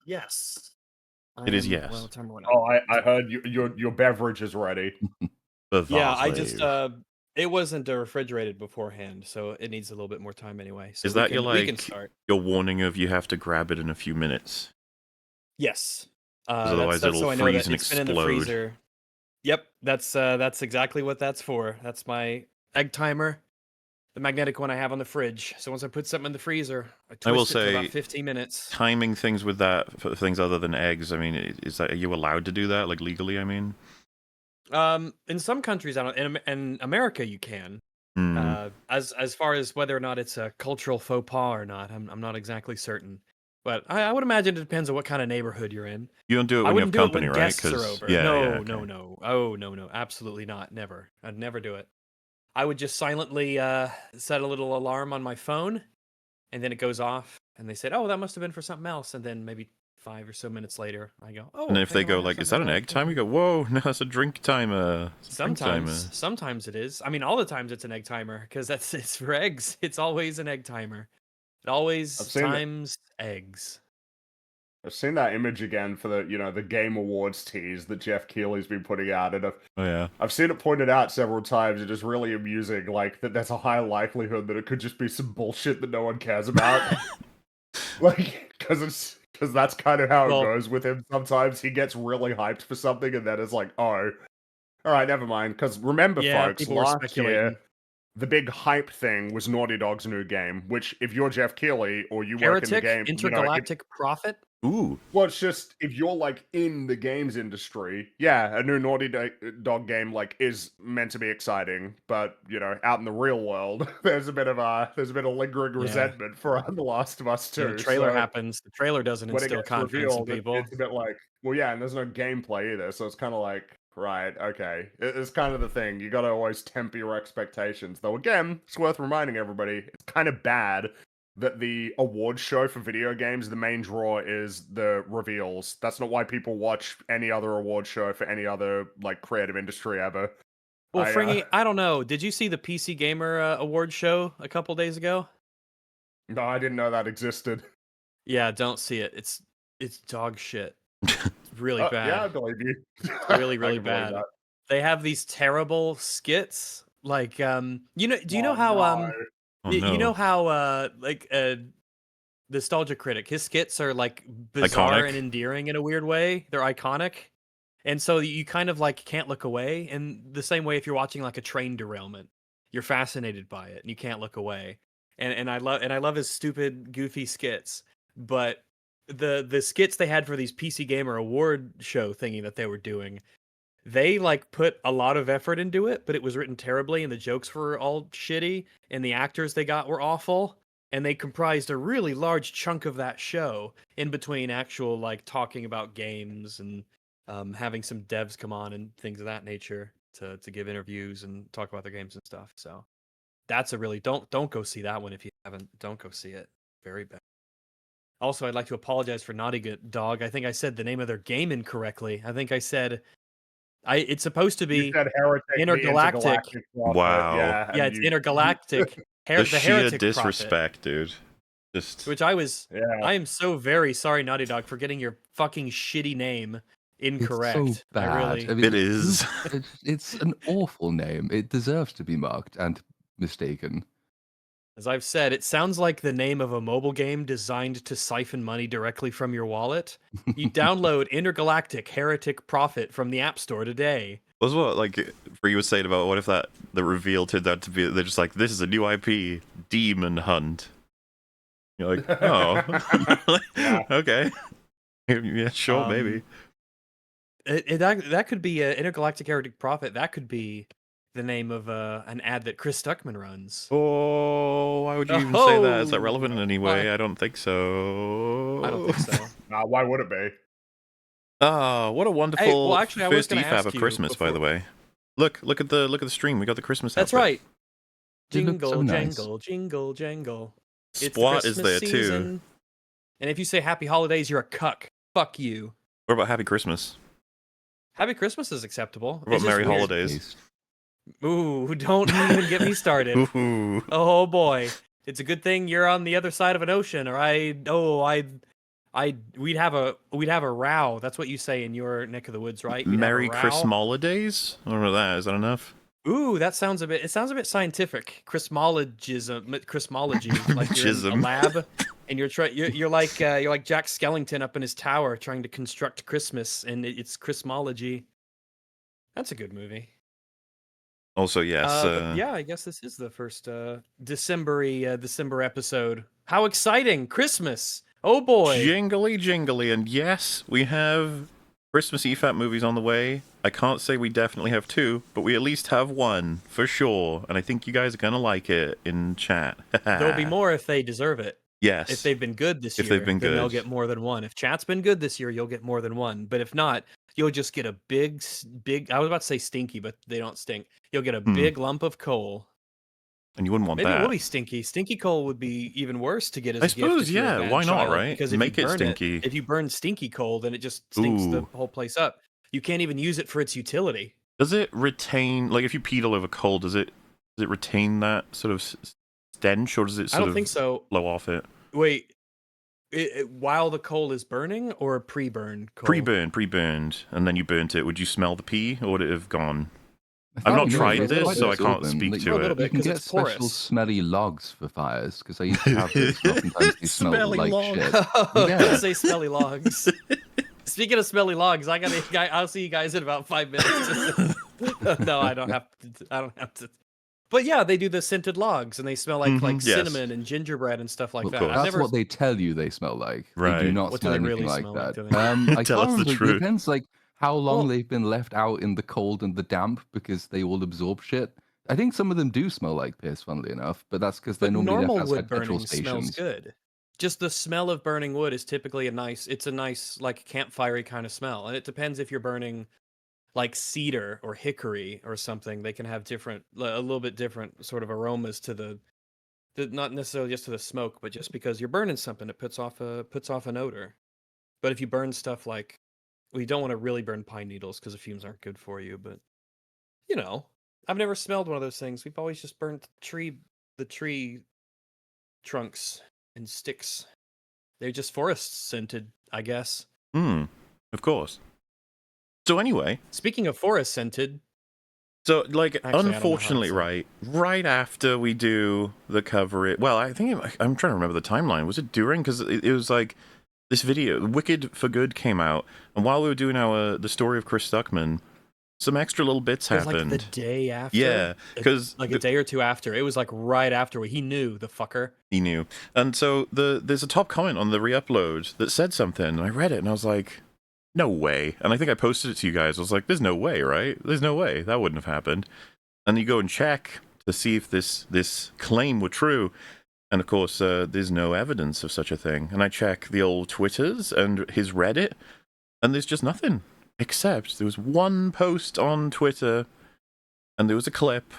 Yes. It is yes. Well, time went Oh, I heard your beverage is ready. Yeah, I just it wasn't refrigerated beforehand, so it needs a little bit more time anyway. So is that your we can start. your warning of you have to grab it in a few minutes? Yes. Otherwise that's it'll so I know freeze that and it's been in the explode. freezer. Yep, that's exactly what that's for. That's my egg timer, the magnetic one I have on the fridge. So once I put something in the freezer, I twist it for about 15 minutes. Timing things with that for things other than eggs. I mean, are you allowed to do that, like legally? I mean, in some countries, I don't. In America, you can. As far as whether or not it's a cultural faux pas or not, I'm not exactly certain. But I would imagine it depends on what kind of neighborhood you're in. You don't do it when you have company, right? Guests are over. Yeah, no, okay. no. Oh, no, absolutely not. Never. I'd never do it. I would just silently set a little alarm on my phone, and then it goes off, and they said, "Oh, that must have been for something else." And then maybe 5 or so minutes later, I go, "Oh." And if they go like, "Is that an egg timer?" You go, "Whoa, no, it's a drink timer." Sometimes it is. I mean, all the times it's an egg timer because it's for eggs. It's always an egg timer. It always times eggs. I've seen that image again for the Game Awards tease that Jeff Keighley's been putting out, and I've seen it pointed out several times. It is really amusing, like that. There's a high likelihood that it could just be some bullshit that no one cares about, like because that's kind of how it goes with him. Sometimes he gets really hyped for something, and then it's like, oh, all right, never mind. Because remember, folks, last year the big hype thing was Naughty Dog's new game, which if you're Jeff Keighley or you work in the game, Intergalactic Prophet. Ooh. Well, it's just if you're like in the games industry, yeah, a new Naughty Dog game like is meant to be exciting, but out in the real world, there's a bit of lingering resentment for The Last of Us 2. The trailer happens. The trailer doesn't instill confidence in people. It's a bit like, well, yeah, and there's no gameplay either, so it's kind of like, right, okay. It's kind of the thing. You got to always temper your expectations. Though, again, it's worth reminding everybody, it's kind of bad that the awards show for video games, the main draw is the reveals. That's not why people watch any other award show for any other like creative industry ever. Well, Fringy, I don't know. Did you see the PC Gamer award show a couple days ago? No, I didn't know that existed. Yeah, don't see it. It's dog shit. It's really bad. Yeah, I believe you. really bad. They have these terrible skits. Like, do you know how you know how Nostalgia Critic, his skits are like bizarre and endearing in a weird way. They're iconic. And so you kind of like can't look away. And the same way if you're watching like a train derailment, you're fascinated by it and you can't look away. And I love his stupid, goofy skits. But the skits they had for these PC Gamer award show thingy that they were doing, they like put a lot of effort into it, but it was written terribly and the jokes were all shitty and the actors they got were awful. And they comprised a really large chunk of that show in between actual like talking about games and having some devs come on and things of that nature to give interviews and talk about their games and stuff. So that's a really don't go see that one if you haven't. Don't go see it. Very bad. Also, I'd like to apologize for Naughty Dog. I think I said the name of their game incorrectly. I think I said it's supposed to be Intergalactic. Wow. Yeah, it's Intergalactic. The sheer disrespect, dude. Which I am so very sorry, Naughty Dog, for getting your fucking shitty name incorrect. It's so bad. I mean, it is. It's an awful name. It deserves to be marked and mistaken. As I've said, it sounds like the name of a mobile game designed to siphon money directly from your wallet. You download Intergalactic Heretic Prophet from the App Store today. Was what like Bree was saying about what if the reveal turned out to be they're just like, this is a new IP, Demon Hunt. You're like, oh, okay, yeah, sure, maybe. That could be Intergalactic Heretic Prophet. That could be the name of an ad that Chris Stuckman runs. Oh, why would you even say that? Is that relevant in any way? I don't think so. I don't think so. Why would it be? Oh, what a wonderful first EFAP of Christmas, by the way. Look at the stream. We got the Christmas outfit. That's right. Jingle, so jangle, jingle, jangle. Splat is there season. too. And if you say Happy Holidays, you're a cuck. Fuck you. What about Happy Christmas? Happy Christmas is acceptable. What about Merry Holidays? Ooh, don't even get me started. Oh boy. It's a good thing you're on the other side of an ocean, or I'd we'd have a row. That's what you say in your neck of the woods, right? We'd have a Merry row. Christmolidays? I don't know that. Is that enough? Ooh, that sounds a bit. It sounds a bit scientific. Christmology, like you're in a Chism. lab, and you're like Jack Skellington up in his tower trying to construct Christmas, and it's Christmology. That's a good movie. Also, yes. But yeah, I guess this is the first December episode. How exciting! Christmas. Oh boy. Jingly, jingly, and yes, we have Christmas EFAP movies on the way. I can't say we definitely have 2, but we at least have 1 for sure, and I think you guys are gonna like it in chat. There'll be more if they deserve it. Yes. If they've been good this year, then they'll get more than 1. If chat's been good this year, you'll get more than 1. But if not, you'll just get a big. I was about to say stinky, but they don't stink. You'll get a big lump of coal. And you wouldn't want Maybe that. Maybe it will be stinky. Stinky coal would be even worse to get as I a gift. suppose, yeah. Why not, right? Because if Make you it burn stinky. if you burn stinky coal, then it just stinks the whole place up. You can't even use it for its utility. Does it retain, like if you peed all over coal, does it retain that sort of stench, or does it sort I don't think so. blow off it? Wait, while the coal is burning or pre-burned coal? Pre-burned, and then you burnt it. Would you smell the pee, or would it have gone? I've not tried this, so I can't speak to it. You can get special smelly logs for fires, because I used to have this. Sometimes they smell like shit. Yeah. Say smelly logs. Speaking of smelly logs, I'll see you guys in about 5 minutes. No, I don't have to. But yeah, they do the scented logs, and they smell like cinnamon and gingerbread and stuff like that. That's what they tell you they smell like. Right. They do not smell anything like that. I tell us the truth. It depends, like how long they've been left out in the cold and the damp, because they all absorb shit. I think some of them do smell like piss, funnily enough, but that's because they're normally normal left wood outside petrol burning stations. Smells good. Just the smell of burning wood is typically a nice like campfire kind of smell, and it depends if you're burning like cedar or hickory or something. They can have a little bit different sort of aromas to the not necessarily just to the smoke, but just because you're burning something, it puts off an odor. But if you burn stuff like, well, you don't want to really burn pine needles because the fumes aren't good for you. But I've never smelled one of those things. We've always just burnt the tree trunks and sticks. They're just forest scented, I guess. Of course. So anyway, speaking of forest scented, so like unfortunately, right after we do the cover, well, I think I'm trying to remember the timeline. Was it during? Because it was like this video, Wicked for Good, came out, and while we were doing the story of Chris Stuckman, some extra little bits happened. Like the day after? Yeah, because like a day or two after. It was like right after he knew, the fucker. He knew. And so there's a top comment on the re-upload that said something, and I read it, and I was like, no way. And I think I posted it to you guys. I was like, there's no way, right? There's no way. That wouldn't have happened. And you go and check to see if this claim were true. And of course, there's no evidence of such a thing. And I check the old Twitters and his Reddit, and there's just nothing. Except there was one post on Twitter, and there was a clip,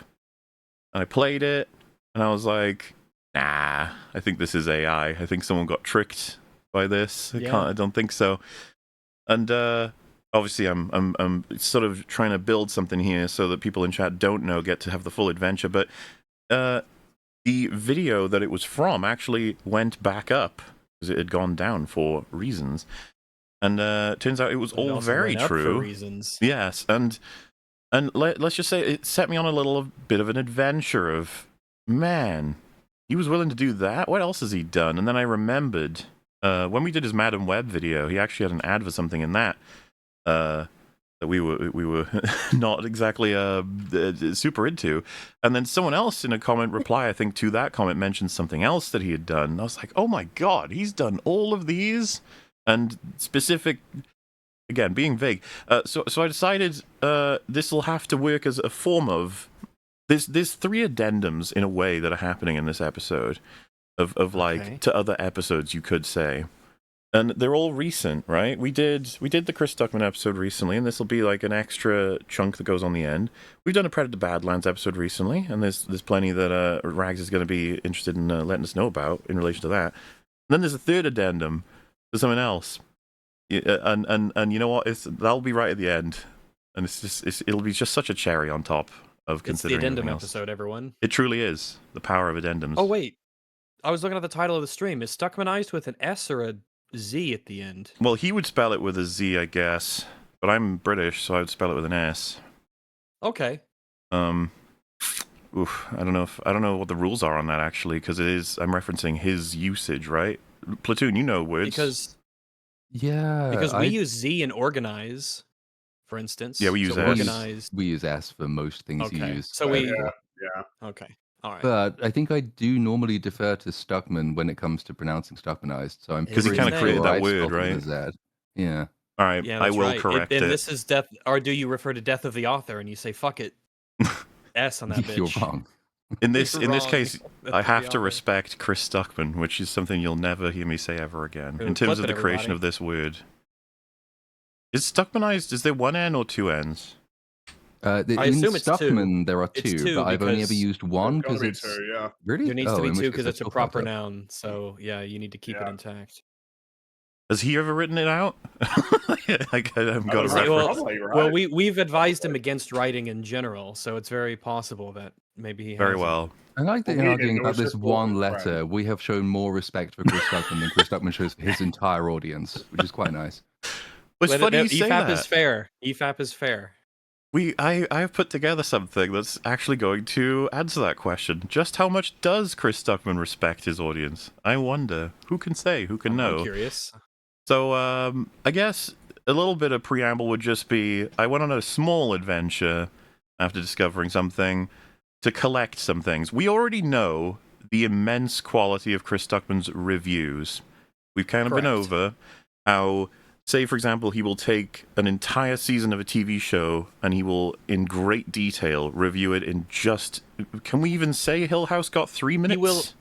and I played it, and I was like, nah, I think this is AI. I think someone got tricked by this. I don't think so. And obviously, I'm sort of trying to build something here so that people in chat don't know get to have the full adventure. But the video that it was from actually went back up because it had gone down for reasons. And turns out it was all very true. For reasons. Yes, and let's just say it set me on a little bit of an adventure of, man, he was willing to do that? What else has he done? And then I remembered, when we did his Madam Web video, he actually had an ad for something in that that we were not exactly super into. And then someone else in a comment reply, I think, to that comment mentioned something else that he had done. And I was like, oh my god, he's done all of these? And specific, again, being vague. So I decided this will have to work as a form of... There's 3 addendums, in a way, that are happening in this episode. Of like, to other episodes, you could say. And they're all recent, right? We did the Chris Stuckman episode recently, and this will be like an extra chunk that goes on the end. We've done a Predator Badlands episode recently, and there's plenty that Rags is going to be interested in letting us know about in relation to that. And then there's a 3rd addendum to something else, and you know what? That'll be right at the end, and it'll be just such a cherry on top of considering. It's the addendum episode, everyone. It truly is the power of addendums. Oh wait, I was looking at the title of the stream. Is Stuckmannized with an S or Z at the end. Well, he would spell it with a Z, I guess. But I'm British, so I would spell it with an S. Okay. I don't know what the rules are on that actually, because I'm referencing his usage, right? Platoon, you know words. Because Yeah, we use Z in organize, for instance. Yeah, we use so S. organized. We use S for most things you Okay. use. So we Yeah. Okay. All right. But I think I do normally defer to Stuckman when it comes to pronouncing Stuckmannized. So I'm because he pretty kind of created sure that I've word, spelled it right? with a Z. Yeah. All right, Yeah, I that's will right. correct it. And this is death, or do you refer to death of the author and you say fuck it, S on that bitch? You're wrong. In this wrong. case, Death I of have the to author. respect Chris Stuckman, which is something you'll never hear me say ever again. Ooh, In terms flip of it, the creation everybody. of this word, is Stuckmannized? Is there one N or two N's? I In assume it's Stuckman, two. there are It's two, two but I've only ever because used one There's gotta because be it's two, yeah. really there needs to be in which two case because I it's a still fucked proper up. noun. So yeah, you need to keep it intact. Has he ever written it out? Like, I've got a Right, reference. probably, right? Well, we've advised him against writing in general, so it's very possible that maybe he Very hasn't. well. I like that Well, you're we arguing didn't, it about was this just one Gordon's letter. friend. We have shown more respect for Chris Stuckman than Chris Stuckman shows for his entire audience, which is quite nice. It's funny you say EFAP that. is fair. EFAP is fair. I have put together something that's actually going to answer that question. Just how much does Chris Stuckman respect his audience? I wonder. Who can say? Who can know? I'm curious. So, I guess a little bit of preamble would just be, I went on a small adventure after discovering something to collect some things. We already know the immense quality of Chris Stuckman's reviews. We've kind of been over how, say, for example, he will take an entire season of a TV show and he will, in great detail, review it in just... Can we even say Hill House got 3 minutes?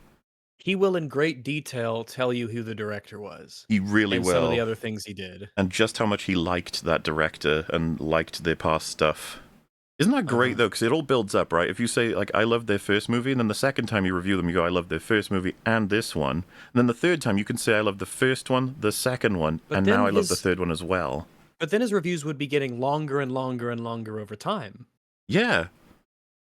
He will in great detail tell you who the director was. He really and will. some of the other things he did. And just how much he liked that director and liked their past stuff. Isn't that great, though? Because it all builds up, right? If you say, like, I loved their first movie, and then the second time you review them, you go, I loved their first movie and this one. And then the third time, you can say, I loved the first one, the second one, and now I love the third one as well. But then his reviews would be getting longer and longer and longer over time. Yeah.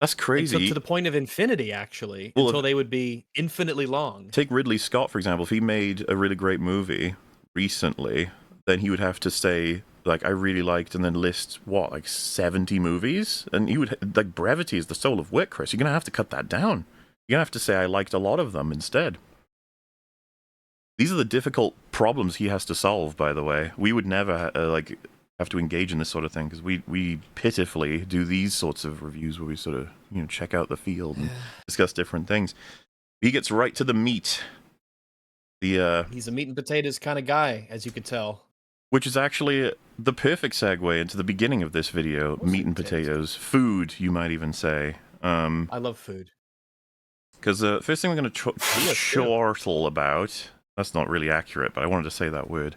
That's crazy. To the point of infinity, actually, until they would be infinitely long. Take Ridley Scott, for example. If he made a really great movie recently, then he would have to say, like, I really liked, and then list, what, like 70 movies? And he would, like, brevity is the soul of wit, Chris. You're going to have to cut that down. You're going to have to say, I liked a lot of them instead. These are the difficult problems he has to solve, by the way. We would never, have to engage in this sort of thing, because we pitifully do these sorts of reviews where we sort of, check out the field and discuss different things. He gets right to the meat. He's a meat and potatoes kind of guy, as you could tell. Which is actually the perfect segue into the beginning of this video. Meat and potatoes. Food, you might even say. I love food. Because the first thing we're going to chortle about, that's not really accurate, but I wanted to say that word,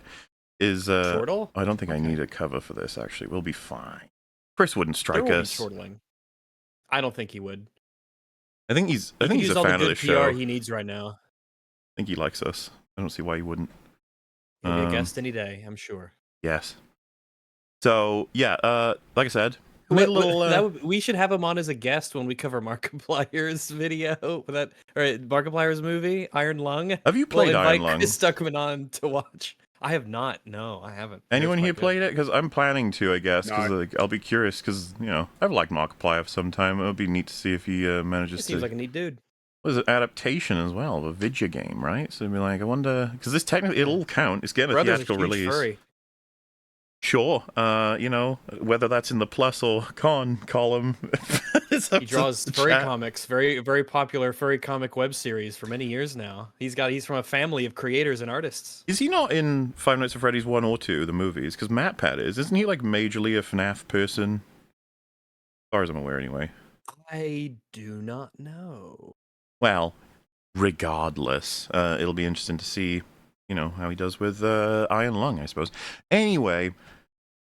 is... Chortle? I don't think I need a cover for this, actually. We'll be fine. Chris wouldn't strike us. Chortling. I don't think he would. I think he's a fan of the show. PR he needs right now. I think he likes us. I don't see why he wouldn't. He'll be a guest any day, I'm sure. Yes. So, yeah, like I said, we should have him on as a guest when we cover Markiplier's video, or Markiplier's movie, Iron Lung. Have you played Iron Lung? Chris Stuckman on to watch. I have not. No, I haven't. Anyone here played it? Because I'm planning to, I guess. Because I'll be curious. Because I've liked Markiplier for some time. It would be neat to see if he manages to. Seems like a neat dude. What is it? Adaptation as well of a video game, right? So it'd be like, I wonder, because this technically it'll count. It's getting a theatrical release. Furry. Sure, whether that's in the plus or con column. He draws furry comics, very very popular furry comic web series for many years now. He's from a family of creators and artists. Is he not in Five Nights at Freddy's 1 or 2, the movies? Because MatPat is. Isn't he like majorly a FNAF person? As far as I'm aware, anyway. I do not know. Well, regardless, it'll be interesting to see, how he does with Iron Lung, I suppose. Anyway,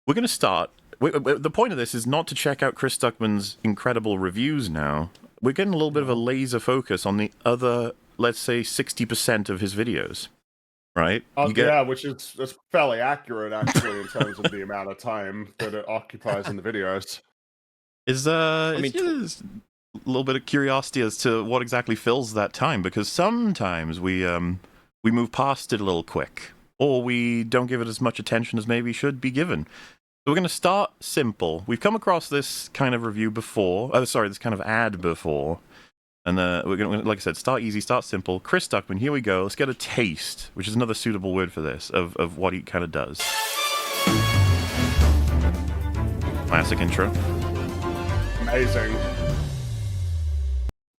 we're going to start. The point of this is not to check out Chris Stuckman's incredible reviews now. We're getting a little bit of a laser focus on the other, let's say, 60% of his videos, right? That's fairly accurate, actually, in terms of the amount of time that it occupies in the videos. Is a little bit of curiosity as to what exactly fills that time, because sometimes we move past it a little quick. or we don't give it as much attention as maybe should be given. So we're going to start simple. We've come across this kind of review before. Oh, sorry, this kind of ad before. And we're going to, like I said, start easy, start simple. Chris Stuckman, here we go. Let's get a taste, which is another suitable word for this, of what he kind of does. Classic intro. Amazing.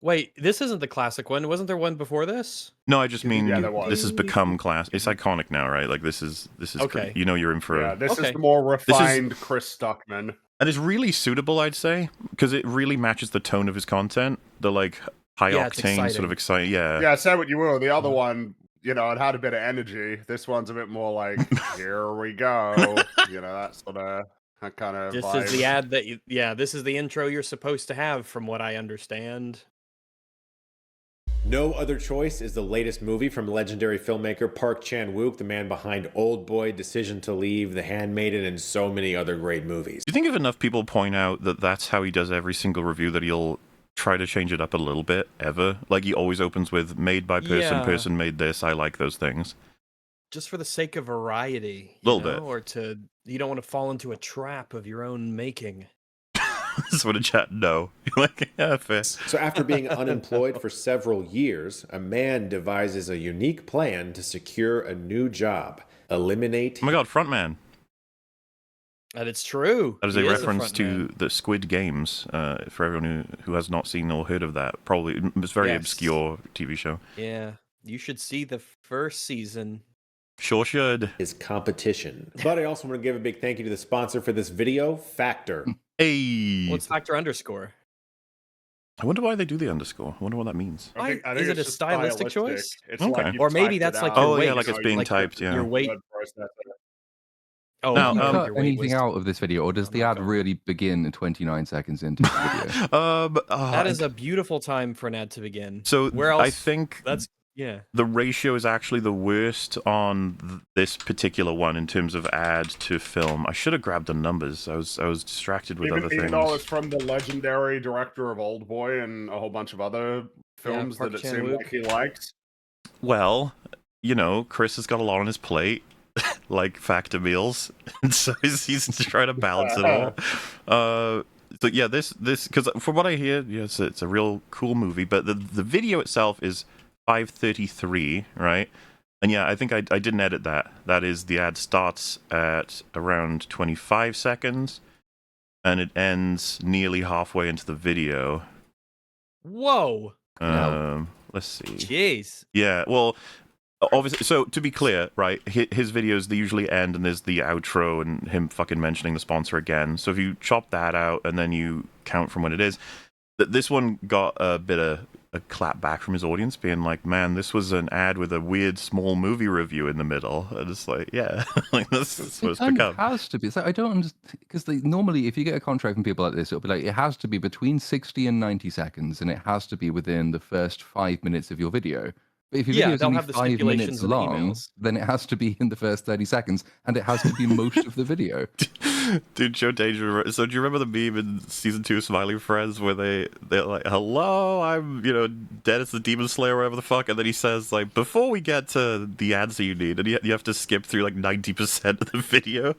Wait, this isn't the classic one. Wasn't there one before this? No, I just mean this has become classic. It's iconic now, right? Like this is okay. You know, you're in for this is the more refined Chris Stuckman, and it's really suitable, I'd say, because it really matches the tone of his content. The like high octane sort of exciting. Yeah, say what you will. The other one, you know, it had a bit of energy. This one's a bit more like, here we go. You know, that sort of. That kind of this vibe. is the ad that this is the intro you're supposed to have, from what I understand. No Other Choice is the latest movie from legendary filmmaker Park Chan-wook, the man behind Old Boy, Decision to Leave, The Handmaiden, and so many other great movies. Do you think if enough people point out that that's how he does every single review, that he'll try to change it up a little bit, ever? Like, he always opens with, made by person made this, I like those things. Just for the sake of variety, a little bit, or you don't want to fall into a trap of your own making. This would have chat no. Like, yeah, fair. So after being unemployed for several years, a man devises a unique plan to secure a new job. Eliminate. Oh my god, Frontman. And it's true. That is a reference to the Squid Games. For everyone who has not seen or heard of that, probably it's a very obscure TV show. Yeah, you should see the first season. Sure should. Is competition. But I also want to give a big thank you to the sponsor for this video, Factor. Hey. What's Factor underscore? I wonder why they do the underscore. I wonder what that means. I think is it a stylistic choice? It's okay. like or maybe that's like your weight. Yeah, like it's being typed. Your weight. Oh, now, you cut anything out of this video, or does the ad really begin in 29 seconds into the video? That is a beautiful time for an ad to begin. So where else? I think the ratio is actually the worst on this particular one in terms of ad to film. I should have grabbed the numbers. I was distracted with other things. Even though it's from the legendary director of Old Boy and a whole bunch of other films that it seemed like he liked. Well, you know, Chris has got a lot on his plate. Like Factor meals, and so he's trying to balance it all. So yeah, this because from what I hear, yes, it's a real cool movie. But the video itself is 5:33, right? And yeah, I think I didn't edit that. That is, the ad starts at around 25 seconds, and it ends nearly halfway into the video. Whoa. Let's see. Jeez. Yeah. Well. Obviously, so to be clear, right, his videos, they usually end and there's the outro and him fucking mentioning the sponsor again. So if you chop that out and then you count from when it is, this one got a bit of a clap back from his audience, being like, man, this was an ad with a weird small movie review in the middle. And it's like, yeah, like that's what it's become. It has to be. It's like, I don't understand, because normally if you get a contract from people like this, it'll be like, it has to be between 60 and 90 seconds, and it has to be within the first 5 minutes of your video. But if your video is only 5 minutes long, then it has to be in the first 30 seconds, and it has to be most of the video. Dude, Joe Danger. So do you remember the meme in season 2 of Smiling Friends where they're like, hello, I'm, dead as the Demon Slayer or whatever the fuck, and then he says, like, before we get to the answer you need, and you have to skip through like 90% of the video.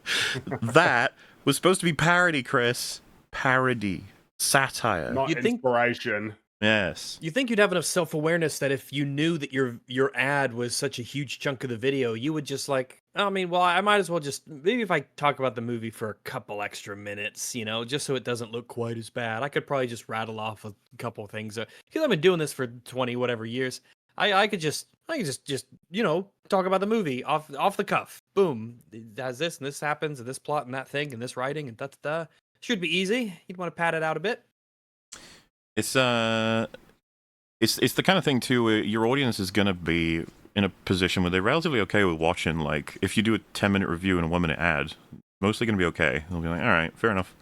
That was supposed to be parody, Chris. Parody. Satire. Not inspiration. Yes. You think you'd have enough self-awareness that if you knew that your ad was such a huge chunk of the video, you would just like, I might as well just, maybe if I talk about the movie for a couple extra minutes, just so it doesn't look quite as bad, I could probably just rattle off a couple of things. Because I've been doing this for 20 whatever years. I could just talk about the movie off the cuff. Boom. It has this and this happens and this plot and that thing and this writing and da-da-da. Should be easy. You'd want to pad it out a bit. It's the kind of thing too where your audience is gonna be in a position where they're relatively okay with watching. Like, if you do a 10-minute review and a 1-minute ad, mostly gonna be okay. They'll be like, all right, fair enough.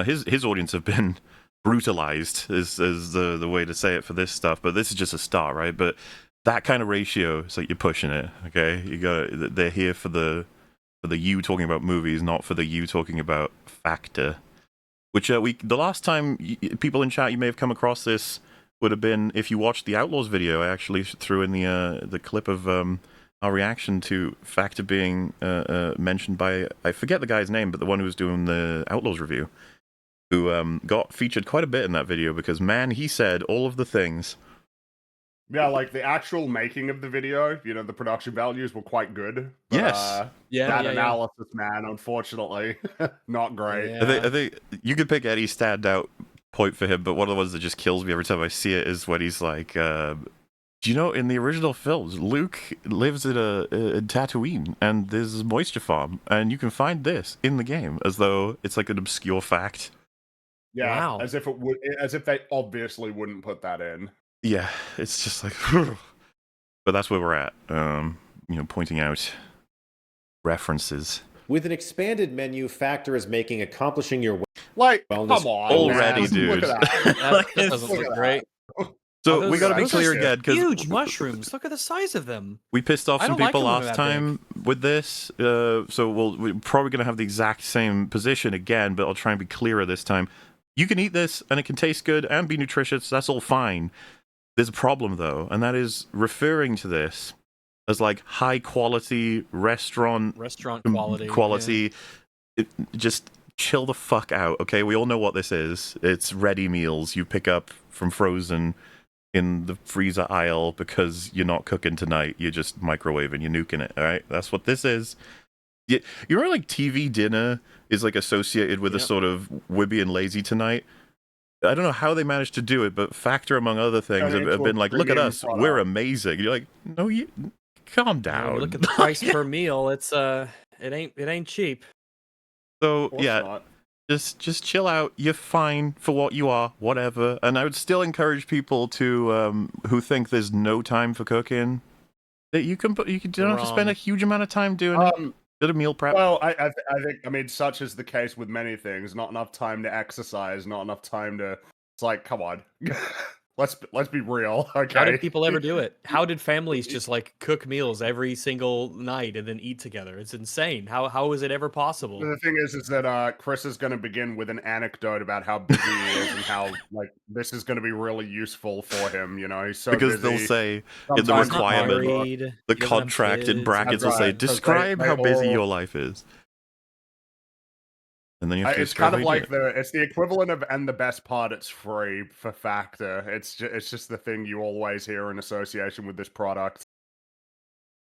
His audience have been brutalized is the way to say it for this stuff, but this is just a start, right? But that kind of ratio, it's like you're pushing it. Okay, they're here for the you talking about movies, not for the you talking about Factor. Which the last time people in chat, you may have come across this, would have been if you watched the Outlaws video. I actually threw in the clip of our reaction to Factor being mentioned by, I forget the guy's name, but the one who was doing the Outlaws review, who got featured quite a bit in that video because, man, he said all of the things. Yeah, like the actual making of the video, you know, the production values were quite good. But, Yes. that analysis, man, unfortunately, not great. Yeah. I think you could pick any standout point for him, but one of the ones that just kills me every time I see it is when he's like, do you know, in the original films, Luke lives in Tatooine, and there's a moisture farm, and you can find this in the game, as though it's like an obscure fact. Yeah, wow. As if they obviously wouldn't put that in. Yeah, it's just like, but that's where we're at. You know, pointing out references. With an expanded menu, Factor is making accomplishing your like wellness come on already, man. Dude. Look at that. That doesn't look great. So we got to be clear again because huge mushrooms. Look at the size of them. We pissed off some people last time with this, so we're probably going to have the exact same position again, but I'll try and be clearer this time. You can eat this, and it can taste good and be nutritious. That's all fine. There's a problem, though, and that is referring to this as like high quality restaurant quality. Yeah. Just chill the fuck out, okay? We all know what this is. It's ready meals you pick up from frozen in the freezer aisle because you're not cooking tonight. You're just microwaving, you're nuking it, all right? That's what this is. You remember, like, TV dinner is like associated with a sort of Wibby and Lazy Tonight. I don't know how they managed to do it, but Factor, among other things, have been like, look at us, we're amazing. And you're like, no, you calm down. Look at the price per meal. It's it ain't cheap. So yeah, just chill out. You're fine for what you are, whatever. And I would still encourage people to who think there's no time for cooking that you don't have to spend a huge amount of time doing it. Did a meal prep? Well, I think, I mean, such is the case with many things. Not enough time to exercise, not enough time to. It's like, come on, let's be real. Okay. How did people ever do it? How did families just like cook meals every single night and then eat together? It's insane. How is it ever possible? The thing is that Chris is going to begin with an anecdote about how busy he is and how like this is going to be really useful for him. You know, he's so because busy. They'll say in the requirement, the contract in brackets will say, describe how busy your life is. And then you have to it's kind of like it's the equivalent of, and the best part, it's free for Factor. It's just the thing you always hear in association with this product.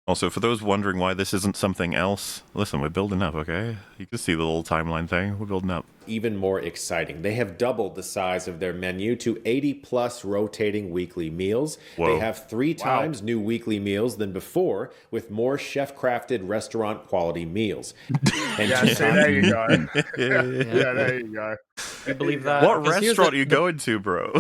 Also, for those wondering why this isn't something else, listen, we're building up, okay? You can see the little timeline thing. We're building up. Even more exciting. They have doubled the size of their menu to 80-plus rotating weekly meals. Whoa. They have 3 times new weekly meals than before, with more chef-crafted restaurant-quality meals. And there you go. There you go. I believe that. What restaurant are you going to, bro?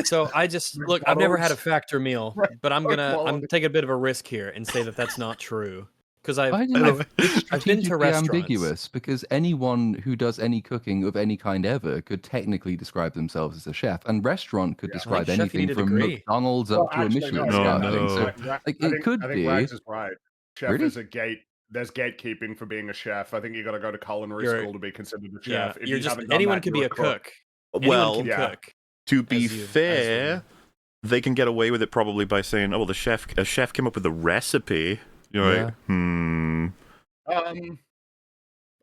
So I just look. I've never had a Factor meal, but I'm taking a bit of a risk here and say that that's not true because I've been to restaurants. Ambiguous because anyone who does any cooking of any kind ever could technically describe themselves as a chef, and restaurant could describe anything from McDonald's up to a Michelin star. So it could be. I think Rags is right. Chef is a gate. There's gatekeeping for being a chef. I think you got to go to culinary school to be considered a chef. Yeah, anyone can be a cook. Well, cook. To be fair, they can get away with it probably by saying, "Oh, well, a chef came up with a recipe." You're like,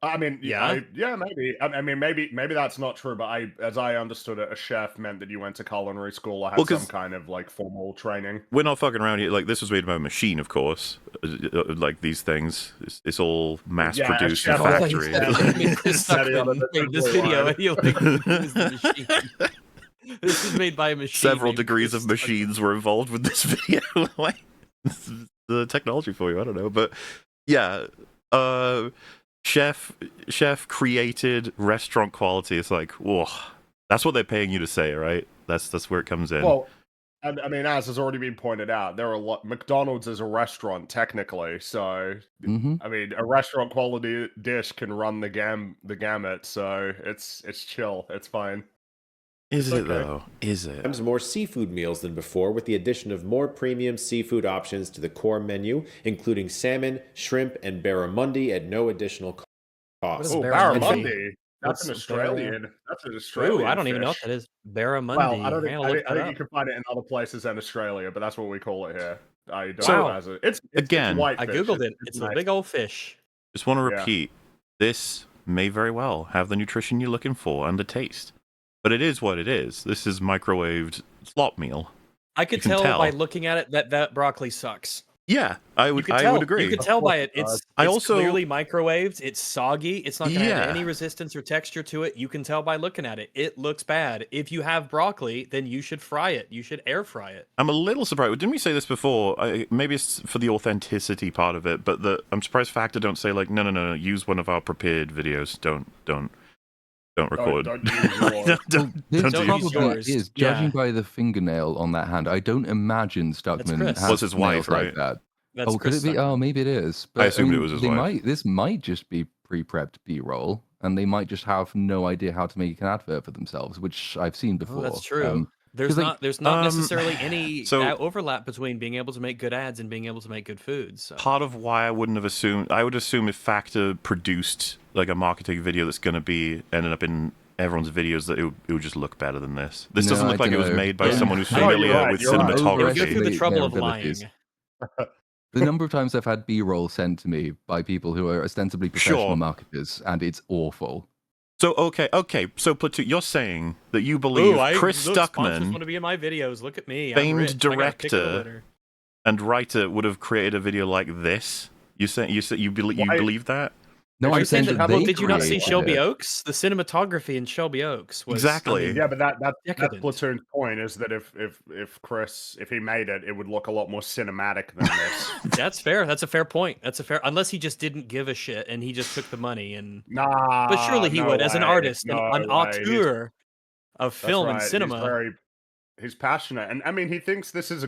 I mean, maybe. I mean, maybe that's not true. But as I understood it, a chef meant that you went to culinary school or had some kind of like formal training. We're not fucking around here. Like, this was made by a machine, of course. Like these things, it's all mass produced in a factory. This video, this is made by a machine. Several degrees of machines were involved with this video. This is the technology for you. I don't know, but yeah. Chef created restaurant quality. It's like, whoa, that's what they're paying you to say, right? That's where it comes in. Well, I mean, as has already been pointed out, there are a lot. McDonald's is a restaurant technically, so I mean, a restaurant quality dish can run the gamut. So it's chill. It's fine. Is it though? Is it? Times more seafood meals than before, with the addition of more premium seafood options to the core menu, including salmon, shrimp, and barramundi at no additional cost. Oh, barramundi! That's an Australian. That's an Australian. Ooh, I don't even know what that is. Barramundi. Well, I think you can find it in other places than Australia, but that's what we call it here. I don't know as it's again. White I fish. googled it. It's nice. a big old fish. Just want to repeat, this may very well have the nutrition you're looking for and the taste, but it is what it is. This is microwaved slop meal. I could tell by looking at it that broccoli sucks. Yeah, I would agree. You could tell by it. It's clearly microwaved. It's soggy. It's not going to have any resistance or texture to it. You can tell by looking at it. It looks bad. If you have broccoli, then you should fry it. You should air fry it. I'm a little surprised. Didn't we say this before? Maybe it's for the authenticity part of it, but I'm surprised Factor don't say like, no, use one of our prepared videos. Don't record. Don't use yours. Is judging by the fingernail on that hand. I don't imagine Stuckman has his wife, right? like that. That's could it be? Oh, maybe it is. But, I assumed it was his wife. This might just be pre-prepped B-roll, and they might just have no idea how to make an advert for themselves, which I've seen before. That's true. There's not necessarily any overlap between being able to make good ads and being able to make good foods. So. Part of why I wouldn't have assumed, I would assume if Factor produced like a marketing video that's going to be ended up in everyone's videos, that it would just look better than this. This doesn't look like it was made by someone who's familiar with cinematography. Go through the trouble of lying. The number of times I've had B-roll sent to me by people who are ostensibly professional marketers, and it's awful. So okay. So Platoon, you're saying that you believe Chris Stuckman, want to be in my videos. Look at me, famed director and writer, would have created a video like this? You believe that? No, I'm saying that. Did you not see Shelby Oaks? The cinematography in Shelby Oaks was exactly. Yeah, but that's Platoon's point, is that if Chris, if he made it, it would look a lot more cinematic than this. That's fair. That's a fair point. Unless he just didn't give a shit and he just took the money and. But surely he would, as an artist, an auteur of film and cinema. He's passionate, and I mean, he thinks this is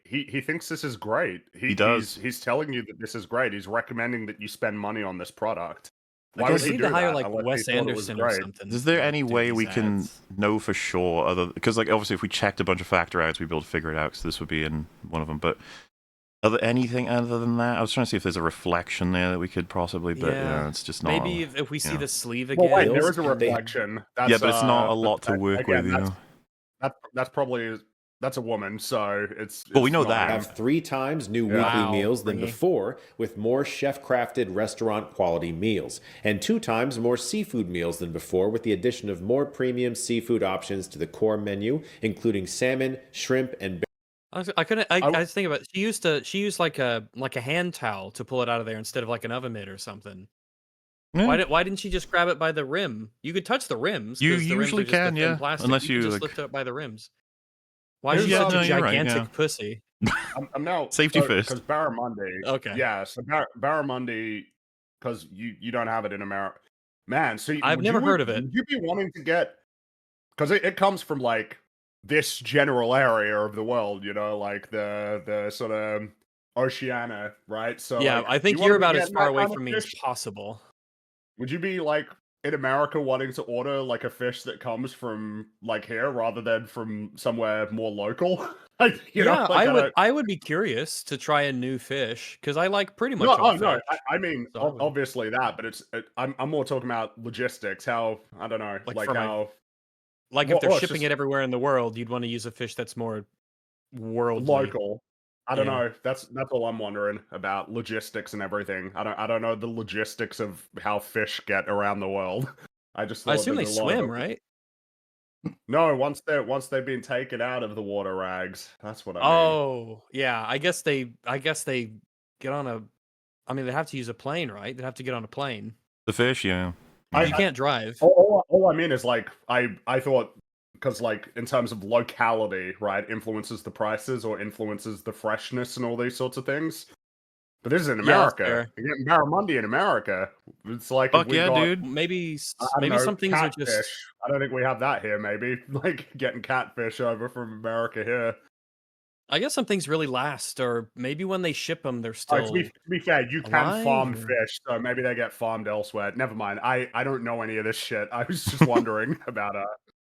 he thinks this is great. He does. He's telling you that this is great. He's recommending that you spend money on this product. Why would he do hire like Wes Anderson or something? Is there any way we can know for sure? Because like obviously, if we checked a bunch of Factor ads, we'd be able to figure it out. Because this would be in one of them. But anything other than that? I was trying to see if there's a reflection there that we could possibly. But it's just not. Maybe if we see the sleeve again. Well, wait, there is a reflection. But it's not a lot to work with. That's probably a woman, so it's well, we know that. Have 3 times new weekly meals than before, with more chef-crafted restaurant quality meals, and 2 times more seafood meals than before, with the addition of more premium seafood options to the core menu, including salmon, shrimp, and. I was thinking about it. She used like a hand towel to pull it out of there instead of like an oven mitt or something. Why didn't she just grab it by the rim? You could touch the rims. You usually can, unless you just lift it up by the rims. Why is she such a gigantic pussy? I'm now safety first. Because Barramundi. Okay. Yeah, so Barramundi, because you don't have it in America, man. So I've never heard of it. Would you be wanting to get? Because it comes from like this general area of the world, like the sort of Oceania, right? So yeah, I think you're about as far away from me as possible. Would you be like in America wanting to order like a fish that comes from like here rather than from somewhere more local? I would be curious to try a new fish because I like pretty much. No. I mean, obviously that, but I'm more talking about logistics. How I don't know, if they're shipping it everywhere in the world, you'd want to use a fish that's more worldly. Local. I don't know. That's all I'm wondering about logistics and everything. I don't know the logistics of how fish get around the world. I assume they swim, right? No, once they've been taken out of the water rags. That's what I mean. Oh, yeah. I guess they get on a. I mean, they have to use a plane, right? They have to get on a plane. The fish, yeah. You can't drive. All I mean is like I thought. Because, like, in terms of locality, right, influences the prices or influences the freshness and all these sorts of things. But this is in America. You're getting barramundi in America. It's like, dude. Maybe some things are just. I don't think we have that here. Maybe like getting catfish over from America here. I guess some things really last, or maybe when they ship them, they're still. To be fair, you can farm fish, so maybe they get farmed elsewhere. Never mind. I don't know any of this shit. I was just wondering about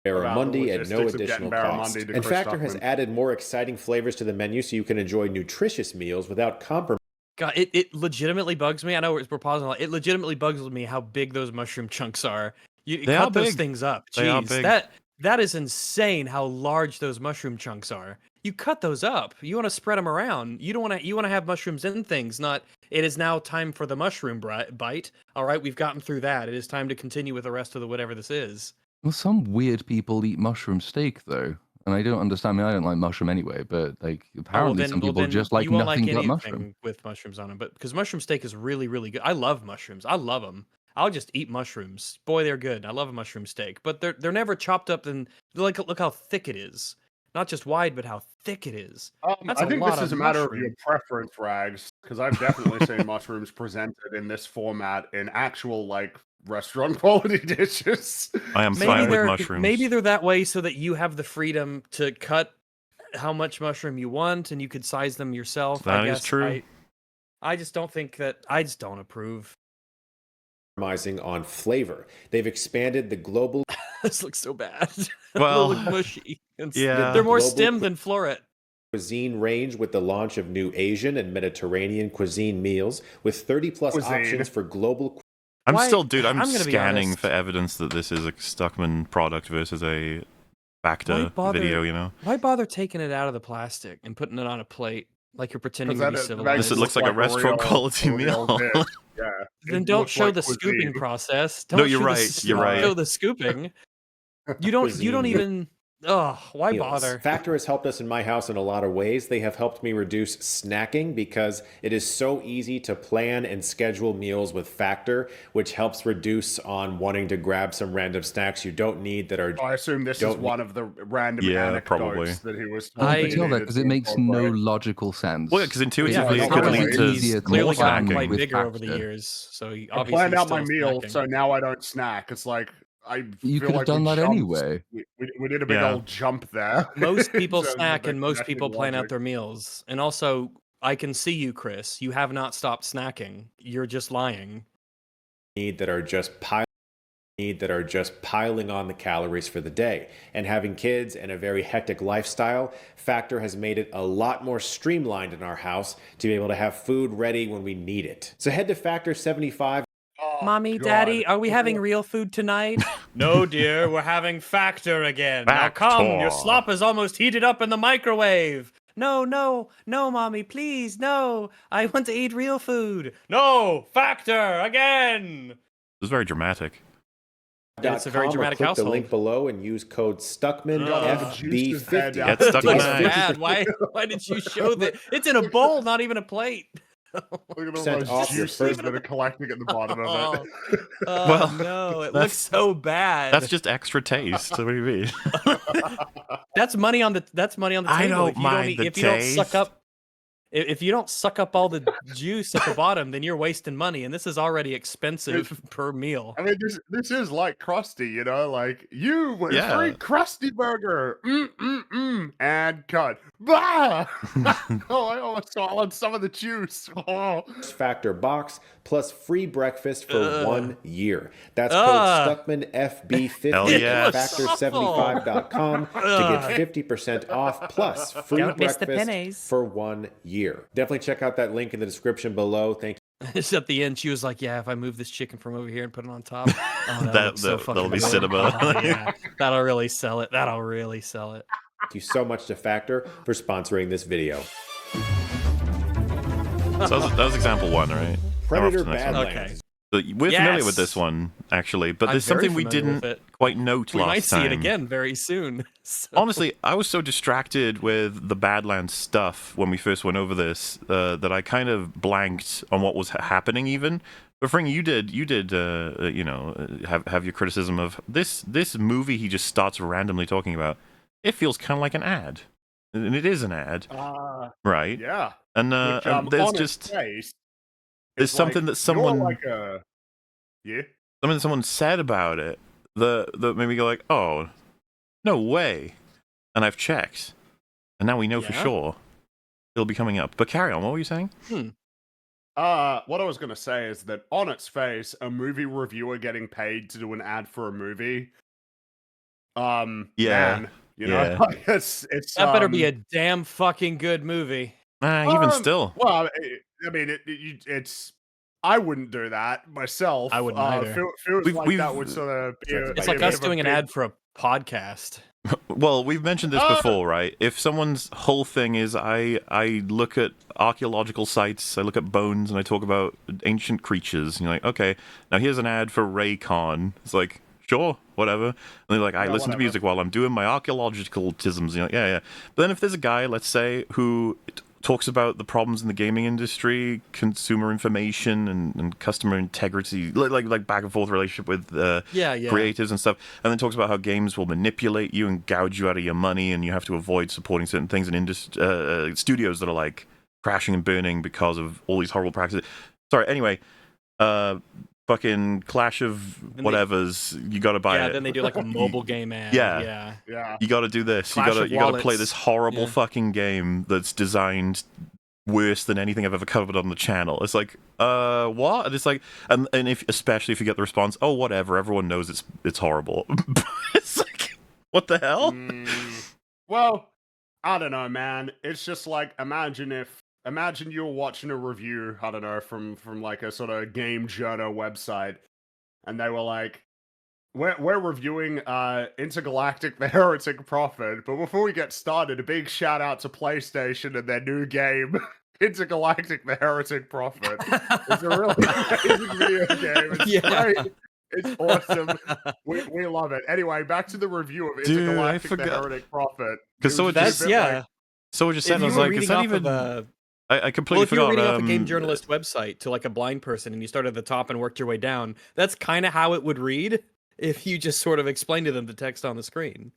barramundi at no additional cost. And Factor has added more exciting flavors to the menu so you can enjoy nutritious meals without compromise. God, it legitimately bugs me. I know we're pausing a lot. It legitimately bugs me how big those mushroom chunks are. You cut those things up. Jeez, that is insane how large those mushroom chunks are. you cut those up. You want to spread them around. You want to have mushrooms in things, not it is now time for the mushroom bite. All right, we've gotten through that. It is time to continue with the rest of the whatever this is. Well, some weird people eat mushroom steak though. And I don't understand. I mean, I don't like mushroom anyway, but like apparently some people just like nothing but mushroom with mushrooms on them. But because mushroom steak is really, really good. I love mushrooms. I love them. I'll just eat mushrooms. Boy, they're good. I love a mushroom steak, but they're never chopped up and like look how thick it is. Not just wide, but how thick it is. I think this is a matter of your preference, Rags, because I've definitely seen mushrooms presented in this format in actual like restaurant quality dishes. I am fine with mushrooms. Maybe they're that way so that you have the freedom to cut how much mushroom you want and you could size them yourself. That is true. I just don't think that. I just don't approve. On flavor, they've expanded the global. This looks so bad. Well, they look mushy. Yeah, they're more stem than floret. Cuisine range with the launch of new Asian and Mediterranean cuisine meals with 30+ options for global. I'm scanning for evidence that this is a Stuckman product versus a Factor video. You know, why bother taking it out of the plastic and putting it on a plate like you're pretending to be civilized? This looks like a restaurant quality meal. Yeah. Then don't show the scooping process. No, you're right. You're right. Show the scooping. You don't even. Oh, why bother? Factor has helped us in my house in a lot of ways. They have helped me reduce snacking because it is so easy to plan and schedule meals with Factor, which helps reduce on wanting to grab some random snacks you don't need that are. I assume this is one of the random anecdotes that he was. I can tell that because it makes no logical sense. Well, because intuitively it could lead to clearly gotten quite bigger over the years. So he obviously planned out my meal, so now I don't snack. It's like. You could have done that anyway. We did a big old jump there. Most people snack and most people plan out their meals. And also, I can see you, Chris. You have not stopped snacking. You're just lying. That are just piling on the calories for the day. And having kids and a very hectic lifestyle, Factor has made it a lot more streamlined in our house to be able to have food ready when we need it. So head to Factor 75. Mommy, Daddy, are we having real food tonight? No, dear, we're having Factor again. Now come, your slop is almost heated up in the microwave. No, Mommy, please, no. I want to eat real food. No, Factor again. This is very dramatic. It's a very dramatic household. Click the link below and use code Stuckman FB50. Get Stuckmannized. Why did you show that? It's in a bowl, not even a plate. Look at all those juices that are collecting at the bottom of it. Well, no, it looks so bad. That's just extra taste. What do you mean? That's money on the table. I don't mind the taste. If you don't suck up all the juice at the bottom, then you're wasting money, and this is already expensive per meal. I mean, this is like Krusty, you know, like you want a free Krusty burger, and cut. Bah! Oh, I almost swallowed some of the juice. Oh. Factor box plus free breakfast for 1 year. That's code Stuckman FB50 at Factor75.com to get 50% off plus free breakfast for 1 year. Definitely check out that link in the description below. Thank you. Just at the end, she was like, "Yeah, if I move this chicken from over here and put it on top, that'll be cinema. That'll really sell it. That'll really sell it." Thank you so much to Factor for sponsoring this video. So that was example 1, right? Predator Badlands. Okay. So we're familiar with this one, actually, but there's something we didn't quite note last time. We might see it again very soon. So. Honestly, I was so distracted with the Badlands stuff when we first went over this that I kind of blanked on what was happening even. But Fring, you did have your criticism of this movie he just starts randomly talking about. It feels kind of like an ad. And it is an ad. Right? Yeah. And there's just... There's something that someone something that someone said about it that made me go like, oh, no way. And I've checked, and now we know for sure it'll be coming up. But carry on. What were you saying? What I was gonna say is that on its face, a movie reviewer getting paid to do an ad for a movie, man, you know, it's that better be a damn fucking good movie. Even still. Well, I mean, it's. I wouldn't do that myself. I wouldn't either. Feels like that would sort of be it's like us doing an ad for a podcast. Well, we've mentioned this before, right? If someone's whole thing is I look at archaeological sites, I look at bones, and I talk about ancient creatures, and you're like, okay, now here's an ad for Raycon. It's like, sure, whatever. And they're like, I listen to music while I'm doing my archaeological tisms. You're like, yeah. But then if there's a guy, let's say, who talks about the problems in the gaming industry, consumer information, and customer integrity, like back and forth relationship with creatives and stuff, and then talks about how games will manipulate you and gouge you out of your money, and you have to avoid supporting certain things in studios that are like crashing and burning because of all these horrible practices. Sorry, anyway, fucking Clash of whatevers, you gotta buy it. Yeah, then they do like a mobile game ad. Yeah. You gotta do this. You gotta play this horrible fucking game that's designed worse than anything I've ever covered on the channel. It's like, what? And it's like, and especially if you get the response, oh, whatever, everyone knows it's horrible. It's like, what the hell? Well, I don't know, man. It's just like, imagine you were watching a review, I don't know, from like a sort of game journal website, and they were like, we're reviewing Intergalactic: The Heretic Prophet, but before we get started, a big shout out to PlayStation and their new game, Intergalactic: The Heretic Prophet. It's a really amazing video game. It's great. It's awesome. We love it. Anyway, back to the review of Intergalactic: The Heretic Prophet. Because so just said, I was like, it's not even... I completely forgot. If you were reading off a game journalist website to like a blind person and you started at the top and worked your way down, that's kind of how it would read if you just sort of explained to them the text on the screen.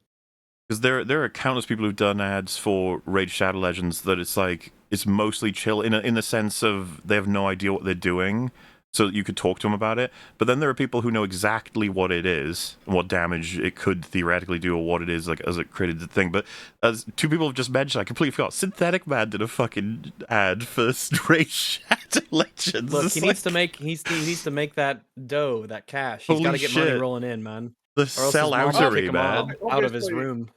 Because there are countless people who've done ads for Raid Shadow Legends that it's like, it's mostly chill in the sense of they have no idea what they're doing, so that you could talk to them about it. But then there are people who know exactly what it is and what damage it could theoretically do, or what it is like as it created the thing. But as two people have just mentioned, I completely forgot. Synthetic Man did a fucking ad for Raid Shadow Legends. Look, he needs to make that dough, that cash. He's got to get money rolling in, man. The sell-outery, man. Out of his room.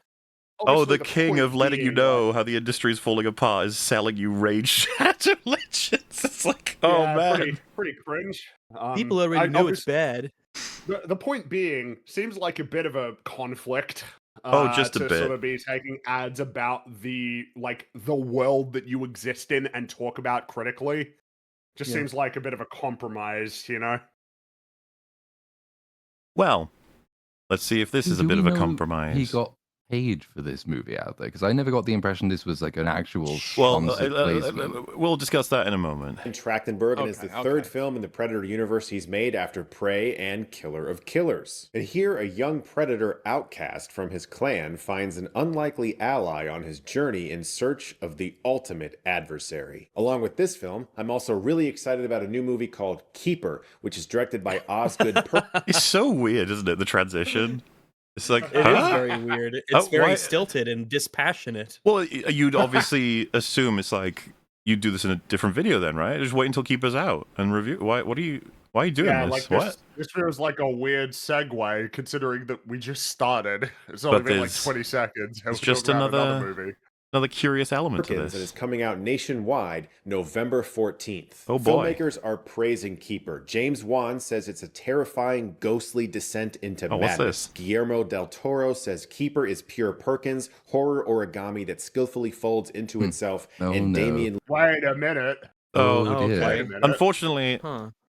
Oh, the king of letting you know how the industry is falling apart is selling you Raid Shadow Legends. It's like, oh man, pretty cringe. People already know it's bad. The point being, seems like a bit of a conflict. Just a bit. Sort of be taking ads about the world that you exist in and talk about critically. Just seems like a bit of a compromise, you know. Well, let's see if this is a bit of a compromise. He got paid for this movie out there, because I never got the impression this was like an actual placement. We'll discuss that in a moment. Trachtenberg, and is the third film in the Predator universe he's made after Prey and Killer of Killers. And here, a young Predator outcast from his clan finds an unlikely ally on his journey in search of the ultimate adversary. Along with this film, I'm also really excited about a new movie called Keeper, which is directed by Osgood. It's so weird, isn't it, the transition? It's like, it is very weird. It's very stilted and dispassionate. Well, you'd obviously assume it's like you'd do this in a different video then, right? Just wait until Keeper's out and review. Why are you doing this? Like this feels like a weird segue, considering that we just started. It's only been like 20 seconds. It's just another movie. Another curious element to this. It is coming out nationwide November 14th. Oh boy. Filmmakers are praising Keeper. James Wan says it's a terrifying, ghostly descent into madness. What's this? Guillermo del Toro says Keeper is pure Perkins, horror origami that skillfully folds into itself. Damien... Wait a minute. Okay. Unfortunately...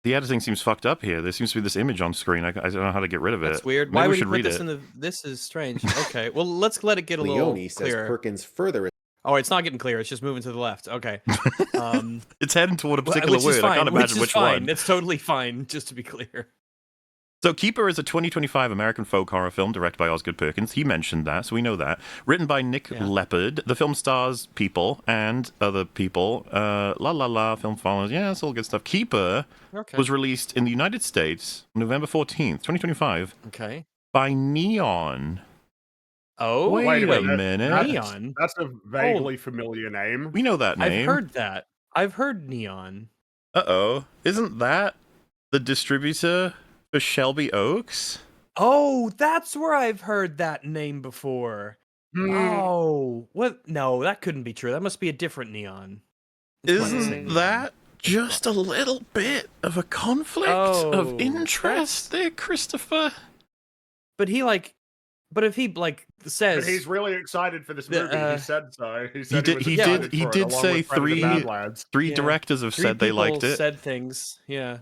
The editing seems fucked up here. There seems to be this image on screen. I don't know how to get rid of it. That's weird. Why would you put this in the... This is strange. Okay, well, let's let it get a little clearer. Says Perkins further... Oh, it's not getting clear. It's just moving to the left. Okay. It's heading toward a particular word. I can't imagine which one. It's totally fine, just to be clear. So Keeper is a 2025 American folk horror film directed by Osgood Perkins. He mentioned that, so we know that. Written by Nick Leopard. The film stars people and other people. Film follows. Yeah, it's all good stuff. Keeper was released in the United States November 14th, 2025. Okay. By Neon. Oh, wait a minute. Neon? That's a vaguely familiar name. We know that name. I've heard that. I've heard Neon. Uh-oh. Isn't that the distributor for Shelby Oaks? Oh, that's where I've heard that name before. Oh, what? No, that couldn't be true. That must be a different Neon. Isn't that just a little bit of a conflict of interest there, Christopher? But he But if he like says, but he's really excited for this movie. He said so. He said he did say three directors have said they liked it. Said things, yeah.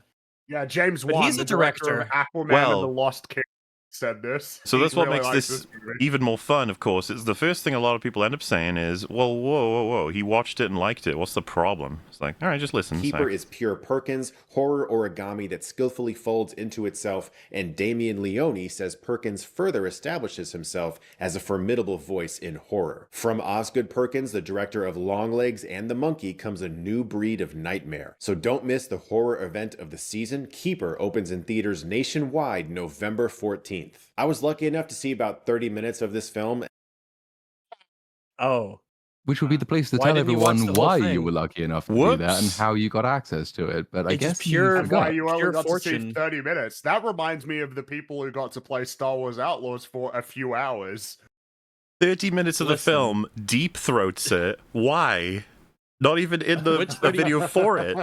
Yeah, James Wan, he's the director of Aquaman and the Lost King, said this. So that's what makes this even more fun, of course. It's the first thing a lot of people end up saying is, well, whoa, he watched it and liked it. What's the problem? It's like, all right, just listen. Keeper is pure Perkins, horror origami that skillfully folds into itself, and Damien Leone says Perkins further establishes himself as a formidable voice in horror. From Osgood Perkins, the director of Longlegs and The Monkey, comes a new breed of nightmare. So don't miss the horror event of the season. Keeper opens in theaters nationwide November 14th. I was lucky enough to see about 30 minutes of this film. Oh. Which would be the place to tell everyone why you were lucky enough to do that and how you got access to it. But I guess why you only got to see 30 minutes. That reminds me of the people who got to play Star Wars Outlaws for a few hours. 30 minutes of the film, deep throats it. Why? Not even in the video for it.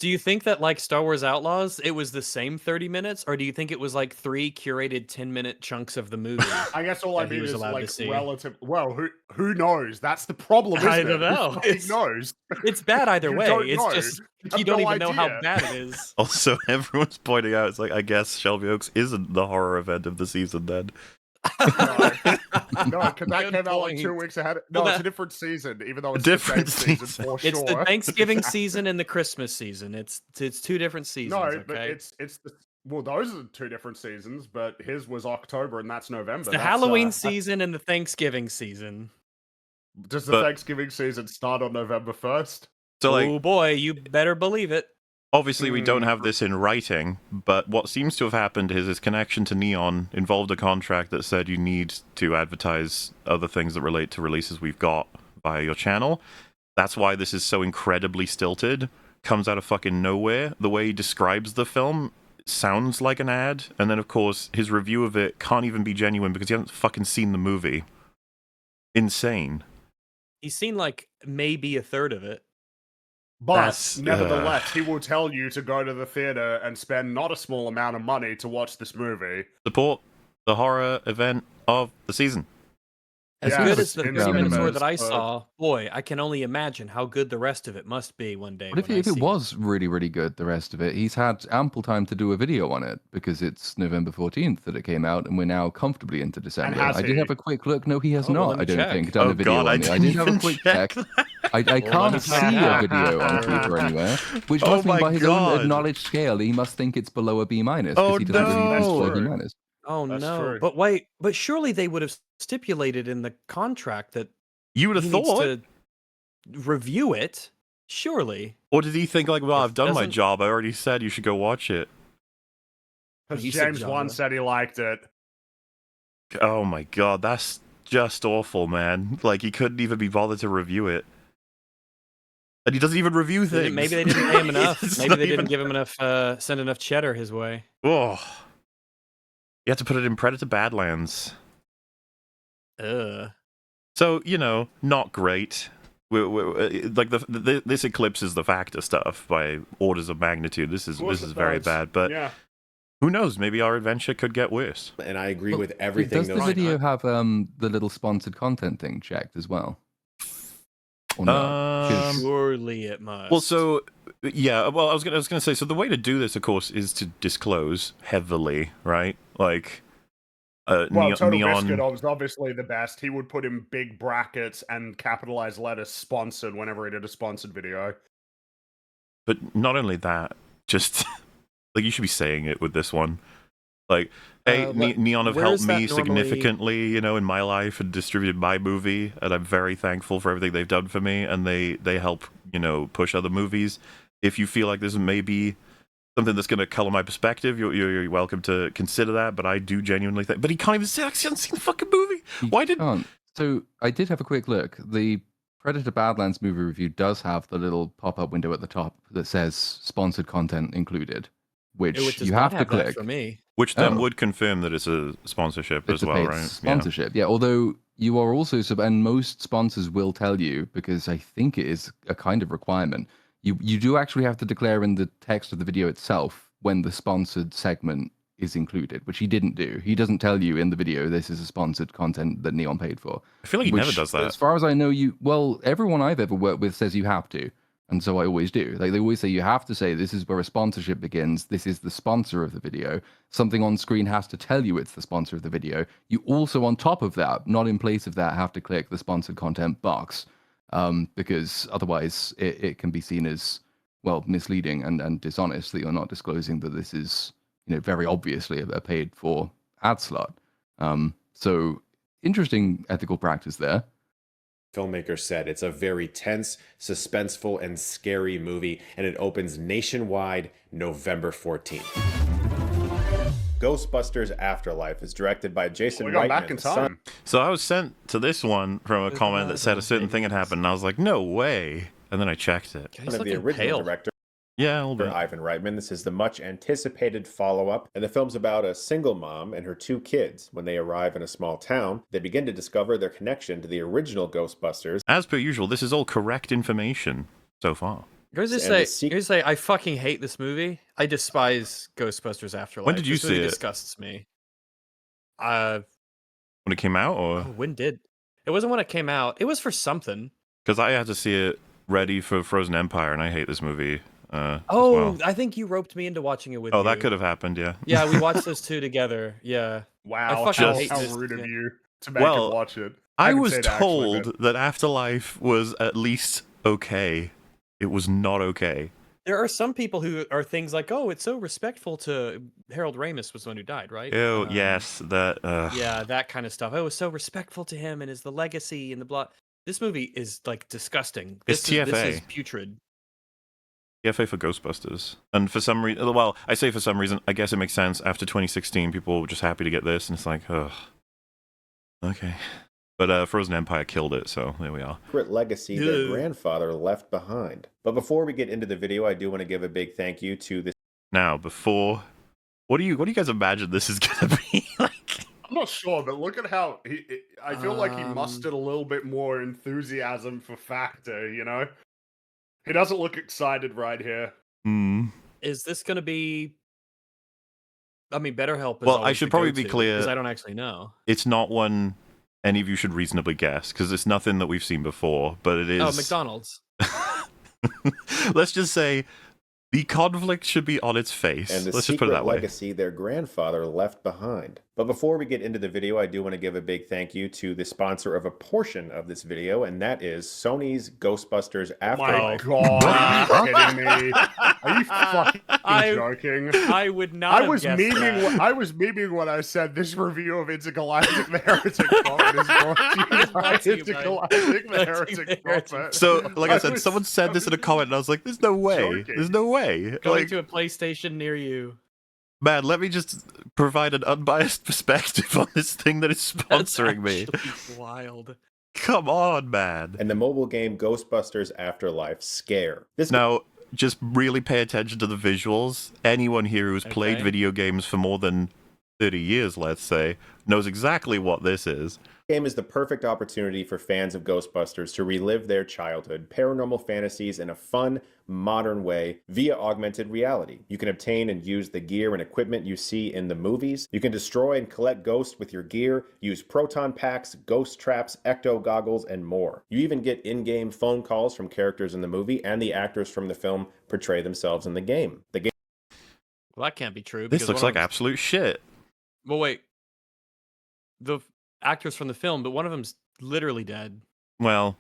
Do you think that, like Star Wars Outlaws, it was the same 30 minutes, or do you think it was like 3 curated 10-minute chunks of the movie? I guess all I mean is like relative. Well, who knows? That's the problem. Isn't I don't know. Who knows? It's bad either way. It's just you don't even know how bad it is. Also, everyone's pointing out it's like I guess Shelby Oaks isn't the horror event of the season then. No, because that came out like 2 weeks ahead. No, it's a different season, even though it's the same season for sure. It's the Thanksgiving season and the Christmas season. It's 2 different seasons. No, okay? but it's the those are 2 different seasons. But his was October and that's November. It's the Halloween season and the Thanksgiving season. Does the Thanksgiving season start on November 1st? So, oh boy, you better believe it. Obviously, we don't have this in writing, but what seems to have happened is his connection to Neon involved a contract that said you need to advertise other things that relate to releases we've got via your channel. That's why this is so incredibly stilted. Comes out of fucking nowhere. The way he describes the film sounds like an ad, and then, of course, his review of it can't even be genuine because he hasn't fucking seen the movie. Insane. He's seen, like, maybe a third of it. But nevertheless, he will tell you to go to the theater and spend not a small amount of money to watch this movie. Support the horror event of the season. As good as the 30 minutes were that I saw, boy, I can only imagine how good the rest of it must be one day. But if it was really, really good, the rest of it, he's had ample time to do a video on it because it's November 14th that it came out and we're now comfortably into December. I did have a quick look. No, he has not, I don't think, done a video on it. I did have a quick check. I can't see a video on Twitter anywhere, which must mean by his own acknowledged scale, he must think it's below a B-, because he doesn't really B-. Oh no! But wait, but surely they would have stipulated in the contract that you would have thought to review it. Surely. Or did he think like, well, I've done my job. I already said you should go watch it. Because James Wan said he liked it. Oh my god, that's just awful, man. Like he couldn't even be bothered to review it. And he doesn't even review things. Maybe they didn't pay him enough. Maybe they didn't give him enough, send enough cheddar his way. Oh. You have to put it in Predator Badlands. So, you know, not great. Like this eclipses the Factor stuff by orders of magnitude. This is very bad. But who knows? Maybe our adventure could get worse. And I agree with everything. Does the video have the little sponsored content thing checked as well? Or not? Surely it must. Well, so yeah. Well, I was gonna say. So the way to do this, of course, is to disclose heavily, right? Like, Total Neon. Biscuit was obviously the best. He would put in big brackets and capitalized letters "sponsored" whenever he did a sponsored video. But not only that, just like you should be saying it with this one. Like, hey, Neon have helped me significantly, you know, in my life and distributed my movie, and I'm very thankful for everything they've done for me, and they help, you know, push other movies. If you feel like this may be something that's going to color my perspective, you're welcome to consider that, but I do genuinely think... But he can't even say, he hasn't seen the fucking movie! Why didn't... So, I did have a quick look. The Predator Badlands movie review does have the little pop-up window at the top that says sponsored content included, which you have to click. For me. Which then would confirm that it's a sponsorship as well, right? Sponsorship, yeah. Although you are also, and most sponsors will tell you, because I think it is a kind of requirement, you do actually have to declare in the text of the video itself when the sponsored segment is included, which he didn't do. He doesn't tell you in the video this is a sponsored content that Neon paid for. I feel like he never does that. As far as I know, everyone I've ever worked with says you have to. And so I always do. Like, they always say you have to say this is where a sponsorship begins. This is the sponsor of the video. Something on screen has to tell you it's the sponsor of the video. You also, on top of that, not in place of that, have to click the sponsored content box, because otherwise it can be seen as, well, misleading and dishonest that you're not disclosing that this is, very obviously a paid for ad slot. So interesting ethical practice there. Filmmaker said it's a very tense, suspenseful, and scary movie, and it opens nationwide November 14th. Ghostbusters Afterlife is directed by Jason Reitman. Back in time. So I was sent to this one from a comment that said a certain thing had happened, and I was like, no way. And then I checked it. One of the original director. Yeah, a little bit. Ivan Reitman. This is the much anticipated follow-up, and the film's about a single mom and her 2 kids. When they arrive in a small town, they begin to discover their connection to the original Ghostbusters. As per usual, this is all correct information so far. Here's to say, I fucking hate this movie. I despise Ghostbusters Afterlife. When did you see it? It disgusts me. When it came out, or when did? It wasn't when it came out. It was for something. Because I had to see it ready for Frozen Empire, and I hate this movie. Well. I think you roped me into watching it with you. Oh, that could have happened, yeah. Yeah, we watched those 2 together. Yeah. Wow, how rude of you to make him watch it. I was told that Afterlife was at least okay. It was not okay. There are some people who are things like, oh, it's so respectful to Harold Ramis was the one who died, right? Oh, yes, that. Yeah, that kind of stuff. Oh, it was so respectful to him and his the legacy and the blah. This movie is like disgusting. It's TFA. This is putrid. TFA for Ghostbusters. And for some reason, well, I say for some reason, I guess it makes sense. After 2016, people were just happy to get this, and it's like, ugh. Okay. But Frozen Empire killed it, so there we are. Legacy their grandfather left behind. But before we get into the video, I do want to give a big thank you to this. Now, what do you guys imagine this is gonna be like? I'm not sure, but look at how I feel like he mustered a little bit more enthusiasm for Factor, He doesn't look excited right here. Is this going to be... I mean, BetterHelp is well, I should probably be clear. Because I don't actually know. It's not one any of you should reasonably guess, because it's nothing that we've seen before, but it is... Oh, McDonald's. Let's just say the conflict should be on its face. And the Let's just put it that way. Legacy their grandfather left behind. But before we get into the video, I do want to give a big thank you to the sponsor of a portion of this video, and that is Sony's Ghostbusters Afterlife. Oh my god, are you kidding me? Are you fucking joking? I would not. I was memeing when I said this review of Intergalactic the Heretic Prophet is brought to you by Intergalactic the Heretic Prophet. So, like I said, someone said this in a comment, and I was like, "There's no way. Joking. There's no way." Going to a PlayStation near you. Man, let me just provide an unbiased perspective on this thing that is sponsoring me. Wild. Come on, man. And the mobile game Ghostbusters Afterlife Scare. Now, just really pay attention to the visuals. Anyone here who's played video games for more than 30 years, let's say, knows exactly what this is. This game is the perfect opportunity for fans of Ghostbusters to relive their childhood paranormal fantasies in a fun, modern way via augmented reality. You can obtain and use the gear and equipment you see in the movies. You can destroy and collect ghosts with your gear, use proton packs, ghost traps, ecto goggles, and more. You even get in-game phone calls from characters in the movie, and the actors from the film portray themselves in the game. Well, that can't be true. This looks like absolute shit. Well, wait. The actors from the film, but one of them's literally dead. Well,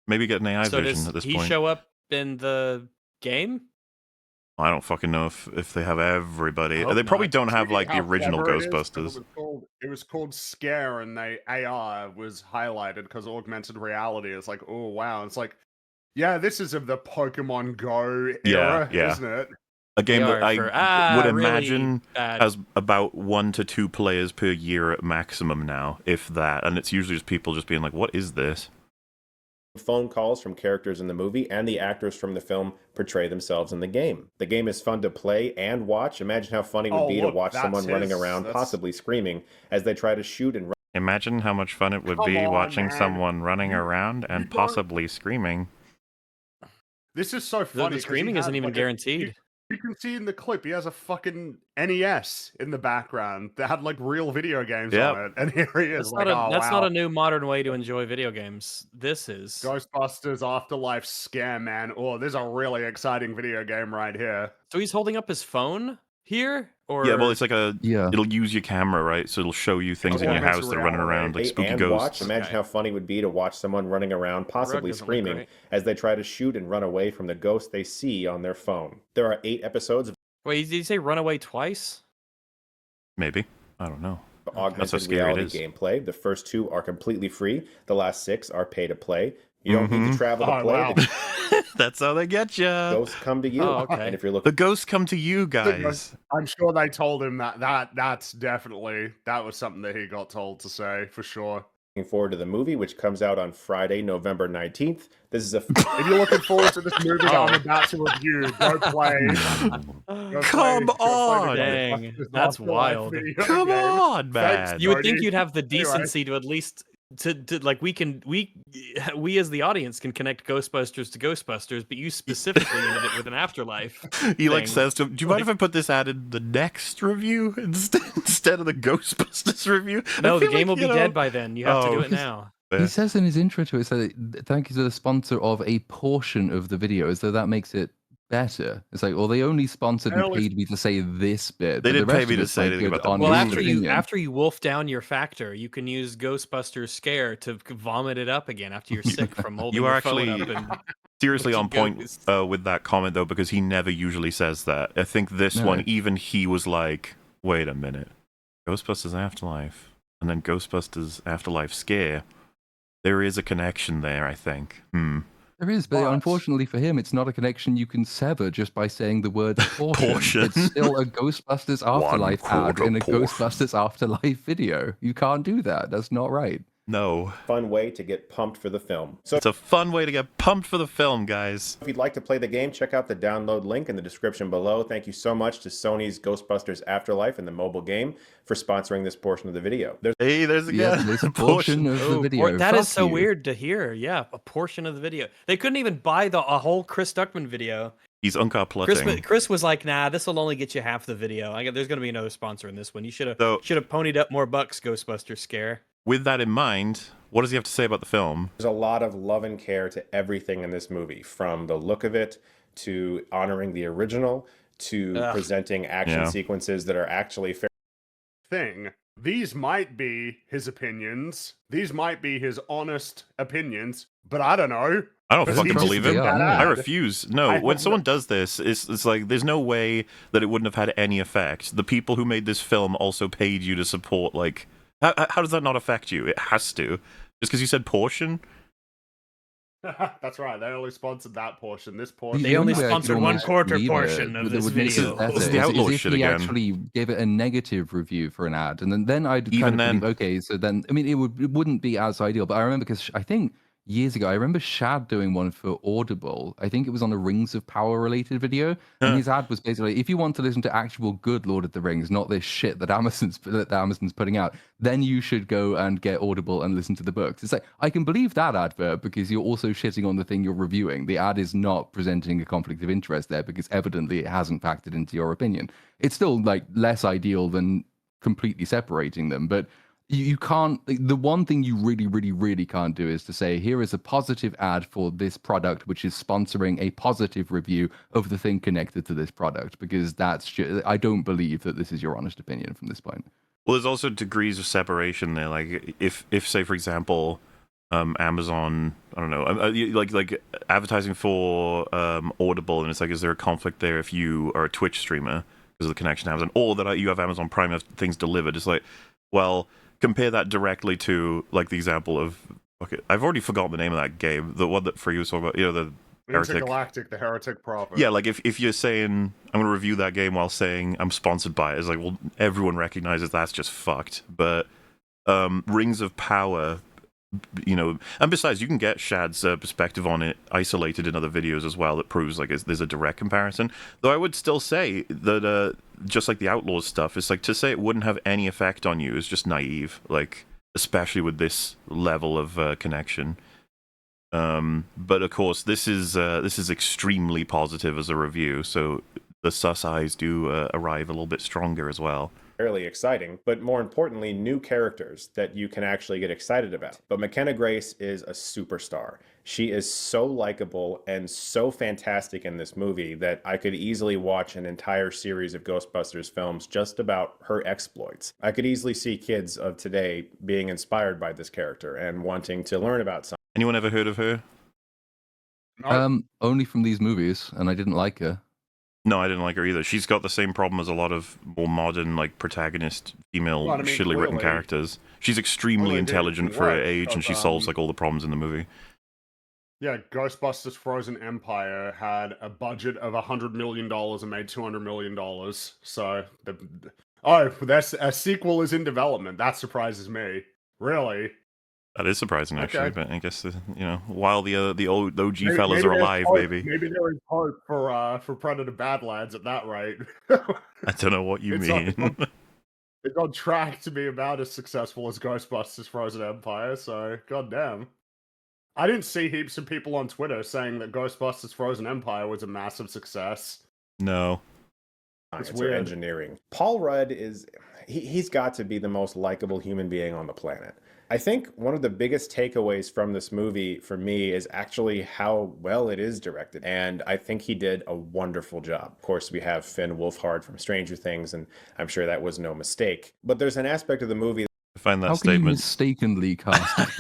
maybe get an AI vision at this point. Does he show up in the game? I don't fucking know if they have everybody. They probably don't have like the original Ghostbusters. It was called Scare, and the AR was highlighted because augmented reality is like, oh wow, it's like, yeah, this is of the Pokemon Go era, isn't it? A game that I would imagine has about 1 to 2 players per year at maximum now, if that. And it's usually just people just being like, what is this? Phone calls from characters in the movie, and the actors from the film portray themselves in the game. The game is fun to play and watch. Imagine how funny it would be to watch someone running around, possibly screaming, as they try to shoot and run. Imagine how much fun it would be watching someone running around and possibly screaming. This is so funny. The screaming isn't even guaranteed. You can see in the clip he has a fucking NES in the background that had like real video games on it, and here he is. That's not a new modern way to enjoy video games. This is Ghostbusters Afterlife Scare Man. Oh, this is a really exciting video game right here. So he's holding up his phone here, or yeah, well, it's like it'll use your camera, right? So it'll show you things in your house that are running around like spooky ghosts. Imagine how funny it would be to watch someone running around, possibly screaming, as they try to shoot and run away from the ghost they see on their phone. There are 8 episodes. Wait, did you say run away twice? Maybe. I don't know. Augmented reality gameplay. The first 2 are completely free. The last 6 are pay to play. You don't need to travel to play. Wow. That's how they get you. Ghosts come to you. Oh, okay. And if you're looking, the ghosts come to you guys. I'm sure they told him that's definitely that was something that he got told to say for sure. Looking forward to the movie, which comes out on Friday, November 19th. This is a. If you're looking forward to this movie that I'm about to review, go play. Come on, dang, that's wild. Come on, man. Thanks, you would think you'd have the decency to at least. To like we as the audience can connect Ghostbusters to Ghostbusters, but you specifically ended it with an Afterlife. He like says to him, "Do you mind if I put this ad in the next review instead of the Ghostbusters review?" No, the game will be dead by then. You have to do it now. He says in his intro to it, so thank you to the sponsor of a portion of the video, as though that makes it better. It's like, well, they only sponsored and paid me to say this bit. They didn't pay me to say anything about that. Well, after you wolf down your factor, you can use Ghostbusters Scare to vomit it up again after you're sick from holding you are your phone actually up. Seriously on point with that comment, though, because he never usually says that. I think this one, even he was like, wait a minute. Ghostbusters Afterlife and then Ghostbusters Afterlife Scare. There is a connection there, I think. There is, but unfortunately for him, it's not a connection you can sever just by saying the word portion. It's still a Ghostbusters Afterlife ad in a Ghostbusters Afterlife video. You can't do that. That's not right. No. Fun way to get pumped for the film. So it's a fun way to get pumped for the film, guys. If you'd like to play the game, check out the download link in the description below. Thank you so much to Sony's Ghostbusters Afterlife and the mobile game for sponsoring this portion of the video. There's a portion of the video. That is so weird to hear. Yeah, a portion of the video. They couldn't even buy a whole Chris Stuckman video. He's uncar-plotting. Chris was like, nah, this will only get you half the video. There's going to be another sponsor in this one. You should have ponied up more bucks, Ghostbusters Scare. With that in mind, what does he have to say about the film? There's a lot of love and care to everything in this movie, from the look of it to honoring the original to presenting action sequences that are actually fair. These might be his opinions. These might be his honest opinions, but I don't know. I don't fucking believe him. I refuse. No, when someone does this, it's like there's no way that it wouldn't have had any effect. The people who made this film also paid you to support, like... How does that not affect you? It has to. Just because you said portion? That's right. They only sponsored that portion. This portion. They only sponsored 1/4 portion of this video. It's the outlaw shit again. If he actually gave it a negative review for an ad, and then I'd kind of believe, okay, so then, I mean, it wouldn't be as ideal, but I remember because I think years ago, I remember Shad doing one for Audible. I think it was on a Rings of Power related video. And his ad was basically, if you want to listen to actual good Lord of the Rings, not this shit that Amazon's putting out, then you should go and get Audible and listen to the books. It's like, I can believe that advert because you're also shitting on the thing you're reviewing. The ad is not presenting a conflict of interest there because evidently it hasn't factored into your opinion. It's still like less ideal than completely separating them, but you can't. The one thing you really, really, really can't do is to say, here is a positive ad for this product, which is sponsoring a positive review of the thing connected to this product, because that's just, I don't believe that this is your honest opinion from this point. Well, there's also degrees of separation there. Like, if say, for example, Amazon, I don't know, like advertising for Audible, and it's like, is there a conflict there if you are a Twitch streamer because of the connection to Amazon, or that you have Amazon Prime, have things delivered? It's like, well, compare that directly to, like, the example of, okay, I've already forgotten the name of that game, the one that Free was talking about, the Heretic. Intergalactic, the Heretic proper. Yeah, like, if you're saying, I'm going to review that game while saying I'm sponsored by it, it's like, well, everyone recognizes that's just fucked. But Rings of Power, and besides, you can get Shad's perspective on it isolated in other videos as well that proves, like, there's a direct comparison. Though I would still say that, just like the Outlaws stuff, it's like, to say it wouldn't have any effect on you is just naive, like, especially with this level of connection. But of course, this is extremely positive as a review, so the sus eyes do arrive a little bit stronger as well. Fairly exciting, but more importantly, new characters that you can actually get excited about. But McKenna Grace is a superstar. She is so likable and so fantastic in this movie that I could easily watch an entire series of Ghostbusters films just about her exploits. I could easily see kids of today being inspired by this character and wanting to learn about something. Anyone ever heard of her? Only from these movies, and I didn't like her. No, I didn't like her either. She's got the same problem as a lot of more modern, like, protagonist, female, shittily written characters. She's extremely intelligent for her age, and she solves, like, all the problems in the movie. Yeah, Ghostbusters Frozen Empire had a budget of $100 million and made $200 million. So, that's a sequel is in development. That surprises me. Really? That is surprising, actually, but I guess, while the old OG fellas are alive, maybe. Maybe there is hope for Predator Badlands at that rate. I don't know what you mean. It's on track to be about as successful as Ghostbusters Frozen Empire, so goddamn. I didn't see heaps of people on Twitter saying that Ghostbusters Frozen Empire was a massive success. No. It's weird. Engineering. Paul Rudd he's got to be the most likable human being on the planet. I think one of the biggest takeaways from this movie for me is actually how well it is directed. And I think he did a wonderful job. Of course, we have Finn Wolfhard from Stranger Things, and I'm sure that was no mistake. But there's an aspect of the movie. I find that How statement. Can you mistakenly cast?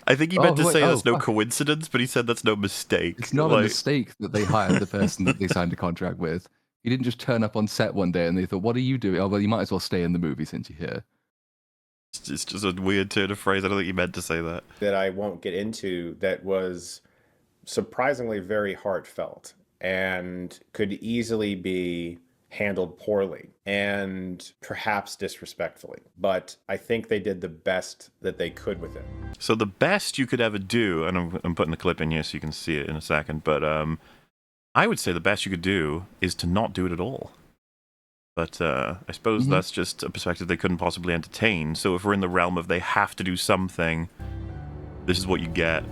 I think he meant to say that's no coincidence, but he said that's no mistake. It's not a mistake that they hired the person that they signed a contract with. He didn't just turn up on set one day and they thought, "What are you doing?" Oh, well, you might as well stay in the movie since you're here. It's just a weird turn of phrase. I don't think he meant to say that. That I won't get into, that was surprisingly very heartfelt and could easily be handled poorly and perhaps disrespectfully. But I think they did the best that they could with it. So the best you could ever do, and I'm putting the clip in here so you can see it in a second, but I would say the best you could do is to not do it at all. But I suppose that's just a perspective they couldn't possibly entertain. So if we're in the realm of they have to do something, this is what you get.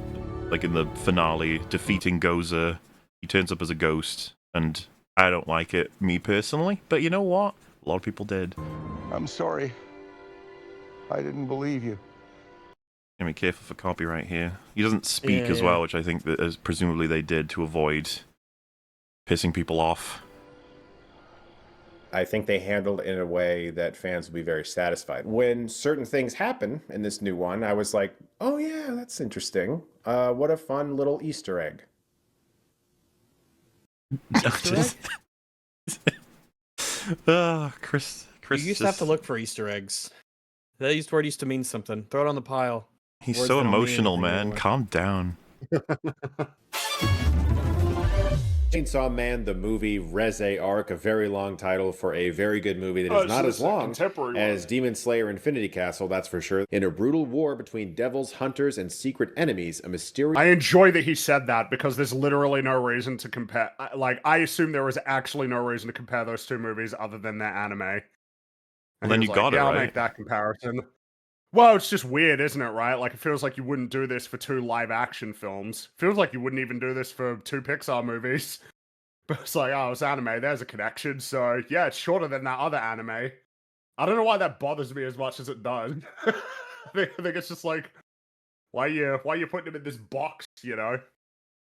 Like in the finale, defeating Gozer, he turns up as a ghost, and I don't like it, me personally. But you know what? A lot of people did. I'm sorry. I didn't believe you. Be careful for copyright here. He doesn't speak as well, which I think that presumably they did to avoid pissing people off. I think they handled it in a way that fans will be very satisfied. When certain things happen in this new one, I was like, oh yeah, that's interesting. What a fun little Easter egg. Chris you used to have to look for Easter eggs. That word used to mean something. Throw it on the pile. He's so emotional, man. Calm down. Chainsaw Man, the movie, Reze Arc, a very long title for a very good movie that is not as long as Demon Slayer Infinity Castle, that's for sure. In a brutal war between devils, hunters, and secret enemies, a mysterious... I enjoy that he said that, because there's literally no reason to compare... Like, I assume there was actually no reason to compare those two movies other than their anime. And well, then you got it, right? I'll make that comparison. Well, it's just weird, isn't it, right? Like, it feels like you wouldn't do this for 2 live-action films. Feels like you wouldn't even do this for 2 Pixar movies. But it's like, oh, it's anime, there's a connection. So, yeah, it's shorter than that other anime. I don't know why that bothers me as much as it does. I think it's just like, why are you putting him in this box, you know?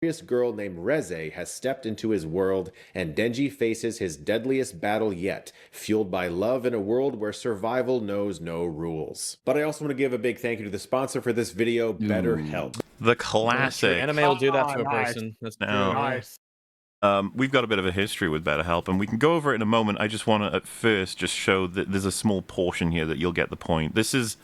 This girl named Reze has stepped into his world, and Denji faces his deadliest battle yet, fueled by love in a world where survival knows no rules. But I also want to give a big thank you to the sponsor for this video, BetterHelp. The classic. Anime will do that to a person. That's nice. We've got a bit of a history with BetterHelp, and we can go over it in a moment. I just want to, at first, just show that there's a small portion here that you'll get the point. This is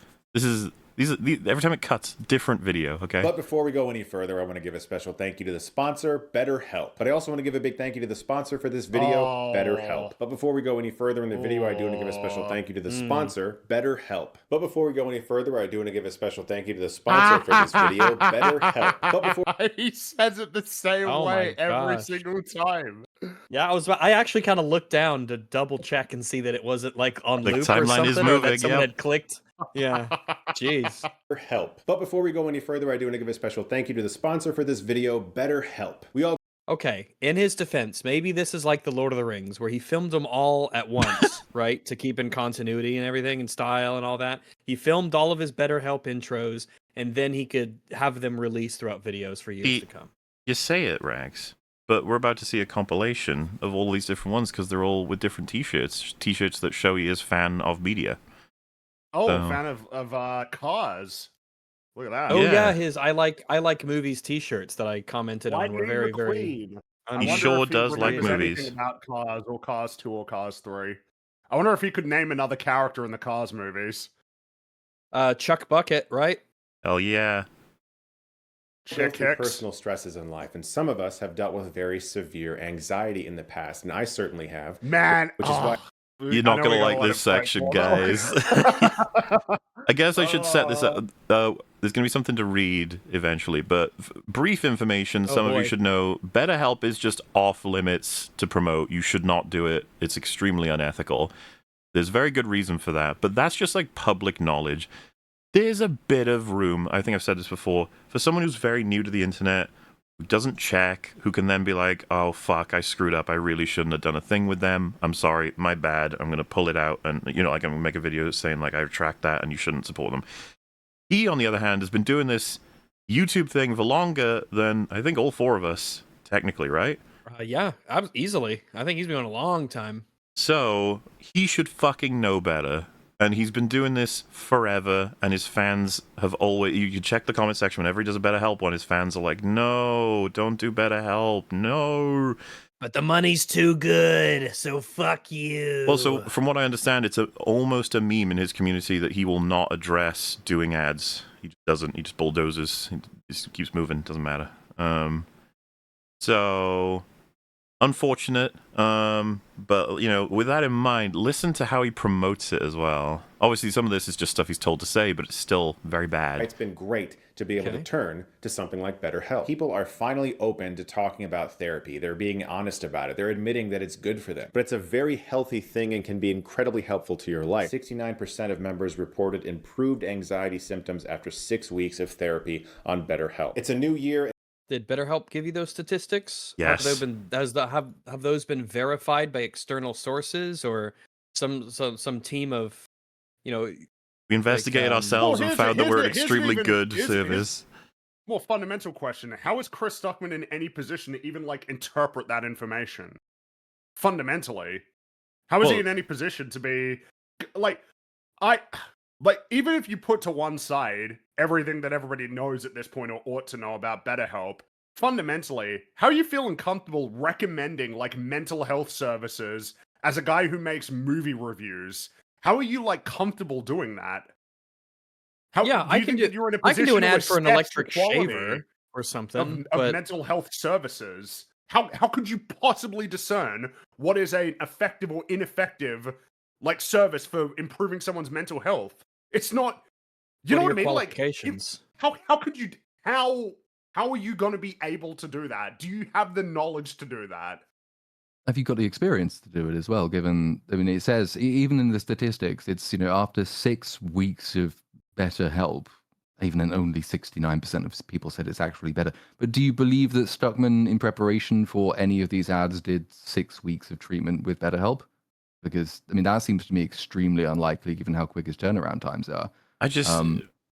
every time it cuts, different video, okay? But before we go any further, I want to give a special thank you to the sponsor, BetterHelp. But I also want to give a big thank you to the sponsor for this video, BetterHelp. But before we go any further in the video, I do want to give a special thank you to the sponsor, BetterHelp. But before we go any further, I do want to give a special thank you to the sponsor for this video, BetterHelp. But before he says it the same way every single time. Yeah, I actually kind of looked down to double check and see that it wasn't like on loop or something, is moving, or that someone had clicked. Yeah, jeez. Help. But before we go any further, I do want to give a special thank you to the sponsor for this video, BetterHelp. We all Okay, in his defense, maybe this is like the Lord of the Rings, where he filmed them all at once, right? To keep in continuity and everything and style and all that. He filmed all of his BetterHelp intros, and then he could have them released throughout videos for years to come. You say it, Rags, but we're about to see a compilation of all these different ones because they're all with different t-shirts. T-shirts that show he is fan of media. Oh, fan of cars. Look at that. Oh yeah, his I like movies t-shirts that I commented on were very, very... He sure does like movies. About Cars or Cars 2 or Cars 3. I wonder if he could name another character in the Cars movies. Chuck Bucket, right? Hell yeah. Check personal stresses in life, and some of us have dealt with very severe anxiety in the past, and I certainly have. Man, which is why you're not gonna like this section, guys. I guess I should set this up. There's gonna be something to read eventually, but brief information. Some of you should know. BetterHelp is just off limits to promote. You should not do it. It's extremely unethical. There's very good reason for that, but that's just like public knowledge. There's a bit of room, I think I've said this before, for someone who's very new to the internet, who doesn't check, who can then be like, oh, fuck, I screwed up. I really shouldn't have done a thing with them. I'm sorry, my bad. I'm going to pull it out and, like, I'm going to make a video saying, like, I retract that and you shouldn't support them. He, on the other hand, has been doing this YouTube thing for longer than, I think, all four of us, technically, right? Yeah, easily. I think he's been on a long time. So, he should fucking know better. And he's been doing this forever, and his fans have always... You check the comment section whenever he does a BetterHelp one, his fans are like, no, don't do BetterHelp, no. But the money's too good, so fuck you. Well, so from what I understand, it's almost a meme in his community that he will not address doing ads. He just doesn't. He just bulldozes. He just keeps moving. Doesn't matter. So... unfortunate, but with that in mind, listen to how he promotes it as well. Obviously, some of this is just stuff he's told to say, but it's still very bad. It's been great to be able to turn to something like BetterHelp. People are finally open to talking about therapy. They're being honest about it. They're admitting that it's good for them. But it's a very healthy thing and can be incredibly helpful to your life. 69% of members reported improved anxiety symptoms after 6 weeks of therapy on BetterHelp. It's a new year. Did BetterHelp give you those statistics? Yes. Have those been verified by external sources or some team of, We investigated ourselves and found that we're an extremely good service. More fundamental question: how is Chris Stuckman in any position to even interpret that information? Fundamentally, how is he in any position to be even if you put to one side everything that everybody knows at this point or ought to know about BetterHelp, fundamentally, how are you feeling comfortable recommending mental health services as a guy who makes movie reviews? How are you comfortable doing that? I can do an ad for an electric shaver or something of mental health services. How could you possibly discern what is an effective or ineffective service for improving someone's mental health? It's not. You know what I mean? Qualifications. How could you? How are you going to be able to do that? Do you have the knowledge to do that? Have you got the experience to do it as well? Given, it says even in the statistics, it's after 6 weeks of BetterHelp, even then only 69% of people said it's actually better. But do you believe that Stuckman, in preparation for any of these ads, did 6 weeks of treatment with BetterHelp? Because that seems to me extremely unlikely, given how quick his turnaround times are. I just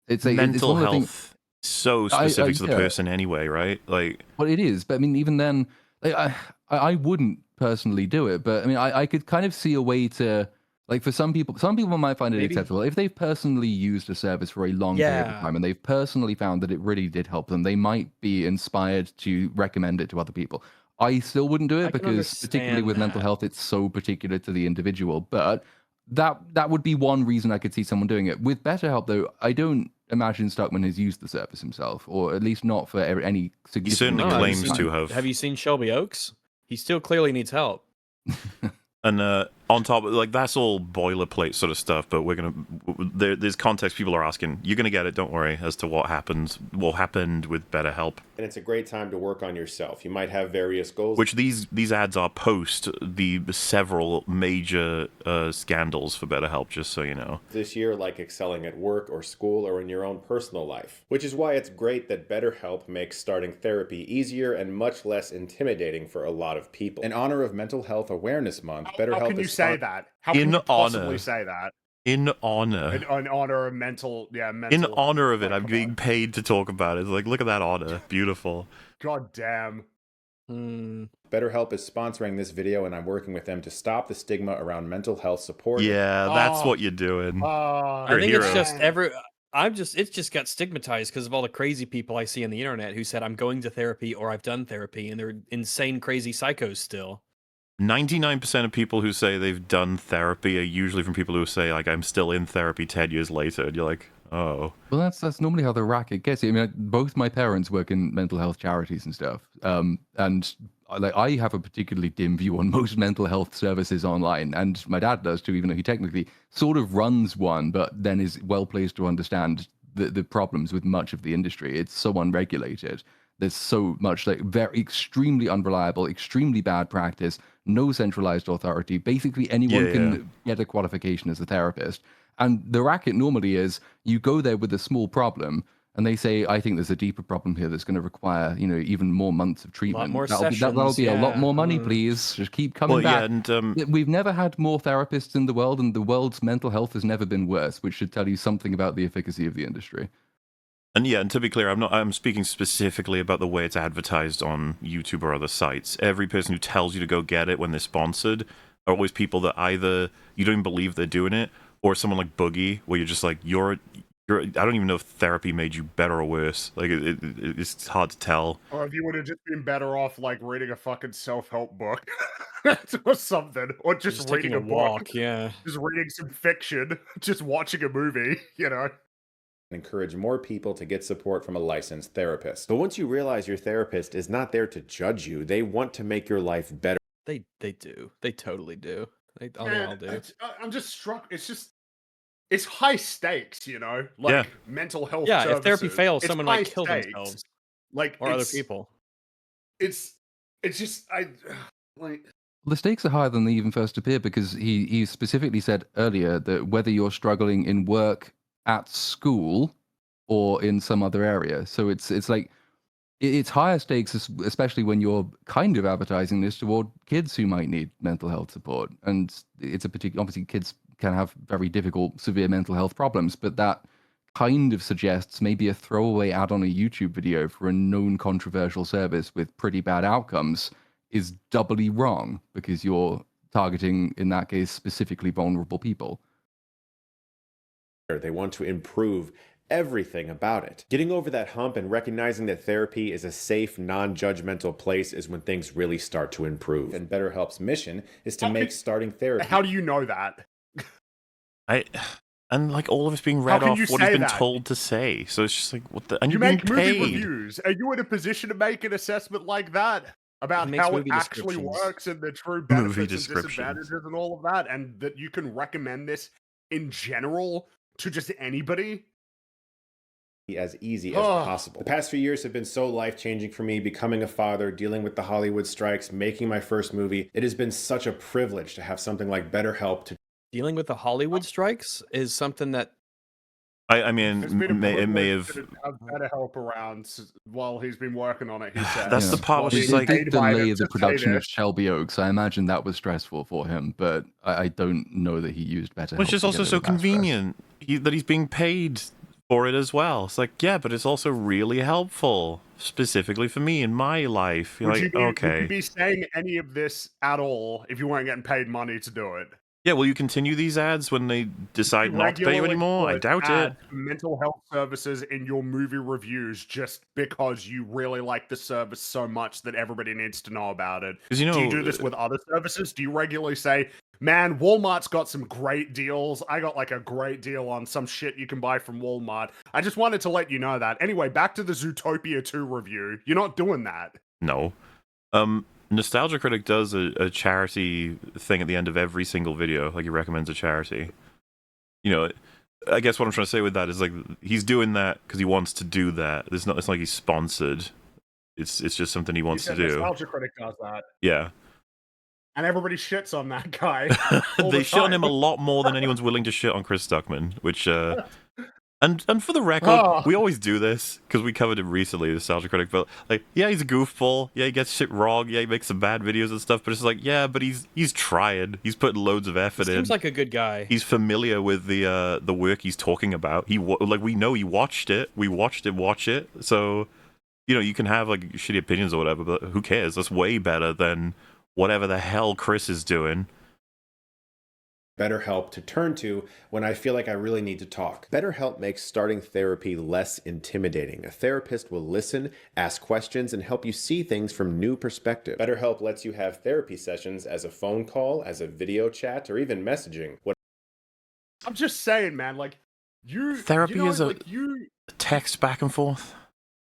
mental health so specific to the person anyway, right? Well, it is, but even then, I wouldn't personally do it. But I could kind of see a way to, for some people might find it acceptable if they've personally used a service for a long period of time and they've personally found that it really did help them. They might be inspired to recommend it to other people. I still wouldn't do it because, particularly with mental health, it's so particular to the individual. But that would be one reason I could see someone doing it. With BetterHelp, though, I don't imagine Stuckman has used the service himself, or at least not for any significant. He certainly claims to have. Have you seen Shelby Oaks? He still clearly needs help. And on top of, like, that's all boilerplate sort of stuff, but there's context. People are asking, you're gonna get it, don't worry, as to what happened with BetterHelp. And it's a great time to work on yourself. You might have various goals, which these ads are post the several major scandals for BetterHelp, just so you know. This year, like excelling at work or school or in your own personal life. Which is why it's great that BetterHelp makes starting therapy easier and much less intimidating for a lot of people. In honor of Mental Health Awareness Month, BetterHelp How can you say that? How can you possibly say that? In honor. In honor of mental. In honor of it, I'm being paid to talk about it. It's like, look at that honor. Beautiful. God damn. BetterHelp is sponsoring this video, and I'm working with them to stop the stigma around mental health support. Yeah, that's what you're doing. I think it's just it's just got stigmatized because of all the crazy people I see on the internet who said I'm going to therapy or I've done therapy, and they're insane, crazy psychos still. 99% of people who say they've done therapy are usually from people who say, like, I'm still in therapy 10 years later. And you're like, oh. Well, that's normally how the racket gets you. I mean, both my parents work in mental health charities and stuff. And like, I have a particularly dim view on most mental health services online, and my dad does too, even though he technically sort of runs one, but then is well placed to understand the problems with much of the industry. It's so unregulated. There's so much, like, very extremely unreliable, extremely bad practice, no centralized authority. Basically, anyone can get a qualification as a therapist. And the racket normally is you go there with a small problem, and they say, I think there's a deeper problem here that's going to require, even more months of treatment. That'll be a lot more money, please. Just keep coming back. Yeah, and we've never had more therapists in the world, and the world's mental health has never been worse, which should tell you something about the efficacy of the industry. And to be clear, I'm speaking specifically about the way it's advertised on YouTube or other sites. Every person who tells you to go get it when they're sponsored are always people that either you don't even believe they're doing it, or someone like Boogie, where you're just like, I don't even know if therapy made you better or worse. Like, it's hard to tell. Or if you would have just been better off, like, reading a fucking self-help book or something, or just reading a walk, book. yeah. Just reading some fiction, just watching a movie, Encourage more people to get support from a licensed therapist. But once you realize your therapist is not there to judge you, they want to make your life better. They do. They totally do. They all do. I'm just struck. It's high stakes, like mental health. Yeah, if therapy fails, someone might kill themselves, or other people. It's just like. The stakes are higher than they even first appear, because he specifically said earlier that whether you're struggling in work, at school, or in some other area, so it's like it's higher stakes, especially when you're kind of advertising this toward kids who might need mental health support. And it's obviously kids can have very difficult, severe mental health problems, but that kind of suggests maybe a throwaway ad on a YouTube video for a known controversial service with pretty bad outcomes is doubly wrong, because you're targeting, in that case, specifically vulnerable people. They want to improve everything about it. Getting over that hump and recognizing that therapy is a safe, non-judgmental place is when things really start to improve. And BetterHelp's mission is to make starting therapy. How do you know that? And like, all of it's being read off what he's been told to say. So it's just like, what the? And you you're make being paid. movie reviews. Are you in a position to make an assessment like that about how it actually works and the true benefits and disadvantages and all of that, and that you can recommend this in general to just anybody? As easy as possible. The past few years have been so life-changing for me, becoming a father, dealing with the Hollywood strikes, making my first movie. It has been such a privilege to have something like BetterHelp to... Dealing with the Hollywood strikes is something that... I mean, it may have BetterHelp around while he's been working on it, he said. That's the part where he's like... He did delay the production of Shelby Oaks. I imagine that was stressful for him, but I don't know that he used BetterHelp. Which is also so convenient that he's being paid for it as well. It's like, yeah, but it's also really helpful, specifically for me in my life. You're like, okay. Would you be saying any of this at all if you weren't getting paid money to do it? Yeah, will you continue these ads when they decide not to pay you anymore? I doubt it. Mental health services in your movie reviews just because you really like the service so much that everybody needs to know about it. Do you do this with other services? Do you regularly say, man, Walmart's got some great deals. I got like a great deal on some shit you can buy from Walmart. I just wanted to let you know that. Anyway, back to the Zootopia 2 review. You're not doing that. No. Nostalgia Critic does a charity thing at the end of every single video. Like, he recommends a charity. You know, I guess what I'm trying to say with that is, like, he's doing that because he wants to do that. It's not like he's sponsored. It's just something he wants to do. Nostalgia Critic does that. Yeah. And everybody shits on that guy. They shit on him a lot more than anyone's willing to shit on Chris Stuckman, which and for the record, we always do this because we covered him recently, the Nostalgia Critic. But like, yeah, he's a goofball. Yeah, he gets shit wrong. Yeah, he makes some bad videos and stuff. But it's like, yeah, but he's trying. He's putting loads of effort in. Seems like a good guy. He's familiar with the work he's talking about. We know he watched it. We watched him watch it. So, you know, you can have like shitty opinions or whatever, but who cares? That's way better than whatever the hell Chris is doing. BetterHelp to turn to when I feel like I really need to talk. BetterHelp makes starting therapy less intimidating. A therapist will listen, ask questions, and help you see things from new perspective. BetterHelp lets you have therapy sessions as a phone call, as a video chat, or even messaging. I'm just saying, man, like, Therapy is a like, text back and forth?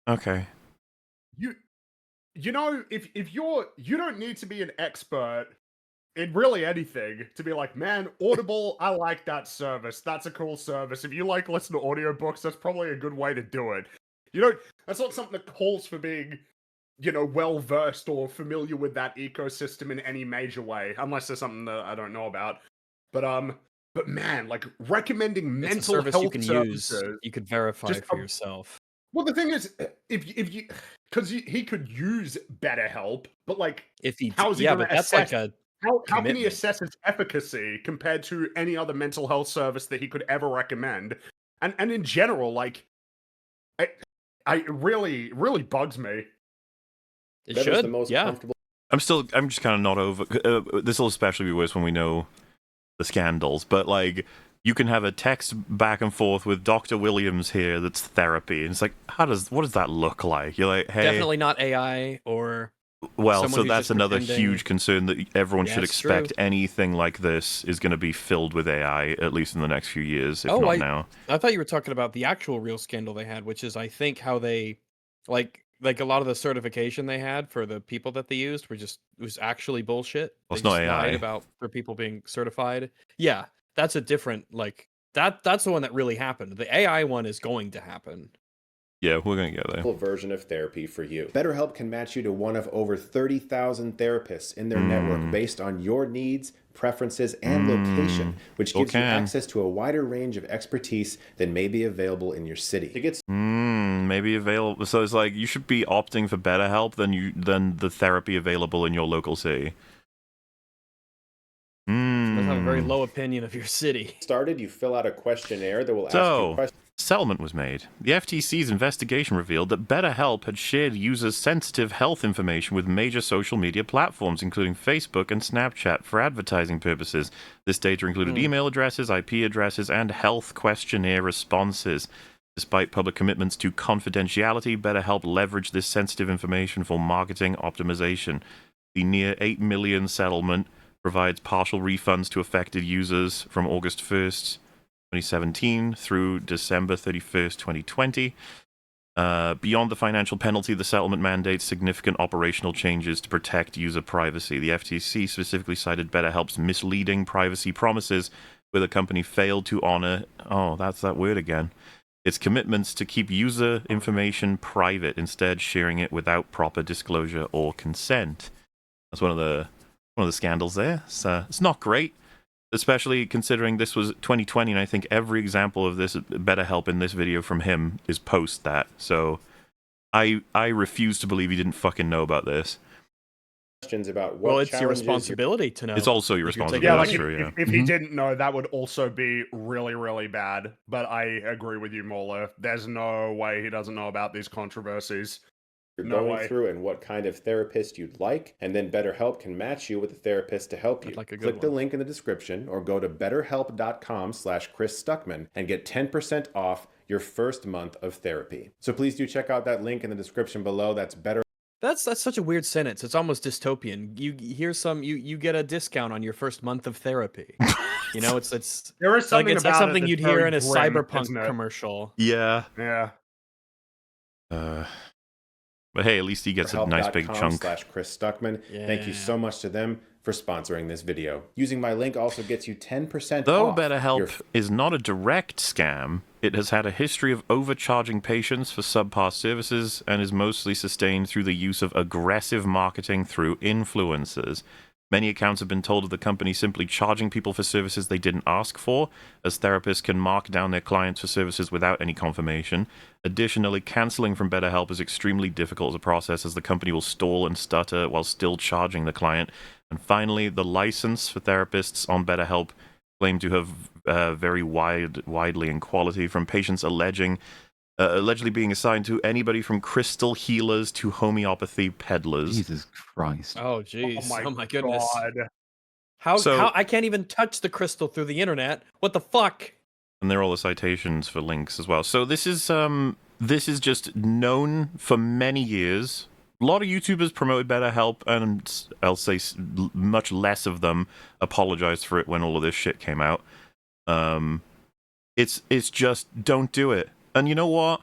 Okay. You know, if you don't need to be an expert in really anything to be like, man, Audible, I like that service. That's a cool service. If you like listening to audiobooks, that's probably a good way to do it. You know, that's not something that calls for being, you know, well-versed or familiar with that ecosystem in any major way, unless there's something that I don't know about. But man, like, recommending mental service health you can services, use, you could verify for yourself. Well, the thing is, if you, because he could use BetterHelp, but like, how is he going to assess? How can he assess its efficacy compared to any other mental health service that he could ever recommend? And in general, like, it really bugs me. It should. The most comfortable. I'm just kind of not over. This will especially be worse when we know the scandals, but like, you can have a text back and forth with Dr. Williams here that's therapy. And it's like, what does that look like? You're like, hey. Definitely not AI or. Well, so that's another huge concern that everyone should expect. Anything like this is going to be filled with AI, at least in the next few years, if not now. I thought you were talking about the actual real scandal they had, which is, I think, how they, like a lot of the certification they had for the people that they used was actually bullshit. Well, it's not AI. Lied about for people being certified. Yeah. That's a different, like, that's the one that really happened. The AI one is going to happen. Yeah, we're going to get there. Version of therapy for you. BetterHelp can match you to one of over 30,000 therapists in their network based on your needs, preferences, and location, which gives you access to a wider range of expertise than may be available in your city. It gets maybe available. So it's like, you should be opting for BetterHelp than the therapy available in your local city. I have a very low opinion of your city. You fill out a questionnaire that will ask you questions. Settlement was made. The FTC's investigation revealed that BetterHelp had shared users' sensitive health information with major social media platforms, including Facebook and Snapchat, for advertising purposes. This data included email addresses, IP addresses, and health questionnaire responses. Despite public commitments to confidentiality, BetterHelp leveraged this sensitive information for marketing optimization. The near $8 million settlement provides partial refunds to affected users from August 1st, 2017 through December 31st, 2020. Beyond the financial penalty, the settlement mandates significant operational changes to protect user privacy. The FTC specifically cited BetterHelp's misleading privacy promises, where the company failed to honor, that's that word again, its commitments to keep user information private, instead sharing it without proper disclosure or consent. That's one of the scandals there. It's not great, especially considering this was 2020, and I think every example of this BetterHelp in this video from him is post that. So I refuse to believe he didn't fucking know about this. Questions about what it's your responsibility to know. It's also your responsibility. If he didn't know, that would also be really, really bad. But I agree with you, Mola. There's no way he doesn't know about these controversies. You're going through and what kind of therapist you'd like, and then BetterHelp can match you with a therapist to help you. Click the link in the description or go to betterhelp.com/Chris Stuckman and get 10% off your first month of therapy. So please do check out that link in the description below. That's better. That's such a weird sentence. It's almost dystopian. You hear you get a discount on your first month of therapy. You know, it's there is something it's like something you'd hear in a cyberpunk commercial. Yeah. Yeah. But hey, at least he gets a nice big chunk. /Chris Stuckman. Yeah. Thank you so much to them for sponsoring this video. Using my link also gets you 10% Though off. BetterHelp is not a direct scam, it has had a history of overcharging patients for subpar services and is mostly sustained through the use of aggressive marketing through influencers. Many accounts have been told of the company simply charging people for services they didn't ask for, as therapists can mark down their clients for services without any confirmation. Additionally, canceling from BetterHelp is extremely difficult as a process, as the company will stall and stutter while still charging the client. And finally, the license for therapists on BetterHelp claim to have very widely in quality, from patients allegedly being assigned to anybody from crystal healers to homeopathy peddlers. Jesus Christ. Oh, jeez. Oh my goodness. God. How I can't even touch the crystal through the internet. What the fuck? And there are all the citations for links as well. So this is just known for many years. A lot of YouTubers promoted BetterHelp, and I'll say much less of them apologized for it when all of this shit came out. It's just, don't do it. And you know what?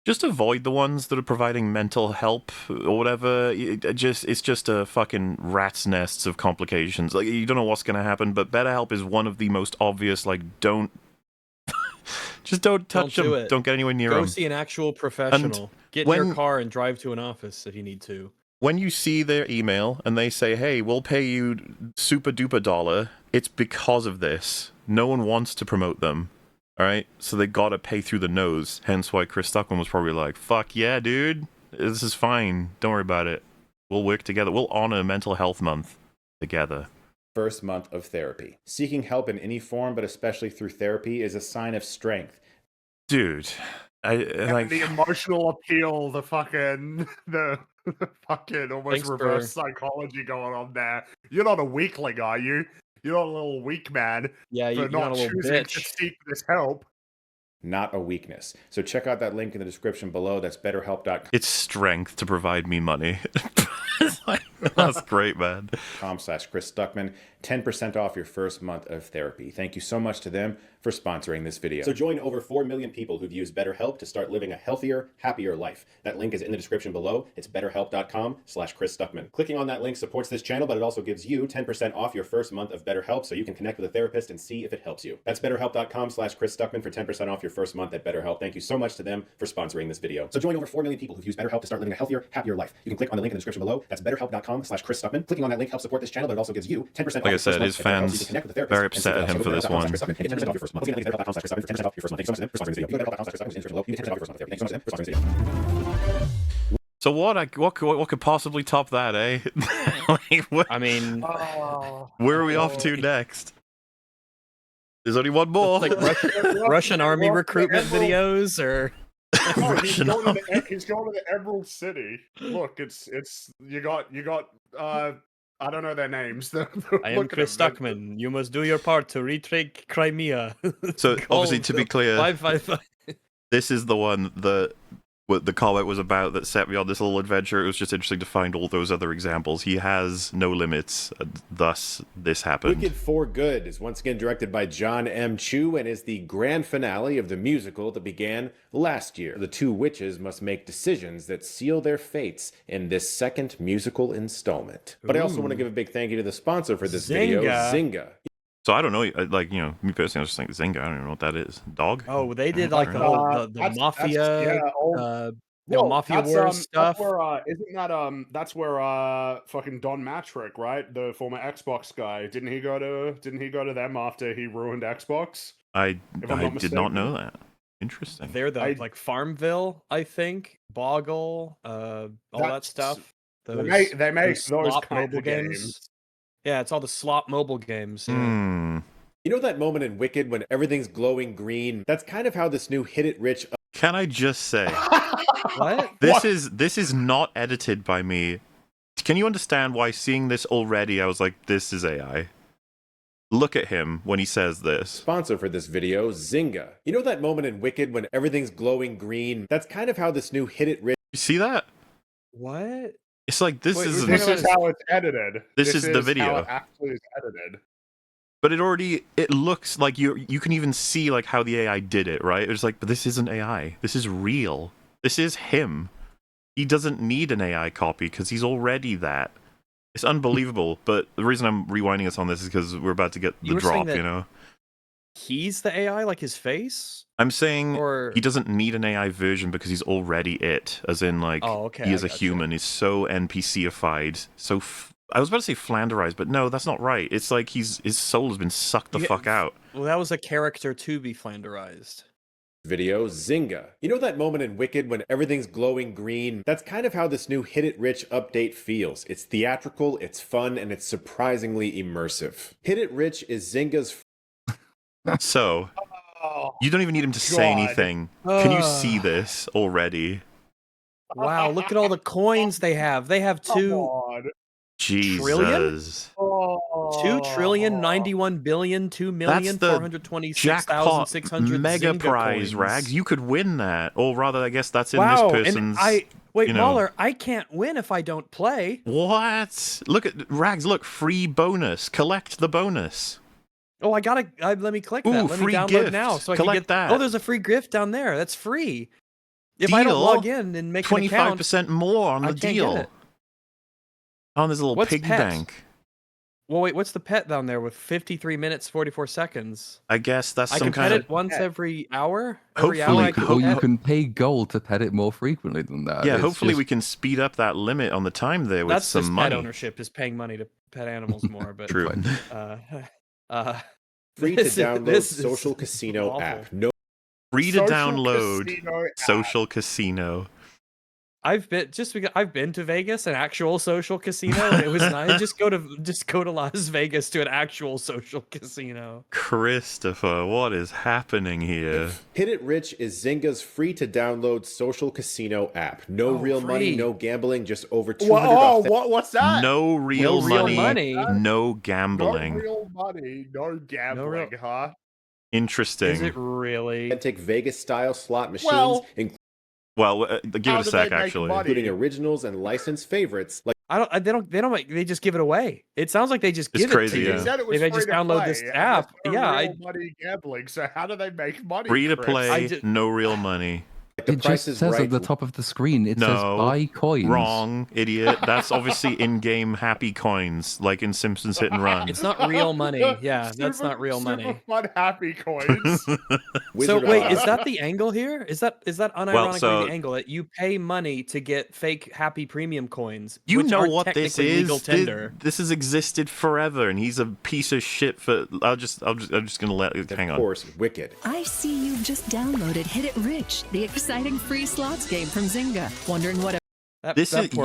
Just avoid the ones that are providing mental help or whatever. It's just a fucking rat's nests of complications. Like, you don't know what's going to happen, but BetterHelp is one of the most obvious, like, just don't touch them. Don't get anywhere near them. Go see an actual professional. Get in your car and drive to an office if you need to. When you see their email and they say, hey, we'll pay you super duper dollar, it's because of this. No one wants to promote them. All right, so they gotta pay through the nose. Hence why Chris Stuckman was probably like, "Fuck yeah, dude, this is fine. Don't worry about it. We'll work together. We'll honor Mental Health Month together." First month of therapy. Seeking help in any form, but especially through therapy, is a sign of strength. Dude, like the emotional appeal, the fucking almost reverse psychology going on there. You're not a weakling, are you? You're not a little weak man. Yeah, you're not a little choosing bitch to seek this help. Not a weakness. So check out that link in the description below. That's BetterHelp.com. It's strength to provide me money. That's great, man. /Chris Stuckman. 10% off your first month of therapy. Thank you so much to them for sponsoring this video. So join over 4 million people who've used BetterHelp to start living a healthier, happier life. That link is in the description below. It's BetterHelp.com/Chris Stuckman. Clicking on that link supports this channel, but it also gives you 10% off your first month of BetterHelp, so you can connect with a therapist and see if it helps you. That's BetterHelp.com/Chris Stuckman for 10% off your first month at BetterHelp. Thank you so much to them for sponsoring this video. So join over 4 million people who've used BetterHelp to start living a healthier, happier life. You can click on the link in the description below. That's BetterHelp.com/Chris Stuckman. Clicking on that link helps support this channel, but it also gives you 10% like I said, his fans very upset at him for this one. So what could possibly top that, eh? I mean, where are we off to next? There's only one more. Like Russian army recruitment videos, or he's going to the Emerald City. Look, it's you got I don't know their names. I am Chris Stuckman. You must do your part to retake Crimea. So obviously, to be clear, 555. This is the one that what the comment was about that set me on this little adventure. It was just interesting to find all those other examples. He has no limits, thus this happened. Wicked for Good is once again directed by John M. Chu and is the grand finale of the musical that began last year. The two witches must make decisions that seal their fates in this second musical installment. But I also want to give a big thank you to the sponsor for this video, Zingga. So I don't know, like, you know, me personally, I just think Zingga. I don't even know what that is. Dog? Oh, they did like the whole the mafia, mafia wars stuff. That's where fucking Don Matrick, right, the former Xbox guy, didn't he go to them after he ruined Xbox? I did not know that. Interesting. They're like Farmville, I think, Boggle, all that stuff. They make those kind of games. Yeah, it's all the slot mobile games. Yeah. You know that moment in Wicked when everything's glowing green? That's kind of how this new Hit It Rich... Can I just say... What? This is not edited by me. Can you understand why seeing this already, I was like, this is AI? Look at him when he says this. Sponsor for this video, Zingga. You know that moment in Wicked when everything's glowing green? That's kind of how this new Hit It Rich... You see that? What? It's like this is how it's edited. This is the video. How it actually is edited. But it looks like you can even see like how the AI did it, right? It's like, but this isn't AI. This is real. This is him. he doesn't need an AI copy because he's already that. It's unbelievable. But the reason I'm rewinding us on this is because we're about to get the drop, you know? He's the AI, like his face? I'm saying he doesn't need an AI version because he's already it. As in, like, he is a human. He's so NPC-ified. So, I was about to say flanderized, but no, that's not right. It's like his soul has been sucked the fuck out. Well, that was a character to be flanderized. Video, Zingga. You know that moment in Wicked when everything's glowing green? That's kind of how this new Hit It Rich update feels. It's theatrical, it's fun, and it's surprisingly immersive. Hit It Rich is Zynga's... So, you don't even need him to say anything. Can you see this already? Wow, look at all the coins they have. They have 2 trillion? 2 trillion, 91 billion, 2 million, 426,600 mega Zynga prize, coins. Rags. You could win that. Or rather, I guess that's in this person's... Wait, Mahler, I can't win if I don't play. What? Look at... Rags, look. Free bonus. Collect the bonus. Oh, I gotta... let me click that. Let me download gift. now so I Collect can get... that. Oh, there's a free gift down there. That's free. If deal. I don't log in and make an account... 25% more on the deal. Oh, there's a little piggy bank. Well, wait, what's the pet down there with 53 minutes, 44 seconds? I guess that's some kind of... I can pet it once every hour? Hopefully. You can pay gold to pet it more frequently than that. Yeah, hopefully we can speed up that limit on the time there with some money. Pet ownership, is paying money to pet animals more. But True. Free to download social casino app. Free to download social casino. I've been to Vegas, an actual social casino, and it was nice. Just go to Las Vegas to an actual social casino. Christopher, what is happening here? Hit It Rich is Zynga's free to download social casino app. No real money, no gambling, just over 200. What's that? No real money, no gambling. No real money, no gambling, huh? Interesting. Is it really? Authentic Vegas-style slot machines. Give it a sec, actually. Including originals and licensed favorites. Like They just give it away. It sounds like they just give it to you. If they just download this app, money gambling. So how do they make money? Free to play, no real money. It just says at the top of the screen, it says buy coins. Wrong, idiot. That's obviously in-game happy coins, like in Simpsons Hit and Run. It's not real money. Yeah, that's not real money. Super fun happy coins. So wait, is that the angle here? Is that unironically the angle that you pay money to get fake happy premium coins? You know what this is? This has existed forever, and he's a piece of shit for... I'm just gonna let it hang on. Of course, Wicked. I see you've just downloaded Hit It Rich, the exciting free slots game from Zynga. Wondering what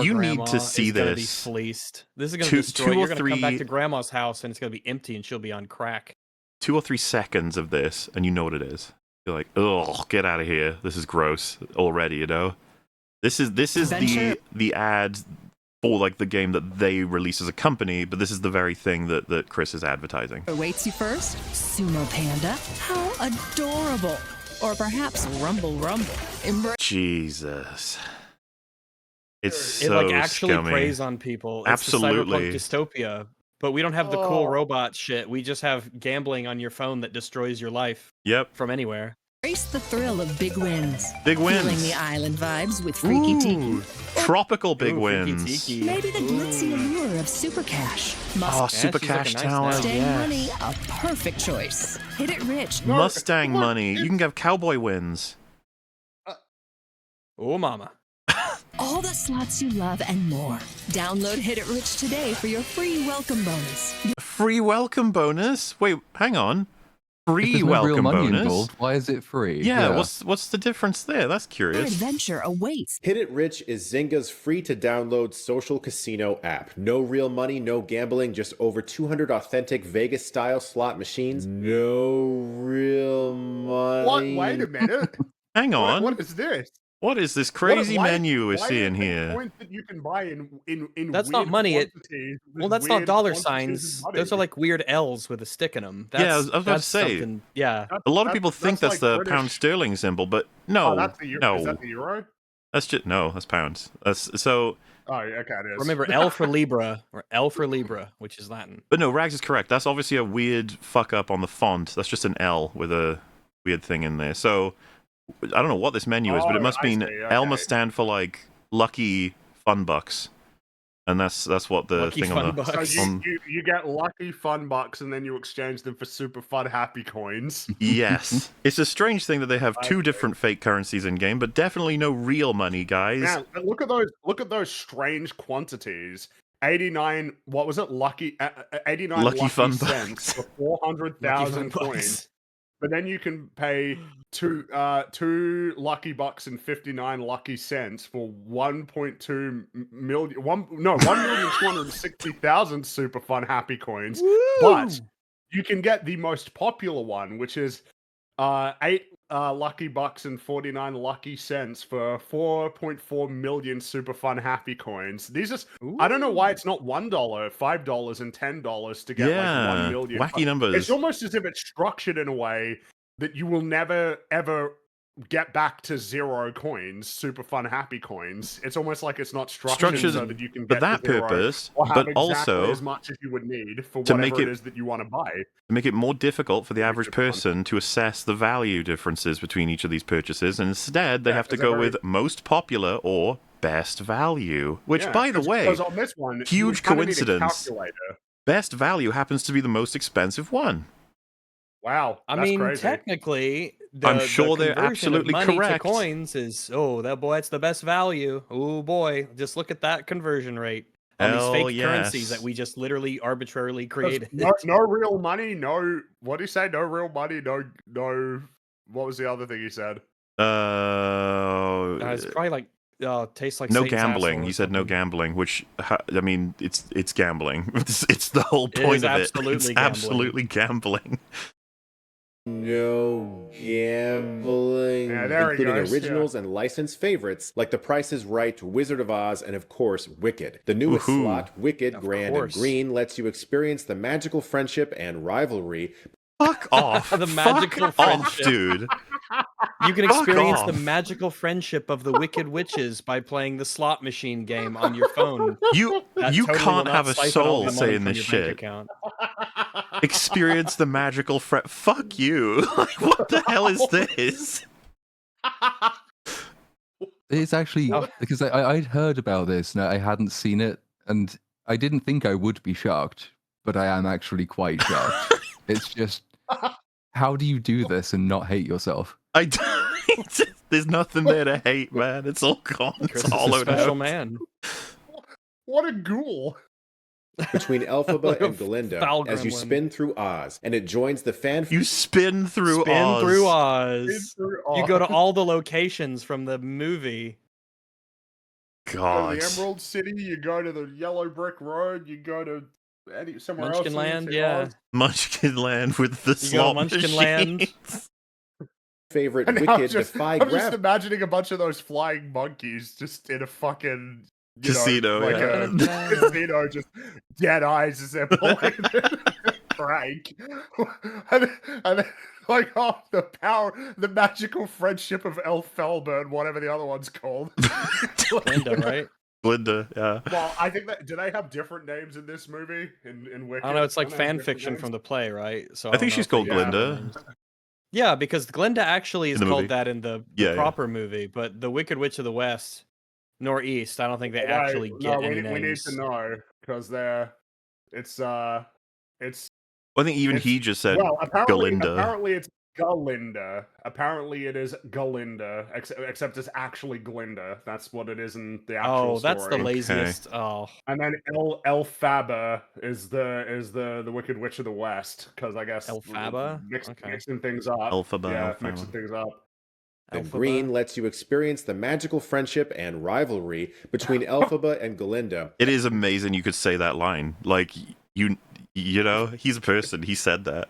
you need to see this. Be fleeced. This is gonna destroy. You're gonna come back to grandma's house and it's gonna be empty and she'll be on crack. 2 or 3 seconds of this, and you know what it is. You're like, oh, get out of here. This is gross already. You know, this is the ad for like the game that they release as a company, but this is the very thing that Chris is advertising. Awaits you first, Sumo Panda. How adorable. Or perhaps Rumble. Jesus. It's it so like actually scummy. Preys on people. It's Absolutely. the cyberpunk dystopia. But we don't have the cool robot shit. We just have gambling on your phone that destroys your life. Yep. From anywhere. Embrace the thrill of big wins. Big wins. Feeling the island vibes with Freaky Tiki. Tropical big wins. Maybe the glitzy allure of Super Cash. Super Cash Tower, Mustang money, a perfect choice. Hit It Rich. Mustang money. You can have cowboy wins. Oh, mama. All the slots you love and more. Download Hit It Rich today for your free welcome bonus. Free welcome bonus? Wait, hang on. Free welcome real money bonus. Involved. Why is it free? Yeah, what's the difference there? That's curious. Your adventure awaits. Hit It Rich is Zynga's free to download social casino app. No real money, no gambling, just over 200 authentic Vegas style slot machines. No real money. What? Wait a minute. Hang on. What is this? What is this crazy menu we're seeing here? Coins that you can buy in that's not money. That's not dollar signs. Those are like weird L's with a stick in them. I was about to say. Yeah. A lot of people think that's the pound sterling symbol, but no. Oh, that's the euro. No. Is that the euro? That's just that's pounds. That's so. Oh, okay, it is. Remember L for Libra or L for Libra, which is Latin. But no, Rags is correct. That's obviously a weird fuck up on the font. That's just an L with a weird thing in there. So I don't know what this menu is, but it must mean L must stand for like lucky fun bucks. And that's what the lucky thing fun on the... bucks. So you get lucky fun bucks, and then you exchange them for super fun happy coins. Yes. It's a strange thing that they have two different fake currencies in game, but definitely no real money, guys. Man, look at those strange quantities. 89, what was it? 89 lucky fun cents for 400,000 coins. But then you can pay two lucky bucks and 59 lucky cents for 1.2 million, 1,260,000 super fun happy coins. Woo! But you can get the most popular one, which is 8 lucky bucks and 49 lucky cents for 4.4 million super fun happy coins. These are, I don't know why it's not $1, $5, and $10 to get like 1 million. Wacky numbers. It's almost as if it's structured in a way that you will never ever get back to 0 coins, super fun happy coins. It's almost like it's not structured so that you can get for that to 0 purpose, or have but exactly also as much as you would need for whatever it is that you want to buy. To make it more difficult for the average person to assess the value differences between each of these purchases, and instead they have to go with most popular or best value. Which, by the way, on this one, huge coincidence. Best value happens to be the most expensive one. Wow, I mean, crazy. Technically, I'm sure they're absolutely correct. To coins is that boy, it's the best value. Oh boy, just look at that conversion rate on these fake currencies that we just literally arbitrarily created. No real money, no. What did he say? No real money, no. What was the other thing he said? It's probably like tastes like no Satan's gambling. He said no gambling, which I mean, it's gambling. It's the whole point of it. It's absolutely gambling. No gambling, including originals and licensed favorites like The Price is Right, Wizard of Oz, and of course, Wicked. The newest slot, Wicked, Grand, and Green, lets you experience the magical friendship and rivalry. Fuck off. The magical friendship. Dude. You can experience the magical friendship of the Wicked Witches by playing the slot machine game on your phone. You can't have a soul saying this shit. Experience the magical fuck you. Like, what the hell is this? It's actually because I'd heard about this and I hadn't seen it, and I didn't think I would be shocked, but I am actually quite shocked. It's just, how do you do this and not hate yourself? There's nothing there to hate, man. It's all gone. It's all a special man. What a ghoul. Between Elphaba and Glinda as you spin through Oz, and it joins the fan. You spin through Oz. Spin through Oz. You go to all the locations from the movie. God. The Emerald City. You go to the Yellow Brick Road. You go to somewhere else. Munchkin Land, yeah. Munchkin Land with the slot Munchkin Land. Favorite Wicked Defy Gravity. I'm just imagining a bunch of those flying monkeys just in a fucking casino, a casino, just dead eyes as they're pulling crank. and then like the magical friendship of Elphaba and whatever the other one's called. Glinda, right? Glinda, yeah. Well, I think that do they have different names in this movie? In Wicked? I don't know. It's like fan fiction from the play, right? So I think she's called Glinda. Yeah, because Glinda actually is called that in the proper movie, but the Wicked Witch of the West, Northeast, I don't think they actually get any names. We need to know because it's. Well, I think even he just said Galinda. Apparently it's Galinda. Apparently it is Galinda, except it's actually Glinda. That's what it is in the actual story. That's the laziest. Okay. Oh. And then Elphaba is the Wicked Witch of the West, because I guess Elphaba mixing things up. Elphaba. Yeah, mixing things up. And Green lets you experience the magical friendship and rivalry between Elphaba and Galinda. It is amazing you could say that line. Like, you know, he's a person. He said that.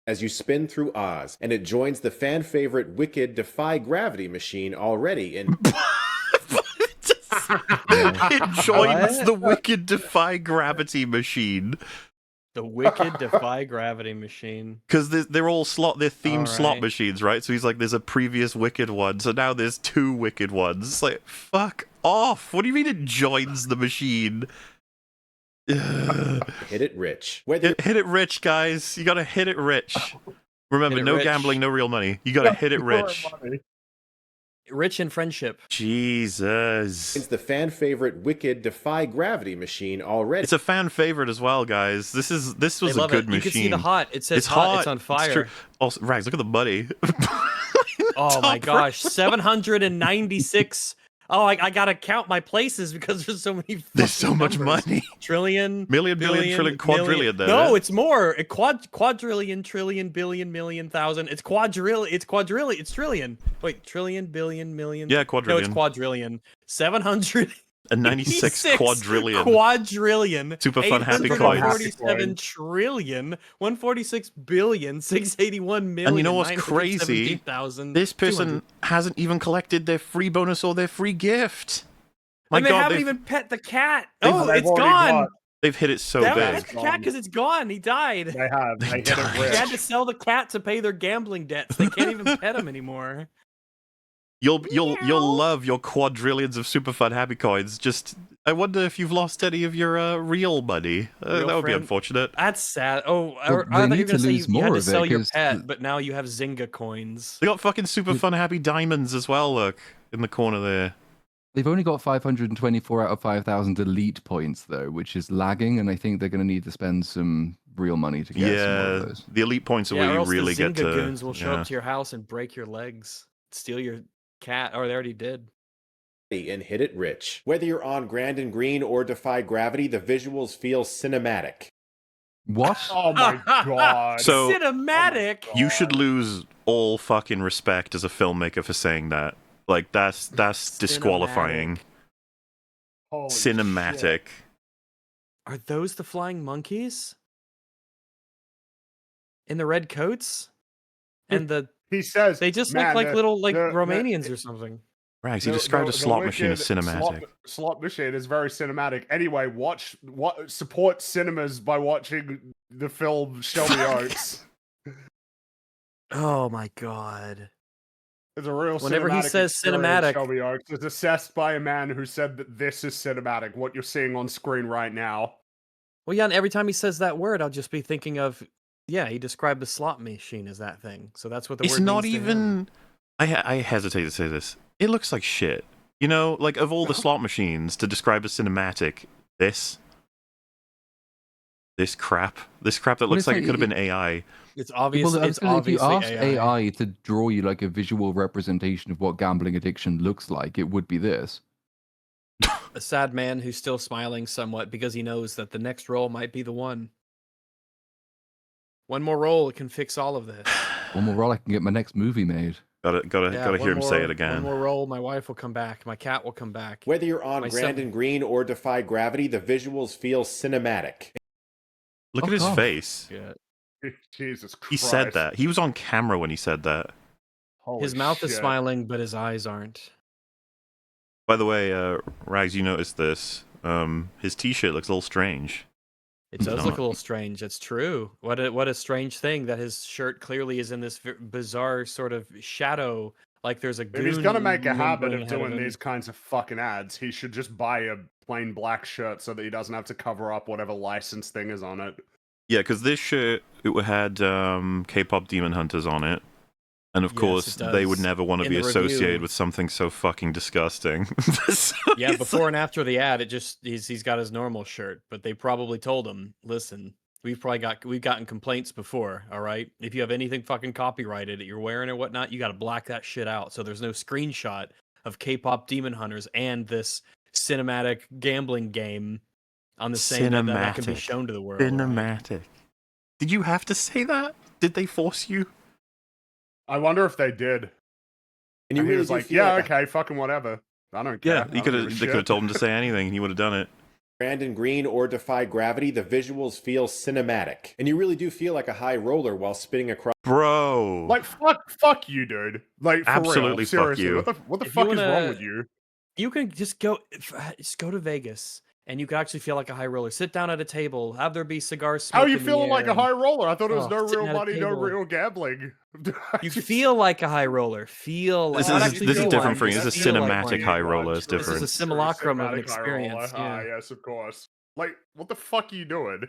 As you spin through Oz, and it joins the fan favorite Wicked Defy Gravity machine already in. It joins the Wicked Defy Gravity machine. The Wicked Defy Gravity machine. Because they're all they're themed slot machines, right? So he's like, there's a previous Wicked one, so now there's 2 Wicked ones. It's like, fuck off. What do you mean it joins the machine? Hit it rich. Hit it rich, guys. You gotta hit it rich. Remember, no gambling, no real money. You gotta hit it rich. Rich in friendship. Jesus. It's the fan favorite Wicked Defy Gravity machine already. It's a fan favorite as well, guys. This was a good machine. You can see the hot. It says it's hot. It's on fire. It's also, Rags, look at the buddy. Oh my gosh, 796. Oh, I gotta count my places because there's so many. There's so much numbers. money. Trillion, million, billion, trillion, quadrillion. There. No, it's more. Quadrillion, trillion, billion, million, thousand. It's quadrillion. It's quadrillion. It's trillion. Wait, trillion, billion, million. Yeah, quadrillion. No, it's quadrillion. 796 quadrillion. Quadrillion. Super fun happy coins. 147 trillion. 146 billion. 681 million. And you know what's crazy? This person hasn't even collected their free bonus or their free gift. And they haven't even pet the cat. Oh, it's gone. They've hit it so big. Pet the cat because it's gone. He died. They have. They hit it rich. They had to sell the cat to pay their gambling debts. They can't even pet him anymore. You'll love your quadrillions of super fun happy coins. Just I wonder if you've lost any of your real money. That would be unfortunate. That's sad. Oh, I thought you were gonna say you had to sell your pet, but now you have Zingga coins. They got fucking super fun happy diamonds as well. Look in the corner there. They've only got 524 out of 5,000 elite points though, which is lagging, and I think they're going to need to spend some real money to get some more of those. The elite points are where you really get to. Zingga goons will show up to your house and break your legs, steal your cat, or they already did. And hit it rich. Whether you're on Grand and Green or Defy Gravity, the visuals feel cinematic. What? Oh my god. So cinematic. You should lose all fucking respect as a filmmaker for saying that. Like that's disqualifying. Holy cinematic. Shit. Are those the flying monkeys? In the red coats? And he says they just look like little Romanians or something. Rags, he described a slot machine as cinematic. Slot machine is very cinematic. Anyway, support cinemas by watching the film Shelby Oaks. Oh my god. It's a real Whenever he says cinematic, Shelby Oaks is assessed by a man who said that this is cinematic, what you're seeing on screen right now. Well, yeah, and every time he says that word, I'll just be thinking of, yeah, he described the slot machine as that thing. So that's what the word means. It's not even... I hesitate to say this. It looks like shit. You know, like, of all the slot machines to describe as cinematic, this crap that looks like it could have been AI. It's obvious. Well, it's obviously if you asked AI to draw you like a visual representation of what gambling addiction looks like, it would be this. A sad man who's still smiling somewhat because he knows that the next roll might be the one. One more roll can fix all of this. One more roll, I can get my next movie made. Gotta hear him say it again. One more roll, my wife will come back. My cat will come back. Whether you're on Grand and Green or Defy Gravity, the visuals feel cinematic. Look at his face. Yeah. Jesus Christ. He said that. He was on camera when he said that. His mouth is smiling, but his eyes aren't. By the way, Rags, you noticed this. His t-shirt looks a little strange. It does look a little strange. It's true. What a strange thing that his shirt clearly is in this bizarre sort of shadow. Like there's a goon. If he's gonna make a habit of doing these kinds of fucking ads, he should just buy a plain black shirt so that he doesn't have to cover up whatever license thing is on it. Yeah, because this shirt, it had K-pop Demon Hunters on it. And of course, they would never want to be associated with something so fucking disgusting. Yeah, before and after the ad, he's got his normal shirt, but they probably told him, listen, we've gotten complaints before, all right? If you have anything fucking copyrighted that you're wearing or whatnot, you got to black that shit out. So there's no screenshot of K-pop Demon Hunters and this cinematic gambling game on the same that can be shown to the world. Cinematic. Right? Did you have to say that? Did they force you? I wonder if they did. And he was like, yeah, okay, fucking whatever. I don't care. Yeah, they could have told him to say anything and he would have done it. Grand and Green or Defy Gravity, the visuals feel cinematic. And you really do feel like a high roller while spinning across. Bro. Like, fuck you, dude. Like, for absolutely real. Seriously, fuck you. What the fuck is wrong with you? You can just go to Vegas. And you can actually feel like a high roller. Sit down at a table. Have there be cigars smoke. How are you feeling like a high roller? I thought it was no real money, no real gambling. You feel like a high roller. This is different for you. This is a cinematic high roller. It's different. This is a simulacrum of an experience. Yeah. Yes, of course. Like, what the fuck are you doing?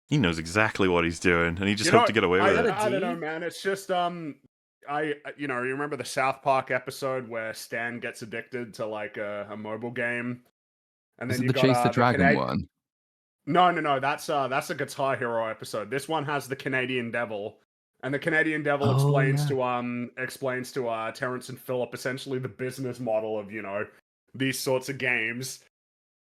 He knows exactly what he's doing, and he just hoped to get away with it. I don't know, man. It's just you remember the South Park episode where Stan gets addicted to like a mobile game, and then you got Chase the Dragon one. No, that's a Guitar Hero episode. This one has the Canadian Devil, and the Canadian Devil explains to Terrence and Phillip essentially the business model of these sorts of games.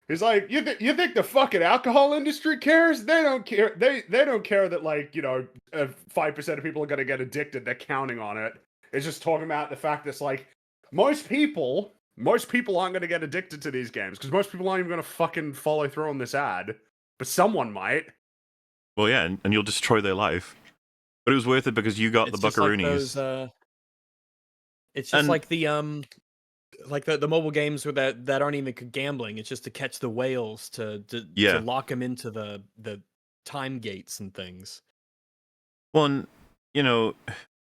He's like, you think the fucking alcohol industry cares? They don't care. They don't care that 5% of people are gonna get addicted. They're counting on it. It's just talking about the fact that it's most people aren't gonna get addicted to these games because most people aren't even gonna fucking follow through on this ad. But someone might. Well, yeah, and you'll destroy their life. But it was worth it because you got the buckaroonies. It's just like the mobile games that aren't even gambling. It's just to catch the whales to lock them into the time gates and things. Well, and,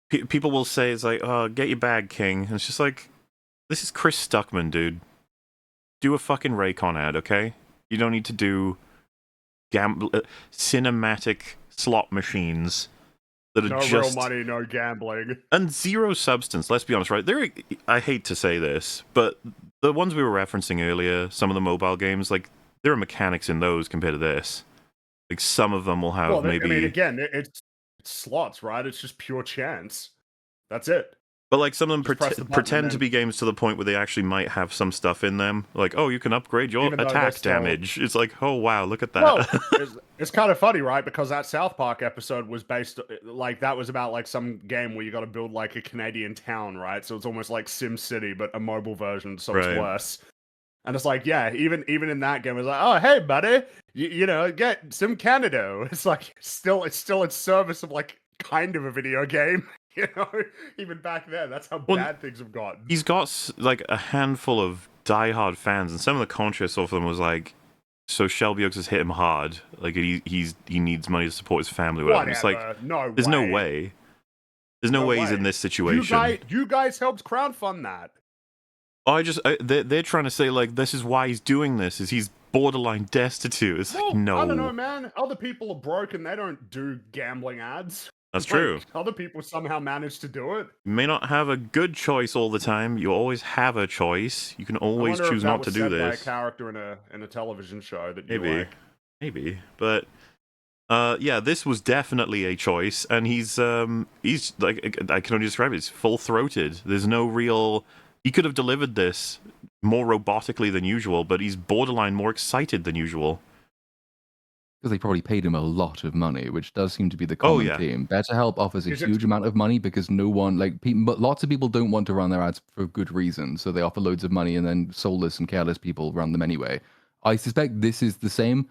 people will say it's like, oh, get your bag, King. And it's just like, this is Chris Stuckman, dude. Do a fucking Raycon ad, okay? You don't need to do cinematic slot machines that are no real money, no gambling, and zero substance. Let's be honest, right? I hate to say this, but the ones we were referencing earlier, some of the mobile games, there are mechanics in those compared to this. Like some of them will have maybe. I mean, again, it's slots, right? It's just pure chance. That's it. But some of them pretend to be games to the point where they actually might have some stuff in them. Like, oh, you can upgrade your attack damage. It's like, oh, wow, look at that. Well, it's kind of funny, right? Because that South Park episode was based, that was about, some game where you got to build, a Canadian town, right? So it's almost like Sim City, but a mobile version, so it's worse. And it's like, yeah, even in that game, it's like, oh, hey, buddy, you get some Canada. It's like, it's still in service of, kind of a video game. Even back then, that's how bad things have gotten. He's got a handful of diehard fans, and some of the conscious of them was like, so Shelby Oaks has hit him hard. He needs money to support his family. Whatever. It's like, there's no way. There's no way he's in this situation. You guys helped crowdfund that. They're trying to say this is why he's doing this. Is he's borderline destitute? It's no. I don't know, man. Other people are broke and they don't do gambling ads. That's true. Other people somehow manage to do it. You may not have a good choice all the time. You always have a choice. You can always choose not to do this. By a character in a television show that maybe. But this was definitely a choice, and he's like, I can only describe it. He's full-throated. There's no real. He could have delivered this more robotically than usual, but he's borderline more excited than usual. Because they probably paid him a lot of money, which does seem to be the common theme. BetterHelp offers a huge amount of money because no one, but lots of people don't want to run their ads for good reason. So they offer loads of money, and then soulless and careless people run them anyway. I suspect this is the same.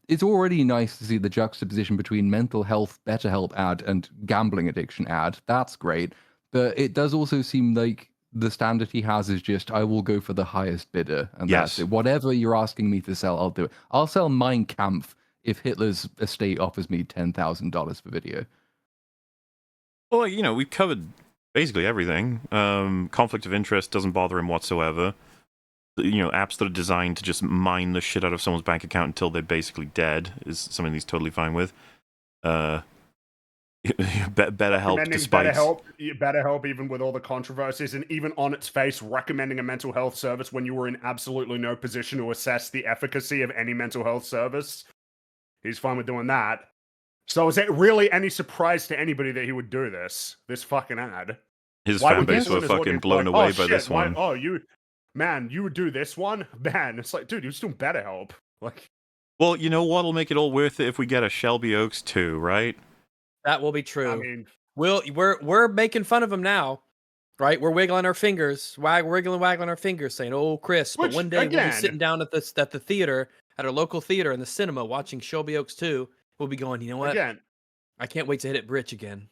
It's already nice to see the juxtaposition between mental health BetterHelp ad and gambling addiction ad. That's great. But it does also seem like the standard he has is just, I will go for the highest bidder, and that's it. Whatever you're asking me to sell, I'll do it. I'll sell Mein Kampf if Hitler's estate offers me $10,000 for video. Well, we've covered basically everything. Conflict of interest doesn't bother him whatsoever. Apps that are designed to just mine the shit out of someone's bank account until they're basically dead is something he's totally fine with. BetterHelp, despite BetterHelp, even with all the controversies, and even on its face, recommending a mental health service when you were in absolutely no position to assess the efficacy of any mental health service. He's fine with doing that. So is it really any surprise to anybody that he would do this fucking ad? His fan base were fucking blown away by this one. You would do this one? Man, it's like, dude, you're still BetterHelp. Well, you know what'll make it all worth it if we get a Shelby Oaks 2, right? That will be true. I mean, we're making fun of him now, right? We're wiggling our fingers, waggling our fingers, saying, "Oh, Chris." But one day we'll be sitting down at the theater, at our local theater in the cinema, watching Shelby Oaks 2. We'll be going, you know what? Again, I can't wait to hit it rich again.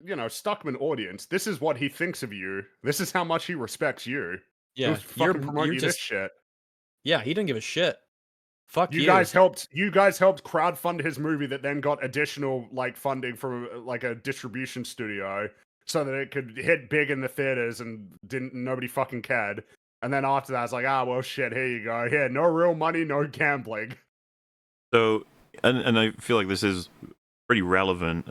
Stuckman audience. This is what he thinks of you. This is how much he respects you. Yeah, you're promoting this shit. Yeah, he didn't give a shit. Fuck you. You guys helped crowdfund his movie that then got additional funding from a distribution studio so that it could hit big in the theaters and nobody fucking cared. And then after that, it's like, well shit, here you go. Here, no real money, no gambling. So, and I feel like this is pretty relevant.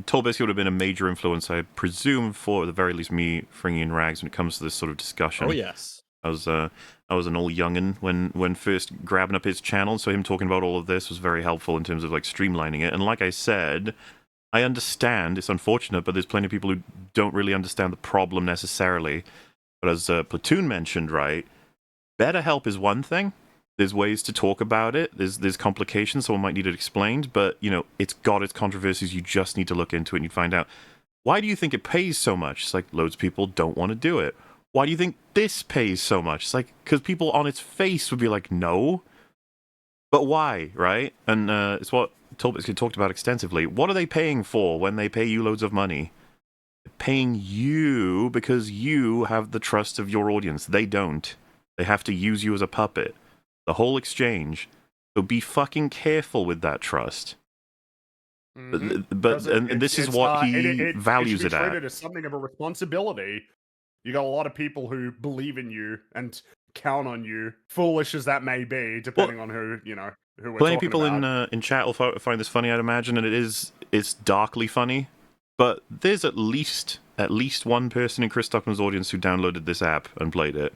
Tall Biscuit would have been a major influence, I presume, for at the very least me, Fringy and Rags, when it comes to this sort of discussion. Oh yes. I was an old youngin when first grabbing up his channel, so him talking about all of this was very helpful in terms of like streamlining it. And like I said, I understand it's unfortunate, but there's plenty of people who don't really understand the problem necessarily. But as Platoon mentioned, right, better help is one thing. There's ways to talk about it. There's complications. Someone might need it explained, but you know it's got its controversies. You just need to look into it and you find out. Why do you think it pays so much? It's like loads of people don't want to do it. Why do you think this pays so much? It's like because people on its face would be like, no, but why, right? And it's what Tolbit's talked about extensively. What are they paying for when they pay you loads of money? They're paying you because you have the trust of your audience. They don't. They have to use you as a puppet. The whole exchange. So be fucking careful with that trust. But this is what he values it at. It should be treated as something of a responsibility. You got a lot of people who believe in you and count on you, foolish as that may be, depending on who we're talking about. Plenty of people in chat will find this funny, I'd imagine, and it's darkly funny. But there's at least one person in Chris Stuckmann's audience who downloaded this app and played it.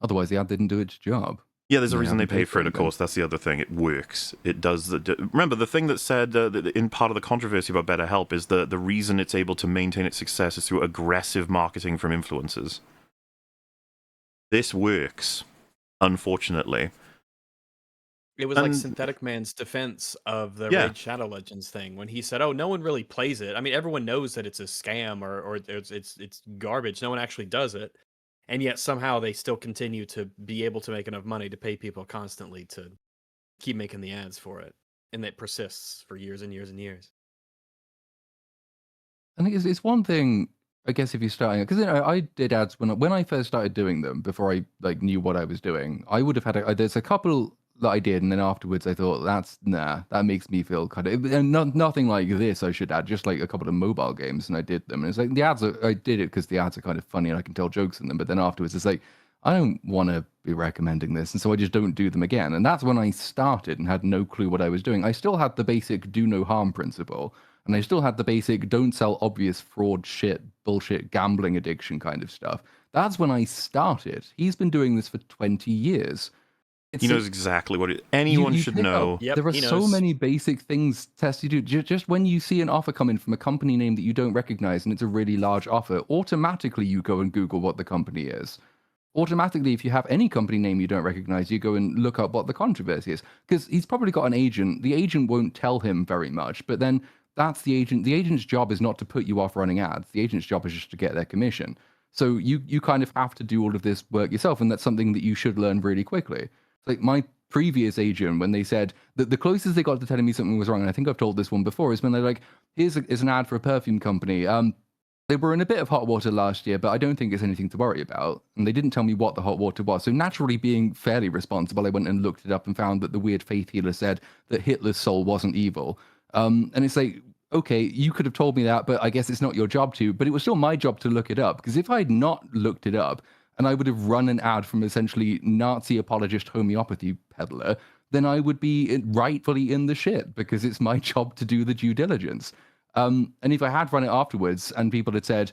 Otherwise, the ad didn't do its job. Yeah, there's a reason they pay for it, of course. That's the other thing. It works. It does. Remember, the thing that said in part of the controversy about BetterHelp is the reason it's able to maintain its success is through aggressive marketing from influencers. This works, unfortunately. It was like Synthetic Man's defense of the Raid Shadow Legends thing when he said, "Oh, no one really plays it. I mean, everyone knows that it's a scam or it's garbage. No one actually does it." And yet somehow they still continue to be able to make enough money to pay people constantly to keep making the ads for it. And it persists for years and years and years. I think it's one thing, I guess, if you're starting, because I did ads when I first started doing them, before I like knew what I was doing. I would have had there's a couple that I did, and then afterwards I thought that makes me feel kind of, and nothing like this I should add, just like a couple of mobile games, and I did them, and it's like the ads I did it because the ads are kind of funny and I can tell jokes in them, but then afterwards it's like I don't want to be recommending this, and so I just don't do them again. And that's when I started and had no clue what I was doing. I still had the basic do no harm principle, and I still had the basic don't sell obvious fraud shit, bullshit, gambling addiction kind of stuff. That's when I started. He's been doing this for 20 years. He knows exactly what anyone should know. Yep, there are so many basic things, Tess, you do. Just when you see an offer come in from a company name that you don't recognize and it's a really large offer, automatically you go and Google what the company is. Automatically, if you have any company name you don't recognize, you go and look up what the controversy is. Because he's probably got an agent. The agent won't tell him very much, but then that's the agent. The agent's job is not to put you off running ads. The agent's job is just to get their commission. So you kind of have to do all of this work yourself, and that's something that you should learn really quickly. Like my previous agent, when they said that the closest they got to telling me something was wrong, and I think I've told this one before, is when they're like, here's an ad for a perfume company. They were in a bit of hot water last year, but I don't think it's anything to worry about. And they didn't tell me what the hot water was. So naturally, being fairly responsible, I went and looked it up and found that the weird faith healer said that Hitler's soul wasn't evil. And it's like, okay, you could have told me that, but I guess it's not your job to. But it was still my job to look it up, because if I had not looked it up, and I would have run an ad from essentially Nazi apologist homeopathy peddler, then I would be rightfully in the shit, because it's my job to do the due diligence. And if I had run it afterwards and people had said,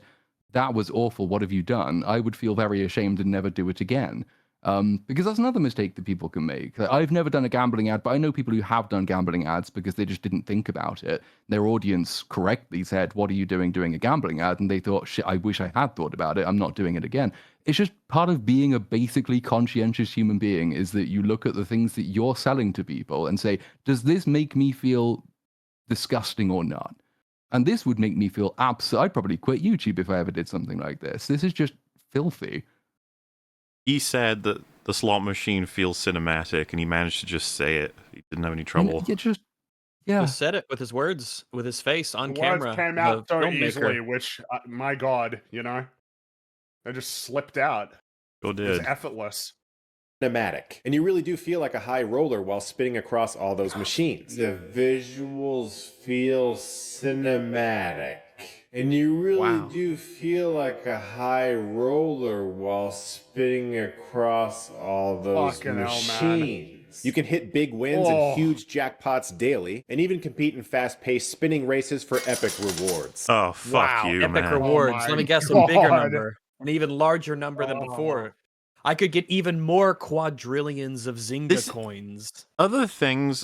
that was awful, what have you done? I would feel very ashamed and never do it again. Because that's another mistake that people can make. I've never done a gambling ad, but I know people who have done gambling ads because they just didn't think about it. Their audience correctly said, what are you doing a gambling ad? And they thought, shit, I wish I had thought about it. I'm not doing it again. It's just part of being a basically conscientious human being is that you look at the things that you're selling to people and say, does this make me feel disgusting or not? And this would make me feel I'd probably quit YouTube if I ever did something like this. This is just filthy. He said that the slot machine feels cinematic, and he managed to just say it. He didn't have any trouble. He just said it with his words, with his face on camera. Words came out so easily, which, my God, they just slipped out. Sure did. It was effortless. Cinematic. And you really do feel like a high roller while spinning across all those machines. The visuals feel cinematic. And you really do feel like a high roller while spinning across all those machines. You can hit big wins and huge jackpots daily, and even compete in fast-paced spinning races for epic rewards. Oh, fuck you, epic man. rewards. Let me guess, a bigger number. An even larger number than before. I could get even more quadrillions of Zingga coins. Other things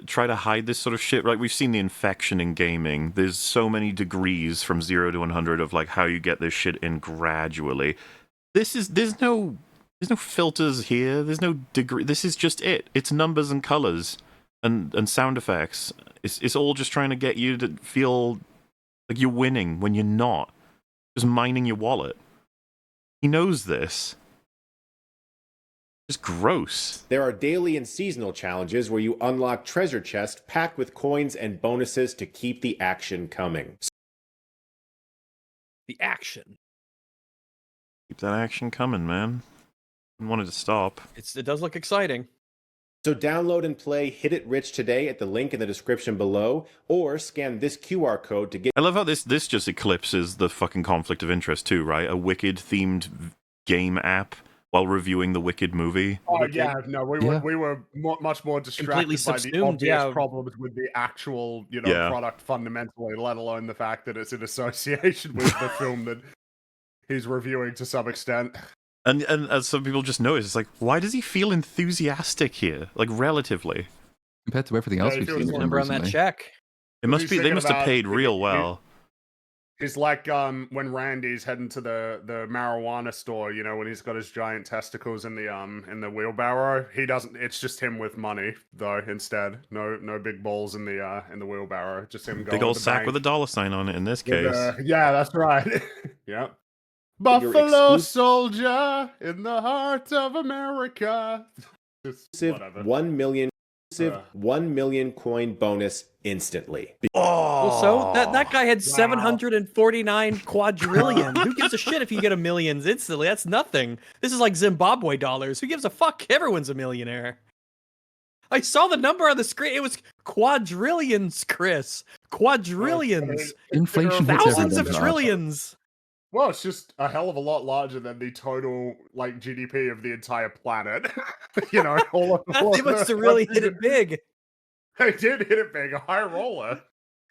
try to hide this sort of shit. Like, we've seen the infection in gaming. There's so many degrees from 0 to 100 of like how you get this shit in gradually. There's no filters here. There's no degree. This is just it. It's numbers and colors and sound effects. It's all just trying to get you to feel like you're winning when you're not. Just mining your wallet. He knows this. It's gross. There are daily and seasonal challenges where you unlock treasure chests packed with coins and bonuses to keep the action coming. The action. Keep that action coming, man. I wanted to stop. It does look exciting. So download and play Hit It Rich today at the link in the description below, or scan this QR code to get... I love how this just eclipses the fucking conflict of interest too, right? A Wicked-themed game app while reviewing the Wicked movie. Oh yeah, no, we were much more distracted by the obvious problems with the actual, product fundamentally, let alone the fact that it's in association with the film that he's reviewing to some extent. And as some people just notice, it's like, why does he feel enthusiastic here? Like, relatively. Compared to everything else we've seen. Number on that check. It must be, they must have paid real well. It's like when Randy's heading to the marijuana store, when he's got his giant testicles in the wheelbarrow. He doesn't. It's just him with money though. Instead, no big balls in the wheelbarrow. Just him going. Big old sack with a dollar sign on it. In this case, yeah, that's right. Yeah, Buffalo Soldier in the heart of America. Just whatever. 1 million coin bonus instantly. Well, so that guy had 749 quadrillion. Who gives a shit if you get a million instantly? That's nothing. This is like Zimbabwe dollars. Who gives a fuck? Everyone's a millionaire. I saw the number on the screen. It was quadrillions, Chris. Quadrillions. Inflation. Thousands of trillions. Well, it's just a hell of a lot larger than the total GDP of the entire planet. They must have really hit it big. They did hit it big, a high roller.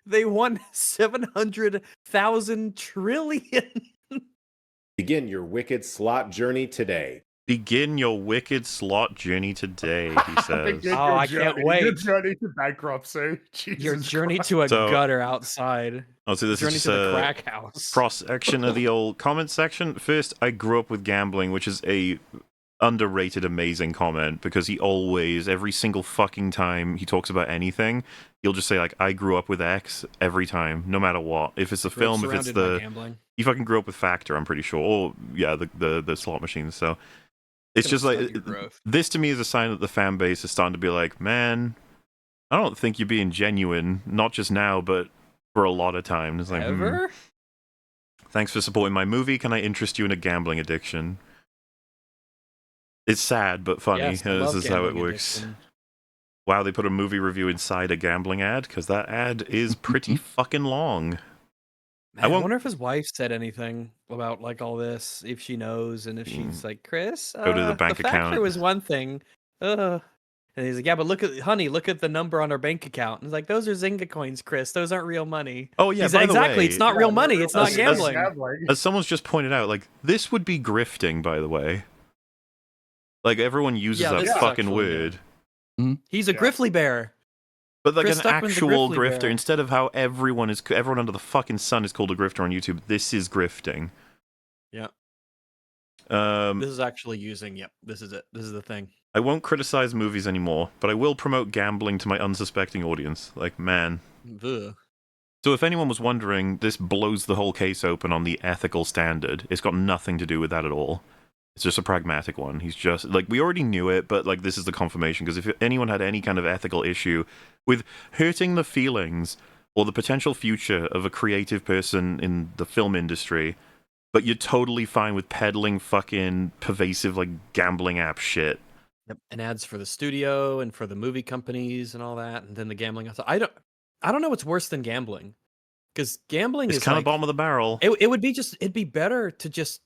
They won 700,000 trillion. Begin your wicked slot journey today. Begin your wicked slot journey today, he says. I can't wait. Your journey to bankruptcy. Your journey to a gutter outside. Oh, so this journey is to the crack house. Cross-section of the old comment section. First, I grew up with gambling, which is a underrated, amazing comment, because he always, every single fucking time he talks about anything, he'll just say, like, I grew up with X every time, no matter what. If it's a film, if it's you fucking grew up with Factor, I'm pretty sure. Or, yeah, the slot machines, so... It's just like, this to me is a sign that the fan base is starting to be like, man, I don't think you're being genuine, not just now, but for a lot of time. It's like, ever? Thanks for supporting my movie. Can I interest you in a gambling addiction? It's sad, but funny. Yes, this is how it works. Addiction. Wow, they put a movie review inside a gambling ad? Because that ad is pretty fucking long. Man, I wonder if his wife said anything about all this, if she knows, and if she's like, Chris, go to the bank account. Factor was one thing. And he's like, yeah, but look at the number on our bank account. And he's like, those are Zingga coins, Chris. Those aren't real money. Oh yeah, he's exactly. It's not real money. It's not gambling. As someone's just pointed out, this would be grifting, by the way. Everyone uses that fucking word. Mm-hmm. He's a griffly bear. But an actual grifter, bear. Instead of how everyone under the fucking sun is called a grifter on YouTube, this is grifting. Yeah. This is actually using, this is it. This is the thing. I won't criticize movies anymore, but I will promote gambling to my unsuspecting audience. Man. Ugh. So if anyone was wondering, this blows the whole case open on the ethical standard. It's got nothing to do with that at all. It's just a pragmatic one. He's just, we already knew it, but, this is the confirmation, because if anyone had any kind of ethical issue with hurting the feelings or the potential future of a creative person in the film industry, but you're totally fine with peddling fucking pervasive, gambling app shit. Yep, and ads for the studio and for the movie companies and all that, and then the gambling. I don't know what's worse than gambling, because gambling is kind of bottom of the barrel. It'd be better to just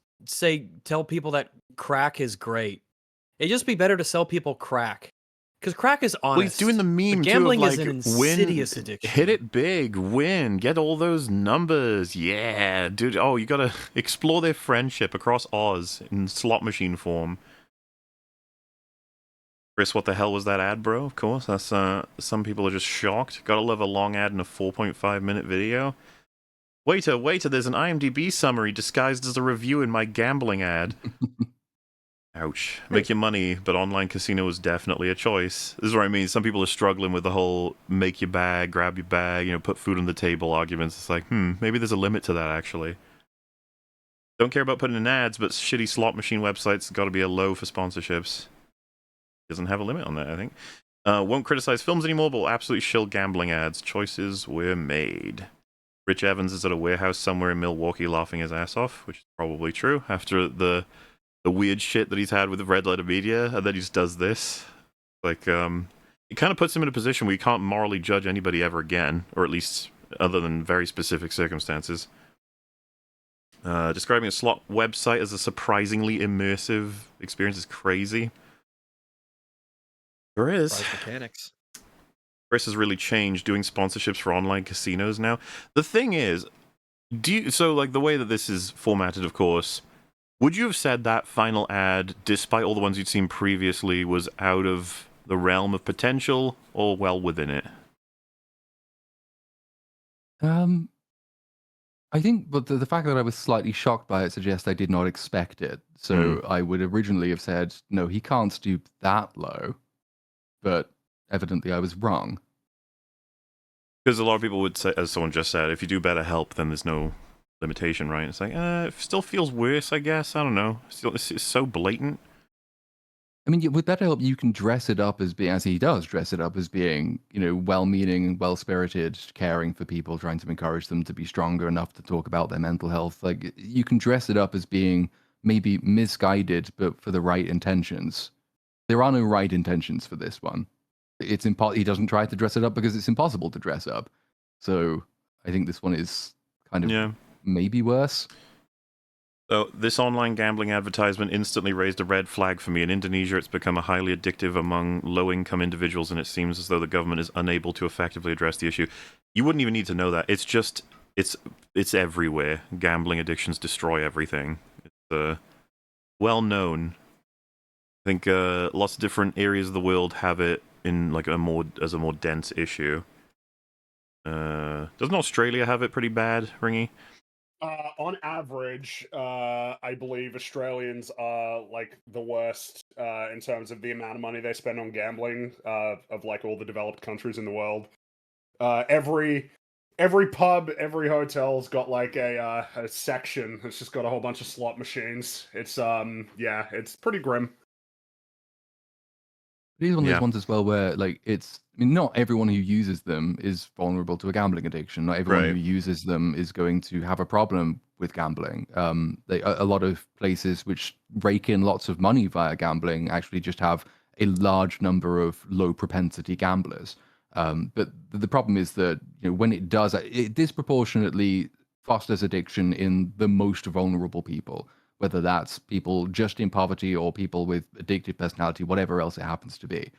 tell people that crack is great. It'd just be better to sell people crack Because crack is honest. Well, he's doing the meme gambling too of, is like, an insidious addiction. Hit it big, win, get all those numbers. Yeah, dude. Oh, you gotta explore their friendship across Oz in slot machine form. Chris, what the hell was that ad, bro? Of course, that's some people are just shocked. Gotta love a long ad in a 4.5-minute video. Waiter, there's an IMDb summary disguised as a review in my gambling ad. Ouch. Make your money, but online casino is definitely a choice. This is what I mean. Some people are struggling with the whole make your bag, grab your bag, put food on the table arguments. It's like, maybe there's a limit to that, actually. Don't care about putting in ads, but shitty slot machine websites got to be a low for sponsorships. Doesn't have a limit on that, I think. Won't criticize films anymore, but will absolutely shill gambling ads. Choices were made. Rich Evans is at a warehouse somewhere in Milwaukee laughing his ass off, which is probably true, after the weird shit that he's had with the Red Letter Media, and then he just does this. Like, it kind of puts him in a position where you can't morally judge anybody ever again, or at least other than very specific circumstances. Describing a slot website as a surprisingly immersive experience is crazy. There is. Mechanics. Chris has really changed doing sponsorships for online casinos now. The thing is, so like the way that this is formatted, of course, would you have said that final ad, despite all the ones you'd seen previously, was out of the realm of potential or well within it? I think, but the fact that I was slightly shocked by it suggests I did not expect it. So I would originally have said, no, he can't stoop that low. But evidently I was wrong. Because a lot of people would say, as someone just said, if you do better help, then there's no limitation, right? It's like, it still feels worse, I guess. I don't know. It's so blatant. I mean, with better help, you can dress it up as being, as he does, dress it up as being, well-meaning, well-spirited, caring for people, trying to encourage them to be stronger enough to talk about their mental health. Like, you can dress it up as being maybe misguided, but for the right intentions. There are no right intentions for this one. It's he doesn't try to dress it up because it's impossible to dress up. So I think this one is kind of maybe worse. So this online gambling advertisement instantly raised a red flag for me. In Indonesia, it's become a highly addictive among low-income individuals, and it seems as though the government is unable to effectively address the issue. You wouldn't even need to know that. It's just, it's everywhere. Gambling addictions destroy everything. It's well known. I think lots of different areas of the world have it in like a more dense issue. Doesn't Australia have it pretty bad, Ringy? On average, I believe Australians are like the worst in terms of the amount of money they spend on gambling of like all the developed countries in the world. Every pub, every hotel's got like a section that's just got a whole bunch of slot machines. It's it's pretty grim. It is one of those ones as well where, like, not everyone who uses them is vulnerable to a gambling addiction. Not everyone who uses them is going to have a problem with gambling. A lot of places which rake in lots of money via gambling actually just have a large number of low propensity gamblers. But the problem is that when it does, it disproportionately fosters addiction in the most vulnerable people, whether that's people just in poverty or people with addictive personality, whatever else it happens to be.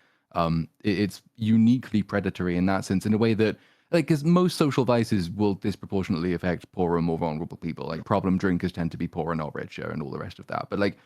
It's uniquely predatory in that sense, in a way that, like, because most social vices will disproportionately affect poorer, more vulnerable people. Like, problem drinkers tend to be poorer, not richer, and all the rest of that. But, like,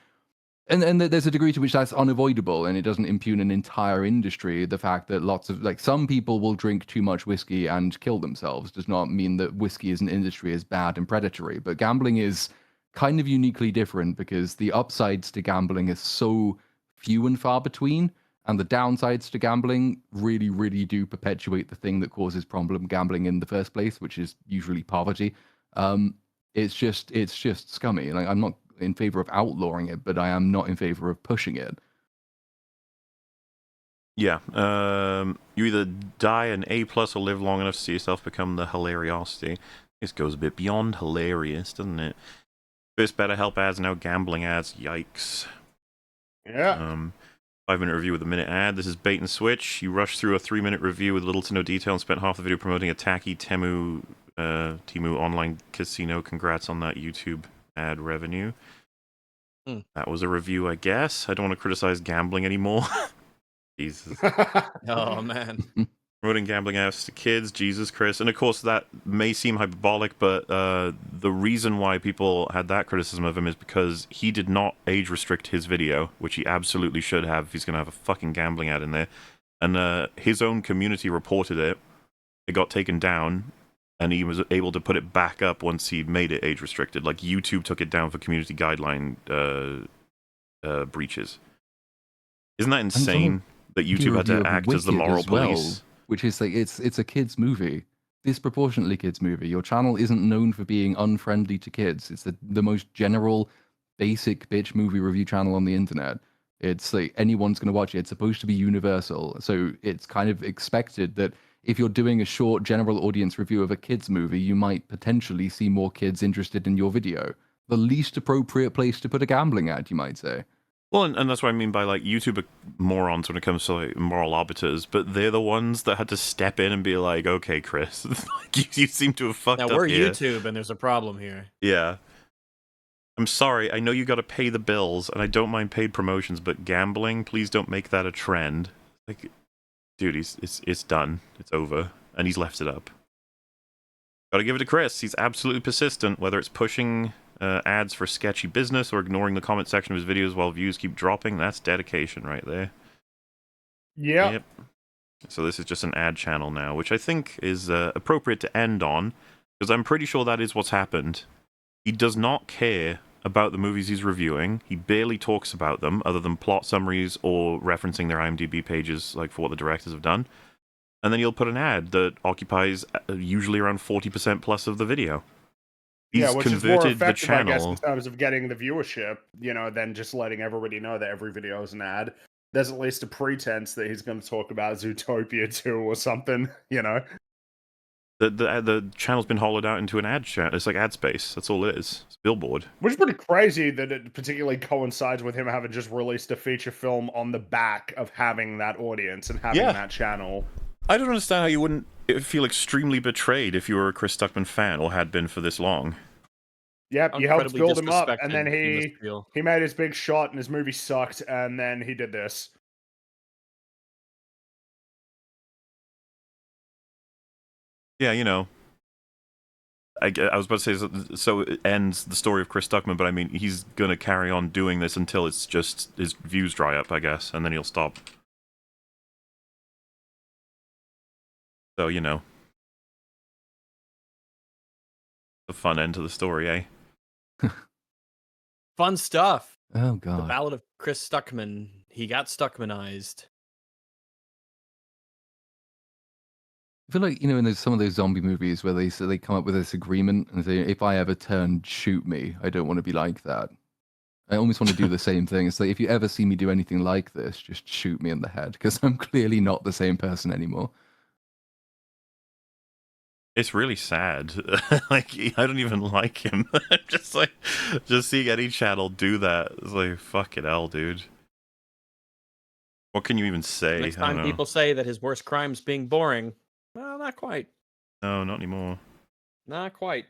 and there's a degree to which that's unavoidable, and it doesn't impugn an entire industry. The fact that lots of, like, some people will drink too much whiskey and kill themselves does not mean that whiskey as an industry is bad and predatory. But gambling is kind of uniquely different because the upsides to gambling is so few and far between, and the downsides to gambling really, really do perpetuate the thing that causes problem gambling in the first place, which is usually poverty. It's just scummy. Like, I'm not in favor of outlawing it, but I am not in favor of pushing it. Yeah. You either die an A+ or live long enough to see yourself become the hilariosity. This goes a bit beyond hilarious, doesn't it? First BetterHelp ads, now gambling ads. Yikes. Yeah. 5-minute review with a minute ad. This is bait and switch. You rush through a 3-minute review with little to no detail and spent half the video promoting a tacky Temu online casino. Congrats on that YouTube ad revenue. That was a review, I guess. I don't want to criticize gambling anymore. Jesus. Oh man. Promoting gambling apps to kids, Jesus Chris. And of course that may seem hyperbolic, but the reason why people had that criticism of him is because he did not age restrict his video, which he absolutely should have if he's going to have a fucking gambling ad in there. And his own community reported it. It got taken down, and he was able to put it back up once he made it age restricted. Like YouTube took it down for community guideline breaches. Isn't that insane that YouTube had to act as the moral police? Which is like it's a kids movie, disproportionately kids movie. Your channel isn't known for being unfriendly to kids. It's the most general, basic bitch movie review channel on the internet. It's like anyone's going to watch it. It's supposed to be universal, so it's kind of expected that if you're doing a short general audience review of a kids movie, you might potentially see more kids interested in your video. The least appropriate place to put a gambling ad, you might say. Well, and that's what I mean by, like, YouTube are morons when it comes to, like, moral arbiters, but they're the ones that had to step in and be like, okay, Chris, like, you seem to have fucked up here. Now, we're here. YouTube, and there's a problem here. Yeah. I'm sorry, I know you gotta pay the bills, and I don't mind paid promotions, but gambling, please don't make that a trend. Like, dude, it's done. It's over. And he's left it up. Gotta give it to Chris. He's absolutely persistent, whether it's pushing ads for sketchy business or ignoring the comment section of his videos while views keep dropping. That's dedication right there. Yep. So this is just an ad channel now, which I think is appropriate to end on, because I'm pretty sure that is what's happened. He does not care about the movies he's reviewing. He barely talks about them, other than plot summaries or referencing their IMDb pages, like for what the directors have done. And then he'll put an ad that occupies usually around 40% plus of the video. He's which converted is more effective, the channel, I guess, in terms of getting the viewership, than just letting everybody know that every video is an ad. There's at least a pretense that he's going to talk about Zootopia 2 or something, The channel's been hollowed out into an ad channel. It's like ad space. That's all it is. It's billboard. Which is pretty crazy that it particularly coincides with him having just released a feature film on the back of having that audience and having that channel. I don't understand how you wouldn't feel extremely betrayed if you were a Chris Stuckman fan or had been for this long. Yep, you helped build him up, and then he made his big shot, and his movie sucked, and then he did this. Yeah, I was about to say, so it ends the story of Chris Stuckman, but I mean, he's going to carry on doing this until it's just his views dry up, I guess, and then he'll stop. So, a fun end to the story, eh? Fun stuff. Oh, God. The Ballad of Chris Stuckman. He got Stuckmannized. I feel like, in some of those zombie movies where they come up with this agreement and say, if I ever turn, shoot me. I don't want to be like that. I almost want to do the same thing. It's like, if you ever see me do anything like this, just shoot me in the head, because I'm clearly not the same person anymore. It's really sad. Like, I don't even like him. just seeing any channel do that. It's like, fucking hell, dude. What can you even say? Next time people say that his worst crime's being boring, well, not quite. No, not anymore. Not quite.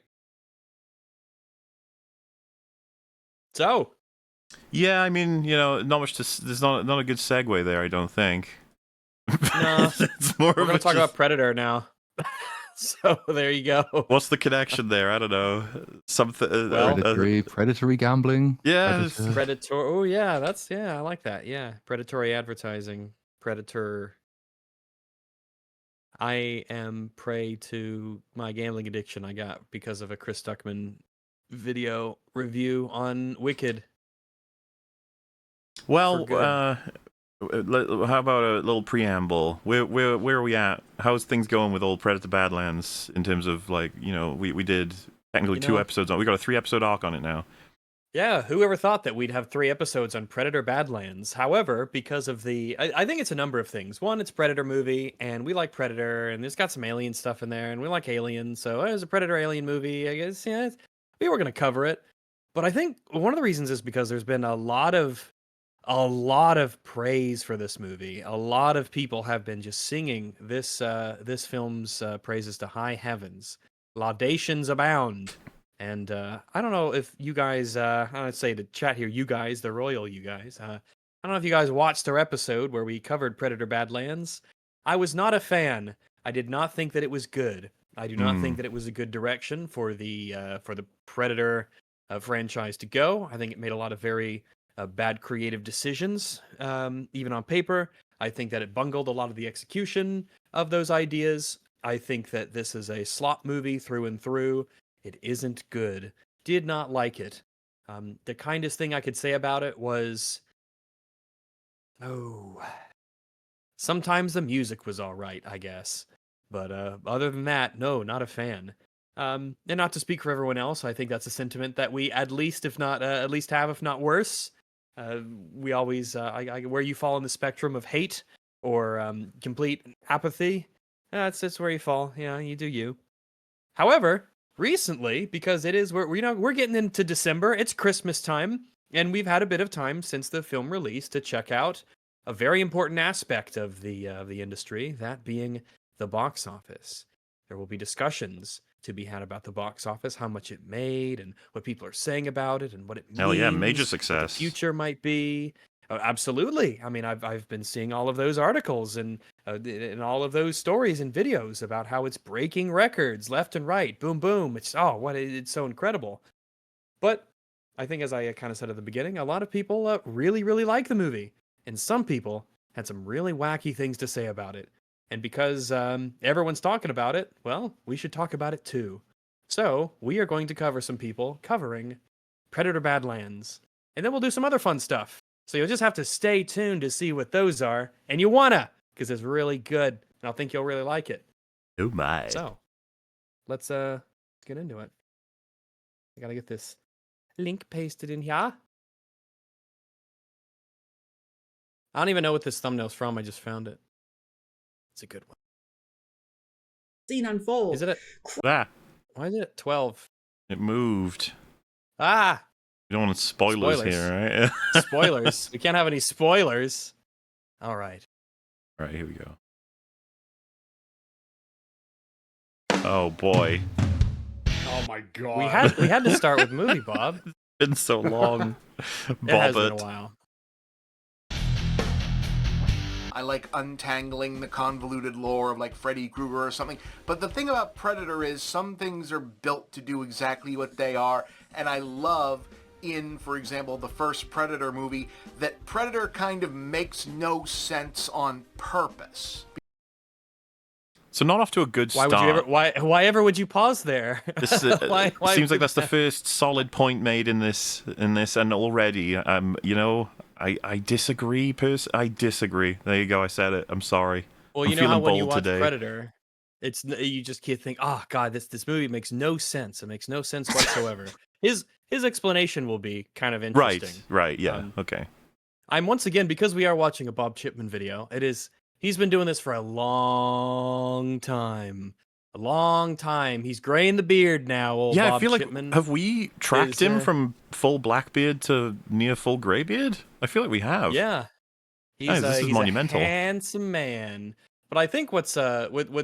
So. Yeah, I mean, not much to. There's not a good segue there, I don't think. No. It's more We're going to talk about Predator now. So there you go. What's the connection there? I don't know. Something. Predatory gambling. Yeah. Predator. Oh yeah, I like that. Yeah, predatory advertising. Predator. I am prey to my gambling addiction I got because of a Chris Stuckman video review on Wicked. Well, how about a little preamble? Where are we at? How's things going with old Predator Badlands in terms of, like, we did technically 2 episodes on. We got a 3-episode arc on it now. Yeah, whoever thought that we'd have 3 episodes on Predator Badlands? However, because of I think it's a number of things. One, it's a Predator movie, and we like Predator, and there's got some alien stuff in there, and we like Alien, so it's a Predator alien movie. I guess we were going to cover it. But I think one of the reasons is because there's been a lot of praise for this movie. A lot of people have been just singing this film's praises to high heavens. Laudations abound. And I don't know if you guys, I'd say to chat here, you guys, the royal you guys, I don't know if you guys watched our episode where we covered Predator Badlands. I was not a fan. I did not think that it was good. I do not think that it was a good direction for the Predator franchise to go. I think it made a lot of very bad creative decisions, even on paper. I think that it bungled a lot of the execution of those ideas. I think that this is a slop movie through and through. It isn't good. Did not like it. The kindest thing I could say about it was, sometimes the music was all right, I guess. But other than that, no, not a fan. And not to speak for everyone else, I think that's a sentiment that we at least have, if not worse. We always, where you fall on the spectrum of hate or complete apathy, that's where you fall. Yeah, you do you. However, recently, because we're getting into December, it's Christmas time, and we've had a bit of time since the film release to check out a very important aspect of the industry, that being the box office. There will be discussions to be had about the box office, how much it made, and what people are saying about it, and what it means. Hell yeah, major what success. the future might be. Absolutely. I mean, I've been seeing all of those articles and all of those stories and videos about how it's breaking records left and right. Boom, boom. It's so incredible. But I think, as I kind of said at the beginning, a lot of people really, really like the movie. And some people had some really wacky things to say about it. And because everyone's talking about it, well, we should talk about it too. So we are going to cover some people covering Predator Badlands. And then we'll do some other fun stuff. So you'll just have to stay tuned to see what those are. And you wanna, because it's really good. And I think you'll really like it. Oh my. So let's get into it. I gotta get this link pasted in here. I don't even know what this thumbnail's from. I just found it. It's a good one. Scene unfold. Is it Why is it at 12? It moved. Ah! You don't want spoilers here, right? Spoilers. We can't have any spoilers. All right. All right, here we go. Oh boy. Oh my god. We had to start with movie, Bob. It's been so long. It has been a while. I like untangling the convoluted lore of like Freddy Krueger or something. But the thing about Predator is some things are built to do exactly what they are. And I love in, for example, the first Predator movie, that Predator kind of makes no sense on purpose. So not off to a good start. Why ever would you pause there? This seems like that's the first solid point made in this, and already, I disagree. I disagree. There you go. I said it. I'm sorry. Well, you know how when you watch Predator, you just can't think, oh god, this movie makes no sense. It makes no sense whatsoever. His explanation will be kind of interesting. Right. Yeah. Okay. I'm once again, because we are watching a Bob Chipman video. He's been doing this for a long time. A long time. He's graying the beard now, old Bob Chipman. Have we tracked him from full Blackbeard to near full Greybeard? I feel like we have. Yeah. This is monumental. A handsome man. But I think what's and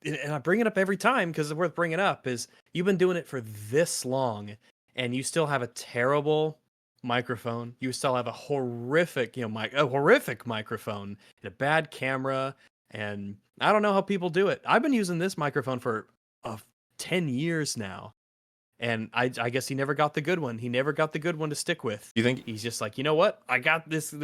I bring it up every time because it's worth bringing up, is you've been doing it for this long and you still have a terrible microphone. You still have a horrific, horrific microphone and a bad camera. And I don't know how people do it. I've been using this microphone for 10 years now. And I guess he never got the good one. He never got the good one to stick with. You think he's just like, you know what? I got this.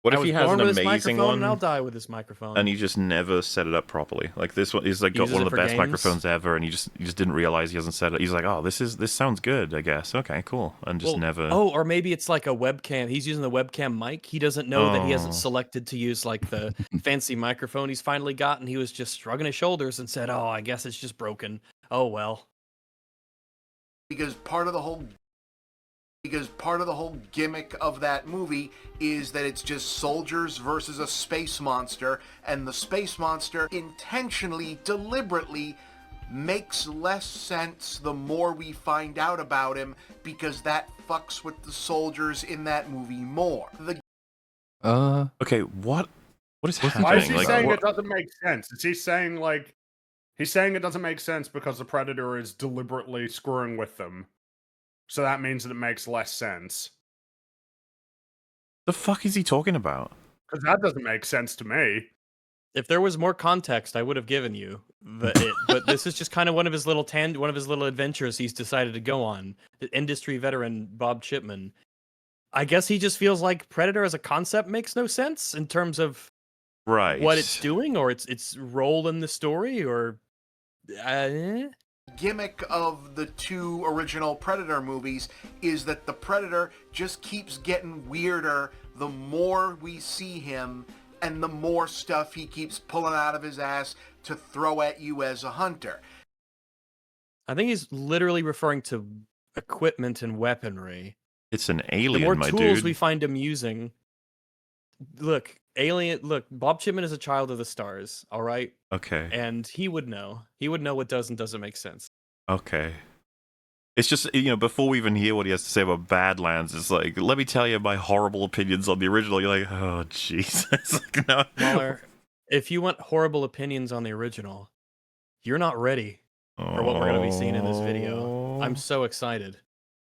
What if he has an amazing one and I'll die with this microphone? And he just never set it up properly. Like this one, he's like got one of the best microphones ever, and he just didn't realize he hasn't set it. He's like, oh, this sounds good, I guess. Okay, cool, and just never. Oh, or maybe it's like a webcam. He's using the webcam mic. He doesn't know that he hasn't selected to use like the fancy microphone he's finally got, and he was just shrugging his shoulders and said, "Oh, I guess it's just broken. Oh well." Because part of the whole gimmick of that movie is that it's just soldiers versus a space monster, and the space monster intentionally, deliberately makes less sense the more we find out about him, because that fucks with the soldiers in that movie more. Okay, what is happening? Why is he saying it doesn't make sense? Is he saying he's saying it doesn't make sense because the Predator is deliberately screwing with them? So that means that it makes less sense. The fuck is he talking about? Because that doesn't make sense to me. If there was more context, I would have given you but this is just kind of one of his little adventures he's decided to go on. The industry veteran Bob Chipman. I guess he just feels like Predator as a concept makes no sense in terms of what it's doing or its role in the story or Gimmick of the 2 original Predator movies is that the Predator just keeps getting weirder the more we see him and the more stuff he keeps pulling out of his ass to throw at you as a hunter. I think he's literally referring to equipment and weaponry. It's an alien, the more my tools dude. we find him using. Look, Bob Chipman is a child of the stars, all right? Okay. And he would know. He would know what does and doesn't make sense. Okay. It's just, before we even hear what he has to say about Badlands, it's like, let me tell you my horrible opinions on the original. You're like, oh, jeez. Like, no. Waller, if you want horrible opinions on the original, you're not ready for what we're going to be seeing in this video. I'm so excited.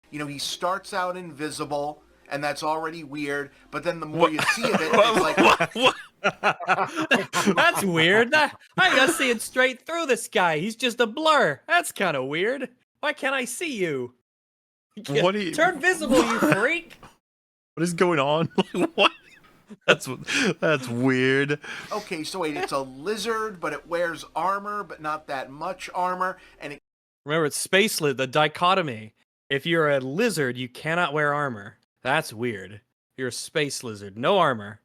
He starts out invisible, and that's already weird, but then the more you see of it, it's like... That's weird. I gotta see it straight through this guy. He's just a blur. That's kind of weird. Why can't I see you? Turn visible, you freak! What is going on? What? That's weird. Okay, so wait, it's a lizard, but it wears armor, but not that much armor, and it... Remember, it's space the dichotomy. If you're a lizard, you cannot wear armor. That's weird. You're a space lizard, no armor.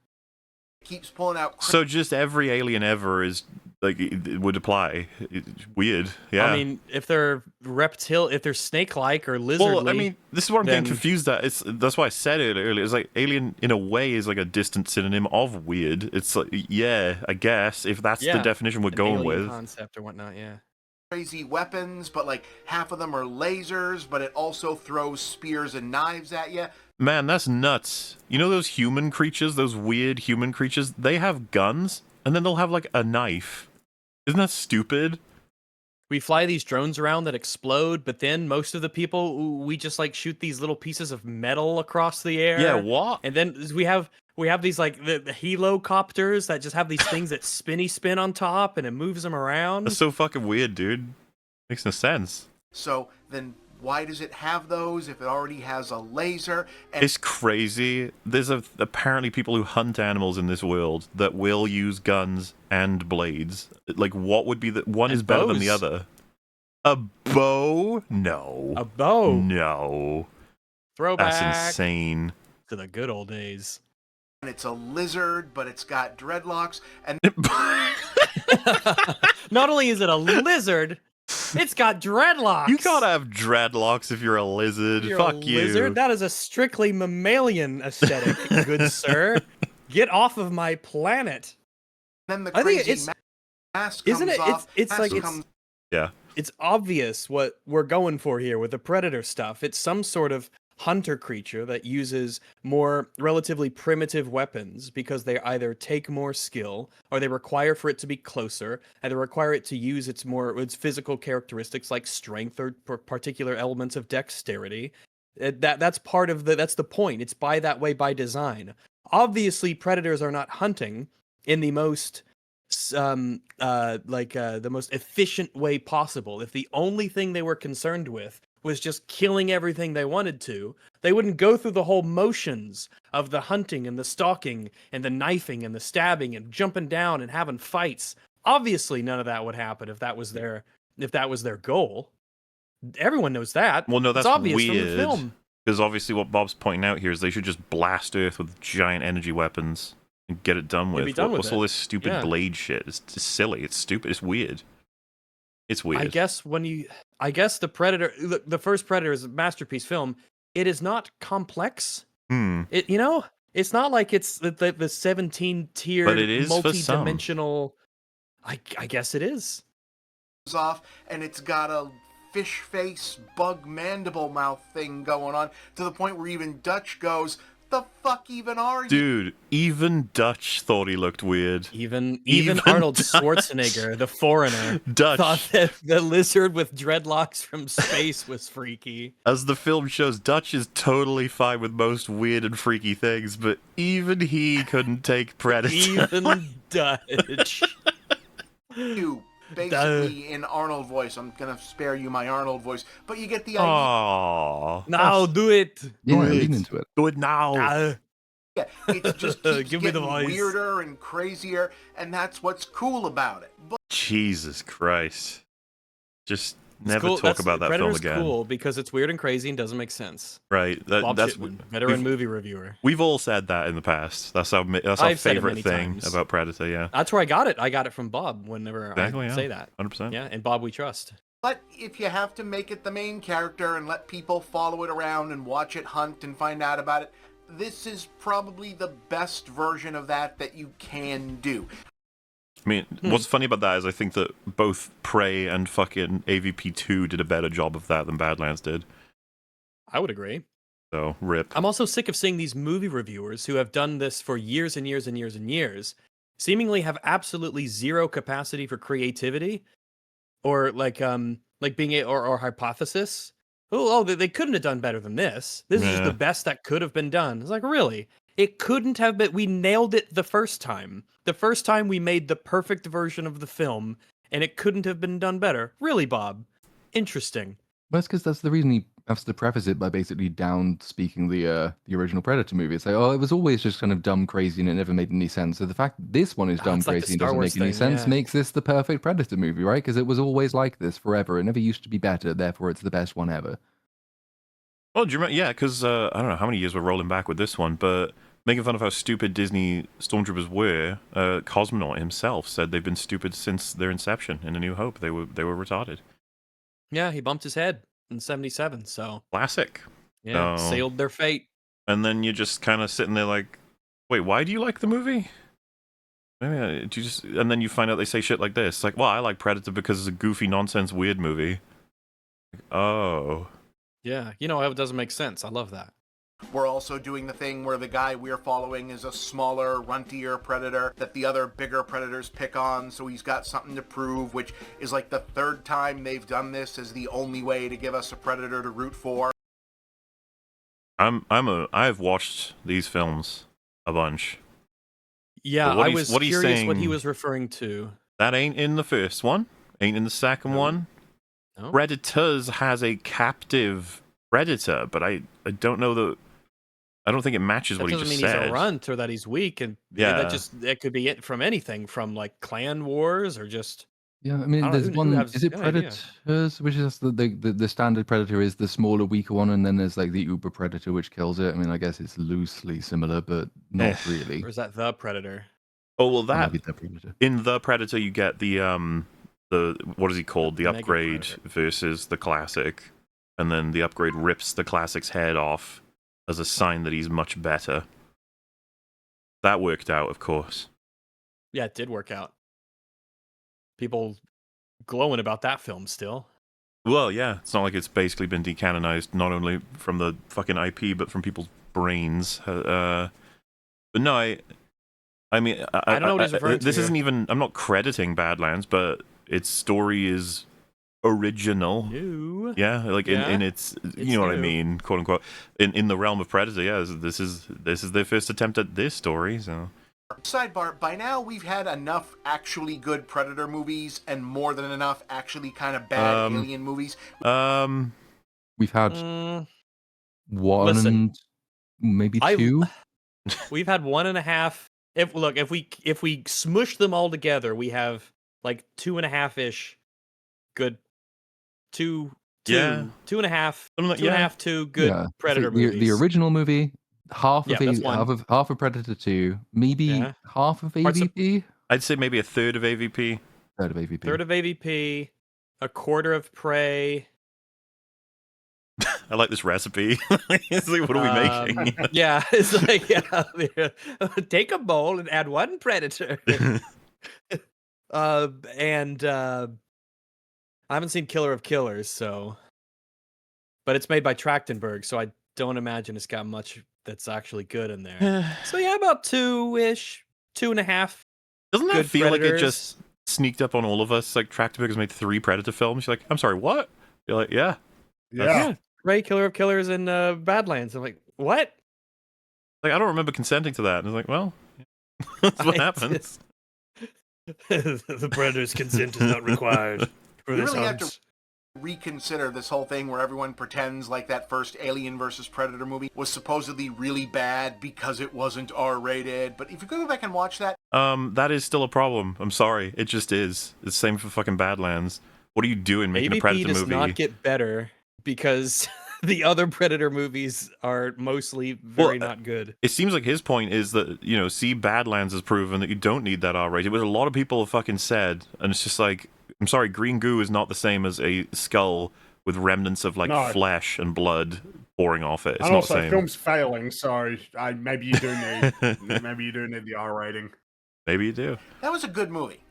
Keeps pulling out... So just every alien ever is, like, it would apply. It's weird, yeah. I mean, if they're if they're snake-like or lizardly... Well, I mean, this is where I'm getting confused at. That's why I said it earlier. It's like, alien, in a way, is like a distant synonym of weird. It's like, yeah, I guess, if that's the definition we're going with. Concept or whatnot, yeah. Crazy weapons, but like half of them are lasers, but it also throws spears and knives at you. Man, that's nuts. You know those human creatures, those weird human creatures? They have guns, and then they'll have, like, a knife. Isn't that stupid? We fly these drones around that explode, but then most of the people, we just, like, shoot these little pieces of metal across the air. Yeah, what? And then we have these, like, the helocopters that just have these things that spin on top, and it moves them around. That's so fucking weird, dude. Makes no sense. So then why does it have those if it already has a laser? And it's crazy. There's apparently people who hunt animals in this world that will use guns and blades. Like, what would be the... One is better than the other. A bow? No. A bow? No. Throwback. That's insane. To the good old days. And it's a lizard, but it's got dreadlocks. And not only is it a lizard... It's got dreadlocks. You gotta have dreadlocks if you're a lizard. Fuck you. Lizard? That is a strictly mammalian aesthetic, good sir. Get off of my planet. Then the crazy mask comes off. It's obvious what we're going for here with the Predator stuff. It's some sort of hunter creature that uses more relatively primitive weapons because they either take more skill or they require for it to be closer and they require it to use its physical characteristics like strength or particular elements of dexterity. That's part of that's the point. It's by design. Obviously, predators are not hunting in the most the most efficient way possible. If the only thing they were concerned with was just killing everything they wanted to, they wouldn't go through the whole motions of the hunting and the stalking and the knifing and the stabbing and jumping down and having fights. Obviously, none of that would happen if that was their goal. Everyone knows that. Well, no, that's obvious weird. From the film. Because obviously what Bob's pointing out here is they should just blast Earth with giant energy weapons and get it done with. What's all this stupid blade shit? It's silly. It's stupid. It's weird. It's weird. I guess the Predator, the first Predator is a masterpiece film. It is not complex. It's not like it's the 17-tiered, but it is multi-dimensional. I guess it is. Off, and it's got a fish face, bug mandible mouth thing going on to the point where even Dutch goes, the fuck even are you? Dude, even Dutch thought he looked weird. Even Even Arnold Dutch. Schwarzenegger, the foreigner, Dutch. thought that the lizard with dreadlocks from space was freaky. As the film shows, Dutch is totally fine with most weird and freaky things, but even he couldn't take Predator. Even Dutch. You basically in Arnold voice. I'm gonna spare you my Arnold voice, but you get the idea. Aww. Now do it. Yeah, lean into it. Do it now. Yeah, it just keeps Give me the getting voice. weirder and crazier, and that's what's cool about it. But Jesus Christ. Just never cool. talk about that Predator's film again. Cool because it's weird and crazy and doesn't make sense. Right. Bob That's Shipman, veteran movie reviewer. We've all said that in the past. That's our I've said it favorite many thing times. about Predator, yeah. That's where I got it. I got it from Bob whenever Exactly, I yeah. say that. 100%. Yeah, and Bob we trust. But if you have to make it the main character and let people follow it around and watch it hunt and find out about it, this is probably the best version of that you can do. I mean, what's funny about that is I think that both Prey and fucking AVP2 did a better job of that than Badlands did. I would agree. So, rip. I'm also sick of seeing these movie reviewers who have done this for years and years and years and years, seemingly have absolutely zero capacity for creativity, or or hypothesis. They couldn't have done better than this. This is the best that could have been done. It's like, really? It couldn't have been. We nailed it the first time. The first time we made the perfect version of the film, and it couldn't have been done better. Really, Bob? Interesting. Well, that's because that's the reason he has to preface it by basically down speaking the original Predator movie. It's like, oh, it was always just kind of dumb, crazy, and it never made any sense. So the fact this one is dumb, it's like crazy, the and Star doesn't Wars make any thing, sense yeah. makes this the perfect Predator movie, right? Because it was always like this forever. It never used to be better, therefore it's the best one ever. Well, do you remember? Yeah, because I don't know how many years we're rolling back with this one, but making fun of how stupid Disney stormtroopers were, Cosmonaut himself said they've been stupid since their inception in A New Hope. They were retarded. Yeah, he bumped his head in '77. So Classic. yeah, So- sealed their fate. And then you're just kind of sitting there like, wait, why do you like the movie? Maybe do you just? And then you find out they say shit like this, like, well, I like Predator because it's a goofy, nonsense, weird movie. Oh. Yeah, it doesn't make sense. I love that. We're also doing the thing where the guy we're following is a smaller, runtier predator that the other bigger predators pick on, so he's got something to prove, which is like the third time they've done this as the only way to give us a predator to root for. I've watched these films a bunch. Yeah, What I he's- was what he's curious what he saying- was referring to. That ain't in the first one. Ain't in the second one. No? Predators has a captive predator, but I don't know that. I don't think it matches That what he doesn't just mean said. he's a runt or that he's weak, and Yeah. that could be it from anything, from like clan wars or just. Yeah, I mean, I don't know, there's who one. has Is it any idea? Predators, which is the standard Predator is the smaller, weaker one, and then there's like the Uber Predator, which kills it. I mean, I guess it's loosely similar, but not really. Or is that the Predator? Oh well, Or that maybe the Predator. in the Predator you get the what is he called? The Mega upgrade Predator. versus the classic, and then the upgrade rips the classic's head off as a sign that he's much better. That worked out, of course. Yeah, it did work out. People glowing about that film still. Well, yeah, it's not like it's basically been decanonized, not only from the fucking IP, but from people's brains. But no, I mean, I don't know what he's referring to This here. isn't even. I'm not crediting Badlands, but its story is original. New. Yeah, like Yeah. in its, you know what I new. mean, quote unquote. In the realm of Predator, yeah, this is their first attempt at this story. So Sidebar, by now we've had enough actually good Predator movies and more than enough actually kind of bad alien movies. We've had Mm, one, listen, maybe I- two. we've had 1.5. If we smush them all together, we have like 2.5-ish good two, Yeah. 2.5, Something like- 2.5, 2 good Yeah, Predator the, movies. The original movie, half Yeah, of that's one. half of Predator 2, maybe Yeah. half of Parts of- AVP, I'd say maybe a third of AVP. third of AVP. Third of AVP, a quarter of Prey. I like this recipe. It's like, what are we making? Yeah, it's like take a bowl and add one Predator. And I haven't seen Killer of Killers, but it's made by Trachtenberg, so I don't imagine it's got much that's actually good in there. So yeah, about 2-ish, 2.5. Doesn't that good feel Predators. like it just sneaked up on all of us? Like Tractorbeck made 3 Predator films. You're like, I'm sorry, what? You're like, yeah. Ray, Killer of Killers, and Badlands. I'm like, what? Like, I don't remember consenting to that. And I was like, well, that's what happens. The Predator's consent is not required. You really have to reconsider this whole thing where everyone pretends like that first Alien versus Predator movie was supposedly really bad because it wasn't R-rated. But if you go back and watch that... that is still a problem. I'm sorry. It just is. It's the same for fucking Badlands. What are you doing making a Predator movie? does not get better because the other Predator movies are mostly very not good. It seems like his point is that, see, Badlands has proven that you don't need that R-rated, which a lot of people have fucking said, and it's just like, I'm sorry, green goo is not the same as a skull with remnants of flesh and blood pouring off it. It's not the same. Film's failing, so maybe you do need the R rating. Maybe you do. That was a good movie.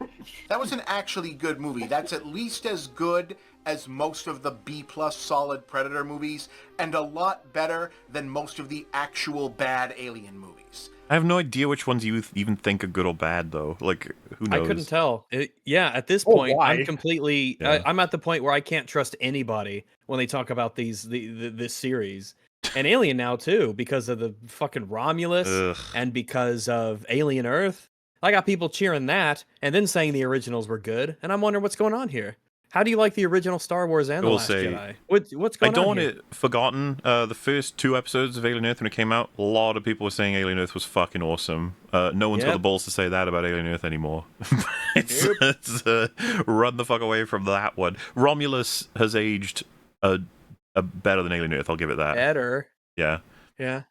That was an actually good movie. That's at least as good as most of the B+ solid Predator movies, and a lot better than most of the actual bad Alien movies. I have no idea which ones you even think are good or bad, though. Like, who knows? I couldn't tell. At this point, I'm completely... I'm at the point where I can't trust anybody when they talk about this series. And Alien now, too, because of the fucking Romulus and because of Alien Earth. I got people cheering that and then saying the originals were good, and I'm wondering what's going on here. How do you like the original Star Wars and The Last Jedi? What's going on? I don't want it forgotten. The first 2 episodes of Alien Earth when it came out, a lot of people were saying Alien Earth was fucking awesome. No one's got the balls to say that about Alien Earth anymore. it's run the fuck away from that one. Romulus has aged better than Alien Earth. I'll give it that. Better. Yeah. Yeah.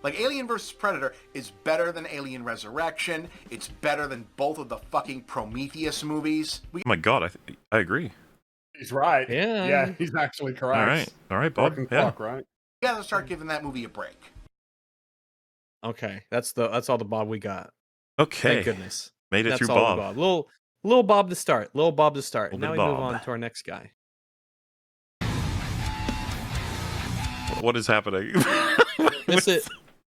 Like, Alien vs. Predator is better than Alien Resurrection. It's better than both of the fucking Prometheus movies. Oh my god, I agree. He's right. Yeah, he's actually correct. All right, Bob. Clock, right? You gotta start giving that movie a break. Okay, that's all the Bob we got. Okay. Thank goodness. Made it through Bob. Little Bob to start. Now we move on to our next guy. What is happening?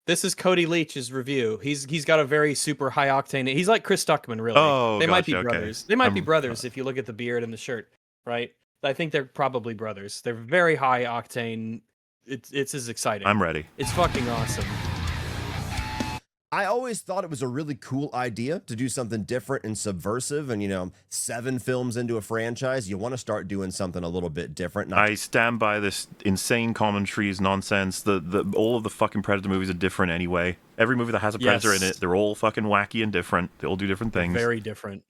This is Cody Leech's review. He's got a very super high octane. He's like Chris Stuckman, really. Oh, they might be brothers. Okay. They might be brothers if you look at the beard and the shirt, right? I think they're probably brothers. They're very high octane. It's as exciting. I'm ready. It's fucking awesome. I always thought it was a really cool idea to do something different and subversive. And, 7 films into a franchise, you want to start doing something a little bit different. I stand by this insane commentaries nonsense. All of the fucking Predator movies are different anyway. Every movie that has a Predator in it, they're all fucking wacky and different. They all do different things. Very different.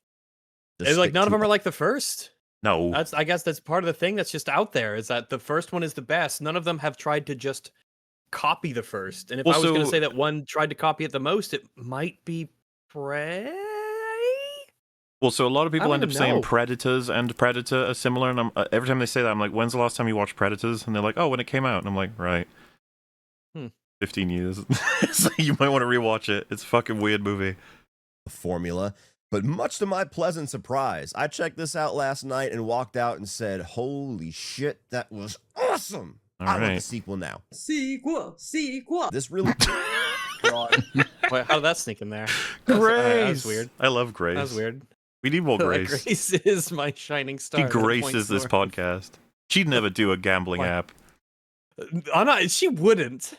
It's like none of them are like the first. No. I guess that's part of the thing that's just out there, is that the first one is the best. None of them have tried to just copy the first. And if I was going to say that one tried to copy it the most, it might be Prey? Well, so a lot of people end up saying Predators and Predator are similar, and every time they say that, I'm like, when's the last time you watched Predators? And they're like, oh, when it came out. And I'm like, right. 15 years. So you might want to rewatch it. It's a fucking weird movie. Formula. But much to my pleasant surprise, I checked this out last night and walked out and said, holy shit, that was awesome. I want the sequel now. Sequel. This really... Wait, how did that sneak in there? Grace! That was weird. I love Grace. That was weird. We need more Grace. Grace is my shining star. She graces this podcast. She'd never do a gambling app. She wouldn't.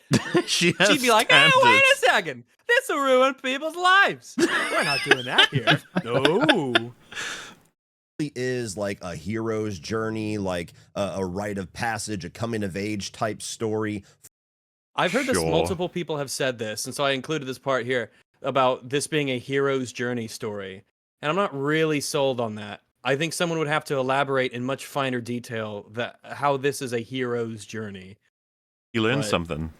She'd be like, hey, wait a second. This will ruin people's lives. We're not doing that here. No. Is like a hero's journey, like a rite of passage, a coming of age type story. I've heard this, multiple people have said this, and so I included this part here about this being a hero's journey story. And I'm not really sold on that. I think someone would have to elaborate in much finer detail that how this is a hero's journey. He learns something.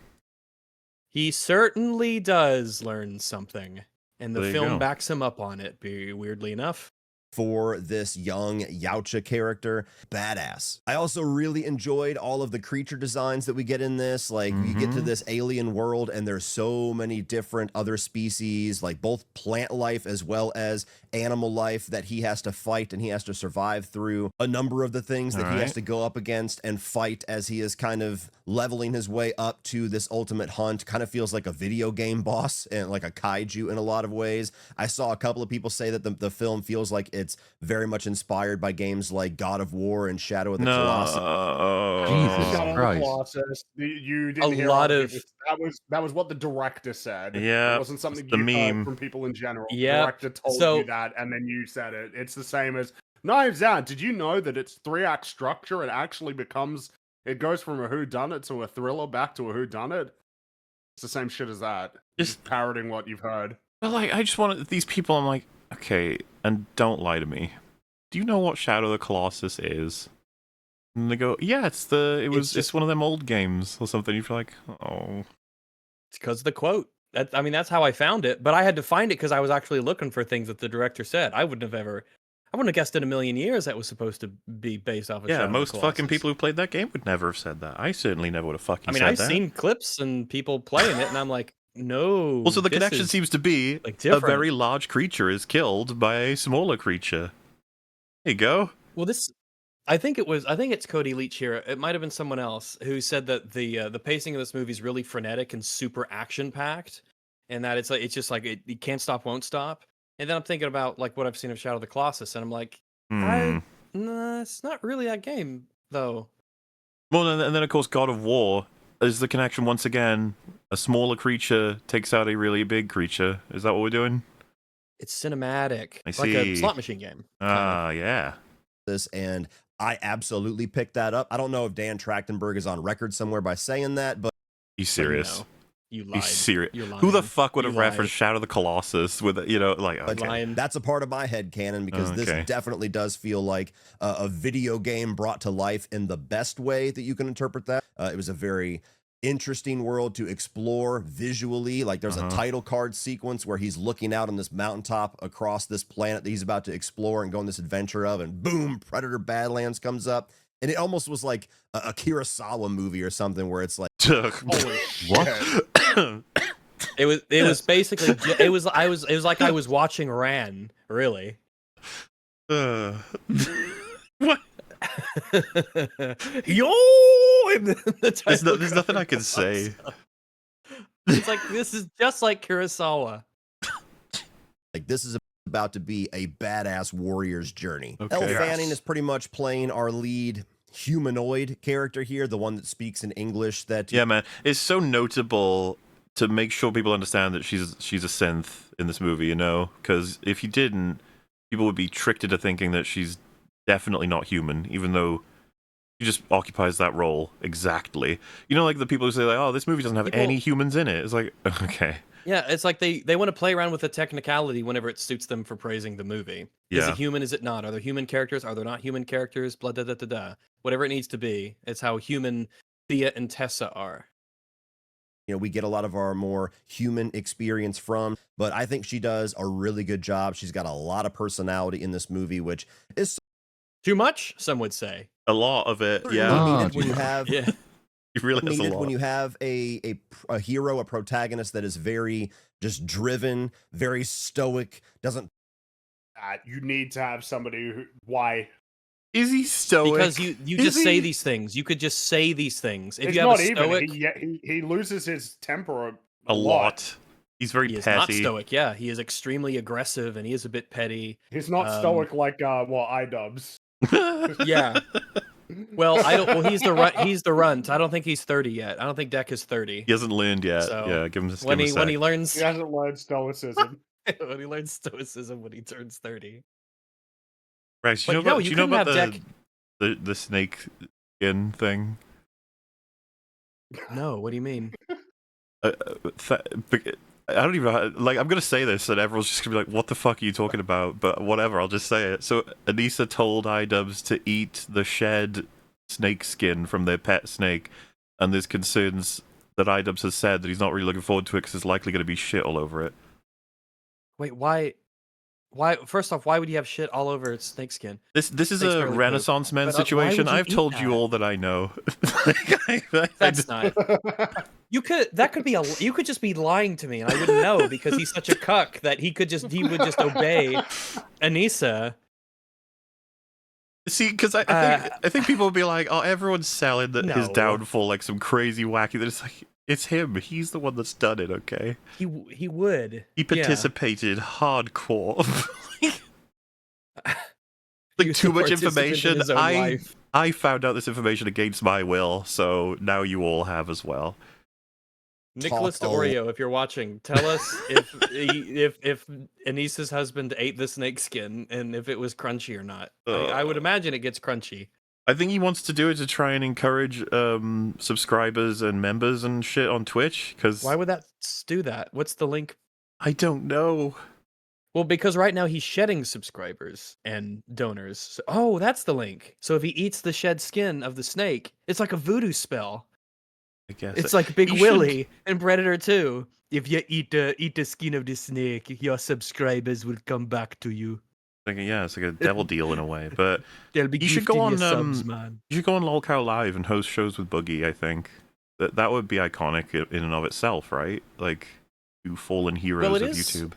He certainly does learn something. And the film backs him up on it, weirdly enough. for this young Yautja character. Badass. I also really enjoyed all of the creature designs that we get in this. Like, you get to this alien world, and there's so many different other species, like both plant life as well as animal life, that he has to fight, and he has to survive through a number of the things that he has to go up against and fight as he is kind of leveling his way up to this ultimate hunt. Kind of feels like a video game boss and like a kaiju in a lot of ways. I saw a couple of people say that the film feels like it's very much inspired by games like God of War and Shadow of the Colossus. Jesus Christ. Colossus. You didn't hear that was what the director said. Yeah, it wasn't something the you meme heard from people in general. Yeah, the director told you that, and then you said it. It's the same as Knives Out. Did you know that it's 3-act structure? It actually it goes from a whodunit to a thriller back to a whodunit. It's the same shit as that. Just parroting what you've heard. But like, I just wanted these people. I'm like, okay, and don't lie to me. Do you know what Shadow of the Colossus is? And they go, yeah, it's one of them old games or something. You're like, oh, it's because of the quote. That's how I found it. But I had to find it because I was actually looking for things that the director said. I wouldn't have guessed in a million years that was supposed to be based off of Shadow of the most Colossus. fucking people who played that game would never have said that. I certainly never would have fucking said that. I've seen clips and people playing it, and I'm like, no. Also, the connection seems to be a very large creature is killed by a smaller creature. There you go. Well, I think it's Cody Leech here. It might have been someone else who said that the pacing of this movie is really frenetic and super action packed, and that it's just like it can't stop, won't stop. And then I'm thinking about like what I've seen of Shadow of the Colossus, and I'm like, it's not really that game though. Well, and then of course God of War is the connection once again. A smaller creature takes out a really big creature. Is that what we're doing? It's cinematic, I like see. a slot machine game. Yeah. And I absolutely picked that up. I don't know if Dan Trachtenberg is on record somewhere by saying that, but he's serious. You lied. He's serious. You're lying. Who the fuck would have referenced Shadow of the Colossus with like? Okay. That's a part of my headcanon because this definitely does feel like a video game brought to life in the best way that you can interpret that. It was a very interesting world to explore visually. Like there's a title card sequence where he's looking out on this mountaintop across this planet that he's about to explore and go on this adventure of, and boom, Predator Badlands comes up. And it almost was like a Kurosawa movie or something where it's like, holy what? It was basically it was like I was watching Ran, really. What? Yo! There's nothing I can say. It's like this is just like Kurosawa. Like this is about to be a badass warrior's journey. Okay. Elle Fanning is pretty much playing our lead humanoid character here, the one that speaks in English. That man, it's so notable to make sure people understand that she's a synth in this movie, because if you didn't, people would be tricked into thinking that she's definitely not human, even though she just occupies that role exactly. Like the people who say like, oh, this movie doesn't have any humans in it. It's like, okay. Yeah, it's like they want to play around with the technicality whenever it suits them for praising the movie. Is it human? Is it not? Are there human characters? Are there not human characters? Blah, da, da, da, da. Whatever it needs to be. It's how human Thea and Tessa are. We get a lot of our more human experience from, but I think she does a really good job. She's got a lot of personality in this movie, which is too much, some would say. A lot of it, yeah. Needed when you have it really has a lot. When you have a hero, a protagonist that is very just driven, very stoic, doesn't. You need to have somebody who. Why? Is he stoic? Because you just say these things. You could just say these things. If it's you have not a stoic, he loses his temper a lot. He's very petty. He is not stoic. Yeah, he is extremely aggressive and he is a bit petty. He's not stoic like iDubbbz. Yeah. Well, he's the runt. I don't think he's 30 yet. I don't think Deck is 30. He hasn't learned yet. So yeah, give him a when he learns. He hasn't learned stoicism. When he learns stoicism when he turns 30. Right, do you know about the snake skin thing? No, what do you mean? I don't even know how, I'm gonna say this and everyone's just gonna be like, what the fuck are you talking about? But whatever, I'll just say it. So Anissa told iDubbbz to eat the shed snake skin from their pet snake, and there's concerns that iDubbbz has said that he's not really looking forward to it because there's likely going to be shit all over it. Wait, why? Why? First off, why would you have shit all over its snakeskin? This is a Renaissance man situation. I've told you all that I know. That's not. You could you could just be lying to me and I wouldn't know because he's such a cuck that he would just obey Anissa. See, because I think people would be like, oh, everyone's selling his downfall like some crazy wacky. That it's like it's him. He's the one that's done it. Okay. He would. He participated hardcore. Like too much information. I found out this information against my will, so now you all have as well. Nicholas DeOrio, if you're watching, tell us if Anissa's husband ate the snake skin and if it was crunchy or not. I would imagine it gets crunchy. I think he wants to do it to try and encourage subscribers and members and shit on Twitch. Because why would that do that? What's the link? I don't know. Well, because right now he's shedding subscribers and donors. So, oh, that's the link. So if he eats the shed skin of the snake, it's like a voodoo spell. I guess it's like Big Willie and Predator 2. If you eat the skin of the snake, your subscribers will come back to you. Yeah, it's like a devil deal in a way. But they'll be you should go on subs, man. You should go on LolCow Live and host shows with Boogie. I think that would be iconic in and of itself, right? Like two fallen heroes of YouTube.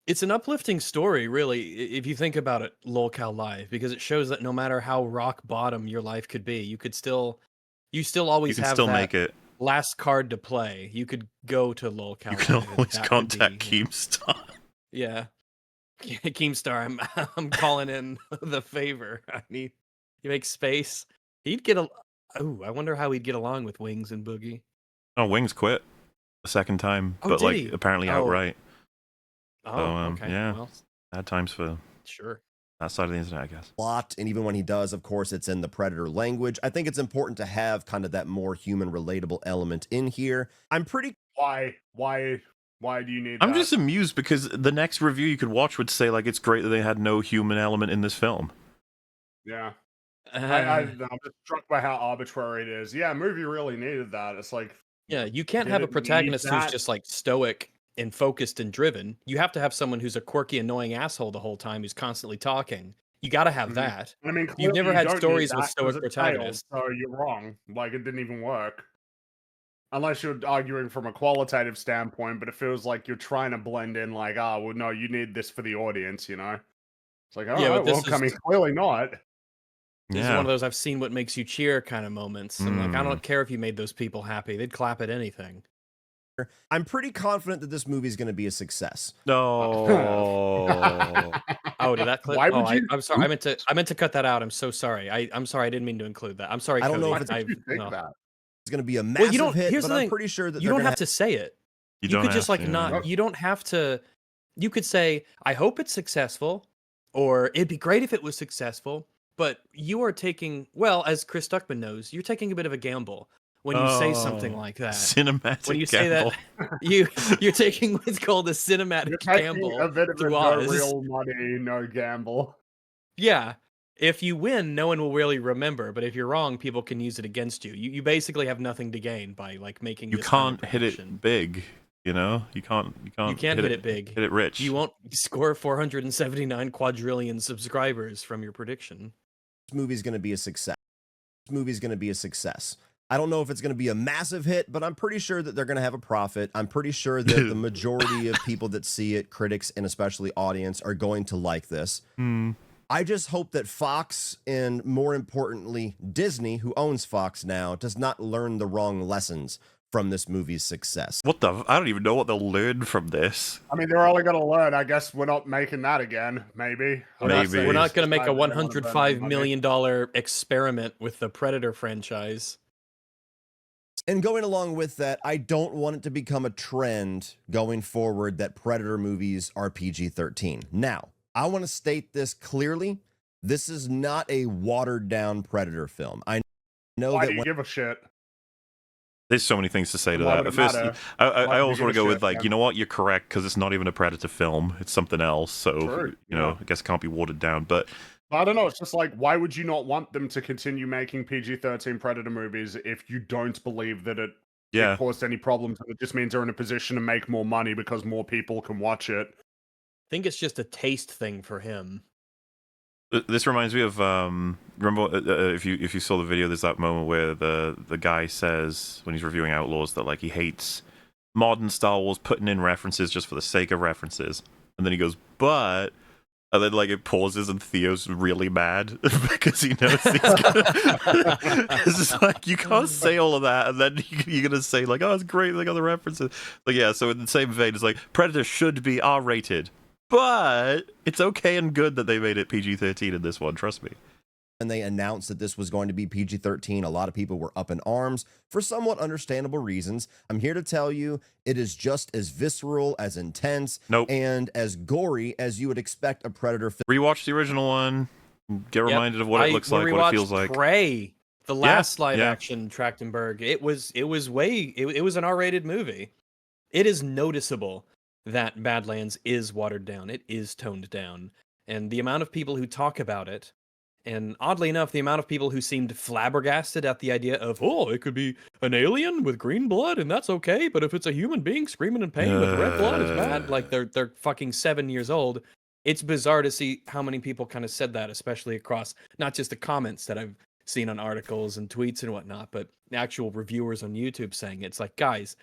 It's an uplifting story, really, if you think about it, LolCow Live, because it shows that no matter how rock bottom your life could be, you still always have that make it. Last card to play. You could go to LolCow. You can always contact Keemstar. Yeah, Keemstar, I'm calling in the favor. You make space. He'd get a. Oh, I wonder how he'd get along with Wings and Boogie. Oh, Wings quit the second time, but like apparently outright. Oh, okay. Yeah. Well, bad times for that side of the internet, I guess. Lot, and even when he does, of course, it's in the Predator language. I think it's important to have kind of that more human relatable element in here. I'm pretty. Why do you need? I'm just amused because the next review you could watch would say like it's great that they had no human element in this film. Yeah. I'm just struck by how arbitrary it is. Yeah, movie really needed that. It's like, yeah, you can't have a protagonist who's just like stoic and focused and driven. You have to have someone who's a quirky, annoying asshole the whole time who's constantly talking. You got to have that. I mean, you've never had stories with stoic protagonists. So you're wrong. Like, it didn't even work. Unless you're arguing from a qualitative standpoint, but it feels like you're trying to blend in like, oh, well, no, you need this for the audience, you know? It's like, oh, yeah, well, I mean, clearly not. This is one of those I've seen what makes you cheer kind of moments. I'm like, I don't care if you made those people happy. They'd clap at anything. I'm pretty confident that this movie is going to be a success. No. Oh, did that clip? I'm sorry. I meant to cut that out. I'm so sorry. I'm sorry. I didn't mean to include that. I'm sorry. I don't know if it's going to be a massive hit, but I'm pretty sure that you don't have to say it. You could just like not. You don't have to. You could say, "I hope it's successful," or "It'd be great if it was successful." But you are taking, well, as Chris Stuckman knows, you're taking a bit of a gamble when you say something like that. Cinematic when you gamble. say that, you're taking what's called a cinematic gamble. A bit of a no real money, no gamble. Yeah. If you win, no one will really remember. But if you're wrong, people can use it against you. You basically have nothing to gain by like making. You can't hit it big. You know, you can't hit it big. Hit it rich. You won't score 479 quadrillion subscribers from your prediction. This movie's going to be a success. I don't know if it's going to be a massive hit, but I'm pretty sure that they're going to have a profit. I'm pretty sure that the majority of people that see it, critics and especially audience, are going to like this. I just hope that Fox, and more importantly, Disney, who owns Fox now, does not learn the wrong lessons from this movie's success. I don't even know what they'll learn from this. I mean, they're only going to learn. I guess we're not making that again. Maybe. We're not going to make a $105 million experiment with the Predator franchise. And going along with that, I don't want it to become a trend going forward that Predator movies are PG-13. Now, I want to state this clearly. This is not a watered-down Predator film. I know Why do you give a shit? There's so many things to say to that. First, I always want to go with like, you know what, you're correct, because it's not even a Predator film. It's something else. So, you know, I guess it can't be watered down. But I don't know. It's just like, why would you not want them to continue making PG-13 Predator movies if you don't believe that it caused any problems? It just means they're in a position to make more money because more people can watch it. think it's just a taste thing for him. This reminds me of remember if you saw the video, there's that moment where the guy says when he's reviewing Outlaws that like he hates modern Star Wars putting in references just for the sake of references, and then he goes, but. And then, like, it pauses, and Theo's really mad because he knows he's gonna... It's just like, you can't say all of that, and then you're gonna say, like, oh, it's great, they got the references. Like, yeah, so in the same vein, it's like, Predator should be R-rated, but it's okay and good that they made it PG-13 in this one, trust me. When they announced that this was going to be PG-13, a lot of people were up in arms for somewhat understandable reasons. I'm here to tell you, it is just as visceral, as intense, and as gory as you would expect a Predator film. Rewatch the original one, get reminded of what it looks like, what it feels like. Prey, the last live-action Trachtenberg. It was an R-rated movie. It is noticeable that Badlands is watered down. It is toned down, and the amount of people who talk about it. And oddly enough, the amount of people who seemed flabbergasted at the idea of, oh, it could be an alien with green blood and that's okay, but if it's a human being screaming in pain with red blood, it's bad. Like they're fucking 7 years old. It's bizarre to see how many people kind of said that, especially across not just the comments that I've seen on articles and tweets and whatnot, but actual reviewers on YouTube saying it. It's like, guys,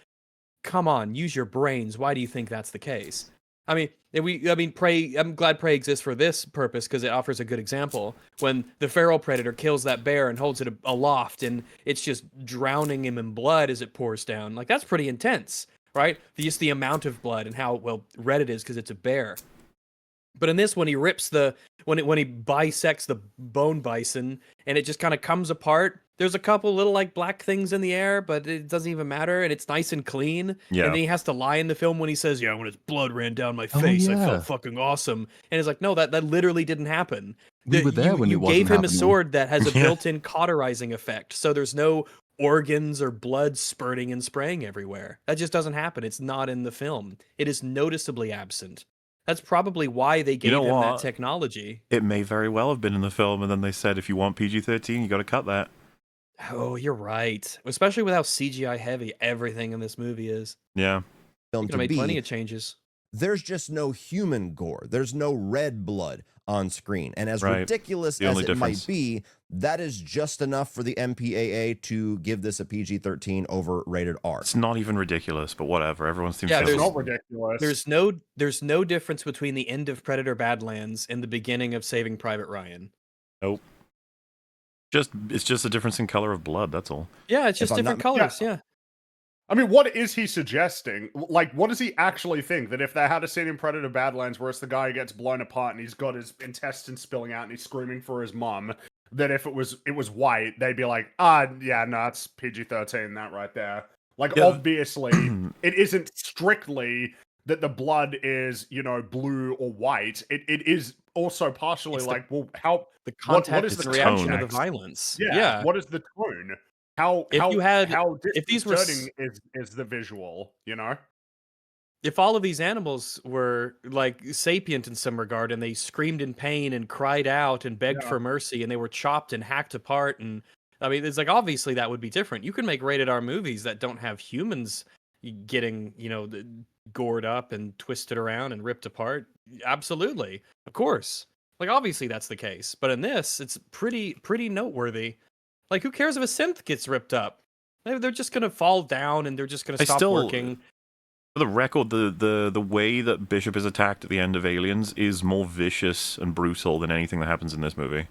come on, use your brains. Why do you think that's the case? I mean, Prey. I'm glad Prey exists for this purpose because it offers a good example. When the feral predator kills that bear and holds it aloft, and it's just drowning him in blood as it pours down. Like that's pretty intense, right? Just the amount of blood and how red it is because it's a bear. But in this, when he rips when he bisects the bone bison and it just kind of comes apart, there's a couple little like black things in the air, but it doesn't even matter, and it's nice and clean. Yeah. And then he has to lie in the film when he says, "Yeah, when his blood ran down my face, I felt fucking awesome." And it's like, no, that literally didn't happen. We were there when you it wasn't gave him happening. A sword that has a built-in cauterizing effect, so there's no organs or blood spurting and spraying everywhere. That just doesn't happen. It's not in the film. It is noticeably absent. That's probably why they gave him that technology. It may very well have been in the film, and then they said, if you want PG-13, you got to cut that. Oh, you're right. Especially with how CGI heavy everything in this movie is. Yeah. Film to made plenty of changes. There's just no human gore. There's no red blood on screen. And as ridiculous as it might be, that is just enough for the MPAA to give this a PG-13 over rated R. It's not even ridiculous, but whatever. Everyone seems it's not ridiculous. There's no difference between the end of Predator Badlands and the beginning of Saving Private Ryan. Nope. It's just a difference in color of blood, that's all. Yeah, it's just different colors, yeah. I mean, what is he suggesting? Like, what does he actually think? That if they had a scene in Predator Badlands where it's the guy who gets blown apart and he's got his intestines spilling out and he's screaming for his mum, that if it was white, they'd be like, yeah, no, it's PG-13, that right there. Like, obviously, it isn't strictly that the blood is, blue or white. It is also partially how... The context, what is the reaction of the violence. Yeah. What is the tone? How disconcerting is the visual, If all of these animals were like sapient in some regard and they screamed in pain and cried out and begged for mercy and they were chopped and hacked apart, and I mean, it's like obviously that would be different. You can make rated R movies that don't have humans getting, gored up and twisted around and ripped apart. Absolutely. Of course. Like obviously that's the case. But in this, it's pretty noteworthy. Like, who cares if a synth gets ripped up? They're just gonna fall down and they're just gonna stop working. For the record, the way that Bishop is attacked at the end of Aliens is more vicious and brutal than anything that happens in this movie.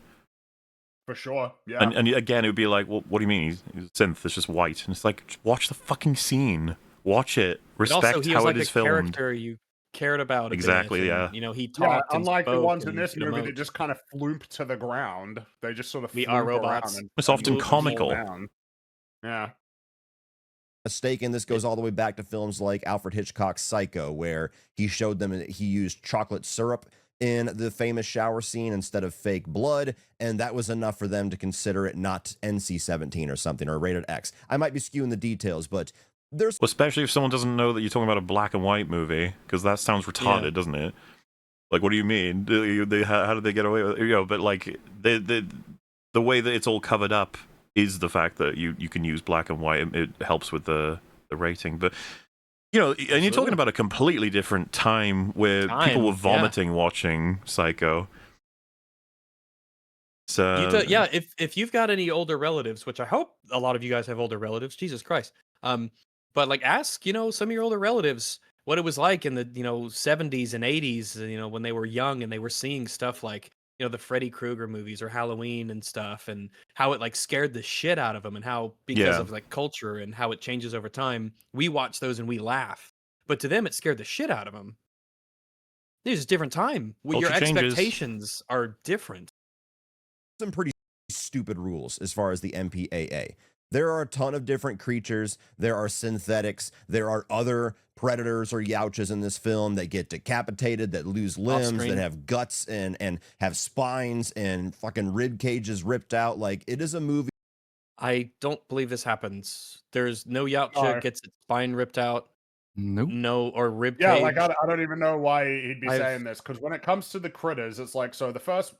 For sure, yeah. And again, it would be like, well, what do you mean? He's a synth. It's just white. And it's like, watch the fucking scene. Watch it. Respect how it is filmed. Character you cared about. Exactly, yeah. He talked. Unlike the ones in this movie that just kind of floop to the ground. They just sort of we are robots. It's often comical. Yeah. Mistaken, this goes all the way back to films like Alfred Hitchcock's Psycho, where he showed them that he used chocolate syrup in the famous shower scene instead of fake blood, and that was enough for them to consider it not NC-17 or something, or rated X. I might be skewing the details, but there's... Especially if someone doesn't know that you're talking about a black and white movie, because that sounds retarded, doesn't it? Like, what do you mean? How did they get away with it? But like, the way that it's all covered up is the fact that you can use black and white. It helps with the rating. But You know, and you're talking about a completely different time where people were vomiting watching Psycho. So yeah, if you've got any older relatives, which I hope a lot of you guys have older relatives, Jesus Christ. But like ask, some of your older relatives what it was like in the, 70s and 80s, when they were young and they were seeing stuff like, the Freddy Krueger movies or Halloween and stuff, and how it like scared the shit out of them, and how because of like culture and how it changes over time, we watch those and we laugh. But to them, it scared the shit out of them. There's a different time. Your expectations are different. Some pretty stupid rules as far as the MPAA. There are a ton of different creatures. There are synthetics. There are other predators or Yautjas in this film that get decapitated, that lose limbs, that have guts and have spines and fucking rib cages ripped out. Like, it is a movie. I don't believe this happens. There's no Yautja gets its spine ripped out. Nope. No, or rib cage. Yeah, like I don't even know why he'd be saying this, because when it comes to the critters, it's like, so the first,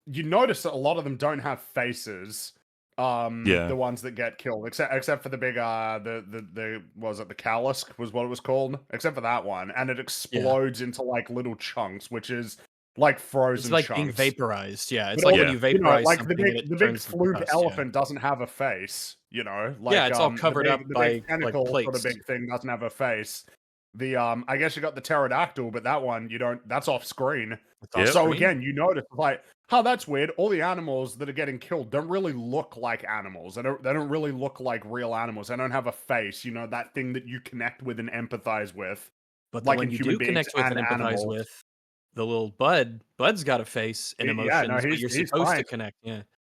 you notice that a lot of them don't have faces. The ones that get killed, except for the big the what was it, the Callusk was what it was called, except for that one, and it explodes into like little chunks, which is like frozen. It's like chunks. being vaporized. Yeah, it's like when you vaporize like something, the big floop elephant doesn't have a face. Like, it's all covered up by tentacle like plates. sort of big thing doesn't have a face. The I guess you got the pterodactyl, but that one you don't. That's off screen. So again, you notice like, oh, that's weird. All the animals that are getting killed don't really look like animals. They don't really look like real animals. They don't have a face. That thing that you connect with and empathize with. But like when you do connect with and empathize with, the little Bud's got a face and emotions, but you're supposed to connect.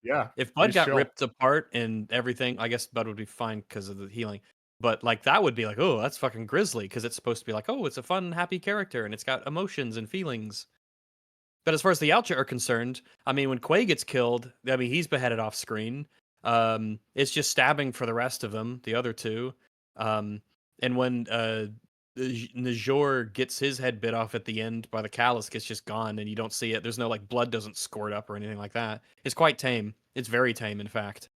Yeah. If Bud got ripped apart and everything, I guess Bud would be fine because of the healing. But like that would be like, oh, that's fucking grisly, because it's supposed to be like, oh, it's a fun, happy character and it's got emotions and feelings. But as far as the Yautja are concerned, I mean, when Quay gets killed, I mean, he's beheaded off screen. It's just stabbing for the rest of them, the other two. And when Najor gets his head bit off at the end by the Callusk, it's just gone and you don't see it. There's no like blood doesn't squirt up or anything like that. It's quite tame. It's very tame, in fact.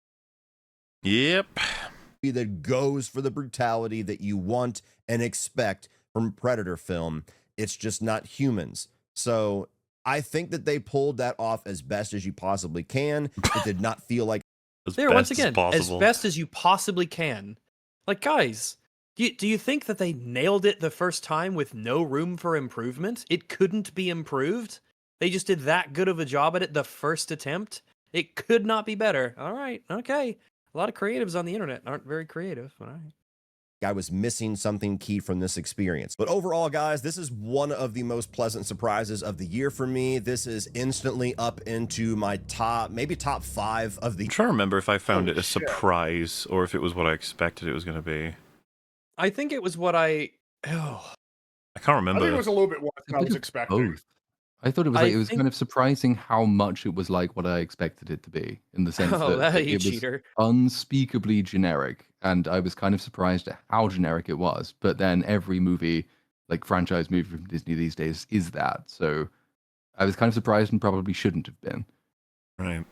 Yep. That goes for the brutality that you want and expect from Predator film. It's just not humans. So I think that they pulled that off as best as you possibly can. It did not feel like once again, as best as you possibly can. Like, guys, do you think that they nailed it the first time with no room for improvement? It couldn't be improved? They just did that good of a job at it the first attempt? It could not be better. All right, okay. A lot of creatives on the internet aren't very creative, but all right. I was missing something key from this experience. But overall, guys, this is one of the most pleasant surprises of the year for me. This is instantly up into my maybe top 5 of the... I'm trying to remember if I found it a surprise or if it was what I expected it was going to be. I think it was what I can't remember. I think it was a little bit worse than I was expecting. Both. I thought it was it was kind of surprising how much it was like what I expected it to be, in the sense that it was unspeakably generic, and I was kind of surprised at how generic it was. But then every movie, like franchise movie from Disney these days, is that. So I was kind of surprised and probably shouldn't have been. Right.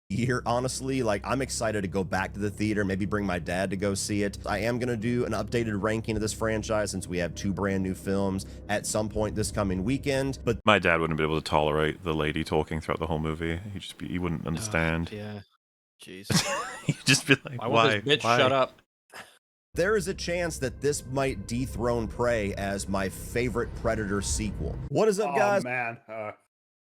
Year, honestly, like, I'm excited to go back to the theater, maybe bring my dad to go see it. I am going to do an updated ranking of this franchise since we have 2 brand new films at some point this coming weekend. But my dad wouldn't be able to tolerate the lady talking throughout the whole movie. He wouldn't understand. Yeah. Jeez. He'd just be like, I want this bitch shut up. There is a chance that this might dethrone Prey as my favorite Predator sequel. What is up, guys? Oh, man.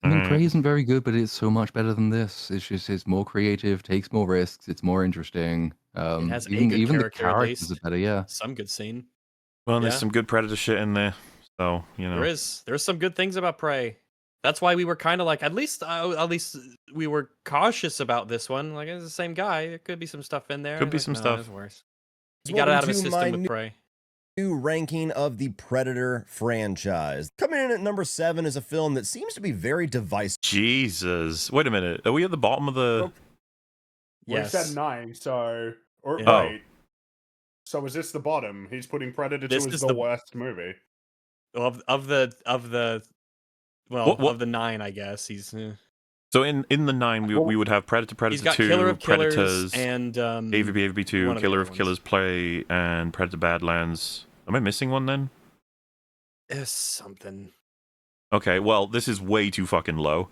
I mean, Prey isn't very good, but it's so much better than this. It's more creative, takes more risks, it's more interesting. It has even the characters are better, yeah. Some good scene. Well, there's some good Predator shit in there, so there's some good things about Prey. That's why we were kind of like, at least we were cautious about this one. Like, it's the same guy. There could be some stuff in there. Could be some stuff. It's worse. You got it out of his system with Prey. New ranking of the Predator franchise. Coming in at number 7 is a film that seems to be very divisive. Jesus. Wait a minute. Are we at the bottom of the... Yes. We said 9, so... Wait. So is this the bottom? He's putting Predator 2 as the worst movie. Of the 9, I guess. He's... So in the 9, we would have Predator 2, Killer of Killers, Predators, and AVB 2, Killer of Killers Play, and Predator Badlands. Am I missing one then? It's something. Okay, well, this is way too fucking low.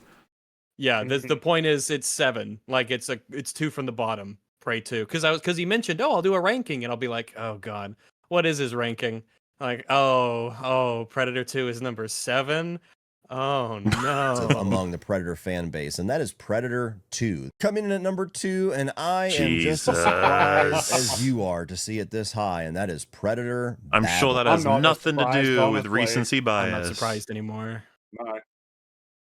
Yeah, the point is it's 7. Like it's 2 from the bottom. Prey 2, because he mentioned, I'll do a ranking, and I'll be like, oh god, what is his ranking? Like, Predator 2 is number 7. Oh no! Among the Predator fan base, and that is Predator 2 coming in at number 2, and I am just as surprised as you are to see it this high, and that is Predator. I'm sure that has nothing to do with recency bias. I'm not surprised anymore. No.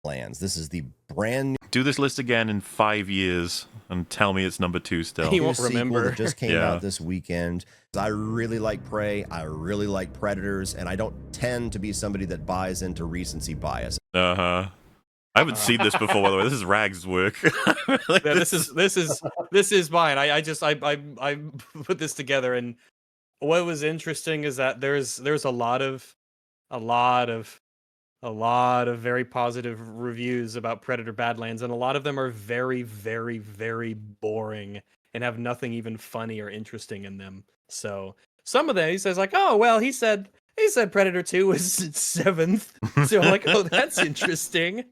Lands. This is the brand new. Do this list again in 5 years and tell me it's number 2 still. He won't remember. That just came out this weekend. I really like Prey. I really like Predators, and I don't tend to be somebody that buys into recency bias. I haven't seen this before, by the way. This is Rag's work. Like, yeah, this is mine. I put this together, and what was interesting is that there's a lot of very positive reviews about Predator Badlands, and a lot of them are very, very, very boring and have nothing even funny or interesting in them. So some of them he says like, oh well, he said Predator 2 was 7th. So I'm like, oh, that's interesting.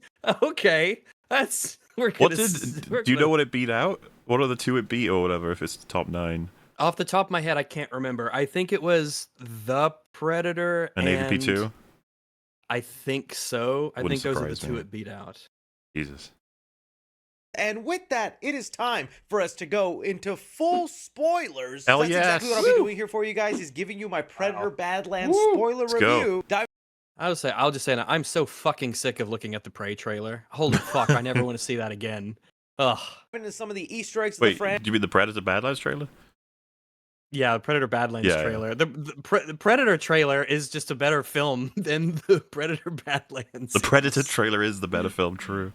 Okay, do you know what it beat out? What are the 2 it beat or whatever? If it's top 9. Off the top of my head, I can't remember. I think it was The Predator and AVP 2. I think so. I think those are the 2 it beat out. Jesus. And with that, it is time for us to go into full spoilers. Hell That's exactly what I'll be doing here for you guys, is giving you my Predator Badlands spoiler review. I'll just say, I'm so fucking sick of looking at the Prey trailer. Holy fuck, I never want to see that again. Ugh. Into some of the Easter eggs. Wait, do you mean the Predator Badlands trailer? Yeah, the Predator Badlands trailer. The Predator trailer is just a better film than the Predator Badlands. The Predator trailer is the better film, true.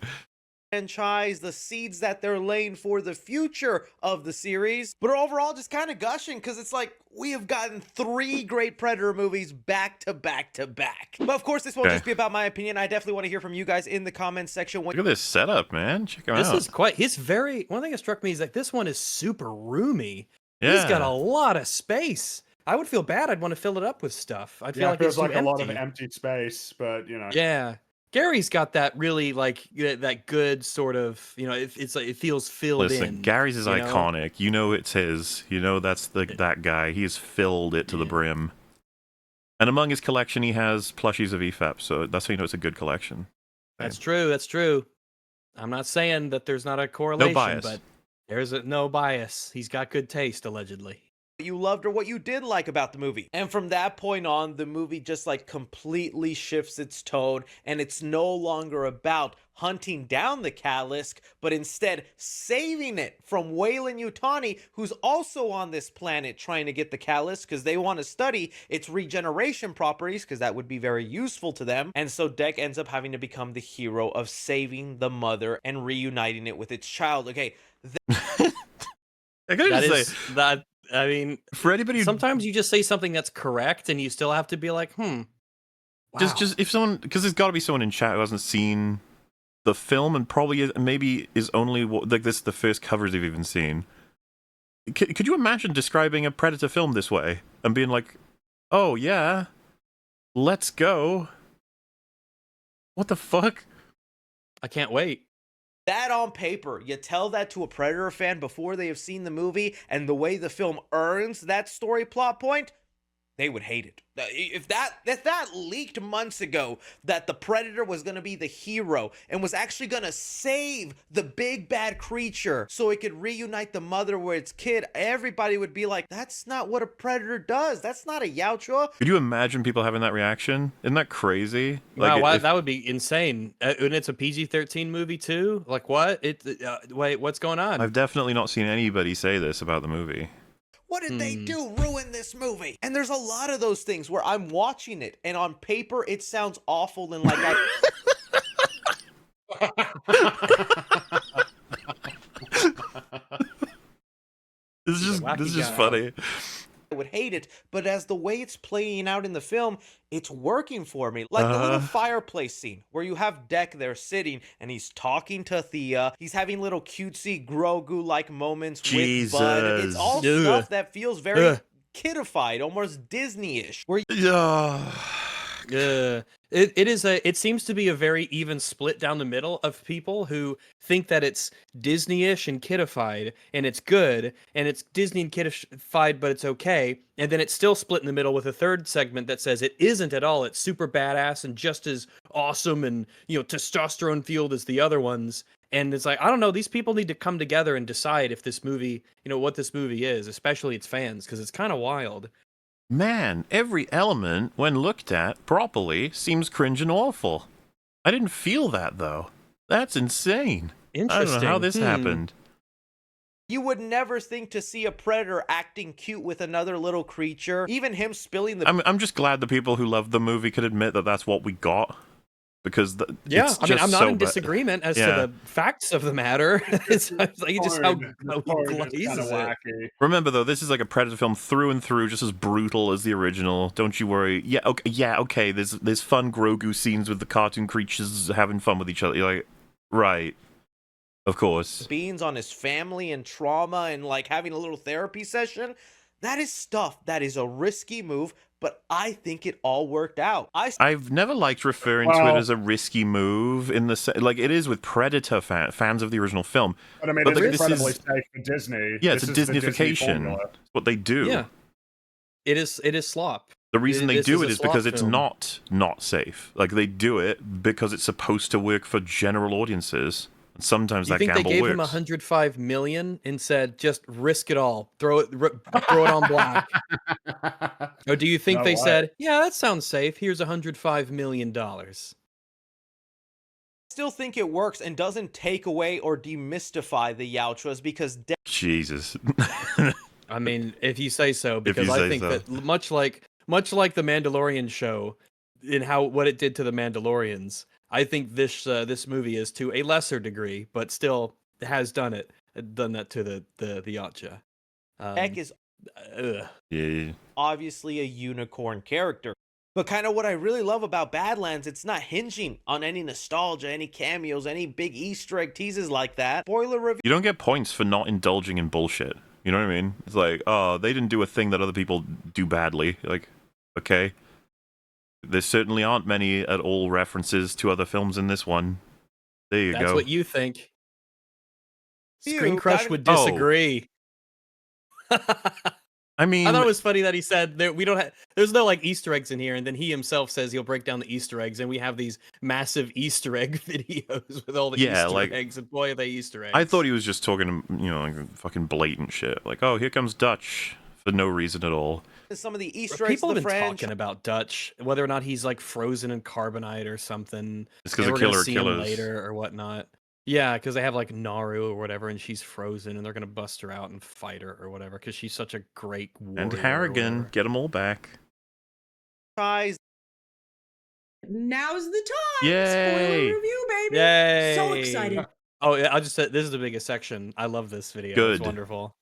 Franchise, the seeds that they're laying for the future of the series, but overall just kind of gushing because it's like we have gotten 3 great Predator movies back to back to back. But of course, this won't just be about my opinion. I definitely want to hear from you guys in the comments section. Look at this setup, man. Check him out. This is quite. One thing that struck me is like this one is super roomy. Yeah. He's got a lot of space. I would feel bad. I'd want to fill it up with stuff. I feel like it's like a lot of empty space, but you know. Yeah. Gary's got that really like that good sort of, it's like it feels filled in. Listen, Gary's is iconic. You know it's his. You know that's that guy. He's filled it to the brim. And among his collection, he has plushies of EFAP, so that's how you know it's a good collection. That's true. That's true. I'm not saying that there's not a correlation, but there's no bias. He's got good taste, allegedly. You loved or what you did like about the movie. And from that point on, the movie just like completely shifts its tone, and it's no longer about hunting down the Callisk, but instead saving it from Weyland-Yutani, who's also on this planet trying to get the Callisk because they want to study its regeneration properties because that would be very useful to them. And so Deck ends up having to become the hero of saving the mother and reuniting it with its child. Okay. I gotta say that. I mean, for anybody, sometimes you just say something that's correct, and you still have to be like, Wow. Just if someone, because there's got to be someone in chat who hasn't seen the film and probably maybe is only like this the first covers they've even seen. Could you imagine describing a Predator film this way and being like, "Oh yeah, let's go"? What the fuck? I can't wait. That on paper, you tell that to a Predator fan before they have seen the movie, and the way the film earns that story plot point, they would hate it. If that leaked months ago that the Predator was going to be the hero and was actually going to save the big bad creature so it could reunite the mother with its kid, everybody would be like, that's not what a Predator does. That's not a Yautja. Could you imagine people having that reaction? Isn't that crazy? Wow, that would be insane. And it's a PG-13 movie too? Like what? Wait, what's going on? I've definitely not seen anybody say this about the movie. What did they do? Ruin this movie? And there's a lot of those things where I'm watching it, and on paper it sounds awful, and like This is just funny. I would hate it, but as the way it's playing out in the film, it's working for me. Like the little fireplace scene where you have Deck there sitting and he's talking to Thea. He's having little cutesy Grogu-like moments with Bud. It's all stuff that feels very kidified, almost Disney-ish. Where it seems to be a very even split down the middle of people who think that it's Disney-ish and kidified and it's good, and it's Disney and kidified but it's okay, and then it's still split in the middle with a third segment that says it isn't at all, it's super badass and just as awesome and, you know, testosterone fueled as the other ones. And it's like, I don't know, these people need to come together and decide if this movie, you know, what this movie is, especially its fans, because it's kind of wild. Man, every element, when looked at properly, seems cringe and awful. I didn't feel that, though. That's insane. Interesting. I don't know how this happened. you would never think to see a predator acting cute with another little creature. Even him spilling the... I'm just glad the people who love the movie could admit that that's what we got. Because I'm not in disagreement as to the facts of the matter. It's like just how he glazes it. Remember though, this is like a Predator film through and through, just as brutal as the original. Don't you worry. Okay. There's fun Grogu scenes with the cartoon creatures having fun with each other. You're like, right, of course. Beans on his family and trauma and like having a little therapy session. That is stuff that is a risky move, but I think it all worked out. I've never liked referring to it as a risky move in the like it is with Predator fans of the original film. But I mean, it's incredibly safe for Disney. Yeah, it's a Disneyfication. It's what they do. Yeah, it is slop. The reason they do it is because it's not safe. Like they do it because it's supposed to work for general audiences. Sometimes that gamble works. You think they gave him $105 million and said, "Just risk it all, throw it on black"? Or do you think said, "Yeah, that sounds safe. Here's $105 million"? Still think it works and doesn't take away or demystify the Yautjas because Jesus. I mean, if you say so, because I think that much like the Mandalorian show, in what it did to the Mandalorians. I think this movie is to a lesser degree, but still has done that to the Yautja. Heck is obviously a unicorn character. But kind of what I really love about Badlands, it's not hinging on any nostalgia, any cameos, any big Easter egg teases like that. Spoiler review. You don't get points for not indulging in bullshit. You know what I mean? It's like, oh, they didn't do a thing that other people do badly. Like, okay. There certainly aren't many at all references to other films in this one. There you go. That's what you think. Screen Crush would disagree. I mean, I thought it was funny that he said that there's no like Easter eggs in here, and then he himself says he'll break down the Easter eggs, and we have these massive Easter egg videos with all the Easter eggs, and boy, are they Easter eggs. I thought he was just talking, like fucking blatant shit, like, oh, here comes Dutch for no reason at all. Some of the Easter eggs. People have been talking about Dutch, whether or not he's like frozen in carbonite or something. It's because of Killer Killers later or whatnot. Yeah, because they have like Naru or whatever, and she's frozen, and they're gonna bust her out and fight her or whatever, because she's such a great warrior. And Harrigan, get them all back. Now's the time. Yay! Spoiler review, baby. Yay! So excited. Oh, yeah, I'll just say this is the biggest section. I love this video. Good. It's wonderful.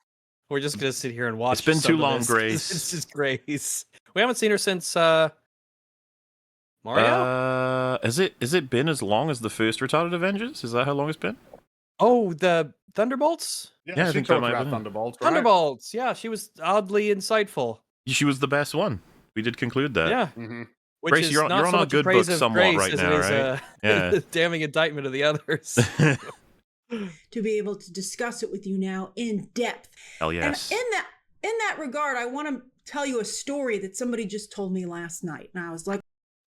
We're just gonna sit here and watch. It's been too long, Grace. This is Grace. We haven't seen her since Mario. Has it been as long as the first retarded Avengers? Is that how long it's been? Oh, the Thunderbolts. Yeah, I think talked about Thunderbolts. Right? Thunderbolts. Yeah, she was oddly insightful. She was the best one. We did conclude that. Yeah. Mm-hmm. Grace, you're on a good book somewhat right now, right? Yeah. Damning indictment of the others. To be able to discuss it with you now in depth. Hell yes. And in that regard, I want to tell you a story that somebody just told me last night, and I was like,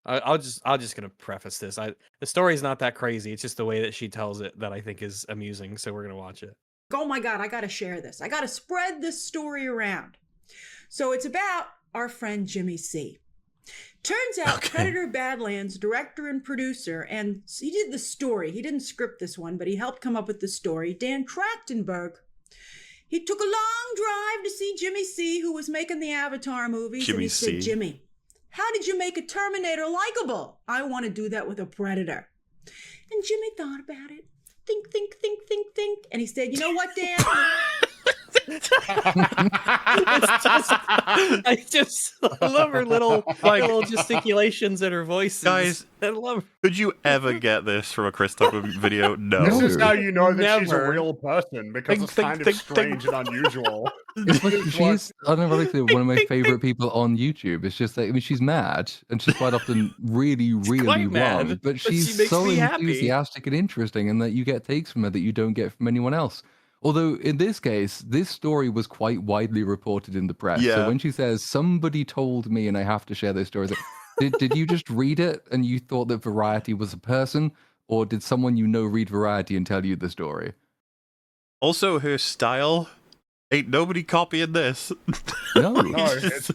I'm just gonna preface this. The story's not that crazy. It's just the way that she tells it that I think is amusing. So we're gonna watch it. Oh my God, I gotta share this. I gotta spread this story around. So it's about our friend Jimmy C. Turns out Predator Badlands director and producer, and he did the story. He didn't script this one, but he helped come up with the story. Dan Trachtenberg. He took a long drive to see Jimmy C, who was making the Avatar movies, and he said, "Jimmy, how did you make a Terminator likable? I want to do that with a Predator." And Jimmy thought about it. Think. And he said, "You know what, Dan? I love her little gesticulations and her voices. Guys, I love. Could you ever get this from a Chris Tuckman video? No. This is how you know that Never. she's a real person, because it's kind of strange and unusual. It's like she's unironically one of my favorite people on YouTube. It's just like, I mean, she's mad, and she's quite often really wrong, mad, but she's so me happy. enthusiastic and interesting, and that you get takes from her that you don't get from anyone else. Although in this case, this story was quite widely reported in the press. Yeah. So when she says, somebody told me and I have to share this story, did you just read it and you thought that Variety was a person? Or did someone you know read Variety and tell you the story? Also, her style, ain't nobody copying this. No, it's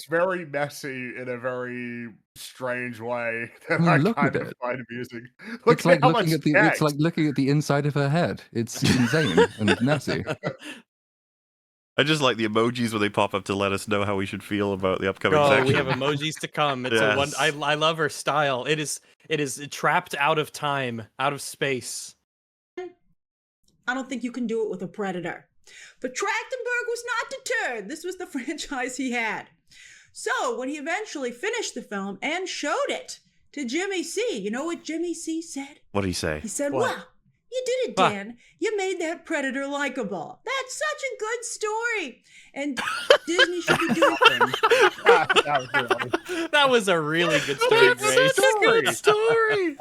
very messy in a very strange way that I kind of find amusing. It's like looking at the inside of her head. It's insane and messy. I just like the emojis when they pop up to let us know how we should feel about the upcoming section. We have emojis to come. It's I love her style. It is trapped out of time, out of space. I don't think you can do it with a Predator. But Trachtenberg was not deterred. This was the franchise he had. So when he eventually finished the film and showed it to Jimmy C, you know what Jimmy C said? What did he say? He said, "Wow, you did it, Dan. You made that Predator likable. That's such a good story. And Disney should be doing That was a really good story, Grace. Good story.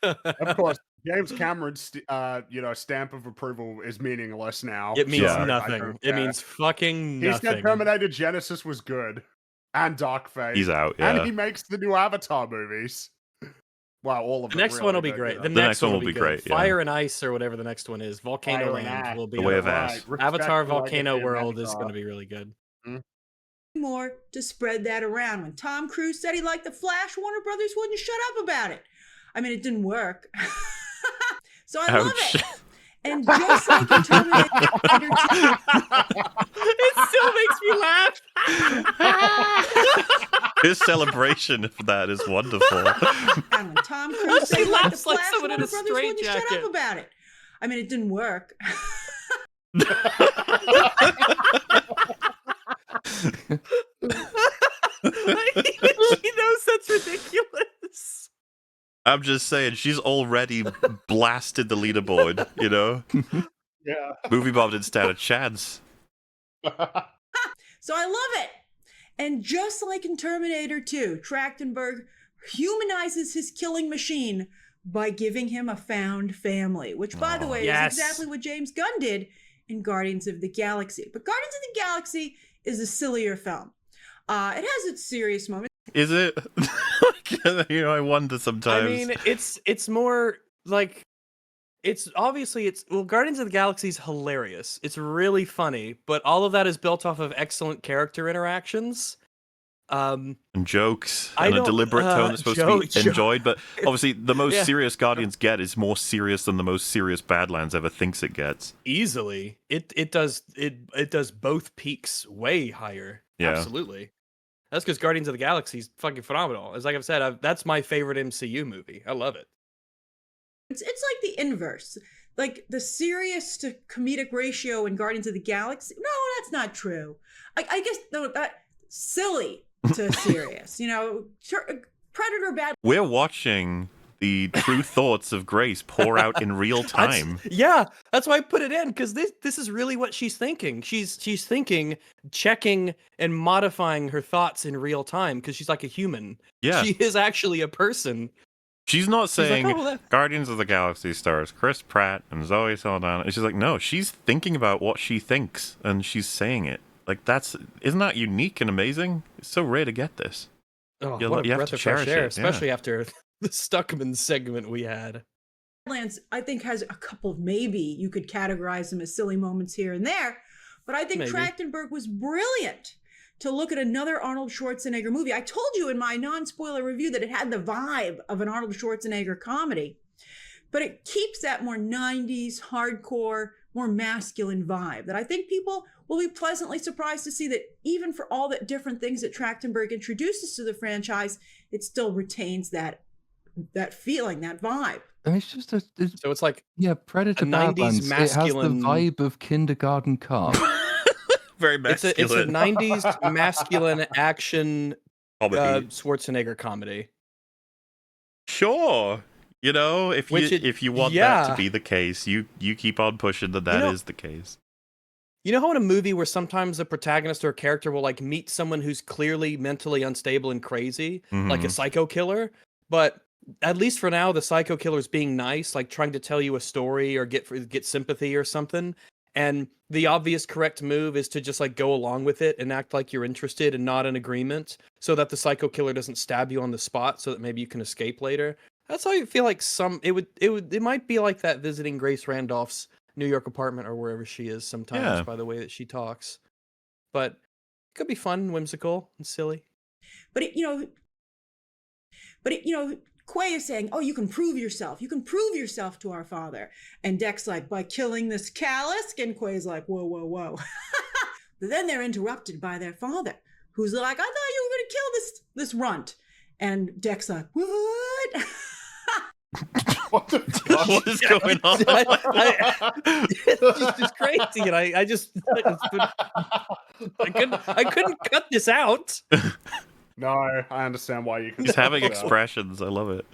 Of course, James Cameron's stamp of approval is meaningless now. It means nothing. It means fucking nothing. He said Terminator Genesis was good. And Darkfate. He's out, yeah. And he makes the new Avatar movies. Wow, all of them. The next one will be great. The next one will be great. Yeah. Fire and Ice or whatever the next one is. Volcano Land will be The Way of Ass. Avatar Volcano World is going to be really good. More to spread that around. When Tom Cruise said he liked The Flash, Warner Brothers wouldn't shut up about it. I mean, it didn't work. So I love it. And just like in Terminator 2, it still makes me laugh. His celebration of that is wonderful. And when Tom Cruise said he liked The Flash, someone in Warner a Brothers wouldn't shut straitjacket. up about it. I mean, it didn't work. She knows that's ridiculous. I'm just saying, she's already blasted the leaderboard, you know? Yeah. Movie Bob didn't stand a chance. So I love it. And just like in Terminator 2, Trachtenberg humanizes his killing machine by giving him a found family, which, by the way, is exactly what James Gunn did in Guardians of the Galaxy. But Guardians of the Galaxy is a sillier film. It has its serious moments. Is it? I wonder sometimes. I mean, it's more like Guardians of the Galaxy is hilarious. It's really funny, but all of that is built off of excellent character interactions. And jokes and a deliberate tone that's supposed to be enjoyed, but obviously the most serious Guardians get is more serious than the most serious Badlands ever thinks it gets. Easily. It does both peaks way higher. Yeah. Absolutely. That's because Guardians of the Galaxy is fucking phenomenal. As like I've said, that's my favorite MCU movie. I love it. It's like the inverse. Like the serious to comedic ratio in Guardians of the Galaxy. No, that's not true. I guess that silly to serious. Predator bad. We're watching the true thoughts of Grace pour out in real time. That's why I put it in, because this is really what she's thinking. She's thinking, checking and modifying her thoughts in real time, because she's like a human. Yeah. She is actually a person. She's not saying like, Guardians of the Galaxy stars Chris Pratt and Zoe Saldana. She's like, no, she's thinking about what she thinks and she's saying it. Like, isn't that unique and amazing? It's so rare to get this. Oh, what a breath of fresh air, especially after the Stuckman segment we had. Badlands, I think, has a couple of, maybe you could categorize them as silly moments here and there, but I think Trachtenberg was brilliant to look at another Arnold Schwarzenegger movie. I told you in my non-spoiler review that it had the vibe of an Arnold Schwarzenegger comedy, but it keeps that more 90s, hardcore, more masculine vibe that I think people will be pleasantly surprised to see, that even for all the different things that Trachtenberg introduces to the franchise, it still retains that feeling, that vibe. I mean, it's just so it's like Predator Badlands. It has the vibe of Kindergarten Cop. Very masculine. It's a 90s masculine action Schwarzenegger comedy. Sure. You know, if you want that to be the case, you keep on pushing that is the case. You know how in a movie where sometimes a protagonist or a character will like meet someone who's clearly mentally unstable and crazy, like a psycho killer, but at least for now, the psycho killer is being nice, like trying to tell you a story or get sympathy or something. And the obvious correct move is to just like go along with it and act like you're interested and not in agreement, so that the psycho killer doesn't stab you on the spot, so that maybe you can escape later. That's how you feel like it might be like that visiting Grace Randolph's New York apartment or wherever she is sometimes by the way that she talks. But it could be fun, whimsical, and silly. But Quay is saying, "Oh, you can prove yourself. You can prove yourself to our father." And Deck's like, "By killing this Callisk?" And Quay's like, "Whoa, whoa, whoa." But then they're interrupted by their father, who's like, "I thought you were going to kill this runt." And Deck's like, "What?" What the fuck? What is going on? It's just crazy, and I couldn't cut this out. No, I understand why you can. He's having expressions. I love it.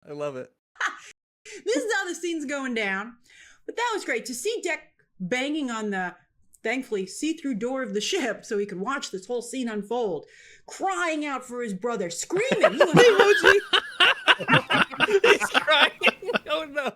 I love it. This is how the scene's going down. But that was great to see Deck banging on the, thankfully, see-through door of the ship so he could watch this whole scene unfold, crying out for his brother, screaming. He's crying. Oh no.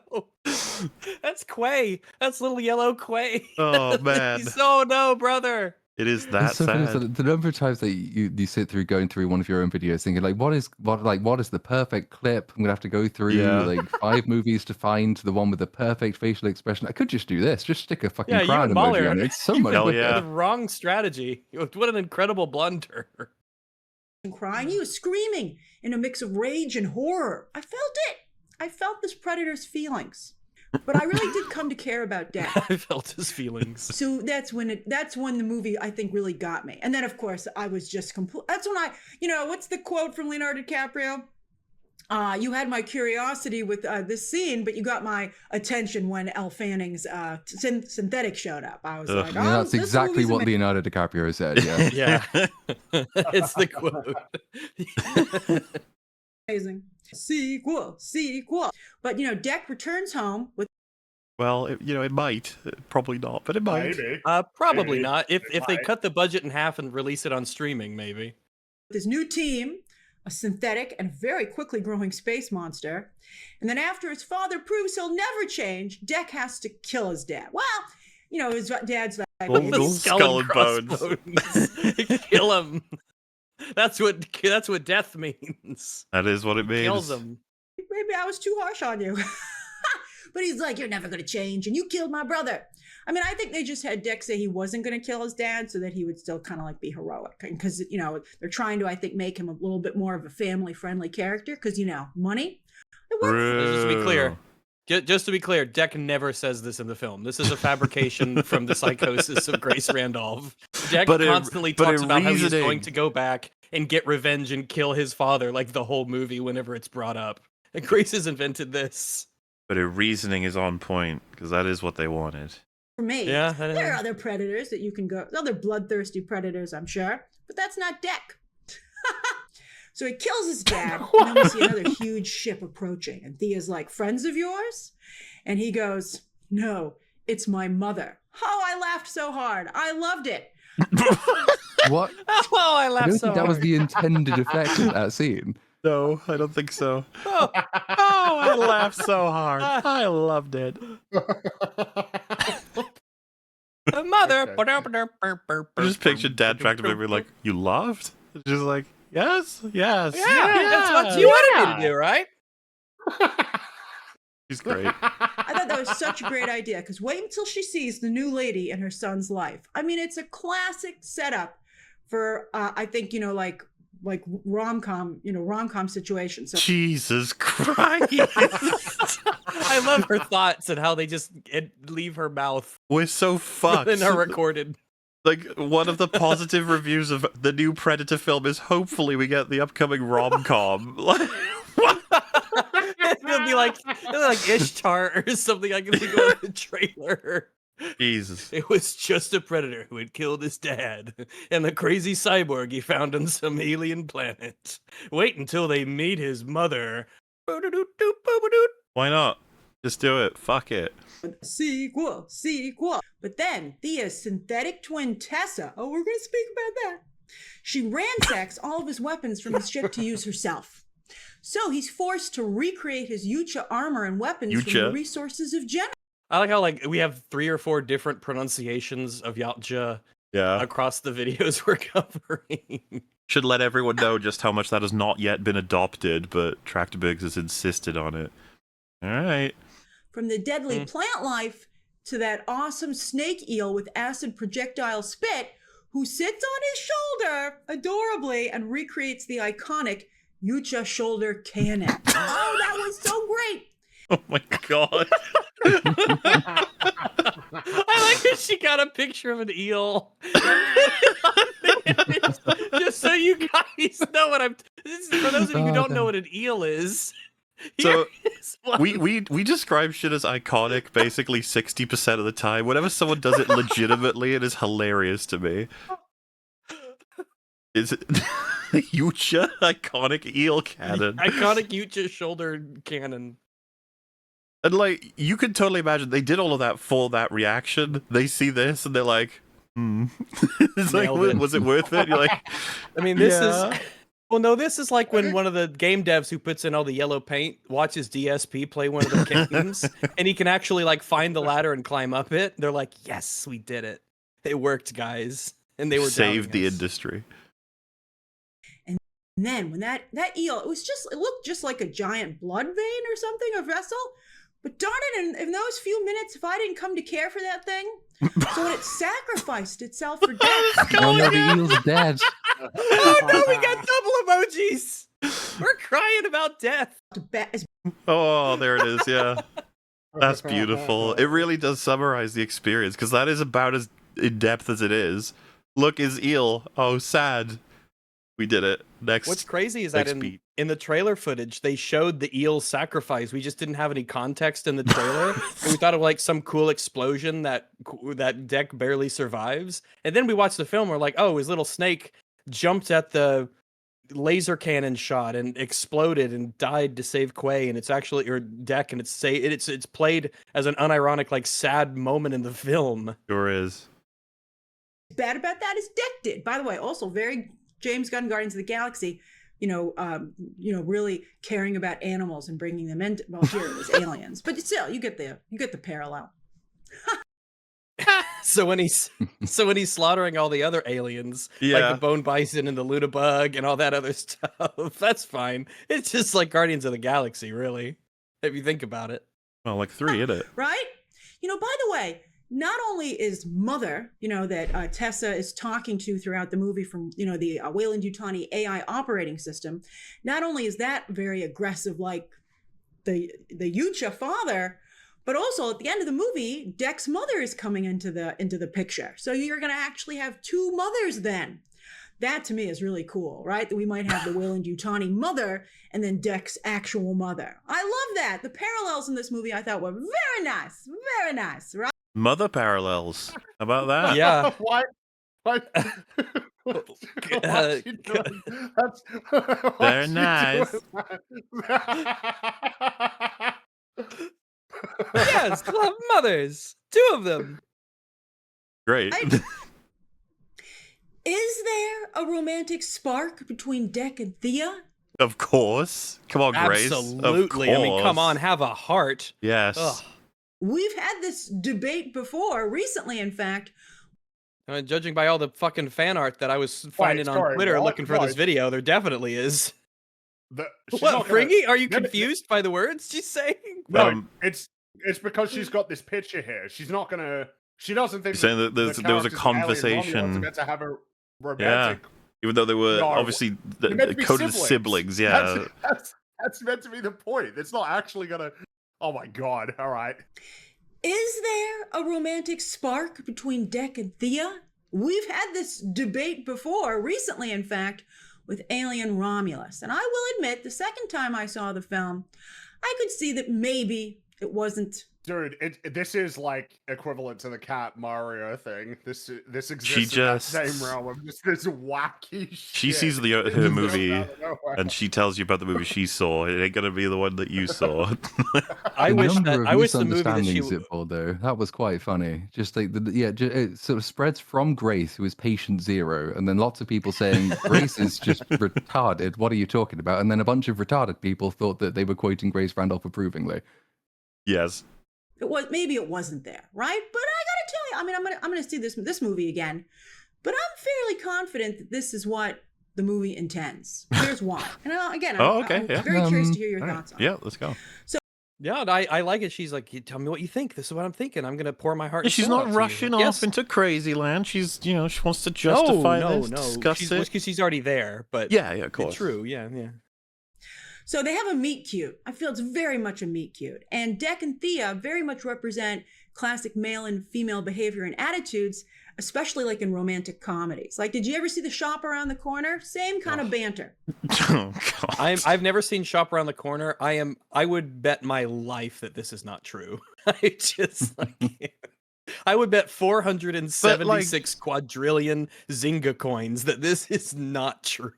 That's Quay. That's little yellow Quay. Oh man. Oh no, brother. It is that sad. The number of times that you sit through going through one of your own videos thinking like, what is the perfect clip? I'm gonna have to go through like 5 movies to find the one with the perfect facial expression. I could just do this. Just stick a fucking crying emoji on it. It's so much the wrong strategy. What an incredible blunder. And crying. He was screaming in a mix of rage and horror. I felt it. I felt this predator's feelings. But I really did come to care about Deck. I felt his feelings. So that's when the movie I think really got me. And then of course I was just that's when what's the quote from Leonardo DiCaprio? You had my curiosity with this scene, but you got my attention when Elle Fanning's synthetic showed up. I was like, yeah, that's exactly what Leonardo DiCaprio said. Yeah. Yeah. It's the quote. Amazing. Sequel. But Deck returns home with. Well, it might, probably not, but it might. Maybe. Probably not. If they cut the budget in half and release it on streaming, maybe. His new team, a synthetic and very quickly growing space monster, and then after his father proves he'll never change, Deck has to kill his dad. Well, his dad's like skull and bones. Kill him. That's what death means. That is what it means. Kills him. Maybe I was too harsh on you. But he's like, "You're never going to change, and you killed my brother." I mean, I think they just had Deck say he wasn't going to kill his dad so that he would still kind of like be heroic. Because, they're trying to, I think, make him a little bit more of a family-friendly character. Because, money. Just to be clear, Deck never says this in the film. This is a fabrication from the psychosis of Grace Randolph. Deck constantly talks about how he's going to go back and get revenge and kill his father, like the whole movie whenever it's brought up. And Grace has invented this. But her reasoning is on point, because that is what they wanted. For me, there are other predators that you can go, other bloodthirsty predators, I'm sure, but that's not Deck. So he kills his dad, and then we see another huge ship approaching, and Thea's like, "Friends of yours?" And he goes, "No, it's my mother." Oh, I laughed so hard. I loved it. What? Oh, I laughed so hard. That was the intended effect of that scene. No, I don't think so. Oh, I laughed so hard. I loved it. Mother. I just pictured Dad tracked him and like, "You laughed?" Just like, yes. Yeah, that's what you wanted me to do, right? She's great. I thought that was such a great idea, because wait until she sees the new lady in her son's life. I mean, it's a classic setup for, I think, like rom-com situation. So Jesus Christ. I love her thoughts and how they just leave her mouth. We're so fucked. In her recorded. Like, one of the positive reviews of the new Predator film is hopefully we get the upcoming rom-com. be like Ishtar or something. I can think of the trailer. Jesus. It was just a predator who had killed his dad and the crazy cyborg he found on some alien planet. Wait until they meet his mother. Why not? Just do it. Fuck it. Sequel. But then Thea's synthetic twin Tessa, we're going to speak about that. She ransacks all of his weapons from his ship to use herself. So he's forced to recreate his Yucha armor and weapons from the resources of Gemini. I like how we have 3 or 4 different pronunciations of Yautja across the videos we're covering. Should let everyone know just how much that has not yet been adopted, but Tractorbigs has insisted on it. All right. From the deadly plant life to that awesome snake eel with acid projectile spit who sits on his shoulder adorably and recreates the iconic Yucha shoulder cannon. Oh, that was so great. Oh my god. I like that she got a picture of an eel. Just so you guys know what this is for those of you who don't know what an eel is. So we describe shit as iconic basically 60% of the time. Whenever someone does it legitimately, it is hilarious to me. Is it Yucha iconic eel cannon? Iconic Yucha shoulder cannon. And like, you could totally imagine they did all of that for that reaction. They see this and they're like, It's like, was it worth it? You're like, I mean, this is. Well, no, this is like when one of the game devs who puts in all the yellow paint watches DSP play one of the games, and he can actually like find the ladder and climb up it. They're like, "Yes, we did it! It worked, guys!" And they were saved the industry. And then when that eel, it looked just like a giant blood vein or something, a vessel. But darn it, in those few minutes, if I didn't come to care for that thing, so when it sacrificed itself for death. Oh no, the eel's dead. Oh no, we got double emojis. We're crying about death. Oh, there it is. Yeah, that's beautiful. It really does summarize the experience because that is about as in depth as it is. Look, his eel. Oh, sad. We did it. What's crazy is that in the trailer footage, they showed the eel's sacrifice. We just didn't have any context in the trailer. And we thought of like some cool explosion that Deck barely survives. And then we watched the film. We're like, oh, his little snake jumped at the laser cannon shot and exploded and died to save Quay. And it's actually, or Deck, and it's played as an unironic, like sad moment in the film. Sure is. Bad about that is Deck did. By the way, also very James Gunn Guardians of the Galaxy, really caring about animals and bringing them in. Well, here it was aliens, but still, you get the parallel. So when he's slaughtering all the other aliens, like the bone bison and the Lunabug and all that other stuff, that's fine. It's just like Guardians of the Galaxy, really, if you think about it. Well, like 3, isn't it? Right? By the way, not only is Mother, that Tessa is talking to throughout the movie from, the Weyland-Yutani AI operating system, not only is that very aggressive like the Yucha father, but also at the end of the movie, Deck's mother is coming into the picture. So you're going to actually have 2 mothers then. That to me is really cool, right? That we might have the Weyland-Yutani mother and then Deck's actual mother. I love that. The parallels in this movie I thought were very nice, right? Mother parallels. How about that? Yeah. What? They're nice. Yes, love mothers. 2 of them. Great. Is there a romantic spark between Deck and Thea? Of course. Come on, Grace. Absolutely. I mean, come on, have a heart. Yes. Ugh. We've had this debate before, recently, in fact. Judging by all the fucking fan art that I was finding on Twitter looking for this video, there definitely is. What, Fringy? Are you confused by the words she's saying? No, it's because she's got this picture here. She's not gonna. She doesn't think. Saying that there was a conversation. Meant to have a romantic. Yeah. Even though they were obviously coded siblings. Yeah. That's meant to be the point. It's not actually gonna. Oh my god, all right. Is there a romantic spark between Deck and Thea? We've had this debate before, recently in fact, with Alien Romulus. And I will admit, the second time I saw the film, I could see that maybe it wasn't. Dude, this is like equivalent to the Cat Mario thing. This exists She in that just same realm of just this wacky shit. She sees her movie and she tells you about the movie she saw. It ain't gonna be the one that you saw. I wish the movie that she though, that was quite funny. Just like it sort of spreads from Grace, who is patient zero, and then lots of people saying Grace is just retarded. What are you talking about? And then a bunch of retarded people thought that they were quoting Grace Randolph approvingly. Yes. Maybe it wasn't there, right? But I gotta tell you, I mean, I'm gonna see this movie again, but I'm fairly confident that this is what the movie intends. Here's why. And again, I'm very curious to hear your thoughts on it. Yeah, let's go. So yeah, I like it. She's like, tell me what you think. This is what I'm thinking. I'm gonna pour my heart. Yeah, she's not rushing off into crazy land. She's, she wants to justify this, discuss it. Because she's already there. But yeah, of course. It's true. Yeah. So they have a meet cute. I feel it's very much a meet cute. And Dec and Thea very much represent classic male and female behavior and attitudes, especially like in romantic comedies. Like, did you ever see The Shop Around the Corner? Same kind of banter. Oh, God. I've never seen Shop Around the Corner. I would bet my life that this is not true. I would bet 476 quadrillion Zingga coins that this is not true.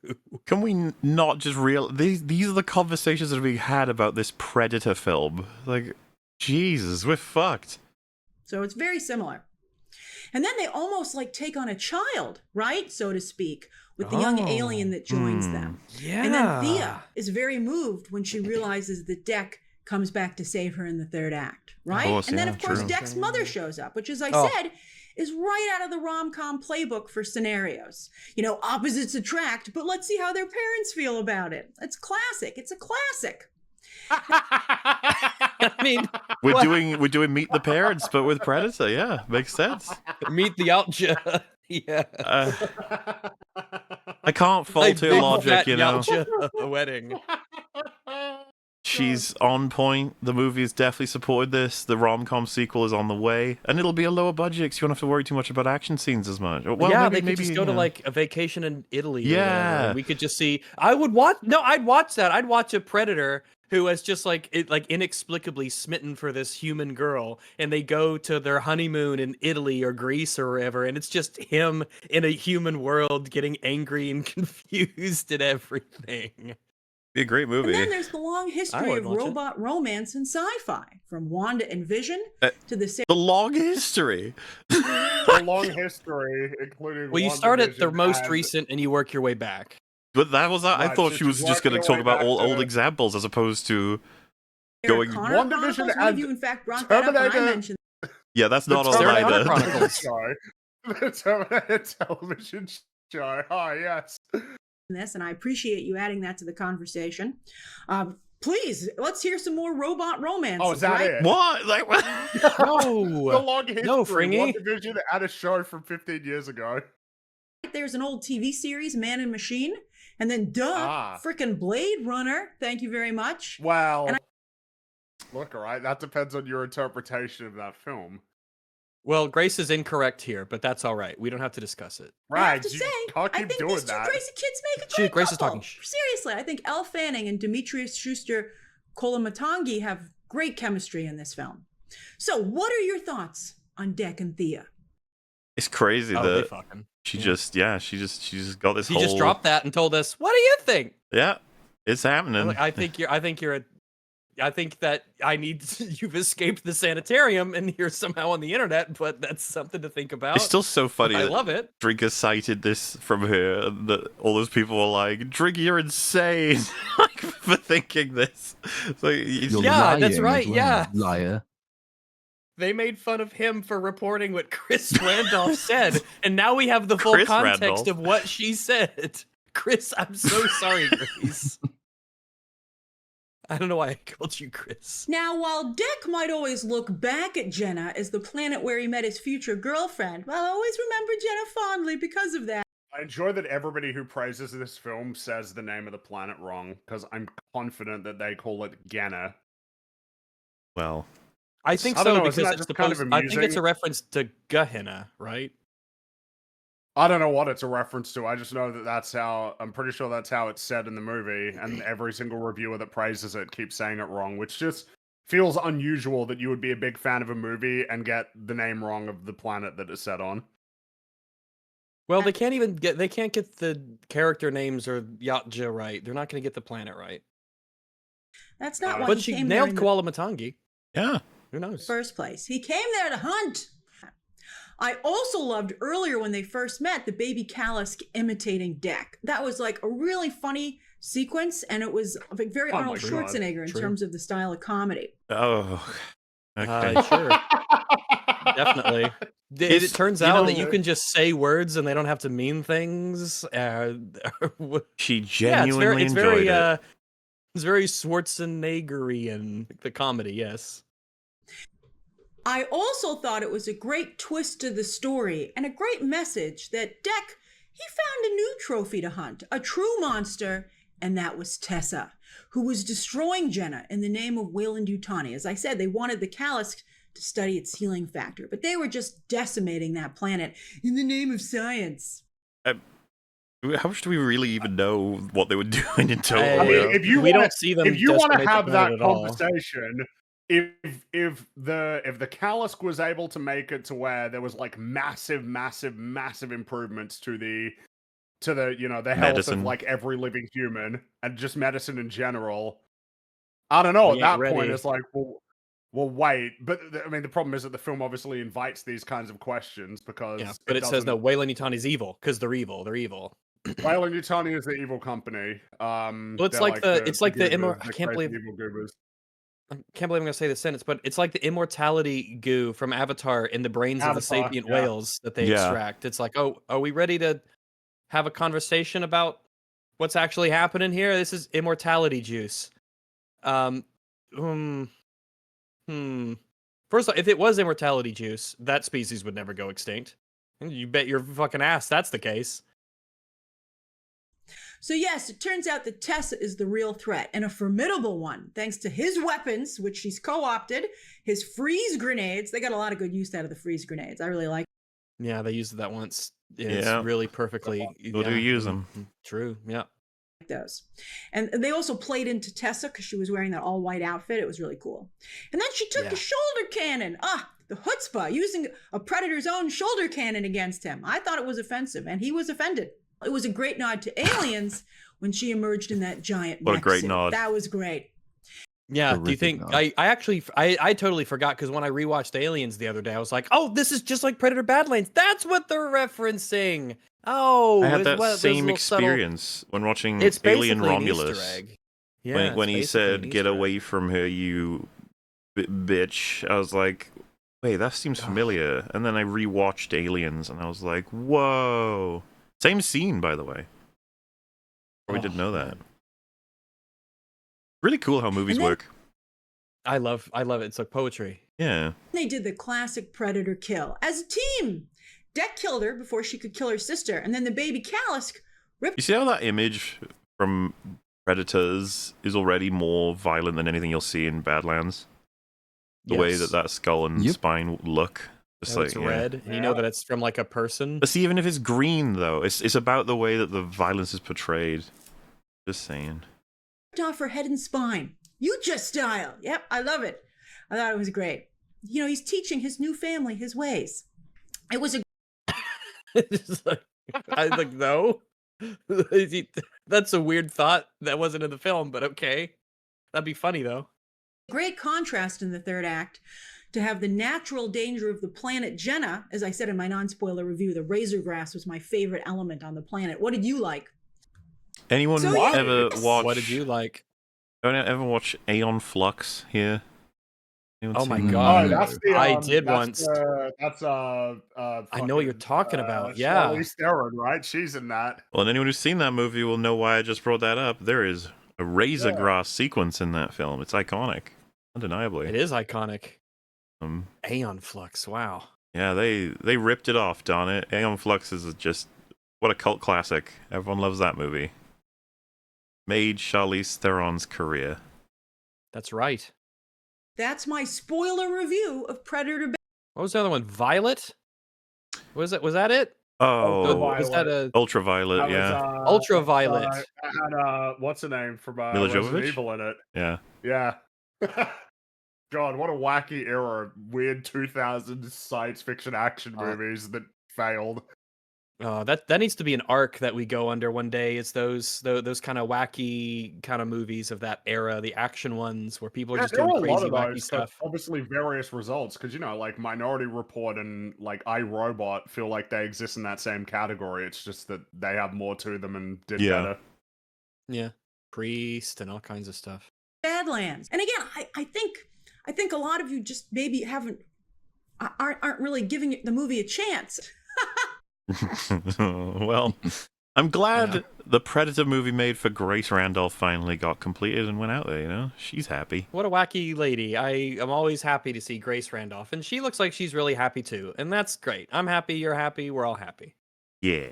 Can we not just these are the conversations that are being had about this Predator film. Like, Jesus, we're fucked. So it's very similar. And then they almost like take on a child, right? So to speak, with the young alien that joins them. Yeah. And then Thea is very moved when she realizes that Dec comes back to save her in the third act, right? And then, of course, Dec's mother shows up, which, as I said, is right out of the rom-com playbook for scenarios. Opposites attract, but let's see how their parents feel about it. It's classic. It's a classic. I mean, we're doing Meet the Parents, but with Predator. Yeah, makes sense. Meet the Outja. Yeah. I can't fault her logic, A wedding. She's on point. The movie has definitely supported this. The rom-com sequel is on the way, and it'll be a lower budget, so you don't have to worry too much about action scenes as much. Well, yeah, they could just go to like a vacation in Italy. Yeah, and we could just see. I'd watch that. I'd watch a Predator who has just like inexplicably smitten for this human girl, and they go to their honeymoon in Italy or Greece or wherever, and it's just him in a human world getting angry and confused at everything. Be a great movie. And then there's the long history of robot romance and sci-fi, from Wanda and Vision to the long history. The long history, including. Well, you start at the most recent and you work your way back. But that was I thought she was just going to talk about all old examples as opposed to going. WandaVision and you in fact brought that up when I mentioned. Yeah, that's not all either. The Terminator television show. Oh yes. This, and I appreciate you adding that to the conversation. Please, let's hear some more robot romance. Oh, is that it? What? Like what? No, the long history. No, Fringy. WandaVision at a show from 15 years ago. There's an old TV series, Man and Machine, and then frickin' Blade Runner. Thank you very much. Well, look, all right, that depends on your interpretation of that film. Well, Grace is incorrect here, but that's all right. We don't have to discuss it. Right. I have to say, I think these two crazy kids make a great Grace couple. is talking. Seriously, I think Elle Fanning and Demetrius Schuster Kolamatangi have great chemistry in this film. So, what are your thoughts on Dec and Thea? It's crazy that she just got this. She just dropped that and told us, "What do you think?" Yeah, it's happening. I think that you've escaped the sanitarium and you're somehow on the internet, but that's something to think about. It's still so funny. I love it. Drinker cited this from her, and that all those people were like, "Drink, you're insane," like, for thinking this. That's right. Well, yeah, liar. They made fun of him for reporting what Chris Randolph said, and now we have the full context of what she said. Chris, I'm so sorry, Grace. I don't know why I called you Chris. Now, while Dec might always look back at Jenna as the planet where he met his future girlfriend, I'll always remember Jenna fondly because of that. I enjoy that everybody who praises this film says the name of the planet wrong, because I'm confident that they call it Ganna. Well, I think so, because it's supposed. I think it's a reference to Gehenna, right? I don't know what it's a reference to. I just know that that's how. I'm pretty sure that's how it's said in the movie, and every single reviewer that praises it keeps saying it wrong, which just feels unusual that you would be a big fan of a movie and get the name wrong of the planet that it's set on. Well, they can't get the character names or Yatja right. They're not going to get the planet right. That's not why but he she came nailed there Koala Matangi. Yeah. Who knows? First place. He came there to hunt. I also loved earlier when they first met, the baby Kalisk imitating Deck. That was like a really funny sequence, and it was like very Arnold Schwarzenegger in terms of the style of comedy. Oh, okay. Sure. Definitely. It turns out that you can just say words and they don't have to mean things. She genuinely enjoyed it. It's very Schwarzeneggerian, the comedy, yes. I also thought it was a great twist to the story and a great message that Deck, he found a new trophy to hunt, a true monster, and that was Tessa, who was destroying Jenna in the name of Weyland-Yutani. As I said, they wanted the Kalisk to study its healing factor, but they were just decimating that planet in the name of science. How much do we really even know what they were doing in total? I mean, we don't see them. If you want to have that conversation, if the Kalisk was able to make it to where there was like massive improvements to the the health of like every living human and just medicine in general, I don't know. At that point, it's like, well, wait. But I mean, the problem is that the film obviously invites these kinds of questions because but it says no. Weyland-Yutani is evil because they're evil. They're evil. Weyland-Yutani is the evil company. Well, it's like the I can't believe evil goobers. I can't believe I'm gonna say this sentence, but it's like the immortality goo from Avatar in the brains of the sapient whales that they extract. It's like, oh, are we ready to have a conversation about what's actually happening here? This is immortality juice. First of all, if it was immortality juice, that species would never go extinct. You bet your fucking ass that's the case. So yes, it turns out that Tessa is the real threat, and a formidable one, thanks to his weapons, which she's co-opted, his freeze grenades. They got a lot of good use out of the freeze grenades. I really like them. Yeah, they used that once. It's really perfectly. We'll do use them. True, yeah. Those. And they also played into Tessa because she was wearing that all-white outfit. It was really cool. And then she took the shoulder cannon. The chutzpah, using a Predator's own shoulder cannon against him. I thought it was offensive, and he was offended. It was a great nod to Aliens when she emerged in that giant What a great suit. nod. That was great. Yeah, do you think I totally forgot because when I rewatched Aliens the other day, I was like, oh, this is just like Predator Badlands. That's what they're referencing. Oh, I had that same experience when watching Alien Romulus. Yeah, when he said, "Get away from her, you bitch," I was like, "Wait, that seems familiar." And then I rewatched Aliens, and I was like, "Whoa!" Same scene, by the way. We didn't know that. Really cool how movies work. I love it. It's like poetry. Yeah. They did the classic Predator kill as a team. Deck killed her before she could kill her sister, and then the baby Kalisk ripped. You see how that image from Predators is already more violent than anything you'll see in Badlands? The way that skull and spine look. It's like, red, and you know that it's from like a person. But see, even if it's green, though, it's about the way that the violence is portrayed. Just saying. Off her head and spine. Yuja style. Yep, I love it. I thought it was great. You know, he's teaching his new family his ways. It was a. I was like, no. That's a weird thought that wasn't in the film, but okay. That'd be funny, though. Great contrast in the third act to have the natural danger of the planet Jenna. As I said in my non-spoiler review, the razor grass was my favorite element on the planet. What did you like? Anyone ever watch... What did you like? Don't ever watch Aeon Flux here? Oh my god! I did once. I know what you're talking about. Yeah, Charlize Theron, right? She's in that. Well, and anyone who's seen that movie will know why I just brought that up. There is a razor grass sequence in that film. It's iconic, undeniably. It is iconic. Aeon Flux. Wow. Yeah, they ripped it off. Darn it! Aeon Flux is just what a cult classic. Everyone loves that movie. Made Charlize Theron's career. That's right. That's my spoiler review of Predator. What was the other one? Violet? Was that it? Oh, is that a Ultraviolet? Yeah. Ultraviolet? That had what's her name from Mila Resident Jovovich? Evil in it. Yeah. Yeah. God, what a wacky era of weird 2000s science fiction action movies that failed. That needs to be an arc that we go under one day. It's those kind of wacky kind of movies of that era, the action ones where people are just doing crazy wacky stuff. Obviously, various results because like Minority Report and like iRobot feel like they exist in that same category. It's just that they have more to them and did better. Yeah, Priest and all kinds of stuff. Badlands, and again, I think a lot of you just maybe aren't really giving the movie a chance. Well, I'm glad the Predator movie made for Grace Randolph finally got completed and went out there, you know? She's happy. What a wacky lady. I am always happy to see Grace Randolph, and she looks like she's really happy too, and that's great. I'm happy, you're happy, we're all happy. Yeah.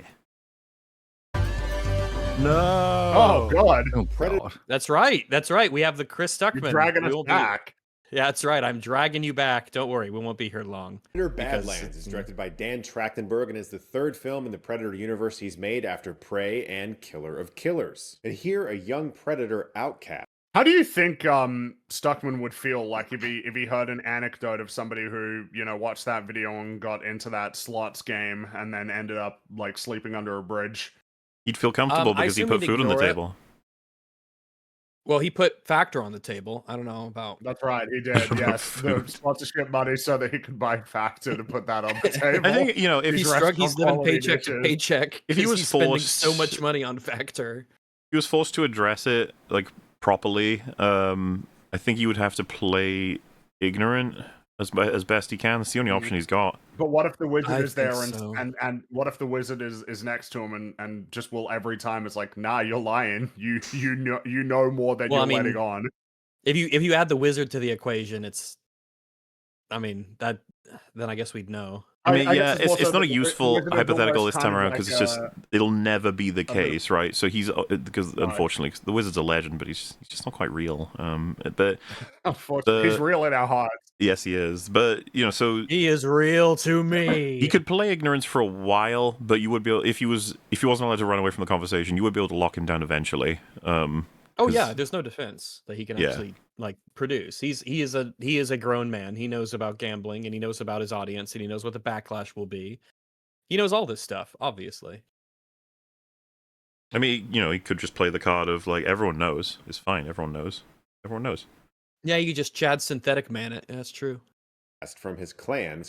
No. Oh, God. Oh, God. That's right. We have the Chris Stuckman. You're dragging us back. Yeah, that's right. I'm dragging you back. Don't worry, we won't be here long. Badlands is directed by Dan Trachtenberg and is the third film in the Predator universe he's made after Prey and Killer of Killers. And here, a young Predator outcast. How do you think Stuckman would feel like if he heard an anecdote of somebody who, watched that video and got into that slots game and then ended up like sleeping under a bridge? He'd feel comfortable because he put food on the table. Well, he put Factor on the table. I don't know about... That's right, he did, yes. The sponsorship money so that he could buy Factor to put that on the table. I think, if he's living paycheck to paycheck. If he was spending so much money on Factor. He was forced to address it, like, properly. I think he would have to play ignorant as best he can. That's the only option he's got. But what if the wizard is there and what if the wizard is next to him and just will every time it's like, nah, you're lying. You know more than you're letting on. If you add the wizard to the equation, then I guess we'd know. I mean, it's not a useful hypothetical this time around because it'll never be the case, right? So because unfortunately the wizard's a legend, but he's just not quite real. But unfortunately, he's real in our hearts. Yes, he is. But so he is real to me. He could play ignorance for a while, but you would be able, if he wasn't allowed to run away from the conversation, you would be able to lock him down eventually. There's no defense that he can actually produce. He is a grown man. He knows about gambling and he knows about his audience and he knows what the backlash will be. He knows all this stuff, obviously. I mean, he could just play the card of like everyone knows. It's fine. Everyone knows. Yeah, you just Chad synthetic man it. That's true. From his clan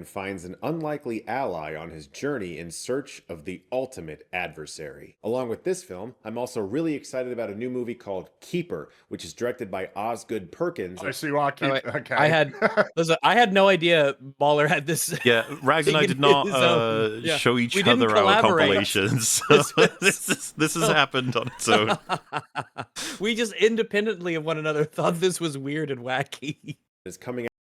finds an unlikely ally on his journey in search of the ultimate adversary. Along with this film, I'm also really excited about a new movie called Keeper, which is directed by Osgood Perkins. I see why okay. I had no idea Baller had this. Yeah, Rags and I did not show each other our compilations. This has happened on its own. We just independently of one another thought this was weird and wacky. It's coming out.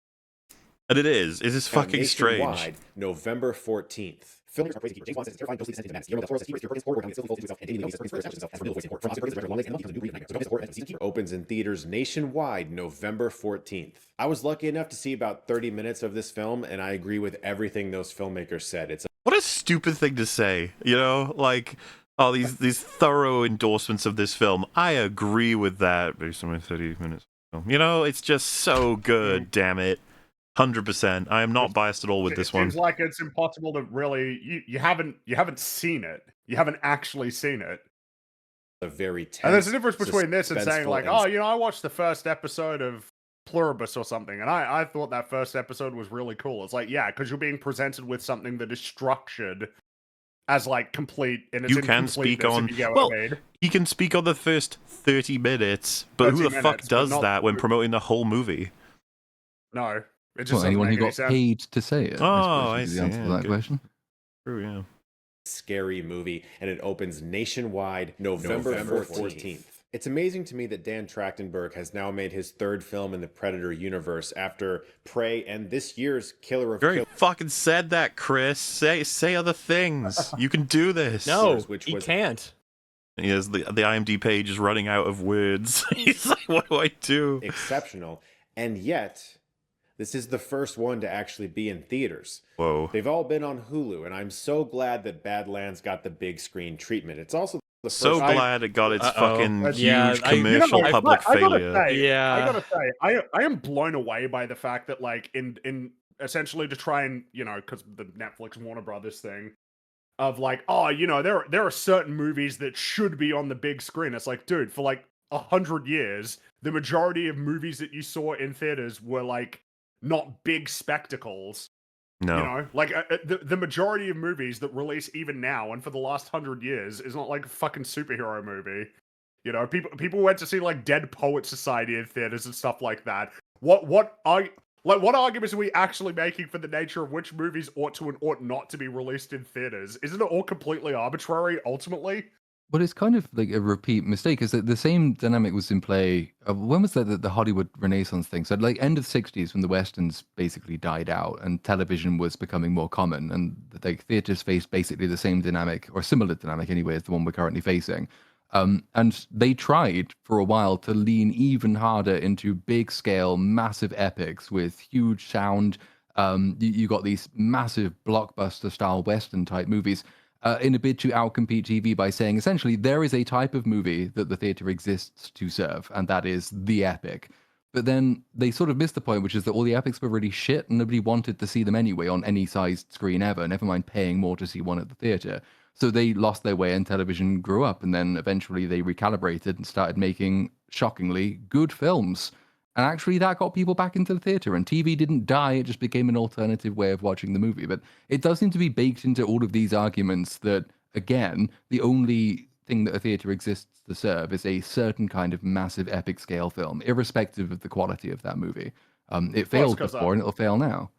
And it is. It is fucking strange. November 14th. Filmmakers are praising Keeper. James Wan says it's terrifying, ghostly, sensitive events. Guillermo del Toro's Keeper Perkins horror, still falls into itself, and David Leach praising himself, and real voice support. From Osgood Perkins' director, long legs and equals a new breed of nightmare. So don't miss support as season Keeper opens in theaters nationwide November 14th. I was lucky enough to see about 30 minutes of this film, and I agree with everything those filmmakers said. What a stupid thing to say, like... Oh, these thorough endorsements of this film. I agree with that based on my 30 minutes. It's just so good, damn it. 100%. I am not biased at all with this one. It seems like it's impossible to really... You haven't seen it. You haven't actually seen it. A very tense, and there's a difference between this and saying like, I watched the first episode of Pluribus or something, and I thought that first episode was really cool. It's like, yeah, because you're being presented with something that is structured as like complete in its incompleteness. He can speak on the first 30 minutes, but who the fuck does that when promoting the whole movie? No. It just anyone who got paid to say it. I see. The answer to that question. True, yeah. Scary movie, and it opens nationwide November 14th. It's amazing to me that Dan Trachtenberg has now made his third film in the Predator universe after Prey and this year's Killer of Killers. Fucking said that, Chris. Say other things. You can do this. No, he can't. Yes, the IMDb page is running out of words. He's like, what do I do? Exceptional, and yet This is the first one to actually be in theaters. Whoa. They've all been on Hulu, and I'm so glad that Badlands got the big screen treatment. It's also the first glad it got its fucking huge commercial public failure. I gotta say, I am blown away by the fact that, like, in essentially to try and, you know, because the Netflix Warner Brothers thing of like, oh, you know, there are certain movies that should be on the big screen. It's like, dude, for like 100 years, the majority of movies that you saw in theaters were like not big spectacles. No. You know, like the majority of movies that release even now and for the last 100 years is not like a fucking superhero movie. You know, people went to see like Dead Poet Society in theaters and stuff like that. What arguments are we actually making for the nature of which movies ought to and ought not to be released in theaters? Isn't it all completely arbitrary ultimately? But it's kind of like a repeat mistake, because the same dynamic was in play. When was that, the Hollywood Renaissance thing? So, like, end of the 60s, when the Westerns basically died out and television was becoming more common, and like theaters faced basically the same dynamic, or similar dynamic anyway, as the one we're currently facing. And they tried for a while to lean even harder into big scale, massive epics with huge sound. You got these massive blockbuster style Western type movies. In a bid to outcompete TV by saying, essentially, there is a type of movie that the theater exists to serve, and that is the epic. But then they sort of missed the point, which is that all the epics were really shit, and nobody wanted to see them anyway on any sized screen ever, never mind paying more to see one at the theater. So they lost their way and television grew up, and then eventually they recalibrated and started making, shockingly, good films. And actually, that got people back into the theater, and TV didn't die, it just became an alternative way of watching the movie. But it does seem to be baked into all of these arguments that, again, the only thing that a theater exists to serve is a certain kind of massive epic scale film, irrespective of the quality of that movie. It failed before, and it'll fail now.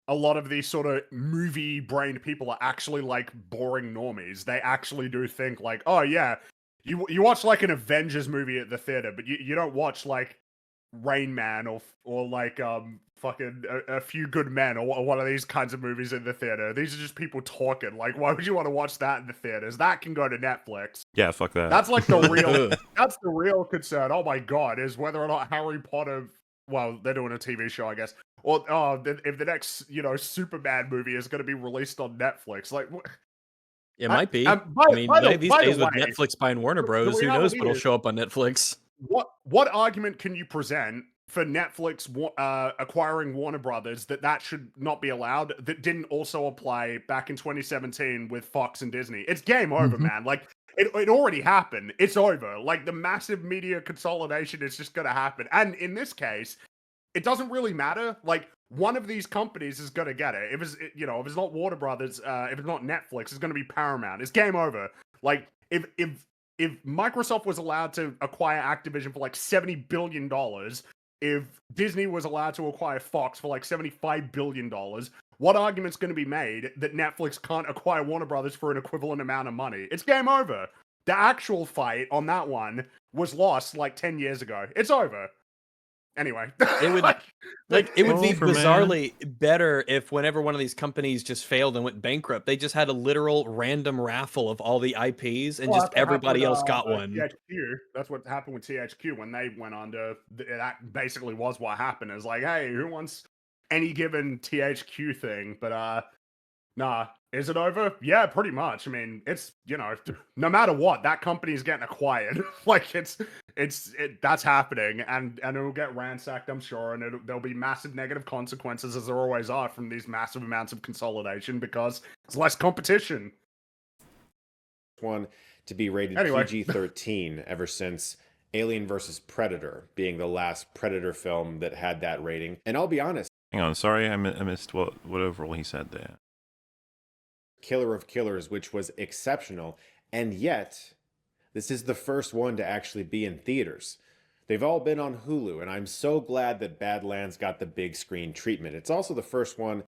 A lot of these sort of movie-brained people are actually, like, boring normies. They actually do think, like, oh, yeah, you watch, like, an Avengers movie at the theater, but you don't watch, like, Rain Man or like fucking a Few Good Men or one of these kinds of movies in the theater. These are just people talking. Like, why would you want to watch that in the theaters? That can go to Netflix. Yeah, fuck that. That's like the real. That's the real concern. Oh my god, is whether or not Harry Potter. Well, they're doing a TV show, I guess. Or if the next Superman movie is going to be released on Netflix, like. It might be. These days with Netflix buying Warner Bros, who knows what'll show up on Netflix? What argument can you present for Netflix acquiring Warner Brothers that should not be allowed, that didn't also apply back in 2017 with Fox and Disney? It's game over, man. Like, it already happened. It's over. Like, the massive media consolidation is just going to happen. And in this case, it doesn't really matter. Like, one of these companies is going to get it. If it's not Warner Brothers, if it's not Netflix, it's going to be Paramount. It's game over. Like, if Microsoft was allowed to acquire Activision for like $70 billion, if Disney was allowed to acquire Fox for like $75 billion, what argument's going to be made that Netflix can't acquire Warner Brothers for an equivalent amount of money? It's game over. The actual fight on that one was lost like 10 years ago. It's over. Anyway, it would it would be bizarrely better if whenever one of these companies just failed and went bankrupt, they just had a literal random raffle of all the IPs and just everybody else got one. THQ. That's what happened with THQ when they went under. That basically was what happened. It's like, hey, who wants any given THQ thing? But nah. Is it over? Yeah, pretty much. I mean, it's, no matter what, that company is getting acquired. Like, that's happening, and it'll get ransacked, I'm sure, and there'll be massive negative consequences, as there always are, from these massive amounts of consolidation, because it's less competition. One to be rated PG-13 ever since Alien vs. Predator being the last Predator film that had that rating. And I'll be honest. Hang on, sorry, I missed what overall he said there. Killer of Killers, which was exceptional, and yet this is the first one to actually be in theaters. They've all been on Hulu, and I'm so glad that Badlands got the big screen treatment. It's also the first one.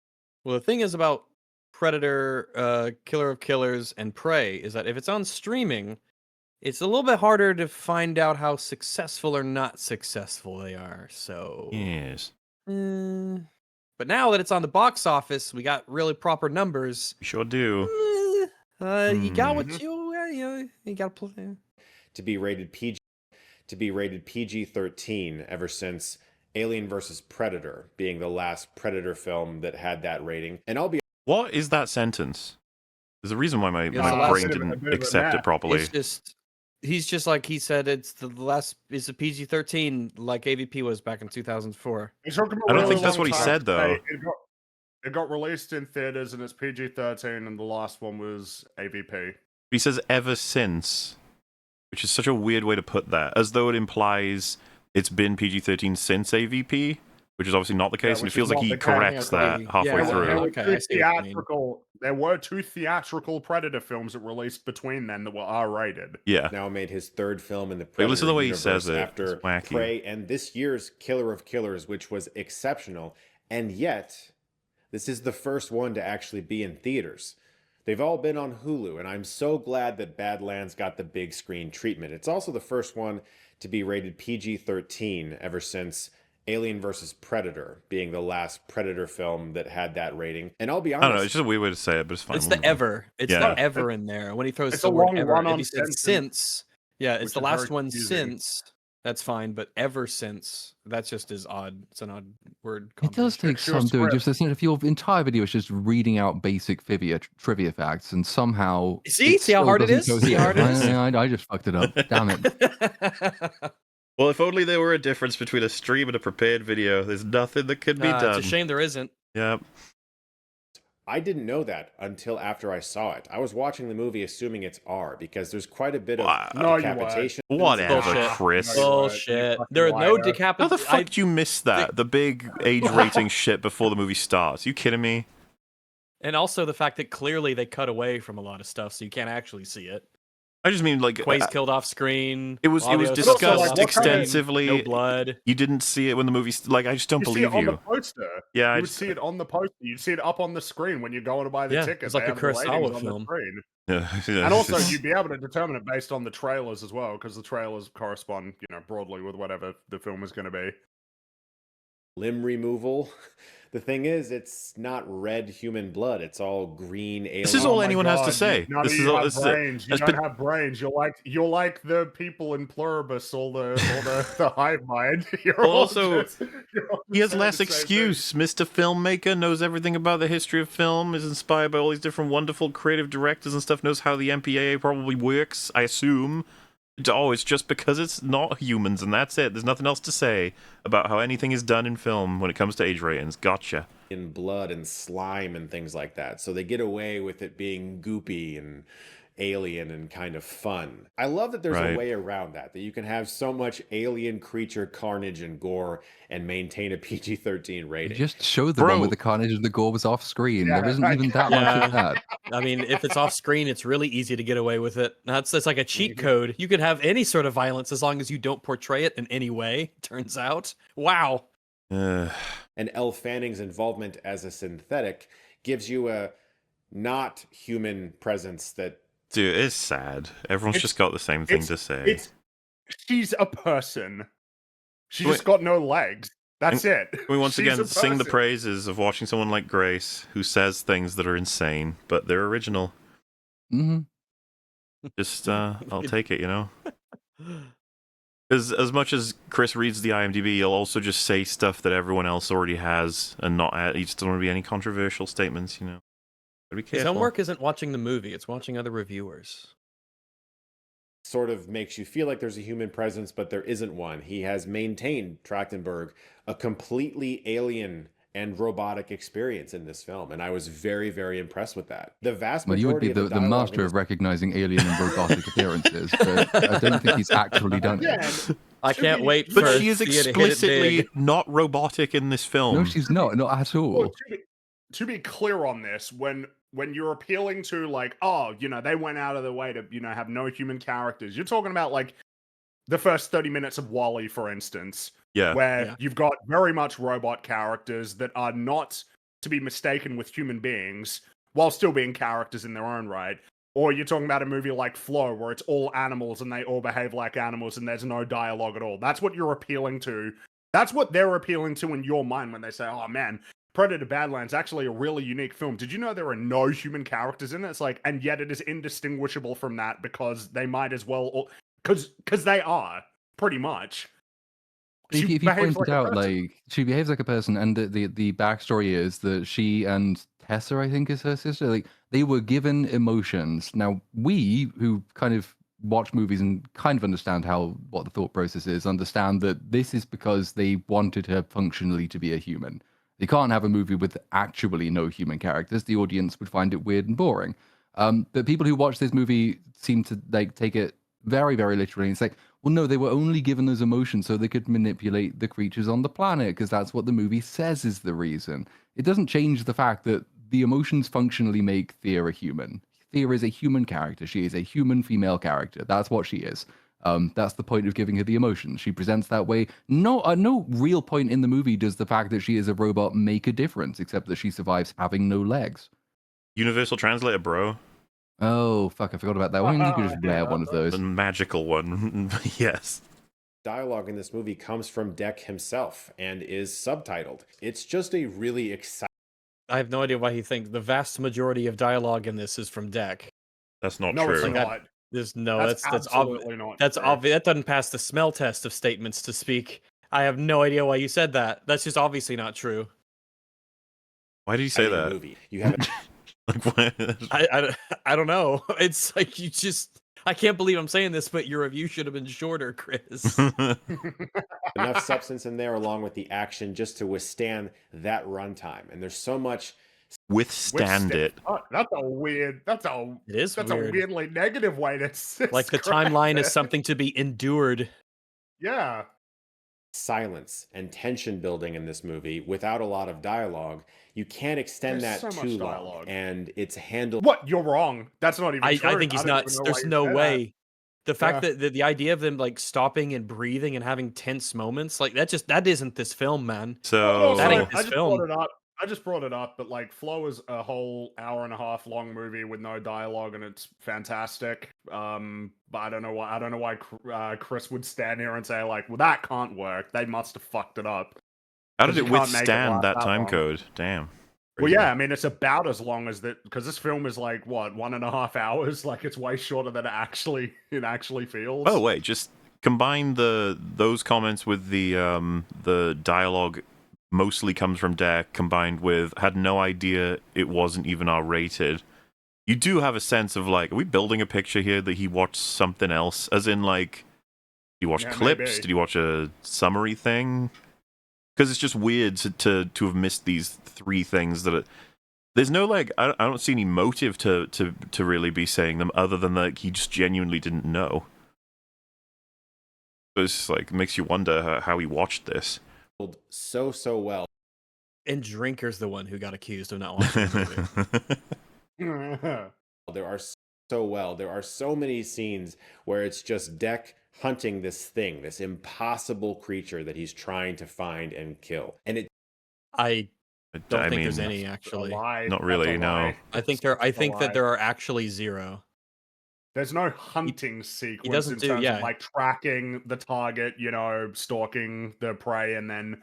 Well, the thing is about Predator, Killer of Killers, and Prey is that if it's on streaming, it's a little bit harder to find out how successful or not successful they are. So yes. But now that it's on the box office, we got really proper numbers. We sure do. You got what you got to play. To be rated PG-13 ever since Alien vs. Predator being the last Predator film that had that rating. And I'll be... What is that sentence? There's a reason why my brain didn't accept it properly. It's just... He's just like he said. It's the last. It's a PG-13, like AVP was back in 2004. I don't think that's what he said, though. It got released in theaters, and it's PG-13, and the last one was AVP. He says ever since, which is such a weird way to put that, as though it implies it's been PG-13 since AVP, which is obviously not the case, and it feels like he corrects that halfway through. There were two theatrical Predator films that released between then that were R-rated. Yeah. Now made his third film in the Predator listen to the way he universe says it. after Prey and this year's Killer of Killers, which was exceptional. And yet, this is the first one to actually be in theaters. They've all been on Hulu, and I'm so glad that Badlands got the big screen treatment. It's also the first one to be rated PG-13 ever since Alien vs. Predator being the last Predator film that had that rating. And I'll be honest... I don't know, it's just a weird way to say it, but it's fine. It's the ever. It's the ever in there. When he throws the word ever, if he said since, it's the last one since, that's fine, but ever since, that's just as odd. It's an odd word. It does take some doing. Just listen, if your entire video is just reading out basic trivia facts, and somehow... See how hard it is? See how hard it is? I just fucked it up. Damn it. Well, if only there were a difference between a stream and a prepared video. There's nothing that could be done. It's a shame there isn't. Yeah. I didn't know that until after I saw it. I was watching the movie assuming it's R because there's quite a bit of decapitation. Whatever, Chris. Bullshit. There are no decapitation. How the fuck did you miss that? The big age rating shit before the movie starts. You kidding me? And also the fact that clearly they cut away from a lot of stuff, so you can't actually see it. I just mean, like, Quay's killed off screen. It was discussed extensively. No blood. You didn't see it when the movie. Like, I just don't believe you. On the poster. Yeah, you would see it on the poster. You'd see it up on the screen when you're going to buy the ticket. It's like a Kurosawa film. Yeah, and also you'd be able to determine it based on the trailers as well, because the trailers correspond, broadly with whatever the film is going to be. Limb removal. The thing is, it's not red human blood. It's all green alien. This is all anyone has to say. None of you have brains. You don't have brains. You're like the people in Pluribus, all the hive mind. He has less excuse. Mr. Filmmaker knows everything about the history of film, is inspired by all these different wonderful creative directors and stuff, knows how the MPAA probably works, I assume. Oh, it's just because it's not humans, and that's it. There's nothing else to say about how anything is done in film when it comes to age ratings. Gotcha. In blood and slime and things like that. So they get away with it being goopy and alien and kind of fun. I love that there's a way around that you can have so much alien creature carnage and gore and maintain a PG-13 rating. Just show the one with the carnage and the gore was off screen. There isn't even that much of that. I mean, if it's off screen, it's really easy to get away with it. That's like a cheat code. You can have any sort of violence as long as you don't portray it in any way, turns out. Wow. And Elle Fanning's involvement as a synthetic gives you a not human presence that... Dude, it's sad. Everyone's just got the same thing to say. She's a person. She's just got no legs. That's it. We once again sing the praises of watching someone like Grace, who says things that are insane, but they're original. Mm-hmm. Just, I'll take it, Because as much as Chris reads the IMDb, he'll also just say stuff that everyone else already has, and he just don't want to be any controversial statements, Be careful. His homework isn't watching the movie, it's watching other reviewers. Sort of makes you feel like there's a human presence, but there isn't one. He has maintained, Trachtenberg, a completely alien and robotic experience in this film, and I was very, very impressed with that. The vast majority you would be the master of recognizing alien and robotic appearances, but I don't think he's actually done it. I can't wait for But she is explicitly not robotic in this film. No, she's not at all. Well, to be clear on this, when you're appealing to they went out of their way to have no human characters, you're talking about the first 30 minutes of WALL-E, for instance, where you've got very much robot characters that are not to be mistaken with human beings while still being characters in their own right. Or you're talking about a movie like Flow, where it's all animals and they all behave like animals and there's no dialogue at all. That's what you're appealing to. That's what they're appealing to in your mind when they say, oh man, Predator Badlands, actually a really unique film. Did you know there are no human characters in it? It's and yet it is indistinguishable from that because they might as well, because they are, pretty much. If you pointed out, like, she behaves like a person, and the backstory is that she and Tessa, I think is her sister, like, they were given emotions. Now, we, who kind of watch movies and kind of understand what the thought process is, understand that this is because they wanted her functionally to be a human. They can't have a movie with actually no human characters. The audience would find it weird and boring. But people who watch this movie seem to like take it very, very literally. It's like, well, no, they were only given those emotions so they could manipulate the creatures on the planet because that's what the movie says is the reason. It doesn't change the fact that the emotions functionally make Thea a human. Thea is a human character. She is a human female character. That's what she is. That's the point of giving her the emotions. She presents that way. No, at no real point in the movie does the fact that she is a robot make a difference, except that she survives having no legs. Universal translator, bro. Oh, fuck, I forgot about that. Why don't you could just wear one of those? The magical one, yes. Dialogue in this movie comes from Deck himself and is subtitled. It's just a really exciting... I have no idea why he thinks the vast majority of dialogue in this is from Deck. That's not no, true. It's not. That's absolutely not. That's obvious. That doesn't pass the smell test of statements to speak. I have no idea why you said that. That's just obviously not true. Why did you say that? Movie. You have I don't know. It's like you just. I can't believe I'm saying this, but your review should have been shorter, Chris. Enough substance in there, along with the action, just to withstand that runtime. And there's so much. Withstand it. Oh, that's a weird. It is that's weird. a weirdly negative way to like the timeline is something to be endured. Yeah. Silence and tension building in this movie without a lot of dialogue. You can't extend There's that so too much long, dialogue. and it's handled. What? You're wrong. That's not even true. I think he's not. There's no way. The fact that the idea of them like stopping and breathing and having tense moments, like that isn't this film, man. So that ain't this film. I just brought it up, but like Flow is a whole hour and a half long movie with no dialogue, and it's fantastic. But I don't know why Chris would stand here and say like, well, that can't work. They must have fucked it up. How did it withstand that time code? Damn. Well, yeah, I mean, it's about as long as that, because this film is like, what, 1.5 hours? Like, it's way shorter than it actually feels. Oh, wait, just combine those comments with the dialogue mostly comes from Deck, combined with had no idea it wasn't even R-rated. You do have a sense of, like, are we building a picture here that he watched something else? As in, like, did you watch clips? Maybe. Did you watch a summary thing? Because it's just weird to have missed these three things that there's no, like, I don't see any motive to really be saying them other than like he just genuinely didn't know. So it's just, like, makes you wonder how he watched this. So well. And Drinker's the one who got accused of not watching the movie. There are so many scenes where it's just Deck hunting this thing, this impossible creature that he's trying to find and kill. And I don't think there's any actually. Not really, no. I think that there are actually zero. There's no hunting sequence he doesn't in terms of like tracking the target, stalking the prey, and then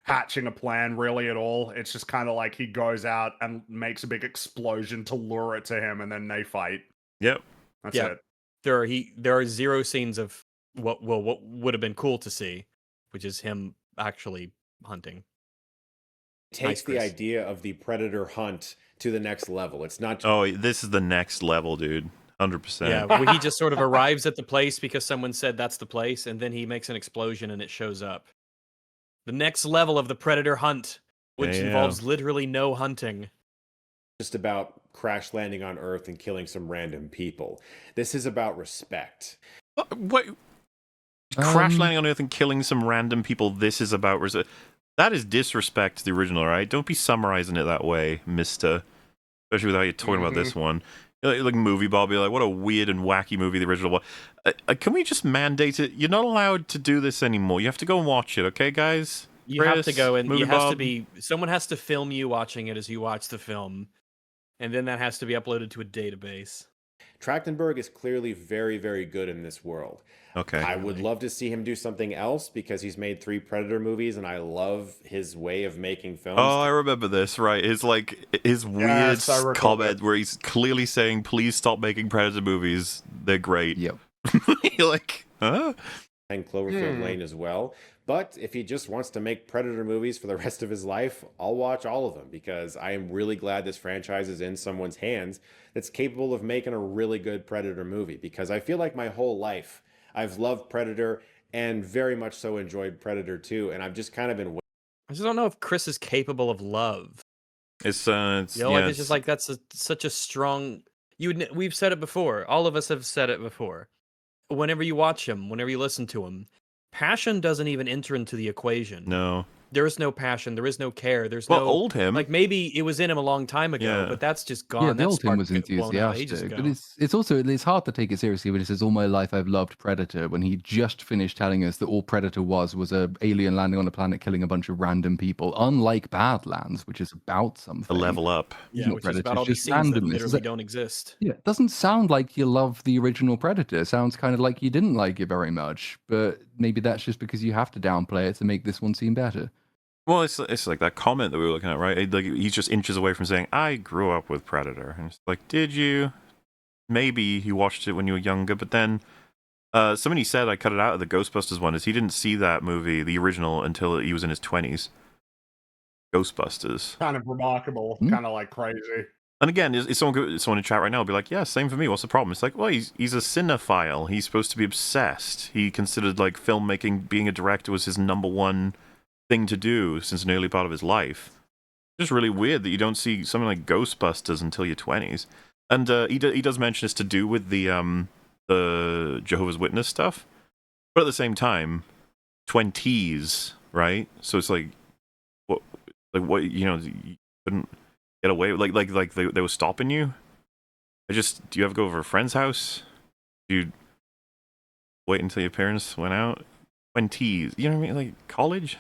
hatching a plan really at all. It's just kind of like he goes out and makes a big explosion to lure it to him, and then they fight. Yep. That's it. There are zero scenes of what would have been cool to see, which is him actually hunting. It takes the idea of the predator hunt to the next level. It's not. Oh, this is the next level, dude. 100%. Yeah, where he just sort of arrives at the place because someone said that's the place, and then he makes an explosion and it shows up. The next level of the predator hunt, which involves literally no hunting. Just about crash landing on Earth and killing some random people. This is about respect. What? Crash landing on Earth and killing some random people. This is about respect. That is disrespect to the original, right? Don't be summarizing it that way, mister. Especially without you talking about this one. Like Movie Bob, you're like, what a weird and wacky movie the original was. Can we just mandate it? You're not allowed to do this anymore. You have to go and watch it, okay, guys? You have to go and Movie you has Bob? to be. Someone has to film you watching it as you watch the film, and then that has to be uploaded to a database. Trachtenberg is clearly very, very good in this world. Okay. I would love to see him do something else because he's made 3 Predator movies, and I love his way of making films. Oh, I remember this, right. His weird comment where he's clearly saying, please stop making Predator movies. They're great. Yep. You're like, huh? And Cloverfield Lane as well. But if he just wants to make Predator movies for the rest of his life, I'll watch all of them, because I am really glad this franchise is in someone's hands that's capable of making a really good Predator movie, because I feel like my whole life I've loved Predator and very much so enjoyed Predator 2, and I've just kind of been... I just don't know if Chris is capable of love. It's like it's just like that's such a strong. We've said it before. All of us have said it before. Whenever you watch him, whenever you listen to him, passion doesn't even enter into the equation. No. There is no passion. There is no care. There's well, no old him. Like maybe it was in him a long time ago, but that's just gone. Yeah, the that old him spark was blown out ages enthusiastic, ago. but it's also it's hard to take it seriously when he says all my life I've loved Predator, when he just finished telling us that all Predator was a alien landing on a planet killing a bunch of random people, unlike Badlands, which is about something. A level up. Yeah, which is about all these scenes that literally don't exist. Yeah, it doesn't sound like you love the original Predator. It sounds kind of like you didn't like it very much, but maybe that's just because you have to downplay it to make this one seem better. Well, it's like that comment that we were looking at, right? Like he's just inches away from saying, "I grew up with Predator," and it's like, did you? Maybe you watched it when you were younger, but then somebody said I cut it out of the Ghostbusters one. Is he didn't see that movie, the original, until he was in his 20s. Ghostbusters. Kind of remarkable, kind of like crazy. And again, is someone in chat right now will be like, yeah, same for me. What's the problem? It's like, well, he's a cinephile. He's supposed to be obsessed. He considered like filmmaking, being a director was his number one thing to do since an early part of his life. It's just really weird that you don't see something like Ghostbusters until your 20s. And he does mention it's to do with the Jehovah's Witness stuff, but at the same time, 20s, right? So it's like, what you know, you couldn't get away with, like they were stopping you. Do you ever go over a friend's house? Do you wait until your parents went out? 20s, you know what I mean? Like college.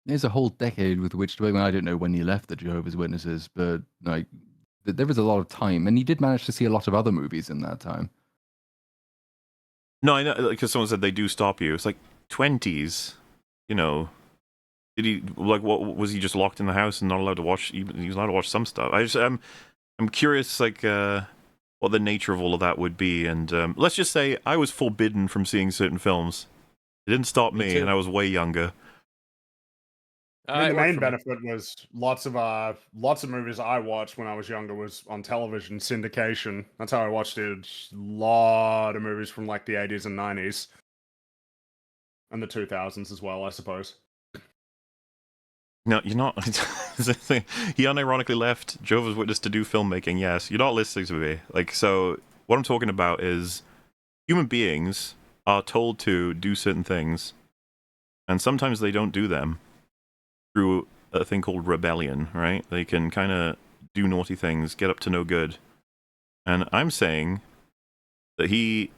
There's a whole decade with which to. I don't know when you left the Jehovah's Witnesses, but like there was a lot of time, and you did manage to see a lot of other movies in that time. No, I know, because someone said they do stop you. It's like 20s, you know. Did he like what was he just locked in the house and not allowed to watch? He was allowed to watch some stuff. I'm curious, like what the nature of all of that would be. And let's just say I was forbidden from seeing certain films. It didn't stop me, and I was way younger. I mean, the main benefit was lots of movies I watched when I was younger was on television syndication. That's how I watched it. A lot of movies from like the 80s and 90s. And the 2000s as well, I suppose. No, you're not. He unironically left Jehovah's Witness to do filmmaking, yes. You're not listening to me. Like, so, what I'm talking about is human beings are told to do certain things, and sometimes they don't do them. Through a thing called rebellion, right? They can kind of do naughty things, get up to no good. And I'm saying that he,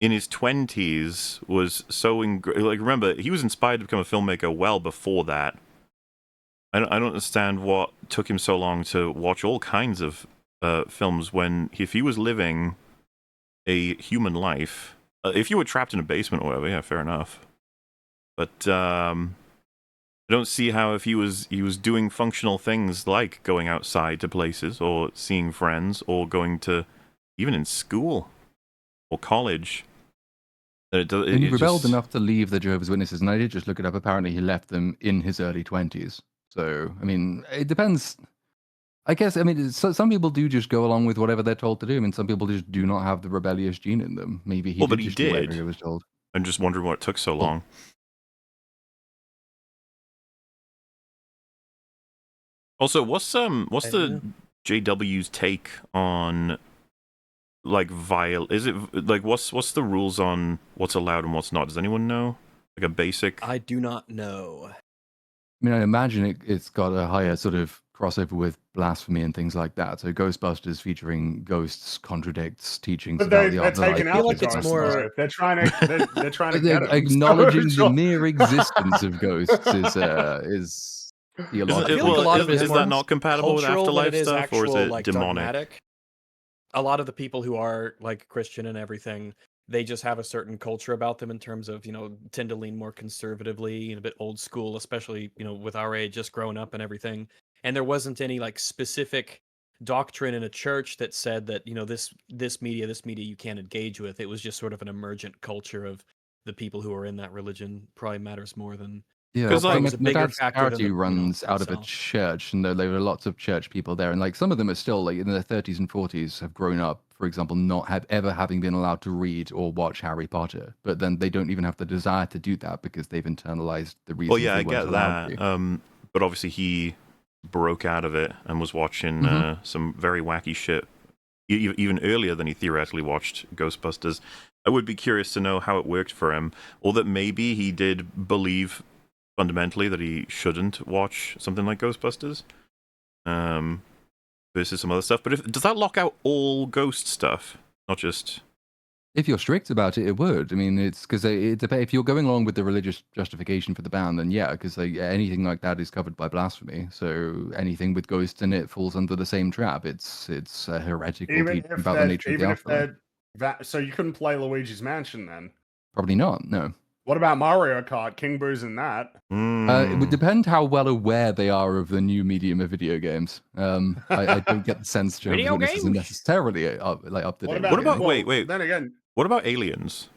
in his 20s, was so... like, remember, he was inspired to become a filmmaker well before that. I don't understand what took him so long to watch all kinds of films when, if he was living a human life... if you were trapped in a basement or whatever, yeah, fair enough. But, I don't see how if he was doing functional things like going outside to places or seeing friends or going to even in school or college. He rebelled enough to leave the Jehovah's Witnesses, and I did just look it up. Apparently, he left them in his early 20s. So, I mean, it depends. I guess, I mean, some people do just go along with whatever they're told to do. I mean, some people just do not have the rebellious gene in them. Maybe he did do whatever he was told. I'm just wondering what took so long. Also, what's the JW's take on like is it like what's the rules on what's allowed and what's not? Does anyone know? Like a basic. I do not know. I mean, I imagine it's got a higher sort of crossover with blasphemy and things like that. So Ghostbusters featuring ghosts contradicts teachings but about the they're taking out the ghosts. They're trying to get acknowledging the mere existence of ghosts is is that not compatible with afterlife stuff, or is it like, demonic? Dogmatic? A lot of the people who are like Christian and everything, they just have a certain culture about them in terms of, you know, tend to lean more conservatively and a bit old school, especially, you know, with our age, just growing up and everything. And there wasn't any like specific doctrine in a church that said that, you know, this media you can't engage with. It was just sort of an emergent culture of the people who are in that religion probably matters more than. Yeah, Because like, was a my bigger dad's factor than charity the, runs out of a itself. church, and there were lots of church people there, and like some of them are still like in their 30s and 40s have grown up, for example, not have ever having been allowed to read or watch Harry Potter, but then they don't even have the desire to do that because they've internalized the reason. Well, yeah, I get that. But obviously he broke out of it and was watching some very wacky shit even earlier than he theoretically watched Ghostbusters. I would be curious to know how it worked for him, or that maybe he did believe fundamentally that he shouldn't watch something like Ghostbusters versus some other stuff. But does that lock out all ghost stuff, not just... If you're strict about it, it would. I mean, it's because if you're going along with the religious justification for the ban, then yeah, because anything like that is covered by blasphemy. So anything with ghosts in it falls under the same trap. It's a heretical teaching about the nature of the afterlife. So you couldn't play Luigi's Mansion then? Probably not. No. What about Mario Kart? King Boo's in that. It would depend how well aware they are of the new medium of video games. I don't get the sense Jehovah's Witnesses isn't necessarily up to date. What about wait? Then again, what about aliens?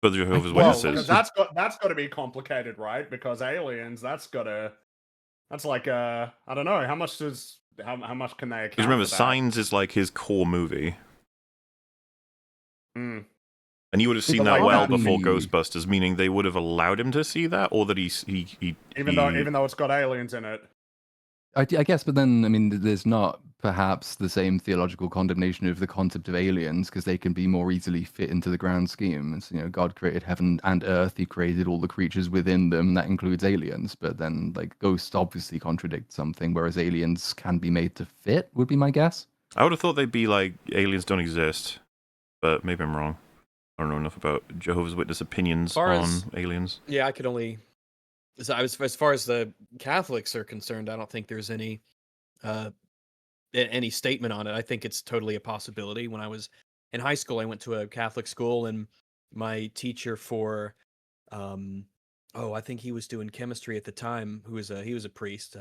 For the Jehovah's Witnesses, that's got to be complicated, right? Because aliens, that's like I don't know how much can they account? Because remember, for that? Signs is like his core movie. And he would have seen But that like well that- before Ghostbusters, meaning they would have allowed him to see that, or that he Even though it's got aliens in it. I guess, but then, I mean, there's not perhaps the same theological condemnation of the concept of aliens because they can be more easily fit into the grand scheme. It's, God created heaven and earth. He created all the creatures within them. And that includes aliens. But then, like, ghosts obviously contradict something, whereas aliens can be made to fit, would be my guess. I would have thought they'd be like, aliens don't exist. But maybe I'm wrong. I don't know enough about Jehovah's Witness opinions on aliens. Yeah, I could only... As far as the Catholics are concerned, I don't think there's any statement on it. I think it's totally a possibility. When I was in high school, I went to a Catholic school, and my teacher for, I think he was doing chemistry at the time, he was a priest.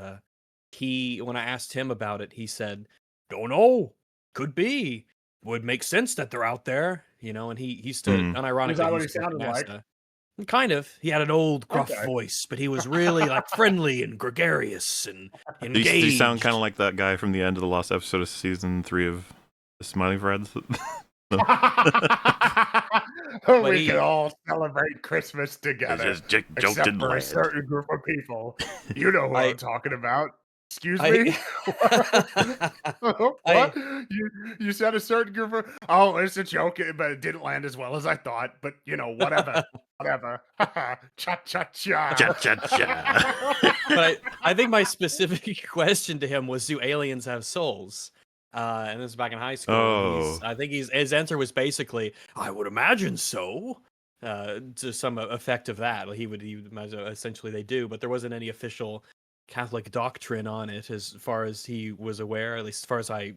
When I asked him about it, he said, "Don't know, could be, would make sense that they're out there," and he stood unironically. Is that what he sounded like? Kind of. He had an old gruff voice, but he was really like friendly and gregarious and engaged. Did he sound kind of like that guy from the end of the last episode of season 3 of The Smiling Friends? We can all celebrate Christmas together, except for a certain group of people. You know who I'm talking about. Excuse me? What? You said a certain group of... Oh, it's a joke, but it didn't land as well as I thought. But, whatever. Whatever. Cha-cha-cha. Cha-cha-cha. But I think my specific question to him was, do aliens have souls? And this was back in high school. Oh. I think his answer was basically, I would imagine so. To some effect of that. He would imagine essentially they do, but there wasn't any official Catholic doctrine on it as far as he was aware, at least as far as my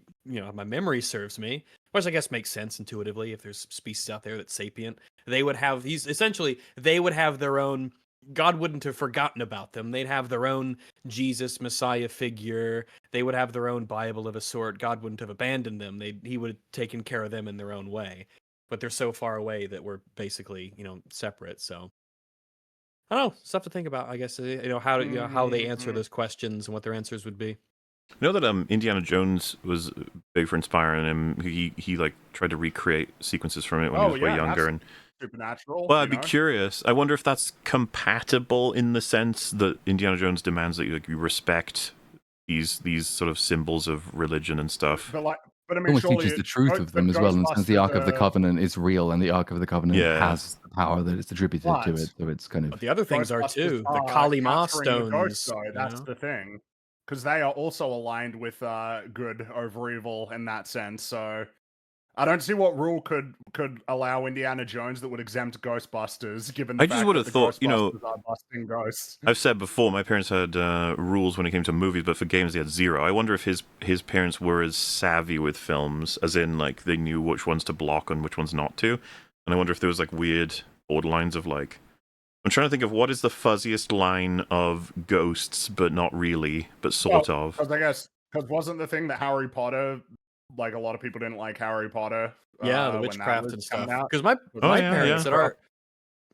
memory serves me, which I guess makes sense intuitively. If there's species out there that's sapient, they would have their own... God wouldn't have forgotten about them. They'd have their own Jesus Messiah figure. They would have their own Bible of a sort. God wouldn't have abandoned them. He would have taken care of them in their own way. But they're so far away that we're basically, separate. So I don't know, stuff to think about, I guess. How they answer those questions and what their answers would be. You know that Indiana Jones was big for inspiring him. He like tried to recreate sequences from it when he was way younger, and supernatural. Well, I'd be curious. I wonder if that's compatible in the sense that Indiana Jones demands that you respect these sort of symbols of religion and stuff. But I mean, almost teaches the truth of them as well, in the sense the Ark of the Covenant is real, and the Ark of the Covenant has the power that is attributed to it. So it's kind of... But the other things are too. The Kali Ma stones. That's the thing. Because they are also aligned with good over evil in that sense. So I don't see what rule could allow Indiana Jones that would exempt Ghostbusters, given the I just would have thought, Ghostbusters are busting ghosts. I've said before, my parents had rules when it came to movies, but for games they had zero. I wonder if his parents were as savvy with films, as in, like, they knew which ones to block and which ones not to. And I wonder if there was, like, weird borderlines of, like... I'm trying to think of what is the fuzziest line of ghosts, but not really, but sort of. Because wasn't the thing that Harry Potter... Like, a lot of people didn't like Harry Potter Yeah, the when that witchcraft was and coming stuff. out. Because my Oh, my yeah, parents yeah. at our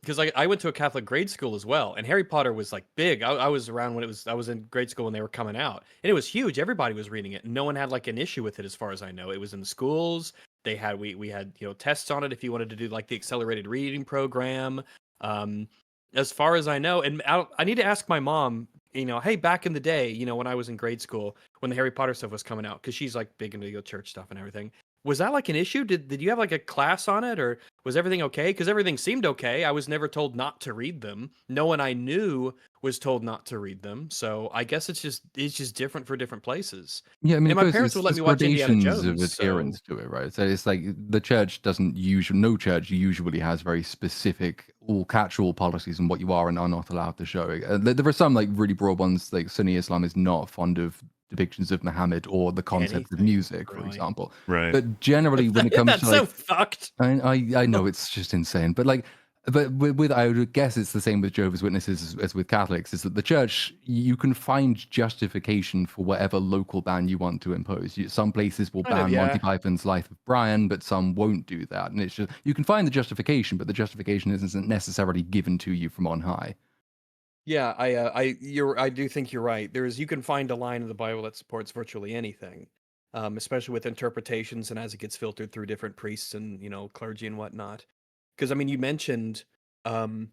because I went to a Catholic grade school as well, and Harry Potter was like big. I was around when I was in grade school when they were coming out, and it was huge. Everybody was reading it, and no one had like an issue with it, as far as I know. It was in the schools. They had we had tests on it if you wanted to do like the accelerated reading program. Um, as far as I know, and I need to ask my mom. Hey, back in the day, when I was in grade school, when the Harry Potter stuff was coming out, because she's like big into church stuff and everything. Was that like an issue? Did you have like a class on it, or was everything okay? Because everything seemed okay. I was never told not to read them. No one I knew was told not to read them. So I guess it's just different for different places. Yeah, I mean, And my parents would let me watch Indiana gradations of Jones. adherence to it, right? So it's like the church doesn't usually, no church usually has very specific all catch-all policies on what you are and are not allowed to show. There are some like really broad ones, like Sunni Islam is not fond of depictions of Muhammad or the concept of music, for example. Right. But generally, when it comes that's to so like, fucked. I know it's just insane, but like. But with I would guess it's the same with Jehovah's Witnesses as with Catholics, is that the church, you can find justification for whatever local ban you want to impose. Some places will ban Monty Python's Life of Brian, but some won't do that. And it's just, you can find the justification, but the justification isn't necessarily given to you from on high. Yeah, I do think you're right. You can find a line in the Bible that supports virtually anything, especially with interpretations and as it gets filtered through different priests and clergy and whatnot. Because I mean, you mentioned Life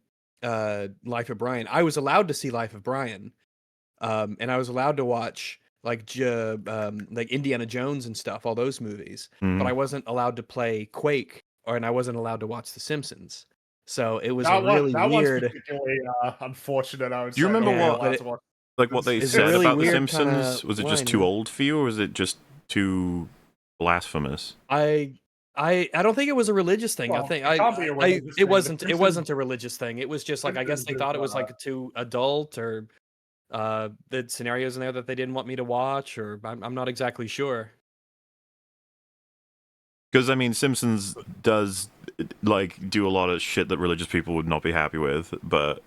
of Brian. I was allowed to see Life of Brian, and I was allowed to watch like Indiana Jones and stuff, all those movies. But I wasn't allowed to play Quake, and I wasn't allowed to watch The Simpsons. So it was really weird. That one's particularly unfortunate. I would Do you say. remember what they said really about The Simpsons? Was it just too line. old for you, or was it just too blasphemous? I don't think it was a religious thing. Well, I think it can't be a religious it thing. wasn't a religious thing. It was just like I guess they thought it was like too adult, or the scenarios in there that they didn't want me to watch, or I'm not exactly sure. Because I mean, Simpsons does like do a lot of shit that religious people would not be happy with, but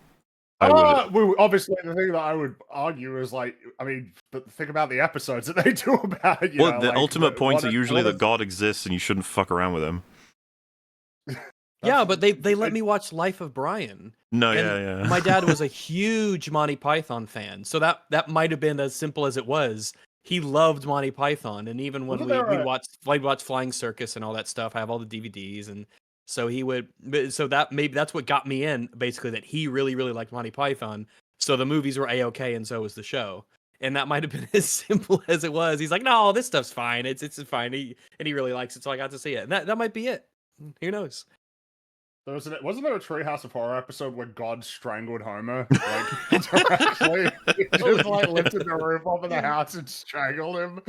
obviously, the thing that I would argue is like, I mean, but think about the episodes that they do about it. The ultimate points are usually that God exists and you shouldn't fuck around with him. Yeah, but they let me watch Life of Brian. No, and yeah. My dad was a huge Monty Python fan, so that might have been as simple as it was. He loved Monty Python, and even when we'd watch Flying Circus and all that stuff, I have all the DVDs, and so that's what got me in, basically, that he really, really liked Monty Python. So the movies were A-okay, and so was the show. And that might have been as simple as it was. He's like, no, this stuff's fine. It's fine. He really likes it, so I got to see it. And that might be it. Who knows? Wasn't there a Treehouse of Horror episode where God strangled Homer? Like, directly, he just like lifted the roof off of the house and strangled him.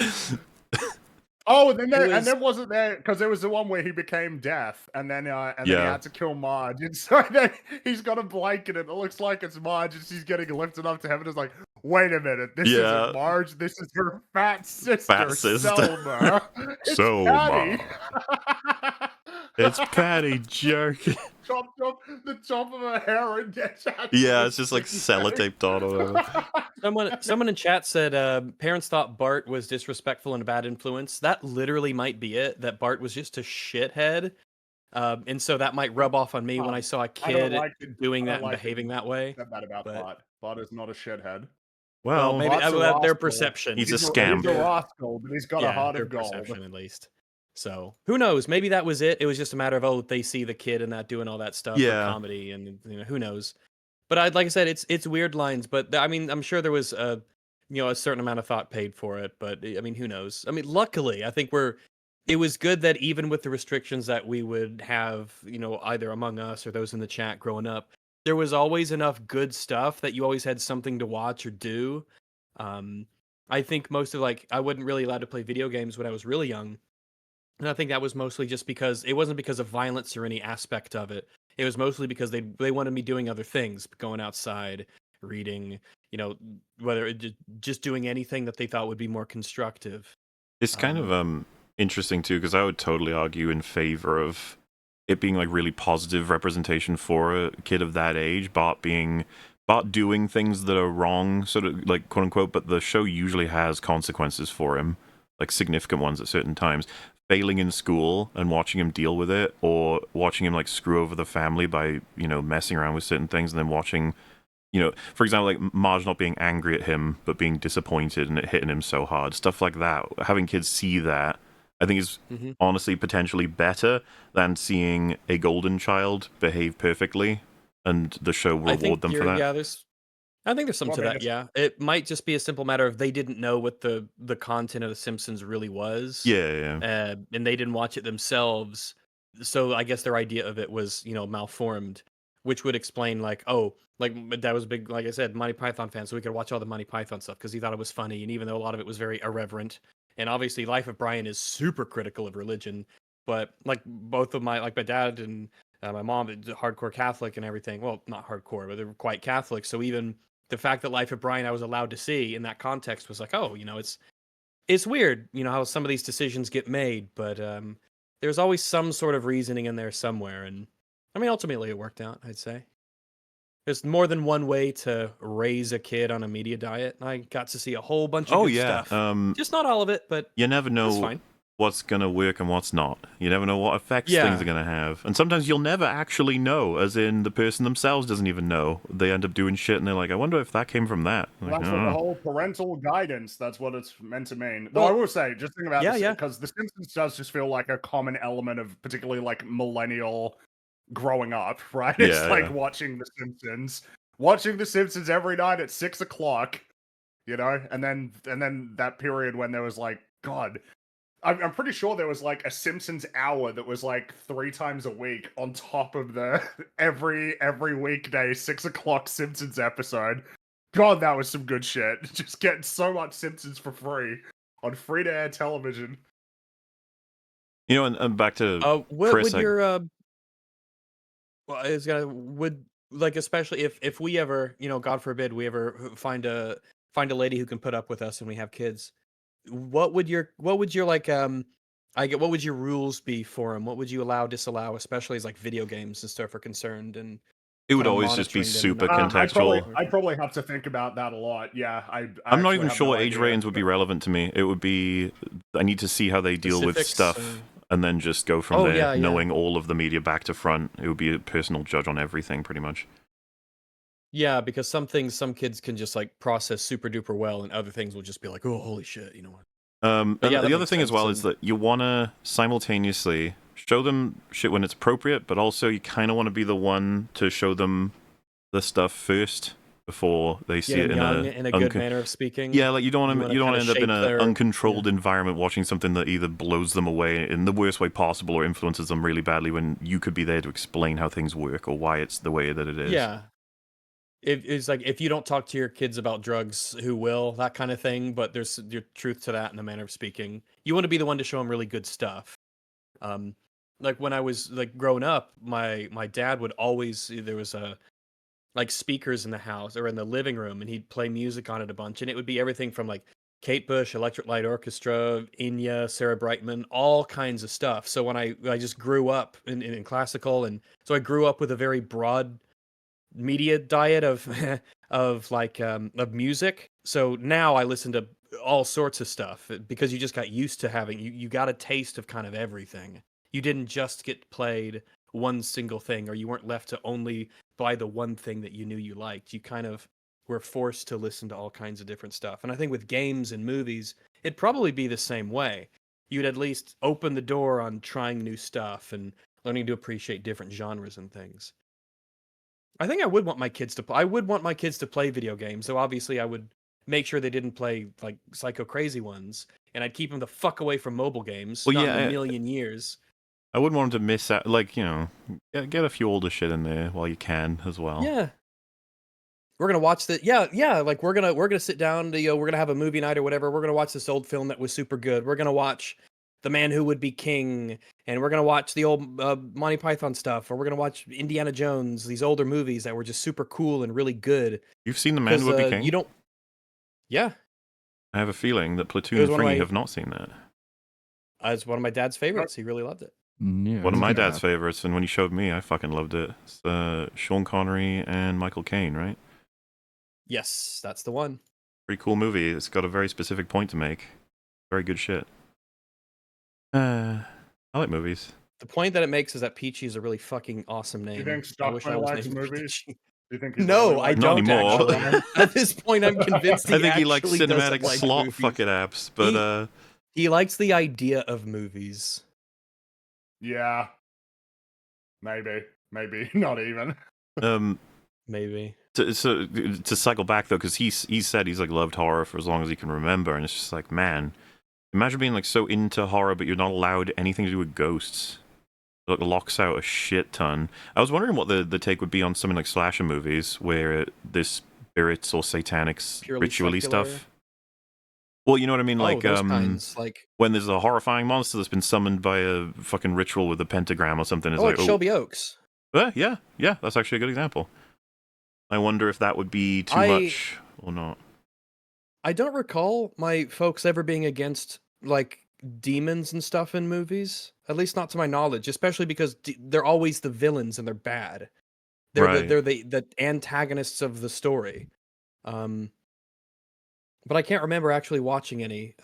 Oh, and then wasn't there, because it was the one where he became deaf, and then he had to kill Marge, and so then he's got a blanket, and it looks like it's Marge, and she's getting lifted up to heaven. It's like, wait a minute, this isn't Marge, this is her fat sister. Selma. Selma. It's Patty, jerk. Chopped off the top of her hair and gets out. Yeah, it's just like sellotaped on. Someone in chat said parents thought Bart was disrespectful and a bad influence. That literally might be it. That Bart was just a shithead, and so that might rub off on me when I saw a kid doing that and behaving that way. Said that about Bart. Bart is not a shithead. Well, maybe their perception. He's a scam. He's a rascal, but he's got a heart of gold. Perception, at least. So who knows? Maybe that was it. It was just a matter of they see the kid and that doing all that stuff for comedy, and who knows. But like I said, it's weird lines. But I mean, I'm sure there was a certain amount of thought paid for it. But I mean, who knows? I mean, luckily, I think it was good that even with the restrictions that we would have, either among us or those in the chat growing up, there was always enough good stuff that you always had something to watch or do. I think most of I wasn't really allowed to play video games when I was really young. And I think that was mostly just because it wasn't because of violence or any aspect of it. It was mostly because they wanted me doing other things, going outside, reading, whether just doing anything that they thought would be more constructive. It's kind of interesting too, because I would totally argue in favor of it being like really positive representation for a kid of that age. Bart doing things that are wrong, sort of like quote unquote, but the show usually has consequences for him, like significant ones at certain times. failing in school and watching him deal with it, or watching him like screw over the family by, you know, messing around with certain things, and then watching, you know, for example, like Marge not being angry at him but being disappointed and it hitting him so hard, stuff like that. Having kids see that, I think, is honestly potentially better than seeing a golden child behave perfectly and the show reward them for that. Yeah, I think there's some to that. Yeah, it might just be a simple matter of they didn't know what the content of The Simpsons really was. Yeah. And they didn't watch it themselves, so I guess their idea of it was, you know, malformed, which would explain like, oh, like that was a big, like I said, Monty Python fan, so we could watch all the Monty Python stuff because he thought it was funny, and even though a lot of it was very irreverent, and obviously Life of Brian is super critical of religion, but like both of my dad and my mom, hardcore Catholic and everything. Well, not hardcore, but they were quite Catholic. So even the fact that Life of Brian I was allowed to see in that context was like, oh, you know, it's weird, you know, how some of these decisions get made, but there's always some sort of reasoning in there somewhere, and I mean, ultimately it worked out, I'd say. There's more than one way to raise a kid on a media diet, and I got to see a whole bunch of good stuff. Just not all of it, but you never know fine. What's gonna work and what's not. You never know what effects things are gonna have, and sometimes you'll never actually know, as in the person themselves doesn't even know. They end up doing shit and they're like, I wonder if that came from that. Like, that's what the whole parental guidance, that's what it's meant to mean. Though I will say, just think about this, because The Simpsons does just feel like a common element of particularly like millennial growing up, right? It's like watching The Simpsons every night at 6 o'clock, you know, and then that period when there was like, God, I'm pretty sure there was like a Simpsons hour that was like 3 times a week on top of the every weekday 6 o'clock Simpsons episode. God, that was some good shit. Just getting so much Simpsons for free on free-to-air television. You know, and back to what Chris, would your well, it's gonna would like, especially if we ever, you know, God forbid, we ever find a lady who can put up with us and we have kids. What would your like what would your rules be for them? What would you allow, disallow, especially as like video games and stuff are concerned? And it would always just be super contextual. I'd probably have to think about that a lot. Yeah, I'm not even sure what age ratings would be relevant to me. It would be, I need to see how they deal with stuff, and then just go from there, knowing all of the media back to front. It would be a personal judge on everything, pretty much. Yeah, because some things some kids can just like process super duper well, and other things will just be like, oh, holy shit, you know what? And the other thing as well is that you want to simultaneously show them shit when it's appropriate, but also you kind of want to be the one to show them the stuff first before they see it in a good manner of speaking. Yeah, like you don't want to end up in an uncontrolled environment watching something that either blows them away in the worst way possible or influences them really badly when you could be there to explain how things work or why it's the way that it is. Yeah. It's like, if you don't talk to your kids about drugs, who will? That kind of thing. But there's truth to that in a manner of speaking. You want to be the one to show them really good stuff. Like when I was like growing up, my dad would always, there was like speakers in the house or in the living room, and he'd play music on it a bunch, and it would be everything from like Kate Bush, Electric Light Orchestra, Enya, Sarah Brightman, all kinds of stuff. So when I just grew up in classical, and so I grew up with a very broad media diet of of music. So now I listen to all sorts of stuff because you just got used to having you got a taste of kind of everything. You didn't just get played one single thing, or you weren't left to only buy the one thing that you knew you liked. You kind of were forced to listen to all kinds of different stuff. And I think with games and movies, it'd probably be the same way. You'd at least open the door on trying new stuff and learning to appreciate different genres and things. I think I would want my kids to play video games. So obviously I would make sure they didn't play like psycho crazy ones, and I'd keep them the fuck away from mobile games. Not in a million years. I wouldn't want them to miss out, like, you know, get a few older shit in there while you can as well. Yeah. We're gonna watch the like we're gonna sit down to, you know, we're gonna have a movie night or whatever. We're gonna watch this old film that was super good. We're gonna watch The Man Who Would Be King, and we're gonna watch the old Monty Python stuff, or we're gonna watch Indiana Jones, these older movies that were just super cool and really good. You've seen The Man Who Would Be King? You don't. Yeah. I have a feeling that Platoon 3 have not seen that. It's one of my dad's favorites. He really loved it. Yeah, one of my dad's favorites, and when he showed me, I fucking loved it. It's Sean Connery and Michael Caine, right? Yes, that's the one. Pretty cool movie. It's got a very specific point to make. Very good shit. I like movies. The point that it makes is that Peachy is a really fucking awesome name. Do you think I wish I Stuckman was likes named movies? Peachy. Do you think he No, really I likes Not don't anymore. actually. At this point, I'm convinced he I think he likes actually doesn't cinematic like slot movies. fucking apps, but He likes the idea of movies. Yeah. Maybe not even. Maybe. To cycle back though, because he said he's like loved horror for as long as he can remember, and it's just like, man, imagine being like so into horror, but you're not allowed anything to do with ghosts. It locks out a shit ton. I was wondering what the take would be on something like slasher movies, where there's spirits or satanics, Purely ritually secular? stuff. Well, you know what I mean, Oh, like those kinds, like when there's a horrifying monster that's been summoned by a fucking ritual with a pentagram or something. It's like Shelby Oaks. Yeah, that's actually a good example. I wonder if that would be too much or not. I don't recall my folks ever being against like demons and stuff in movies. At least not to my knowledge, especially because they're always the villains and they're bad. They're the antagonists of the story. But I can't remember actually watching any.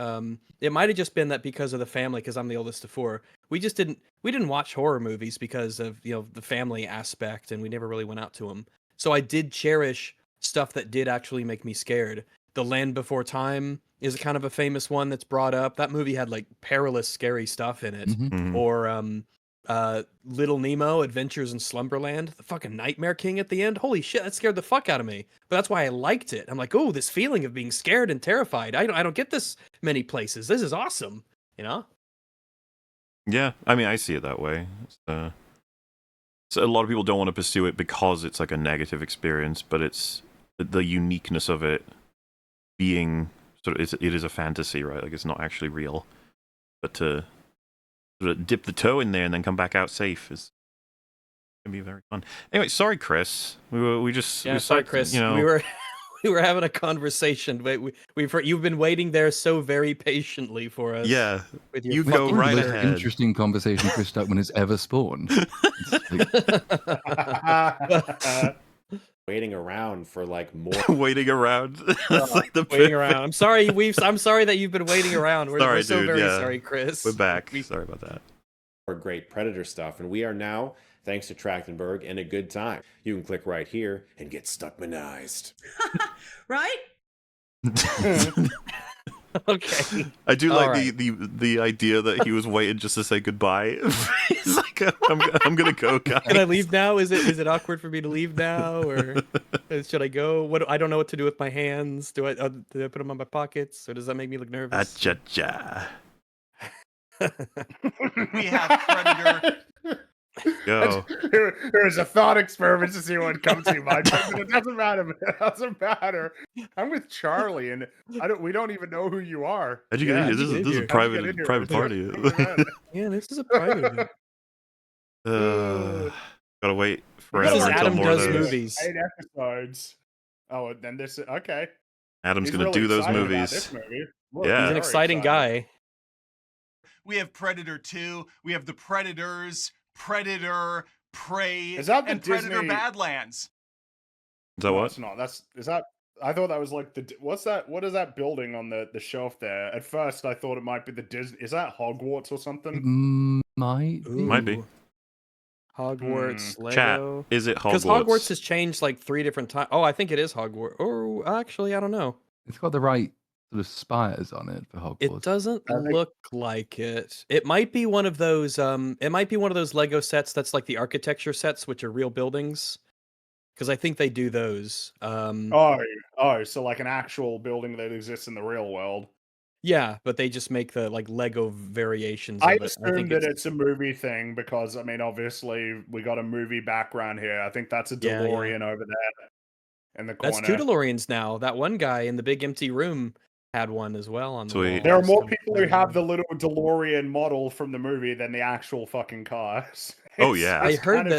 It might have just been that because of the family, because I'm the oldest of four. We didn't watch horror movies because of the family aspect, and we never really went out to them. So I did cherish stuff that did actually make me scared. The Land Before Time is kind of a famous one that's brought up. That movie had like perilous, scary stuff in it. Mm-hmm. Or Little Nemo, Adventures in Slumberland, the fucking Nightmare King at the end. Holy shit, that scared the fuck out of me. But that's why I liked it. I'm like, oh, this feeling of being scared and terrified. I don't get this many places. This is awesome. Yeah, I mean, I see it that way. So a lot of people don't want to pursue it because it's like a negative experience, but it's the uniqueness of it being sort of it is a fantasy, right? Like it's not actually real, but to sort of dip the toe in there and then come back out safe is gonna be very fun. Anyway, sorry, Chris. Sorry, Chris. We were having a conversation. You've been waiting there so very patiently for us. Yeah, with your you go right the most ahead. Interesting conversation Chris Stuckman has ever spawned. Waiting around for like more. Waiting around. Like waiting around. I'm sorry. I'm sorry that you've been waiting around. We're so very sorry, Chris. We're back. Sorry about that. For great Predator stuff, and we are now, thanks to Trachtenberg, in a good time. You can click right here and get Stuckmannized. Right? Okay. I do like the idea that he was waiting just to say goodbye. He's like, I'm gonna go, guys. Can I leave now? Is it awkward for me to leave now, or should I go? I don't know what to do with my hands. Do I put them on my pockets, or does that make me look nervous? Cha-cha. We have Predator. Go. It was a thought experiment to see what comes to mind. It doesn't matter. It doesn't matter. I'm with Charlie, and we don't even know who you are. How'd you get in here? This is a private party. Yeah, this is a private. Gotta wait forever until Adam more does of those. movies. 8 episodes. Oh, then this. Okay. Adam's He's gonna really do those excited about movies. this movie. Look, Yeah. He's an exciting guy. We have Predator 2. We have the Predators, Predator, Prey, Is that the and Predator Disney- Badlands. Is that No, what? it's not. Is that? I thought that was like what's that? What is that building on the shelf there? At first, I thought it might be the Disney. Is that Hogwarts or something? Might be. Hogwarts, Lego. Chat, is it Hogwarts? Because Hogwarts has changed like 3 different times. Oh, I think it is Hogwarts. Oh, actually, I don't know. It's got the right sort of spires on it for Hogwarts. It doesn't look like it. It might be one of those. It might be one of those Lego sets that's like the architecture sets, which are real buildings. Because I think they do those. So like an actual building that exists in the real world. Yeah, but they just make the like Lego variations. I of it. assume that it's a movie thing because I mean, obviously we got a movie background here. I think that's a DeLorean over there in the corner. That's 2 DeLoreans now. That one guy in the big empty room had one as well on the wall. There are more people who have the little DeLorean model from the movie than the actual fucking cars. Oh yeah, I heard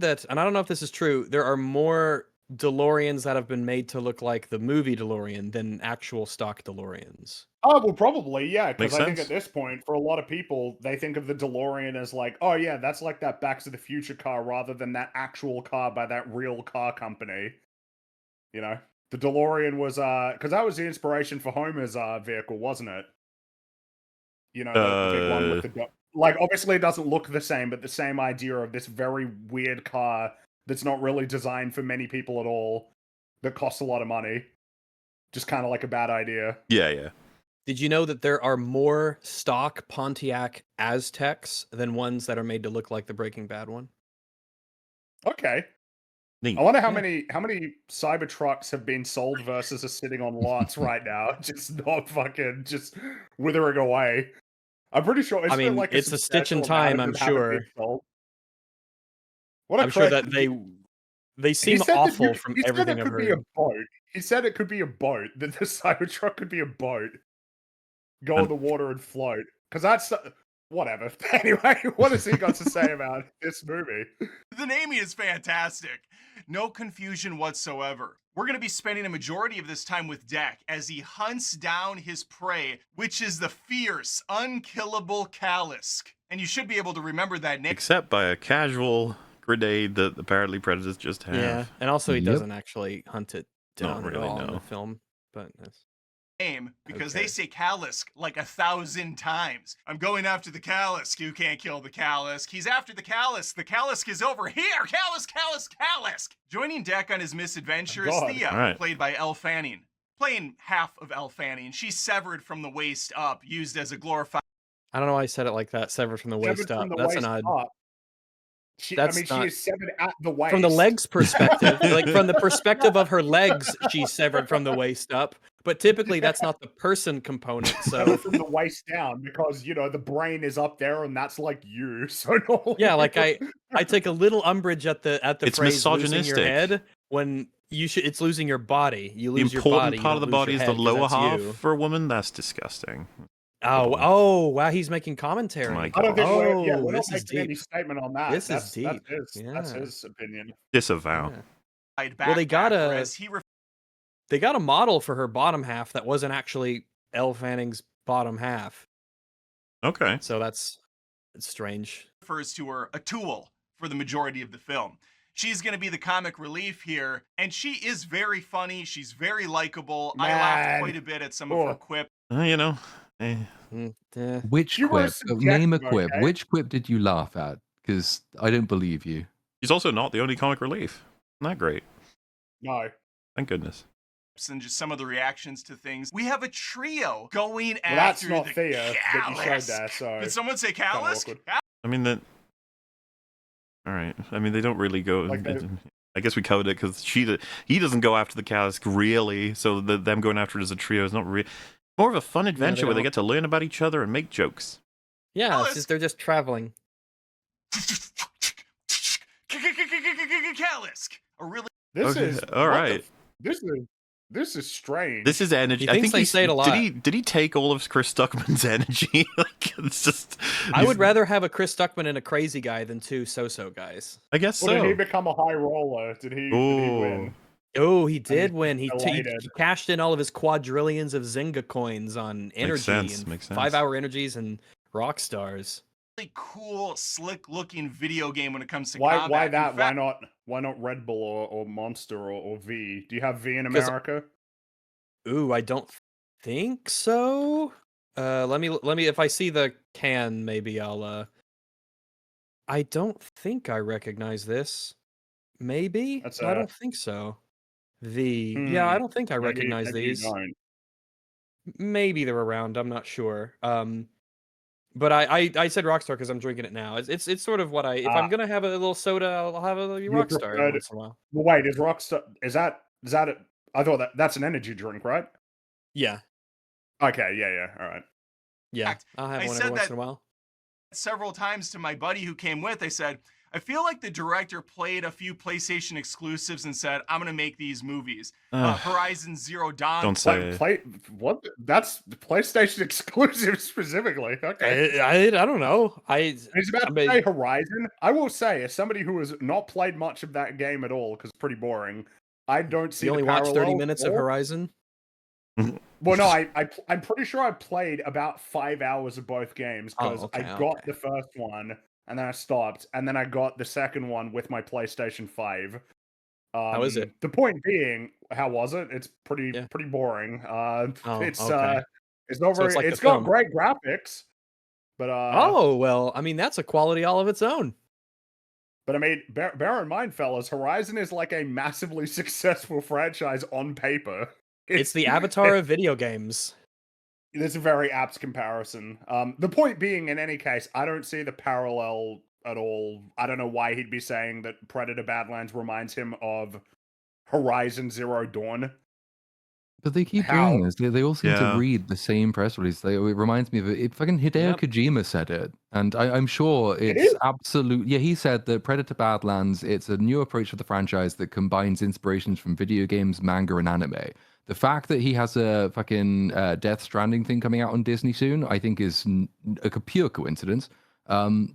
that, and I don't know if this is true. There are more DeLoreans that have been made to look like the movie DeLorean than actual stock DeLoreans. Oh, well, probably, yeah, because Makes I think sense. at this point, for a lot of people, they think of the DeLorean as like, oh yeah, that's like that Back to the Future car rather than that actual car by that real car company. You know? The DeLorean was, because that was the inspiration for Homer's vehicle, wasn't it? You know, the big one with the like. Obviously, it doesn't look the same, but the same idea of this very weird car that's not really designed for many people at all, that costs a lot of money. Just kind of like a bad idea. Yeah. Did you know that there are more stock Pontiac Aztecs than ones that are made to look like the Breaking Bad one? Okay. Neat. I wonder how many Cybertrucks have been sold versus are sitting on lots right now, just not fucking just withering away. I'm pretty sure. I mean, like it's a stitch in time, I'm sure. What I'm sure that they seem awful from everything I've heard. He said it could be a boat. He said it could be a boat. That the Cybertruck could be a boat. Go in the water and float. Because that's whatever. Anyway, what has he got to say about this movie? The naming is fantastic. No confusion whatsoever. We're going to be spending a majority of this time with Deck as he hunts down his prey, which is the fierce, unkillable Kalisk. And you should be able to remember that name. Except by a casual grenade that apparently Predators just have. Yeah, and also he doesn't actually hunt it down really, at all in the film. But name because they say Kalisk like 1,000 times. I'm going after the Kalisk. You can't kill the Kalisk. He's after the Kalisk. The Kalisk is over here. Kalisk. Joining Deck on his misadventure is Thea, played by Elle Fanning. Playing half of Elle Fanning. She's severed from the waist up, used as a glorified... I don't know why I said it like that. Severed from the waist up. That's an odd... She is severed at the waist. From the legs perspective, like from the perspective of her legs, she's severed from the waist up. But typically, that's not the person component. So from the waist down, because the brain is up there, and that's like you. So no. Yeah, like I take a little umbrage at the it's phrase misogynistic. Losing your head when you should. It's losing your body. You lose your body. The important part of the body is the lower half for a woman. That's disgusting. Oh, wow! He's making commentary. My I God. don't think we're not making any statement on that. This is deep. That's his opinion. Disavow. Yeah. Well, they got a model for her bottom half that wasn't actually Elle Fanning's bottom half. Okay. So it's strange. Refers to her a tool for the majority of the film. She's going to be the comic relief here, and she is very funny. She's very likable. I laughed quite a bit at some of her quips. Which quip? Name a quip. Okay. Which quip did you laugh at? Because I don't believe you. She's also not the only comic relief. Isn't that great? No. Thank goodness. And just some of the reactions to things. We have a trio going after that's not the Thea that you showed there, so... Did someone say Kalisk? I mean, all right. I mean, they don't really go... I guess we covered it because he doesn't go after the Kalisk, really, so them going after it as a trio is not real. More of a fun adventure where they get to learn about each other and make jokes. Yeah, they're just traveling. Kalisk. Really? This is all right. This is strange. This is energy. I think they say it a lot. Did he take all of Chris Stuckman's energy? Like, it's just. I would rather have a Chris Stuckman and a crazy guy than two so-so guys. I guess so. Did he become a high roller? Did he win? Oh, he did win. He cashed in all of his quadrillions of Zingga coins on energy and 5-hour energies and rock stars. Really cool, slick-looking video game when it comes to combat. Why that? Why not Red Bull or Monster or V? Do you have V in America? Ooh, I don't think so. Let me. If I see the can, maybe I'll. I don't think I recognize this. Maybe I don't think so. Yeah, I don't think I recognize these. Maybe they're around. I'm not sure. But I said Rockstar because I'm drinking it now. It's sort of what if I'm gonna have a little soda, I'll have a Rockstar every once in a while. Well, wait, is Rockstar is that I thought that's an energy drink, right? Yeah. Okay. Yeah. All right. Yeah, I'll have one every once in a while. Several times to my buddy who came with, I said, I feel like the director played a few PlayStation exclusives and said, I'm going to make these movies. Horizon Zero Dawn. Don't say what? That's PlayStation exclusive specifically. Okay. I don't know. He's about to say Horizon. I will say, as somebody who has not played much of that game at all, because it's pretty boring, I don't see You only watched 30 minutes of Horizon? Well, no, I'm pretty sure I played about 5 hours of both games, because I got the first one, and then I stopped, and then I got the second one with my PlayStation 5. How is it? The point being, how was it? It's pretty boring. It's not very. It's got great graphics. But oh well, I mean that's a quality all of its own. But I mean, bear in mind, fellas, Horizon is like a massively successful franchise on paper. It's the Avatar of video games. It's a very apt comparison. The point being, in any case, I don't see the parallel at all. I don't know why he'd be saying that Predator Badlands reminds him of Horizon Zero Dawn. But they keep doing this. They all seem to read the same press release. It reminds me of it. Fucking Hideo Kojima said it, and I'm sure it's absolute. Yeah, he said that Predator Badlands. It's a new approach to the franchise that combines inspirations from video games, manga, and anime. The fact that he has a fucking Death Stranding thing coming out on Disney soon, I think, is a pure coincidence.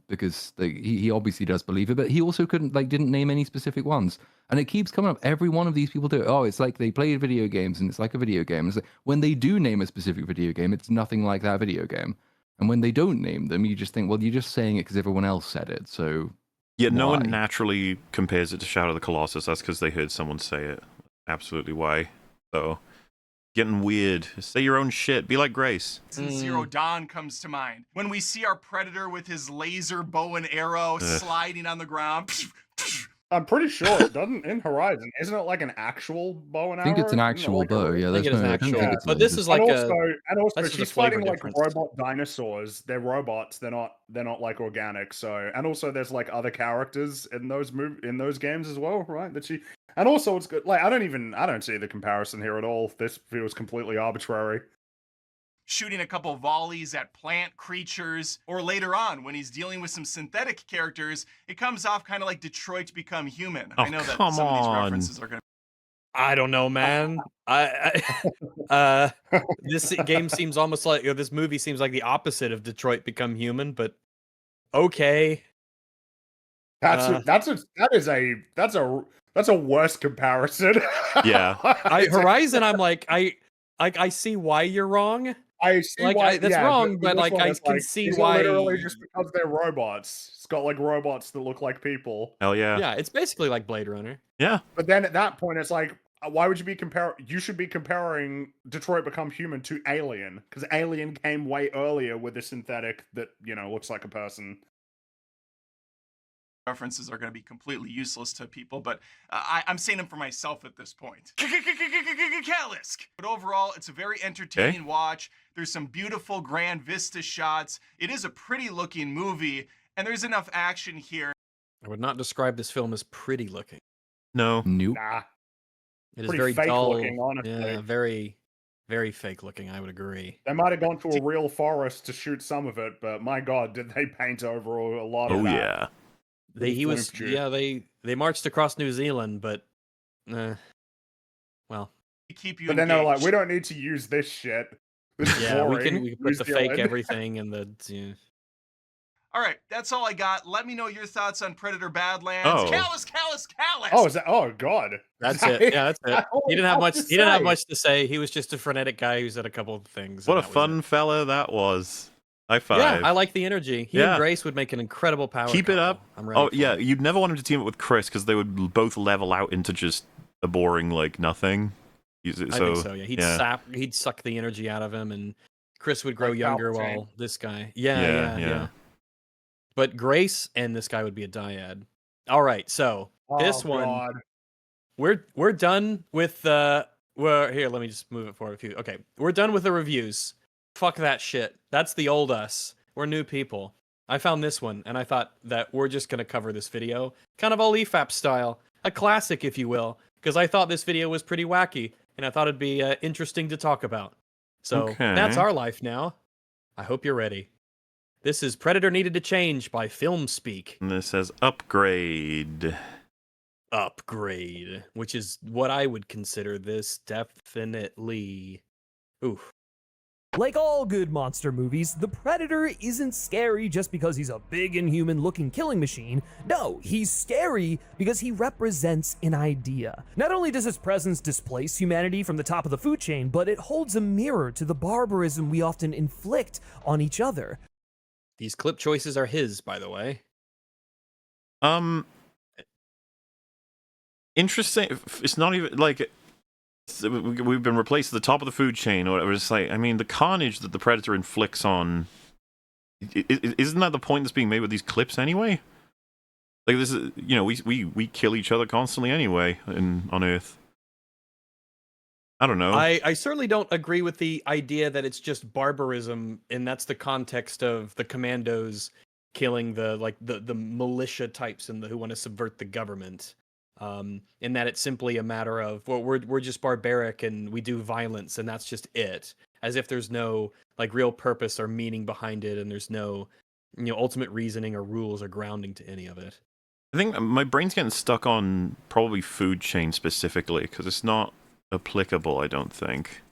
Because he obviously does believe it, but he also didn't name any specific ones, and it keeps coming up. Every one of these people do it. Oh, it's like they play video games, and it's like a video game. It's like, when they do name a specific video game, it's nothing like that video game. And when they don't name them, you just think, well, you're just saying it because everyone else said it. So yeah, no one naturally compares it to Shadow of the Colossus. That's because they heard someone say it. Absolutely why. So getting weird. Say your own shit. Be like Grace. Zero Dawn comes to mind. When we see our Predator with his laser bow and arrow sliding on the ground. I'm pretty sure it doesn't in Horizon. Isn't it like an actual bow and arrow? I think it's an actual bow. Yeah, I think there's it's no. an I don't actual. think it's But this is like and also that's just she's a flavor fighting like difference. robot dinosaurs. They're robots. They're not like organic. So and also there's like other characters in those games as well, right? And also it's good. Like I don't see the comparison here at all. This feels completely arbitrary. Shooting a couple volleys at plant creatures, or later on when he's dealing with some synthetic characters, it comes off kind of like Detroit Become Human. I know that some of these references are going to. I don't know, man. This game seems almost like this movie seems like the opposite of Detroit Become Human, but okay. That's a worse comparison. Yeah. Horizon, I'm like I see why you're wrong. I see why that's wrong, but like I can see why. Literally just because they're robots. It's got like robots that look like people. Hell yeah. Yeah, it's basically like Blade Runner. Yeah. But then at that point, it's like, why would you be You should be comparing Detroit Become Human to Alien, because Alien came way earlier with a synthetic that looks like a person. References are going to be completely useless to people, but I'm saying them for myself at this point. Kalisk! But overall, it's a very entertaining watch. There's some beautiful grand vista shots. It is a pretty looking movie, and there's enough action here. I would not describe this film as pretty looking. No. Nope. Nah. It is very fake dull. looking, honestly. Yeah, very, very fake looking, I would agree. They might have gone to a real forest to shoot some of it, but my god, did they paint over a lot of that. Oh yeah. They marched across New Zealand, but well. Keep you but then they're like, we don't need to use this shit. This is boring. we can put the fake everything and the. Yeah. All right, that's all I got. Let me know your thoughts on Predator Badlands. Oh. Callus! Oh, is that? Oh god. That's it. Yeah, that's it. He didn't have much. He didn't have much to say. He was just a frenetic guy who said a couple of things. What a fun fella that was. High five. Yeah, I like the energy. He and Grace would make an incredible power. Keep it up. I'm ready yeah, you'd never want him to team up with Chris because they would both level out into just a boring like nothing. I think so. Yeah, he'd suck the energy out of him, and Chris would grow younger while this guy. Yeah. But Grace and this guy would be a dyad. All right, so this one, God. we're done with the. Well, here, let me just move it forward a few. Okay, we're done with the reviews. Fuck that shit. That's the old us. We're new people. I found this one, and I thought that we're just going to cover this video, kind of all EFAP style, a classic, if you will, because I thought this video was pretty wacky, and I thought it'd be interesting to talk about. So that's our life now. I hope you're ready. This is Predator Needed to Change by Film Speak. And this says upgrade. Upgrade, which is what I would consider this, definitely. Oof. Like all good monster movies, the Predator isn't scary just because he's a big inhuman-looking killing machine. No, he's scary because he represents an idea. Not only does his presence displace humanity from the top of the food chain, but it holds a mirror to the barbarism we often inflict on each other. These clip choices are his, by the way. Interesting. It's not even like... We've been replaced at the top of the food chain or whatever. It's like, I mean, the carnage that the Predator inflicts on isn't that the point that's being made with these clips anyway? Like this is, we kill each other constantly anyway on Earth. I don't know. I certainly don't agree with the idea that it's just barbarism, and that's the context of the commandos killing the militia types and who want to subvert the government. In that it's simply a matter of, well, we're just barbaric and we do violence and that's just it. As if there's no real purpose or meaning behind it, and there's no ultimate reasoning or rules or grounding to any of it. I think my brain's getting stuck on probably food chain specifically, because it's not applicable, I don't think.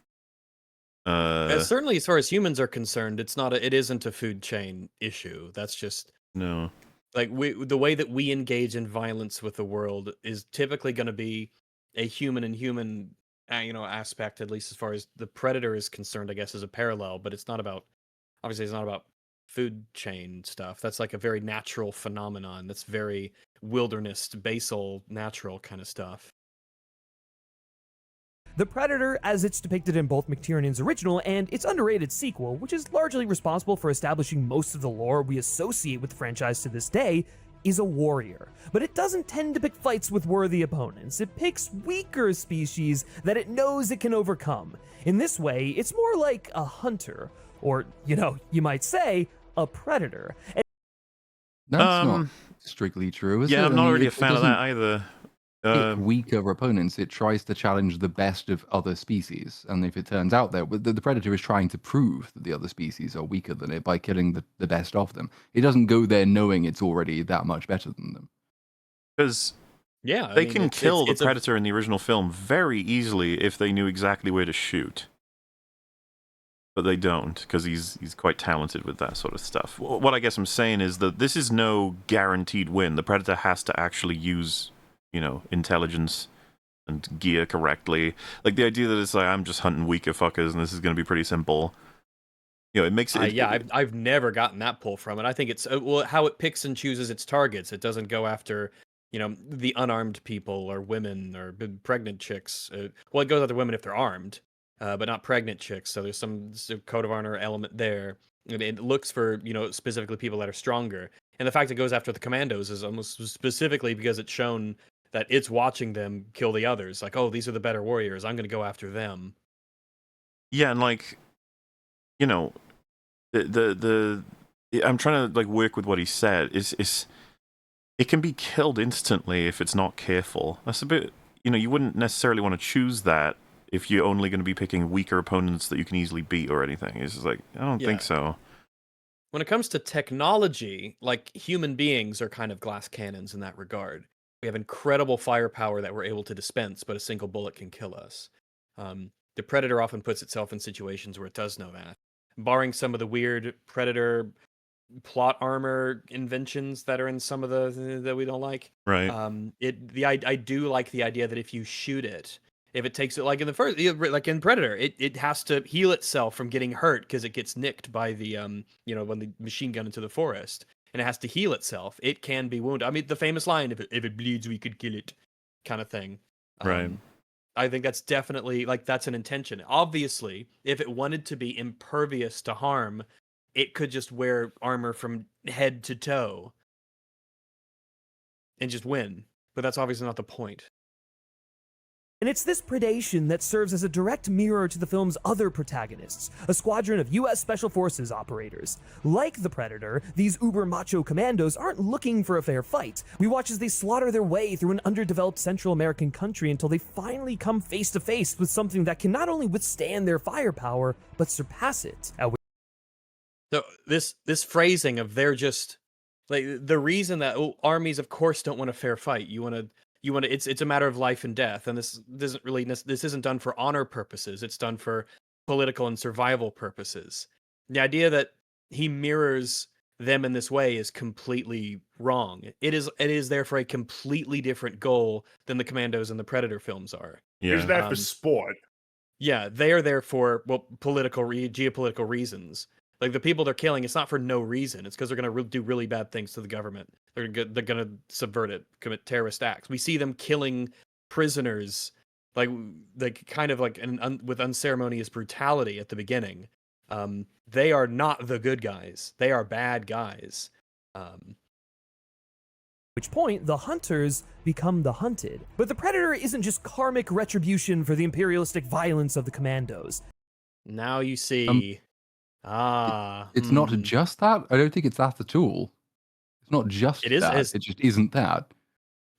Certainly as far as humans are concerned, it isn't a food chain issue. That's just no. The way that we engage in violence with the world is typically going to be a human and human aspect, at least as far as the Predator is concerned, I guess, is a parallel, but it's not about food chain stuff. That's like a very natural phenomenon. That's very wilderness, basal, natural kind of stuff. The Predator, as it's depicted in both McTiernan's original and its underrated sequel, which is largely responsible for establishing most of the lore we associate with the franchise to this day, is a warrior. But it doesn't tend to pick fights with worthy opponents. It picks weaker species that it knows it can overcome. In this way, it's more like a hunter, or, you might say, a predator. That's not strictly true, is it? Yeah, I'm not really a fan of that either. Weaker opponents, it tries to challenge the best of other species, and if it turns out that the predator is trying to prove that the other species are weaker than it by killing the best of them, it doesn't go there knowing it's already that much better than them. Because they can kill the predator in the original film very easily if they knew exactly where to shoot, but they don't, because he's quite talented with that sort of stuff. What I guess I'm saying is that this is no guaranteed win. The predator has to actually use intelligence and gear correctly. Like the idea that it's like, I'm just hunting weaker fuckers and this is going to be pretty simple. It makes it. I've never gotten that pull from it. I think it's how it picks and chooses its targets. It doesn't go after, the unarmed people or women or pregnant chicks. It goes after women if they're armed, but not pregnant chicks. So there's some code of honor element there. It looks for, specifically people that are stronger. And the fact it goes after the commandos is almost specifically because it's shown that it's watching them kill the others. Like, oh, these are the better warriors. I'm going to go after them. Yeah, and I'm trying to work with what he said. It can be killed instantly if it's not careful. That's a bit, you wouldn't necessarily want to choose that if you're only going to be picking weaker opponents that you can easily beat or anything. It's just I don't think so. When it comes to technology, human beings are kind of glass cannons in that regard. We have incredible firepower that we're able to dispense, but a single bullet can kill us. The Predator often puts itself in situations where it does know that. Barring some of the weird Predator plot armor inventions that are in some of that we don't like. Right. I do like the idea that if you shoot it, if it takes it in the first, in Predator, it has to heal itself from getting hurt because it gets nicked by the when the machine gun into the forest. And it has to heal itself. It can be wounded. I mean, the famous line, if it bleeds, we could kill it, kind of thing. Right. I think that's definitely, that's an intention. Obviously, if it wanted to be impervious to harm, it could just wear armor from head to toe and just win. But that's obviously not the point. And it's this predation that serves as a direct mirror to the film's other protagonists, a squadron of U.S. Special Forces operators. Like the Predator, these uber-macho commandos aren't looking for a fair fight. We watch as they slaughter their way through an underdeveloped Central American country until they finally come face-to-face with something that can not only withstand their firepower, but surpass it. So this phrasing of they're just... the reason that armies, of course, don't want a fair fight. It's a matter of life and death, and this isn't done for honor purposes. It's done for political and survival purposes. The idea that he mirrors them in this way is completely wrong. It is there for a completely different goal than the Commandos and the Predator films are. Yeah. He's there for sport. Yeah, they are there for geopolitical reasons. The people they're killing, it's not for no reason. It's because they're going to do really bad things to the government. They're going to subvert it, commit terrorist acts. We see them killing prisoners, with unceremonious brutality at the beginning. They are not the good guys. They are bad guys. Which point, the hunters become the hunted. But the Predator isn't just karmic retribution for the imperialistic violence of the commandos. Now you see. It's not just that. I don't think it's that at all. It's not just that. It just isn't that.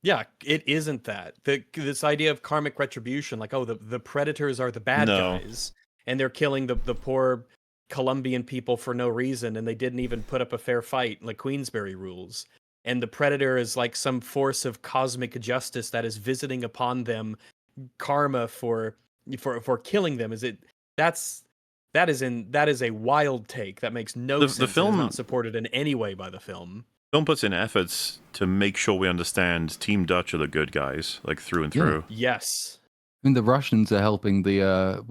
Yeah, it isn't that. This idea of karmic retribution, like, oh, the predators are the bad guys, and they're killing the poor Colombian people for no reason, and they didn't even put up a fair fight, like Queensberry rules. And the predator is like some force of cosmic justice that is visiting upon them karma for killing them. That is a wild take that makes no sense. The film is not supported in any way by the film. Film puts in efforts to make sure we understand Team Dutch are the good guys, like through and through. Yes. I mean, the Russians are helping the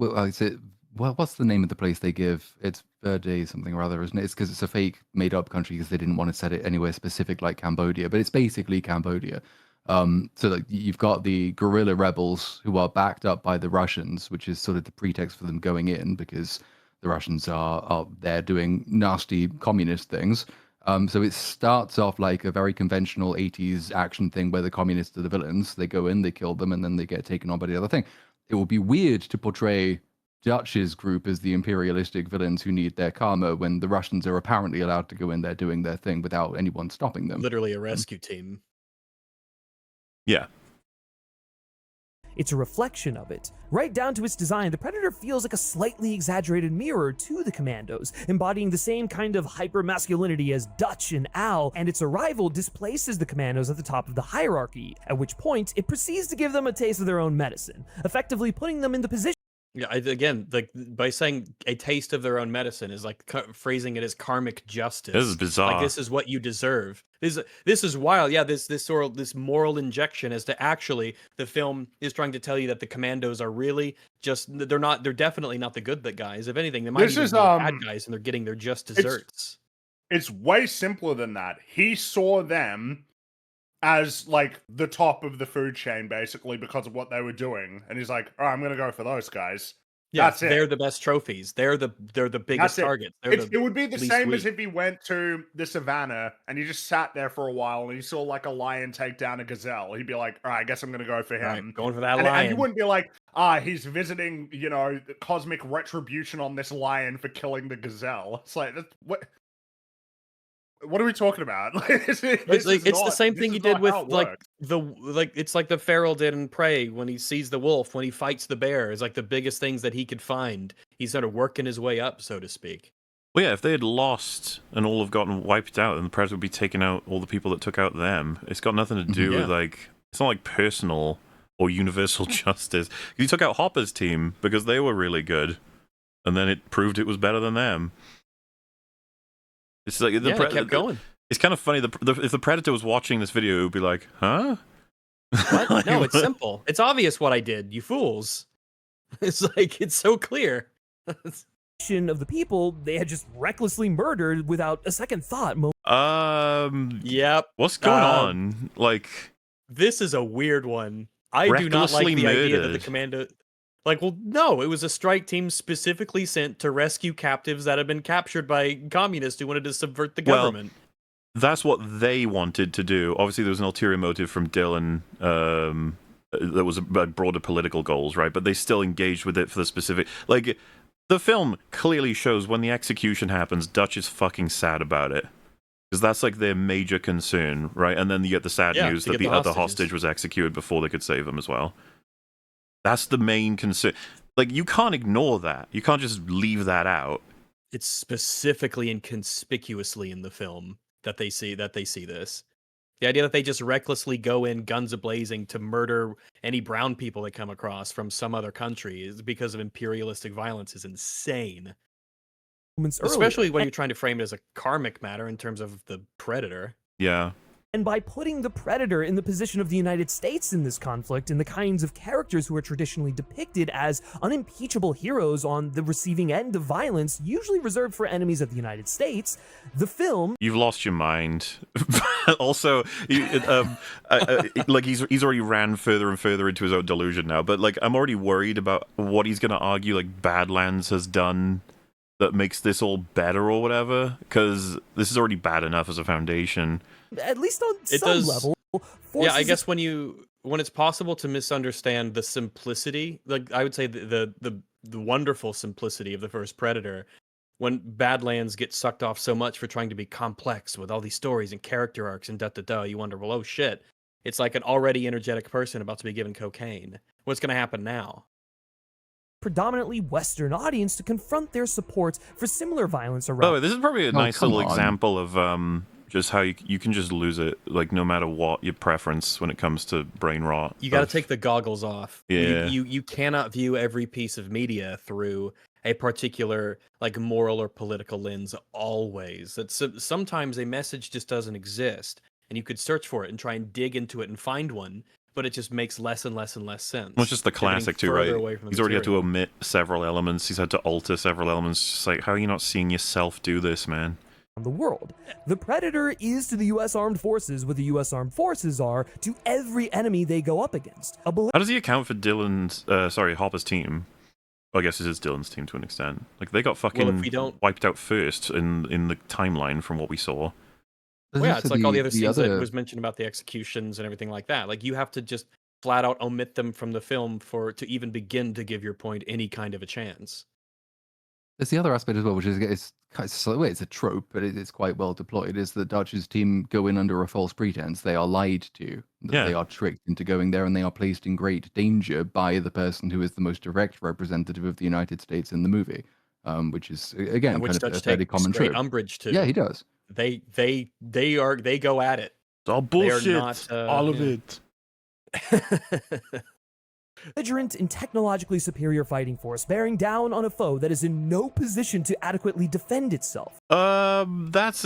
what's the name of the place they give? It's Verde something or other, isn't it? It's because it's a fake made-up country because they didn't want to set it anywhere specific like Cambodia, but it's basically Cambodia. So like, you've got the guerrilla rebels who are backed up by the Russians, which is sort of the pretext for them going in because the Russians are there doing nasty communist things. So it starts off like a very conventional 80s action thing where the communists are the villains. They go in, they kill them, and then they get taken on by the other thing. It would be weird to portray Dutch's group as the imperialistic villains who need their karma when the Russians are apparently allowed to go in there doing their thing without anyone stopping them. Literally a rescue team. Yeah. It's a reflection of it. Right down to its design, the Predator feels like a slightly exaggerated mirror to the Commandos, embodying the same kind of hyper-masculinity as Dutch and Al, and its arrival displaces the Commandos at the top of the hierarchy, at which point it proceeds to give them a taste of their own medicine, effectively putting them in the position. Yeah, again, like by saying a taste of their own medicine is like phrasing it as karmic justice. This is bizarre. Like this is what you deserve. This is wild. Yeah, this moral injection as to actually the film is trying to tell you that the commandos are really just they're definitely not the good guys. If anything, they might be the bad guys and they're getting their just desserts. It's way simpler than that. He saw them as like the top of the food chain, basically, because of what they were doing, and he's like, "Oh, I'm gonna go for those guys." Yeah, they're the best trophies. They're the biggest targets. It would be the same as if he went to the savannah and he just sat there for a while and he saw like a lion take down a gazelle. He'd be like, "All right, I guess I'm gonna go for him." Right, going for that lion. And you wouldn't be like, he's visiting, the cosmic retribution on this lion for killing the gazelle. It's like, what are we talking about? It's the same thing he did with it's like the feral did in Prey when he sees the wolf, when he fights the bear. It's like the biggest things that he could find. He's sort of working his way up, so to speak. Well, yeah, if they had lost and all have gotten wiped out, then the Predator would be taking out all the people that took out them. It's got nothing to do with it's not like personal or universal justice. He took out Hopper's team because they were really good, and then it proved it was better than them. It's like it kept going. It's kind of funny. If the Predator was watching this video, it would be like, "Huh? What? No, it's simple. It's obvious what I did. You fools!" It's like it's so clear. Of the people they had just recklessly murdered without a second thought. Yep. What's going on? Like, this is a weird one. I do not like the idea that the commando. Like, well, no, it was a strike team specifically sent to rescue captives that had been captured by communists who wanted to subvert the government. Well, that's what they wanted to do. Obviously, there was an ulterior motive from Dylan that was about broader political goals, right? But they still engaged with it for the specific... Like, the film clearly shows when the execution happens, Dutch is fucking sad about it. Because that's, like, their major concern, right? And then you get the sad news that the other hostage was executed before they could save him as well. That's the main concern. Like, you can't ignore that. You can't just leave that out. It's specifically and conspicuously in the film that they see this. The idea that they just recklessly go in guns a-blazing to murder any brown people they come across from some other country is because of imperialistic violence is insane. Especially when you're trying to frame it as a karmic matter in terms of the Predator. Yeah. And by putting the Predator in the position of the United States in this conflict and the kinds of characters who are traditionally depicted as unimpeachable heroes on the receiving end of violence, usually reserved for enemies of the United States, the film... You've lost your mind. Also, like he's already ran further and further into his own delusion now, but like I'm already worried about what he's going to argue like Badlands has done that makes this all better or whatever, because this is already bad enough as a foundation. At least on It some does- level. Yeah, I forces guess when it's possible to misunderstand the simplicity, like I would say the wonderful simplicity of the first Predator, when Badlands gets sucked off so much for trying to be complex with all these stories and character arcs and you wonder, well, oh shit, it's like an already energetic person about to be given cocaine. What's going to happen now? predominantly Western audience to confront their supports for similar violence around. By the way, this is probably a nice little on. example of just how you can just lose it, like no matter what your preference when it comes to brain rot. You got to take the goggles off. Yeah. You cannot view every piece of media through a particular like moral or political lens always. That's sometimes a message just doesn't exist, and you could search for it and try and dig into it and find one, but it just makes less and less and less sense. Well, it's just the classic too, right? He's already had to omit several elements. He's had to alter several elements. Just like, how are you not seeing yourself do this, man? The world. The Predator is to the U.S. Armed Forces what the U.S. Armed Forces are to every enemy they go up against. How does he account for Hopper's team? Well, I guess it is Dylan's team to an extent. Like, they got fucking wiped out first in the timeline from what we saw. Well, yeah, it's like all the other scenes that was mentioned about the executions and everything like that. Like, you have to just flat out omit them from the film to even begin to give your point any kind of a chance. There's the other aspect as well, which is it's a trope, but it's quite well deployed. Is that Dutch's team go in under a false pretense? They are lied to. They are tricked into going there, and they are placed in great danger by the person who is the most direct representative of the United States in the movie, which is again which kind of Dutch a fairly common trope. Umbrage to. Yeah, he does. They go at it. It's all bullshit. All of it. Belligerent and technologically superior fighting force bearing down on a foe that is in no position to adequately defend itself. That's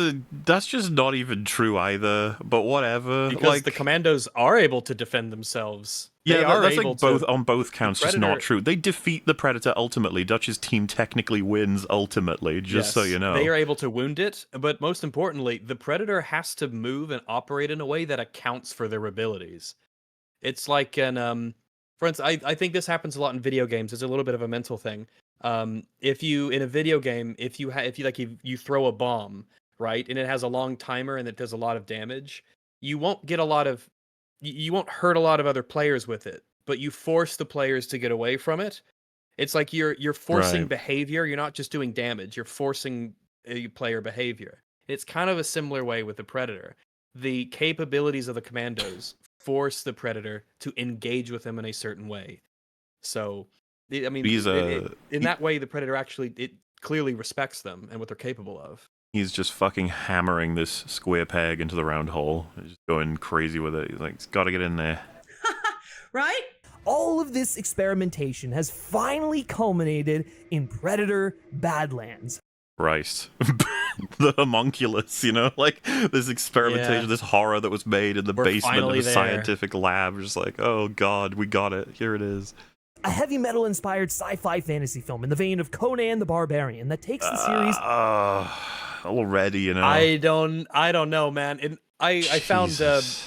just not even true either, but whatever. Because the commandos are able to defend themselves. Yeah, that's like on both counts just not true. They defeat the Predator ultimately. Dutch's team technically wins ultimately, just so you know. They are able to wound it, but most importantly, the Predator has to move and operate in a way that accounts for their abilities. It's like for instance, I think this happens a lot in video games. It's a little bit of a mental thing. If you in a video game, if you throw a bomb, right, and it has a long timer and it does a lot of damage, you won't hurt a lot of other players with it, but you force the players to get away from it. It's like you're forcing behavior. You're not just doing damage. You're forcing a player behavior. It's kind of a similar way with the Predator. The capabilities of the commandos force the Predator to engage with them in a certain way. So, I mean, in that way, the Predator it clearly respects them and what they're capable of. He's just fucking hammering this square peg into the round hole. He's just going crazy with it. He's like, it's got to get in there. Right? All of this experimentation has finally culminated in Predator Badlands. Christ. The homunculus, like this experimentation, this horror that was made in the basement of a scientific lab. Just like, oh god, we got it. Here it is. A heavy metal inspired sci-fi fantasy film in the vein of Conan the Barbarian that takes the series already, I don't know, man. I found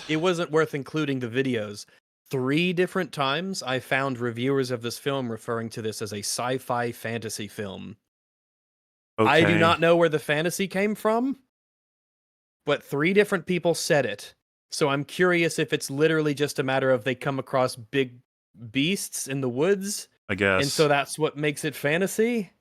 it wasn't worth including the videos. 3 different times I found reviewers of this film referring to this as a sci-fi fantasy film. Okay. I do not know where the fantasy came from, but 3 different people said it. So I'm curious if it's literally just a matter of they come across big beasts in the woods, I guess. And so that's what makes it fantasy?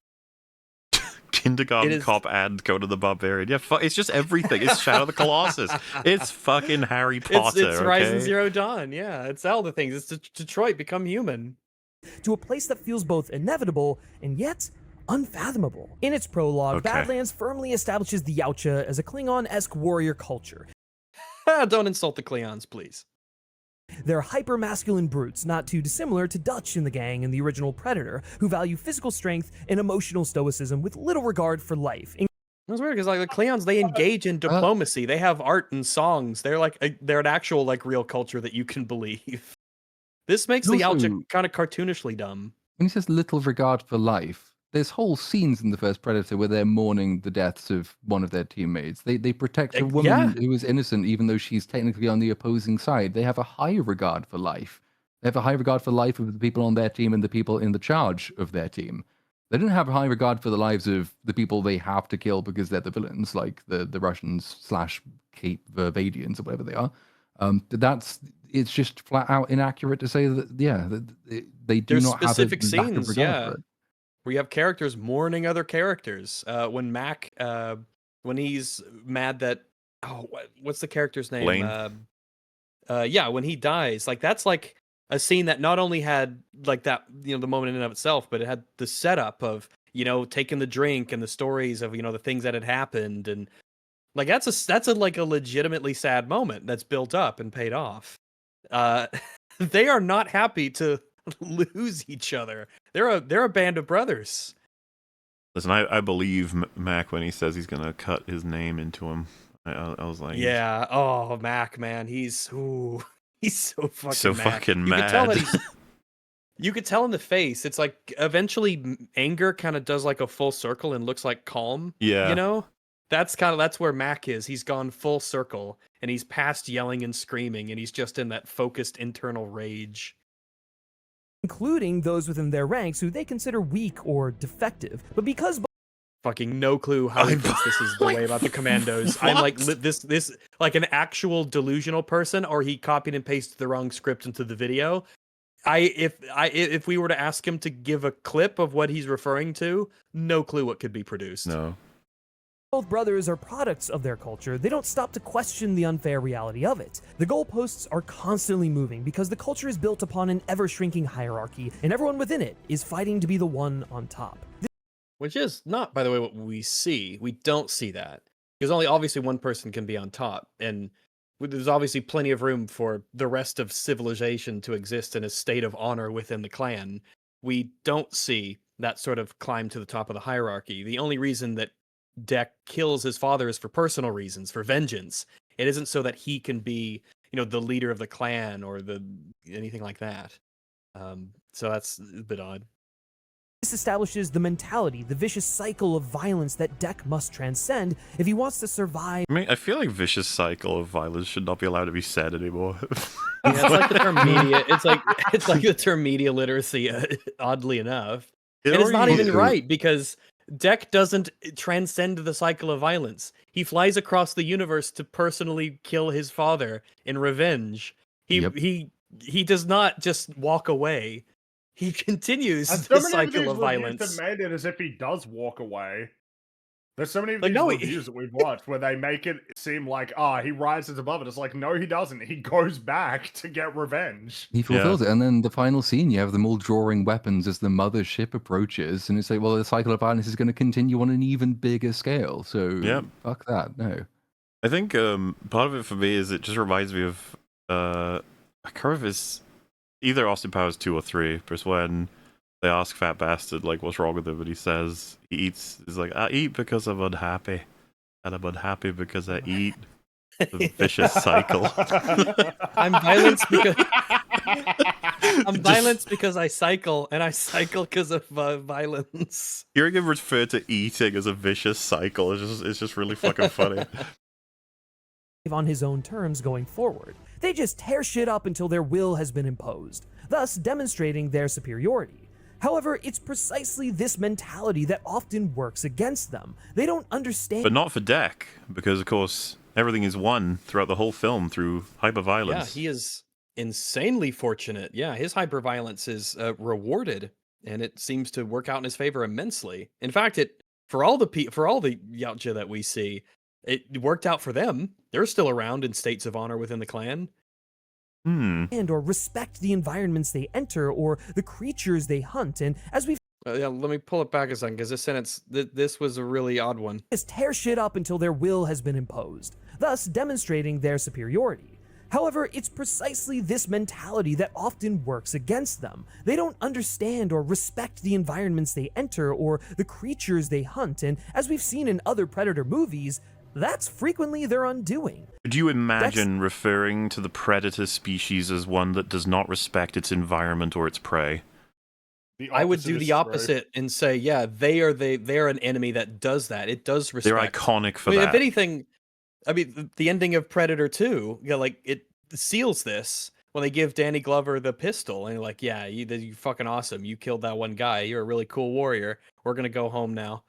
Kindergarten Cop and Conan the Barbarian. Yeah, it's just everything. It's Shadow of the Colossus. It's fucking Harry Potter. It's Horizon Zero Dawn. Yeah, it's all the things. It's Detroit Become Human. To a place that feels both inevitable and yet unfathomable. In its prologue, Badlands firmly establishes the Yautja as a Klingon-esque warrior culture. Don't insult the Klingons, please. They're hyper-masculine brutes, not too dissimilar to Dutch and the gang in the original Predator, who value physical strength and emotional stoicism with little regard for life. That's weird, because like the Klingons, they engage in diplomacy. They have art and songs. They're an actual real culture that you can believe. This makes the Yautja kind of cartoonishly dumb. When he says little regard for life, there's whole scenes in the first Predator where they're mourning the deaths of one of their teammates. They protect a woman who is innocent, even though she's technically on the opposing side. They have a high regard for life. They have a high regard for life of the people on their team and the people in the charge of their team. They didn't have high regard for the lives of the people they have to kill because they're the villains, like the Russians / Cape Verdadians or whatever they are. It's just flat out inaccurate to say that. Yeah, they do There's not have a specific lack of scenes, regard for it. where you have characters mourning other characters. When Mac, when he's mad that what's the character's name? Blaine? When he dies, like that's like a scene that not only had like that, the moment in and of itself, but it had the setup of, taking the drink and the stories of, the things that had happened. And like, that's a like a legitimately sad moment that's built up and paid off. They are not happy to lose each other. They're a band of brothers. Listen, I believe Mac when he says he's going to cut his name into him. I was like... Yeah. Oh, Mac, man. He's so fucking mad. Fucking mad. You could tell in the face. It's like eventually anger kind of does like a full circle and looks like calm. Yeah. That's where Mac is. He's gone full circle and he's past yelling and screaming and he's just in that focused internal rage. Including those within their ranks who they consider weak or defective. But because fucking no clue how he thinks this is the way about the commandos. I'm like this like an actual delusional person, or he copied and pasted the wrong script into the video. If we were to ask him to give a clip of what he's referring to, no clue what could be produced. No. Both brothers are products of their culture. They don't stop to question the unfair reality of it. The goalposts are constantly moving because the culture is built upon an ever-shrinking hierarchy, and everyone within it is fighting to be the one on top. Which is not, by the way, what we see. We don't see that. Because only obviously one person can be on top. And there's obviously plenty of room for the rest of civilization to exist in a state of honor within the clan. We don't see that sort of climb to the top of the hierarchy. The only reason that Deck kills his father is for personal reasons, for vengeance. It isn't so that he can be, the leader of the clan or anything like that. So that's a bit odd. This establishes the mentality, the vicious cycle of violence that Deck must transcend if he wants to survive. I mean, I feel like vicious cycle of violence should not be allowed to be said anymore. Yeah, it's like the term media. It's like the term media literacy. Oddly enough, it's not even right because Deck doesn't transcend the cycle of violence. He flies across the universe to personally kill his father in revenge. He does not just walk away. He continues the cycle of violence. That made it as if he does walk away. There's so many of these reviews that we've watched where they make it seem like, he rises above it. It's like, no, he doesn't. He goes back to get revenge. He fulfills it. And then the final scene, you have them all drawing weapons as the mothership approaches. And it's like, well, the cycle of violence is going to continue on an even bigger scale. So fuck that. No. I think part of it for me is it just reminds me of, I can't remember if it's either Austin Powers 2 or 3, but it's when they ask Fat Bastard, like, what's wrong with him, and he says, he's like, I eat because I'm unhappy, and I'm unhappy because I eat. The vicious cycle. I'm violent because I cycle, and I cycle because of violence. Hearing him refer to eating as a vicious cycle is just really fucking funny. On his own terms going forward. They just tear shit up until their will has been imposed, thus demonstrating their superiority. However, it's precisely this mentality that often works against them. They don't understand. But not for Deck, because of course everything is won throughout the whole film through hyperviolence. Yeah, he is insanely fortunate. Yeah, his hyperviolence is rewarded, and it seems to work out in his favor immensely. In fact, for all the Yautja that we see, it worked out for them. They're still around in states of honor within the clan. And or respect the environments they enter or the creatures they hunt. And as we've let me pull it back a second, because this sentence, this was a really odd one. Just tear shit up until their will has been imposed, thus demonstrating their superiority. However, it's precisely this mentality that often works against them. They don't understand or respect the environments they enter or the creatures they hunt. And as we've seen in other Predator movies, that's frequently their undoing. Could you imagine referring to the predator species as one that does not respect its environment or its prey? I would do the opposite and say, yeah, they're an enemy that does that. It does respect. They're iconic for that. If anything, I mean, the ending of Predator 2, like it seals this. when they give Danny Glover the pistol and like, yeah, you're fucking awesome. You killed that one guy. You're a really cool warrior. We're gonna go home now.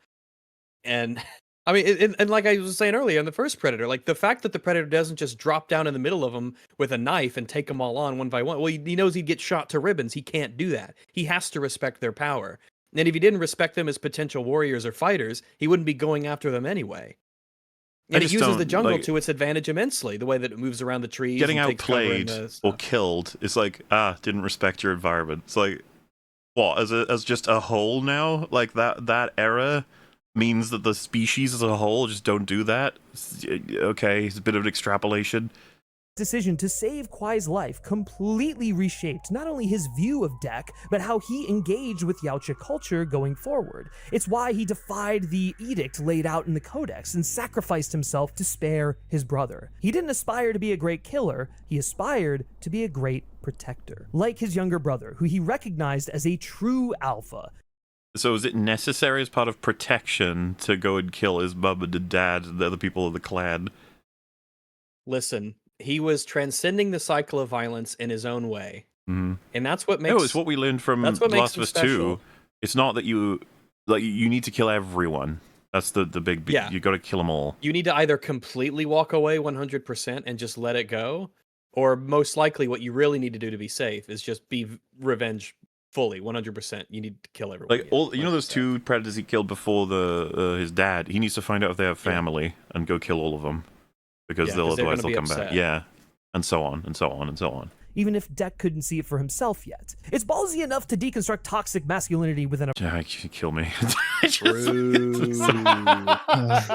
And I mean, and like I was saying earlier in the first Predator, like the fact that the Predator doesn't just drop down in the middle of them with a knife and take them all on one by one. Well, he knows he'd get shot to ribbons. He can't do that. He has to respect their power. And if he didn't respect them as potential warriors or fighters, he wouldn't be going after them anyway. And it uses the jungle to its advantage immensely, the way that it moves around the trees. Getting and outplayed or killed is like, didn't respect your environment. It's like, what, as just a whole now? Like that era means that the species as a whole just don't do that? Okay, it's a bit of an extrapolation. Decision to save Kwai's life completely reshaped not only his view of Dek, but how he engaged with Yautja culture going forward. It's why he defied the edict laid out in the Codex and sacrificed himself to spare his brother. He didn't aspire to be a great killer, he aspired to be a great protector. Like his younger brother, who he recognized as a true alpha. So is it necessary as part of protection to go and kill his mum and dad and the other people of the clan? Listen, he was transcending the cycle of violence in his own way. Mm-hmm. And that's what makes... No, it's what we learned from Last of Us 2. It's not that you need to kill everyone. That's the big... Yeah. You got to kill them all. You need to either completely walk away 100% and just let it go, or most likely what you really need to do to be safe is just be revenge fully, 100%. You need to kill everyone. Like, you know those two predators he killed before his dad? He needs to find out if they have family and go kill all of them. Because otherwise they'll come back. Yeah. And so on, and so on, and so on. Even if Dek couldn't see it for himself yet. It's ballsy enough to deconstruct toxic masculinity within a... Yeah, kill me. True.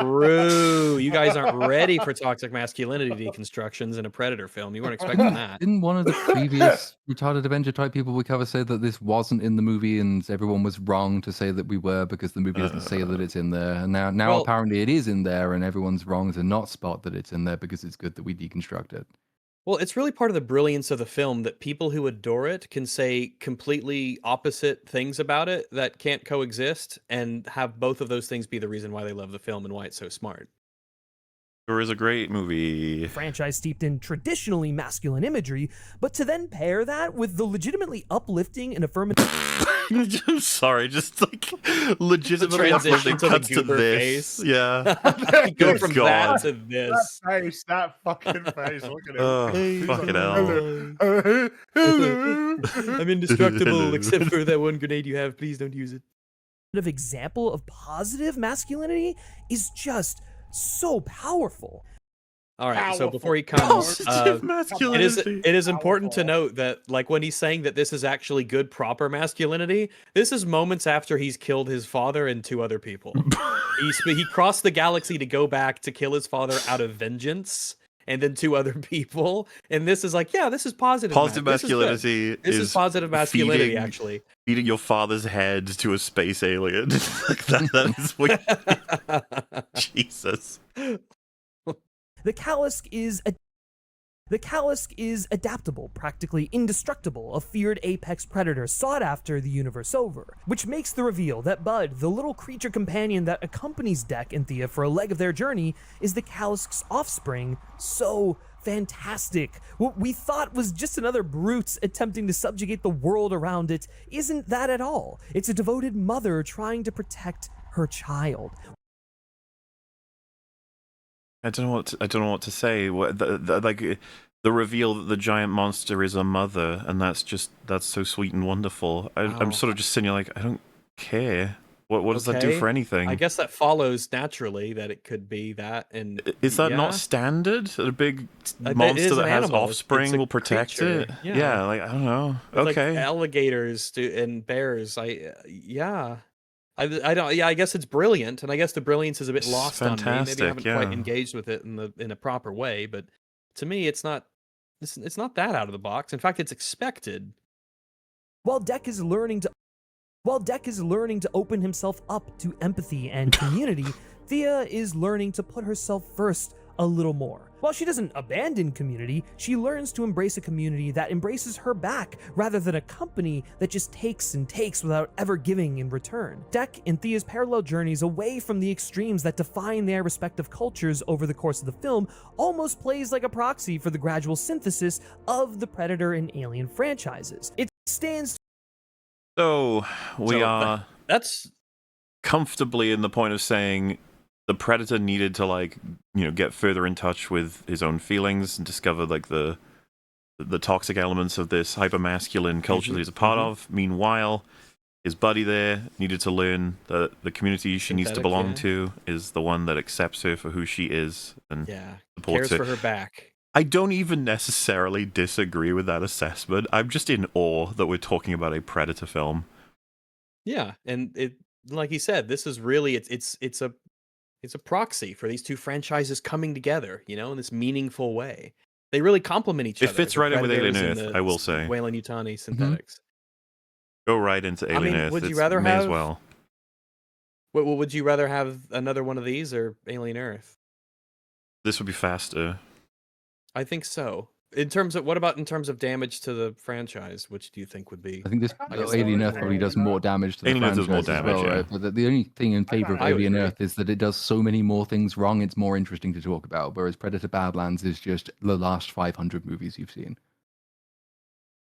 True. You guys aren't ready for toxic masculinity deconstructions in a Predator film. You weren't expecting that. Didn't one of the previous retarded Avenger type people we cover say that this wasn't in the movie and everyone was wrong to say that we were because the movie doesn't say that it's in there? And now apparently it is in there and everyone's wrong to not spot that it's in there because it's good that we deconstruct it. Well, it's really part of the brilliance of the film that people who adore it can say completely opposite things about it that can't coexist and have both of those things be the reason why they love the film and why it's so smart. It is a great movie. Franchise steeped in traditionally masculine imagery, but to then pair that with the legitimately uplifting and affirmative... I'm sorry, just like legitimately uplifting cuts to this. Face. Yeah. Go from that to this. That fucking face. Look at him. Fucking hell. I'm indestructible except for that one grenade you have. Please don't use it. Example of positive masculinity is just so powerful. All right, so before he comes, it is important to note that, like, when he's saying that this is actually good, proper masculinity, this is moments after he's killed his father and 2 other people. He crossed the galaxy to go back to kill his father out of vengeance, and then 2 other people. And this is like, yeah, this is positive. Positive masculinity. This is positive masculinity, actually. Feeding your father's head to a space alien. Like that is what... Jesus. The Callisk is adaptable, practically indestructible, a feared apex predator sought after the universe over, which makes the reveal that Bud, the little creature companion that accompanies Dek and Thea for a leg of their journey, is the Callisk's offspring, so fantastic. What we thought was just another brute attempting to subjugate the world around it isn't that at all. It's a devoted mother trying to protect her child. I don't know what to say. The reveal that the giant monster is a mother, and that's so sweet and wonderful. I'm sort of just sitting here like, I don't care. What does that do for anything? I guess that follows naturally that it could be that. And is that not standard? A big monster that has offspring will protect it. Yeah, like I don't know. It's like alligators and bears. I guess it's brilliant, and I guess the brilliance is a bit lost on me. Maybe I haven't quite engaged with it in a proper way, but to me, it's not that out of the box. In fact, it's expected. While Dek is learning to open himself up to empathy and community, Thea is learning to put herself first a little more. While she doesn't abandon community, she learns to embrace a community that embraces her back, rather than a company that just takes and takes without ever giving in return. Deck and Thea's parallel journeys away from the extremes that define their respective cultures over the course of the film almost plays like a proxy for the gradual synthesis of the Predator and Alien franchises. It stands. So we are that's comfortably in the point of saying the Predator needed to, like, you know, get further in touch with his own feelings and discover, like, the toxic elements of this hyper-masculine culture that he's a part of. Meanwhile, his buddy there needed to learn that the community she needs to belong to is the one that accepts her for who she is and supports cares her. For her back. I don't even necessarily disagree with that assessment. I'm just in awe that we're talking about a Predator film. Yeah, and it, like he said, this is really it's a proxy for these two franchises coming together, you know, in this meaningful way. They really complement each other. It fits right in with Alien Earth, I will say. Weyland-Yutani synthetics. Go right into Alien Earth. Would you rather may have as well. Would you rather have another one of these or Alien Earth? This would be faster. I think so. In terms of damage to the franchise, which do you think would be? I think this Alien Earth probably does more damage to the franchise does more damage, as well, right? But the only thing in favor of Alien Earth is that it does so many more things wrong, it's more interesting to talk about, whereas Predator Badlands is just the last 500 movies you've seen.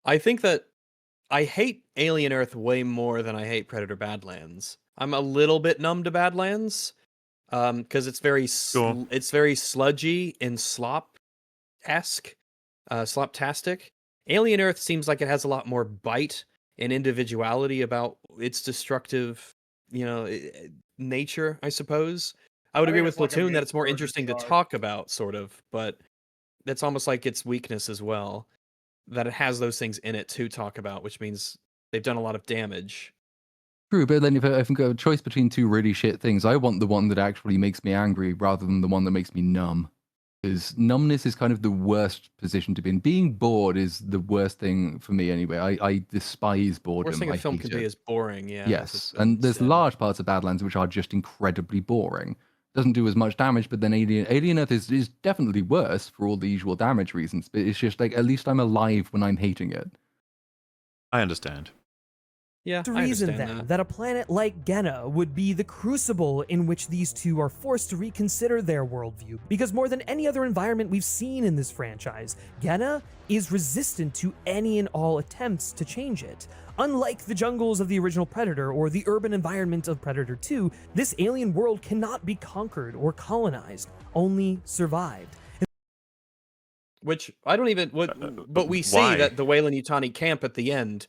I think that I hate Alien Earth way more than I hate Predator Badlands. I'm a little bit numb to Badlands, because it's very sludgy and slop-esque. Sloptastic. Alien Earth seems like it has a lot more bite and individuality about its destructive, you know, nature, I suppose. I would agree with Platoon that it's more interesting to talk about, sort of, but that's almost like its weakness as well, that it has those things in it to talk about, which means they've done a lot of damage. True, but then if I think a choice between two really shit things, I want the one that actually makes me angry rather than the one that makes me numb. Because numbness is kind of the worst position to be in. Being bored is the worst thing for me anyway. I despise boredom. Worst thing a film can be is boring, yeah. Yes, and there's large parts of Badlands which are just incredibly boring. Doesn't do as much damage, but then Alien Earth is definitely worse for all the usual damage reasons. But it's just like, at least I'm alive when I'm hating it. I understand. Yeah, the reason then that a planet like Genna would be the crucible in which these two are forced to reconsider their worldview. Because more than any other environment we've seen in this franchise, Genna is resistant to any and all attempts to change it. Unlike the jungles of the original Predator or the urban environment of Predator 2, this alien world cannot be conquered or colonized, only survived. Which I don't even. But we see that the Weyland-Yutani camp at the end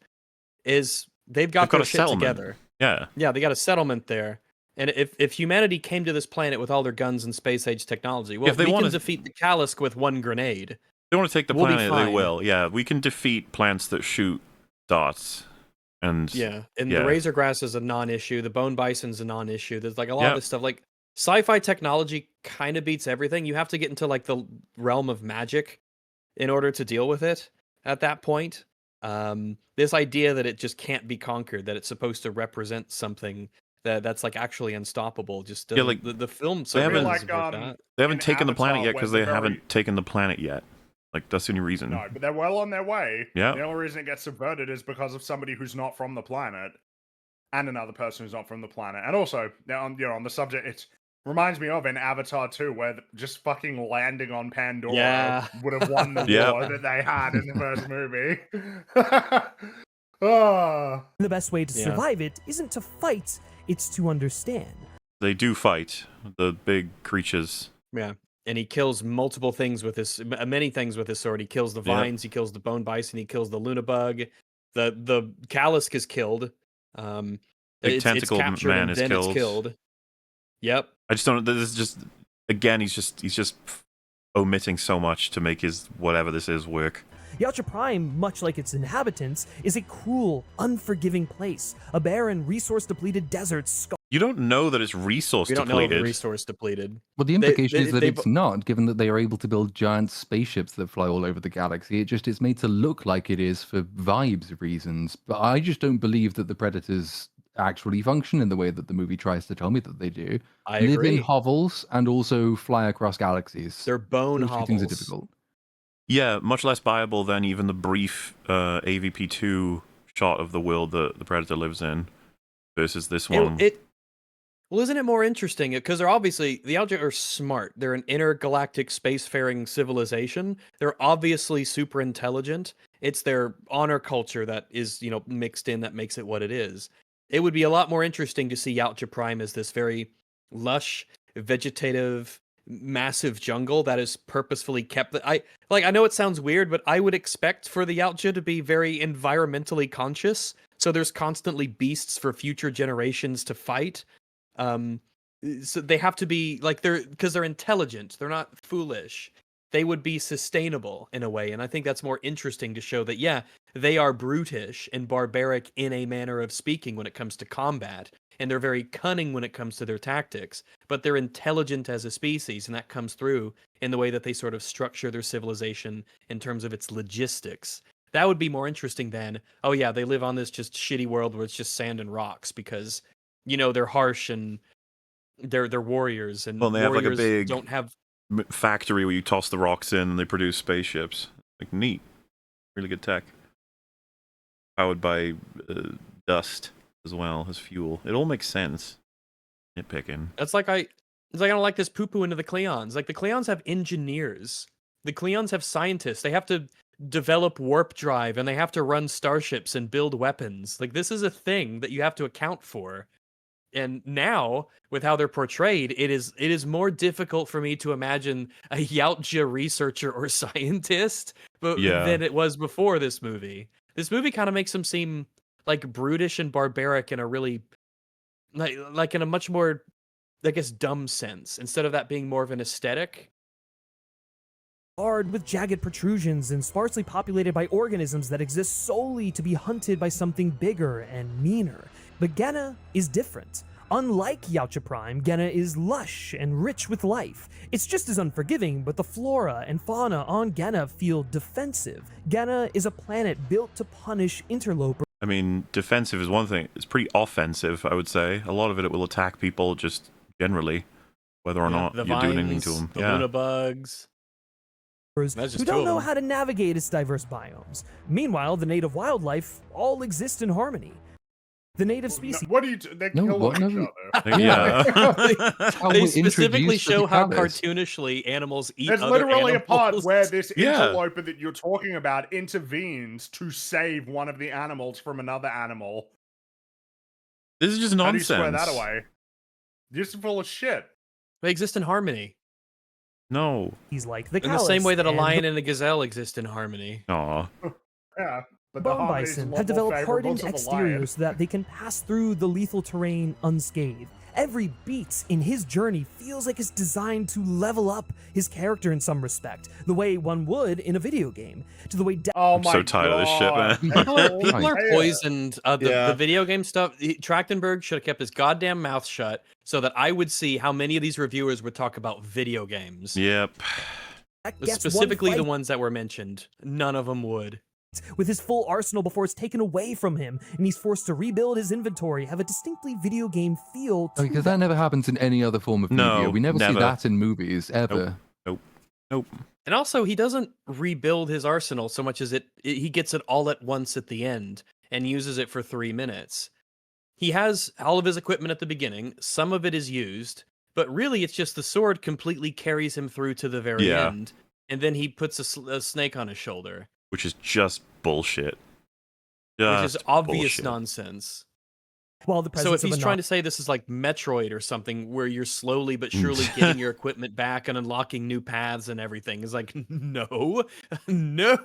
is. They've got their shit together. Yeah. Yeah, they got a settlement there. And if humanity came to this planet with all their guns and space age technology, well, if we can defeat the Kalisk with one grenade. They want to take the planet, they will. Yeah, we can defeat plants that shoot dots. And the razor grass is a non-issue. The bone bison's a non-issue. There's like a lot of this stuff. Like sci-fi technology kind of beats everything. You have to get into like the realm of magic in order to deal with it at that point. This idea that it just can't be conquered, that it's supposed to represent something that's like actually unstoppable, just doesn't, like the film. They haven't taken the planet yet because they haven't taken the planet yet. Like that's the only reason. No, but they're well on their way. Yeah. The only reason it gets subverted is because of somebody who's not from the planet, and another person who's not from the planet. And also, on the subject, it reminds me of in Avatar 2, where just fucking landing on Pandora would have won the war that they had in the first movie. The best way to survive it isn't to fight, it's to understand. They do fight, the big creatures. Yeah, and he kills multiple things with his, many things with his sword. He kills the vines, he kills the bone bison, he kills the lunabug. The Kalisk is killed. Big tentacle man is killed. It's killed. Yep. I just don't. This is just again. He's just omitting so much to make his whatever this is work. Yautja Prime, much like its inhabitants, is a cruel, unforgiving place. A barren, resource-depleted desert. You don't know that it's resource depleted. We don't know it's resource depleted. Well, the implication is that it's not, given that they are able to build giant spaceships that fly all over the galaxy. It's made to look like it is for vibes reasons. But I just don't believe that the Predators actually function in the way that the movie tries to tell me that they do. I Live agree. in hovels and also fly across galaxies. They're bone Those two things are hovels. difficult. Yeah, much less viable than even the brief AVP2 shot of the world that the Predator lives in versus this one. Well, isn't it more interesting? Because they're obviously, the Alja are smart. They're an intergalactic spacefaring civilization. They're obviously super intelligent. It's their honor culture that is, mixed in that makes it what it is. It would be a lot more interesting to see Yautja Prime as this very lush, vegetative, massive jungle that is purposefully kept. I know it sounds weird, but I would expect for the Yautja to be very environmentally conscious. So there's constantly beasts for future generations to fight. So they have to be because they're intelligent. They're not foolish. They would be sustainable in a way, and I think that's more interesting to show that they are brutish and barbaric in a manner of speaking when it comes to combat, and they're very cunning when it comes to their tactics, but they're intelligent as a species, and that comes through in the way that they sort of structure their civilization in terms of its logistics. That would be more interesting than, oh yeah, they live on this just shitty world where it's just sand and rocks because they're harsh and they're warriors, and they have like a big don't have factory where you toss the rocks in and they produce spaceships. Like, neat. Really good tech. Powered by dust as well as fuel. It all makes sense. Nitpicking. It's like I don't like this poo-poo into the Cleons. Like, the Cleons have engineers. The Cleons have scientists. They have to develop warp drive, and they have to run starships and build weapons. Like, this is a thing that you have to account for. And now, with how they're portrayed, it is more difficult for me to imagine a Yautja researcher or scientist than it was before this movie. This movie kind of makes them seem like brutish and barbaric in a really like in a much more, I guess, dumb sense, instead of that being more of an aesthetic. Hard with jagged protrusions and sparsely populated by organisms that exist solely to be hunted by something bigger and meaner. But Genna is different. Unlike Yautja Prime, Genna is lush and rich with life. It's just as unforgiving, but the flora and fauna on Genna feel defensive. Genna is a planet built to punish interlopers. I mean, defensive is one thing. It's pretty offensive, I would say. A lot of it will attack people just generally, whether or not you're doing anything to them. The Luna bugs. Who don't know how to navigate its diverse biomes. Meanwhile, the native wildlife all exist in harmony. The native species. What do you? They kill each other. Yeah. They specifically show how cartoonishly animals eat. There's other literally animals. a part where this interloper that you're talking about intervenes to save one of the animals from another animal. This is just nonsense. How do you swear that away? You're just full of shit. They exist in harmony. No. He's like the in the same way that a lion and a gazelle exist in harmony. Aw. Yeah. But bone bison have developed hardened exteriors so that they can pass through the lethal terrain unscathed. Every beat in his journey feels like it's designed to level up his character in some respect, the way one would in a video game. To the way I'm so tired of this shit, man. People are poisoned. The video game stuff. Trachtenberg should have kept his goddamn mouth shut so that I would see how many of these reviewers would talk about video games. Yep. Specifically the ones that were mentioned. None of them would. With his full arsenal before it's taken away from him, and he's forced to rebuild his inventory, have a distinctly video game feel to because that never happens in any other form of media. We never see that in movies, ever. Nope. And also, he doesn't rebuild his arsenal so much as he gets it all at once at the end, and uses it for 3 minutes. He has all of his equipment at the beginning, some of it is used, but really it's just the sword completely carries him through to the very end, and then he puts a snake on his shoulder. Which is just bullshit. Which is obvious nonsense. Well, so if he's trying to say this is like Metroid or something, where you're slowly but surely getting your equipment back and unlocking new paths and everything, it's like, no. That's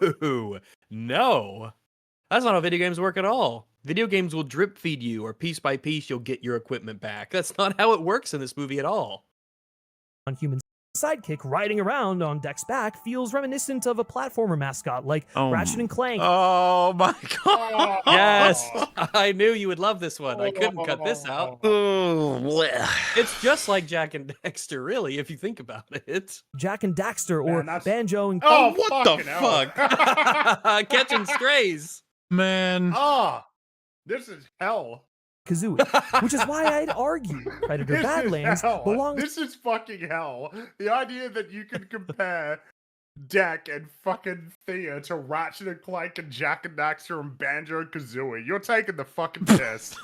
not how video games work at all. Video games will drip feed you, or piece by piece you'll get your equipment back. That's not how it works in this movie at all. On humans. Sidekick riding around on Deck's back feels reminiscent of a platformer mascot like Ratchet and Clank. Oh my god! Yes, I knew you would love this one. I couldn't cut this out. It's just like Jak and Daxter, really, if you think about it. Jak and Daxter, or Banjo and... Oh, what the fuck? Catching strays. Man. This is hell. Kazooie, which is why I'd argue Predator Badlands belongs. This is fucking hell. The idea that you can compare Deck and fucking Thea to Ratchet and Clank and Jack and Daxter and Banjo and Kazooie. You're taking the fucking piss.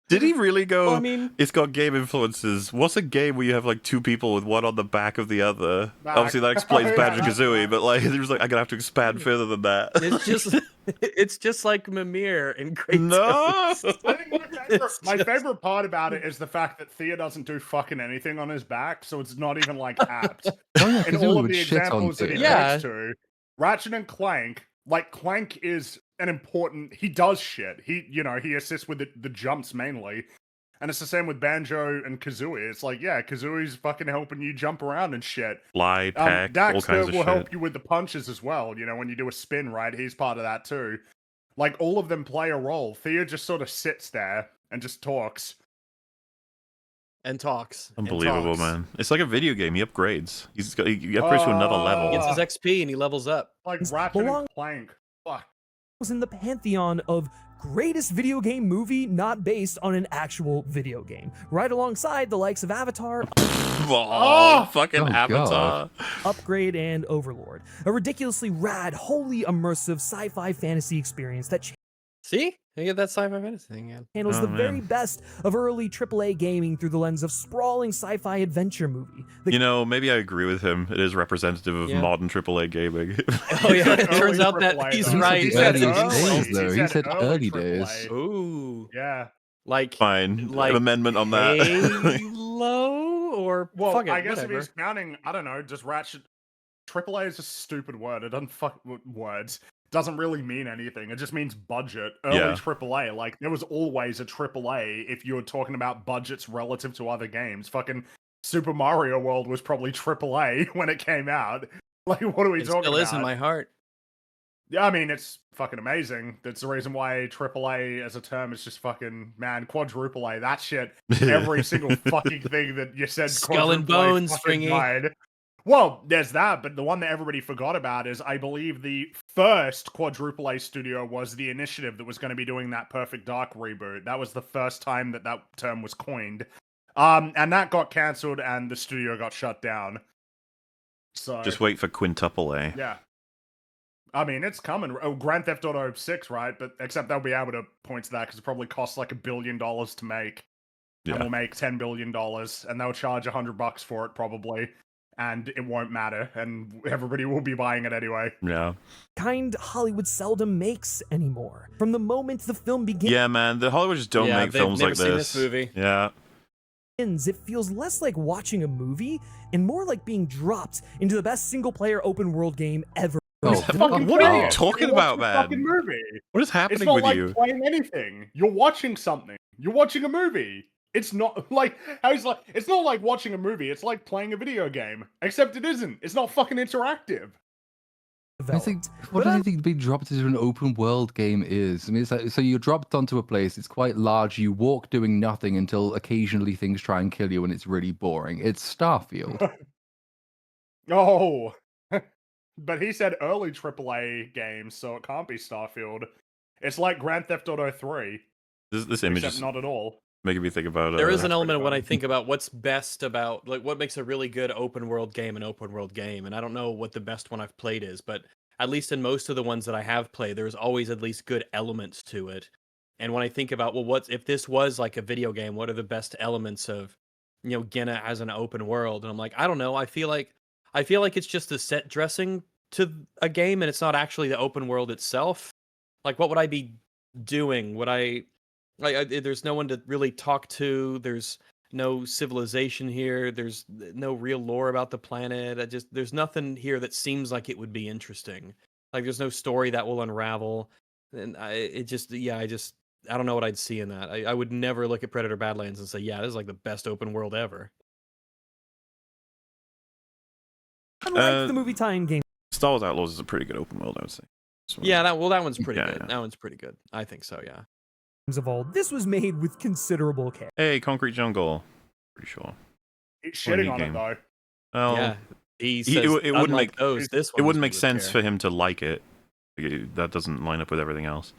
Did he really go? Well, I mean, it's got game influences. What's a game where you have like two people with one on the back of the other? Obviously, that explains Banjo Kazooie, but like, there's like, I'm gonna have to expand further than that. It's just like Mimir in Great. No, I think my favorite part about it is the fact that Thea doesn't do fucking anything on his back, so it's not even like apt. In all of the examples that he points to, Ratchet and Clank, like Clank is an important. He does shit. He assists with the jumps mainly, and it's the same with Banjo and Kazooie. It's like, yeah, Kazooie's fucking helping you jump around and shit. Fly, peck, all kinds of Daxter will shit. help you with the punches as well. You know, when you do a spin, right? He's part of that too. Like all of them play a role. Thea just sort of sits there and just talks. Unbelievable, man. It's like a video game. He upgrades. He upgrades to another level. He gets his XP and he levels up. Like Ratchet and Clank. Fuck. Was in the pantheon of greatest video game movie not based on an actual video game, right alongside the likes of Avatar, fucking Avatar, Upgrade, and Overlord. A ridiculously rad, wholly immersive sci-fi fantasy experience that See? You get that sci-fi fantasy thing again. Handles the very best of early AAA gaming through the lens of sprawling sci-fi adventure movie. Maybe I agree with him. It is representative of modern AAA gaming. Oh yeah, it turns out that he's right. He said early days. Ooh. Yeah. Like amendment on that. Halo or fuck it, I guess whatever. If he's counting, I don't know, just Ratchet. AAA is a stupid word. It doesn't fuck with words. Doesn't really mean anything. It just means budget. Early AAA. Like, there was always a AAA if you were talking about budgets relative to other games. Fucking Super Mario World was probably AAA when it came out. Like, what are we talking about? It still is in my heart. Yeah, I mean, it's fucking amazing. That's the reason why AAA as a term is just fucking, man, quadruple A. That shit. Every single fucking thing that you said. Skull and Bones, Springy. Well, there's that, but the one that everybody forgot about is, I believe, the first quadruple A studio was The Initiative that was going to be doing that Perfect Dark reboot. That was the first time that term was coined. And that got cancelled and the studio got shut down. So just wait for quintuple A. Yeah. I mean, it's coming. Oh, Grand Theft Auto 6, right? But except they'll be able to point to that because it probably costs like $1 billion to make. Yeah. And will make $10 billion, and they'll charge $100 for it probably. And it won't matter, and everybody will be buying it anyway. Yeah. Kind Hollywood seldom makes anymore. From the moment the film begins... Yeah, man, the Hollywood just don't make films like this movie. Yeah. It feels less like watching a movie, and more like being dropped into the best single-player open-world game ever. What are you talking about, man? Fucking movie. What is happening it's not with like you? Playing anything. You're watching something. You're watching a movie. It's not like it's not like watching a movie. It's like playing a video game, except it isn't. It's not fucking interactive. I think. What do you think being dropped into an open world game is? I mean, it's like, so you're dropped onto a place. It's quite large. You walk doing nothing until occasionally things try and kill you, and it's really boring. It's Starfield. Oh, but he said early AAA games, so it can't be Starfield. It's like Grand Theft Auto 3. This image is not at all. Making me think about there is an element of when I think about what's best about, like, what makes a really good open world game an open world game, and I don't know what the best one I've played is, but at least in most of the ones that I have played, there's always at least good elements to it. And when I think about, well, what's if this was like a video game, what are the best elements of, Gena as an open world? And I'm like, I don't know. I feel like it's just the set dressing to a game, and it's not actually the open world itself. Like, what would I be doing? There's no one to really talk to. There's no civilization here. There's no real lore about the planet. There's nothing here that seems like it would be interesting. Like, there's no story that will unravel. And I don't know what I'd see in that. I would never look at Predator Badlands and say, yeah, this is like the best open world ever. Unlike the movie tie-in game. Star Wars Outlaws is a pretty good open world, I would say. Yeah, that one's pretty good. Yeah. That one's pretty good. I think so, yeah. Of all, this was made with considerable care. Hey, Concrete Jungle. Pretty sure. He's shitting on it though. Well, yeah, it wouldn't make those. This it wouldn't make sense for him to like it. That doesn't line up with everything else.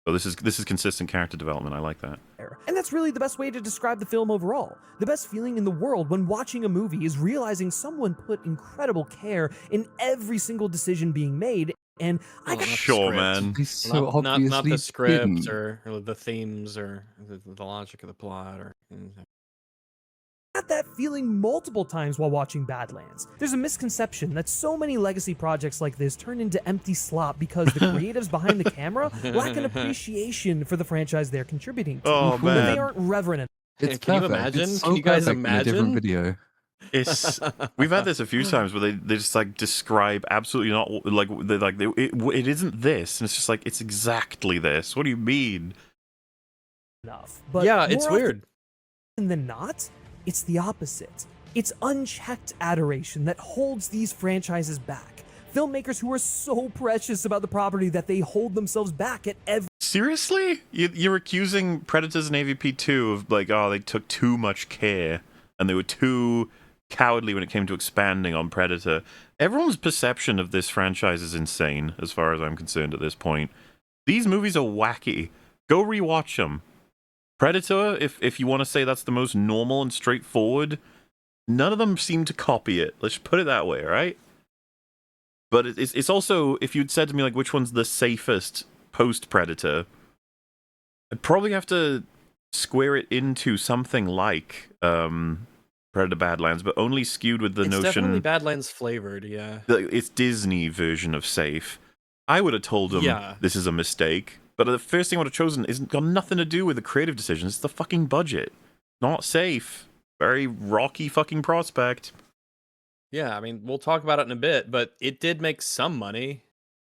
So this is consistent character development. I like that. And that's really the best way to describe the film overall. The best feeling in the world when watching a movie is realizing someone put incredible care in every single decision being made. And I got sure, man. So not the script didn't. or the themes or the logic of the plot or anything. Had that feeling multiple times while watching Badlands. There's a misconception that so many legacy projects like this turn into empty slop because the creatives behind the camera lack an appreciation for the franchise they're contributing to. Oh, But man. they aren't reverent. Can you imagine? It's so Can you guys perfect in a different imagine? video. It's we've had this a few times where they just like describe absolutely not like it isn't this, and it's just like it's exactly this. What do you mean? Enough. But Yeah, it's more weird. often than not, it's the opposite. It's unchecked adoration that holds these franchises back. Filmmakers who are so precious about the property that they hold themselves back at every. Seriously? You're accusing Predators and AVP 2 of like, oh, they took too much care and they were too cowardly when it came to expanding on Predator. Everyone's perception of this franchise is insane, as far as I'm concerned at this point. These movies are wacky. Go rewatch them. Predator, if you want to say that's the most normal and straightforward, none of them seem to copy it. Let's put it that way, right? But it's also, if you'd said to me, like, which one's the safest post-Predator, I'd probably have to square it into something like Predator Badlands, but only skewed with the It's notion... definitely Badlands flavored, yeah. It's Disney version of safe. I would have told them this is a mistake, but the first thing I would have chosen isn't got nothing to do with the creative decisions. It's the fucking budget. Not safe. Very rocky fucking prospect. Yeah, I mean, we'll talk about it in a bit, but it did make some money.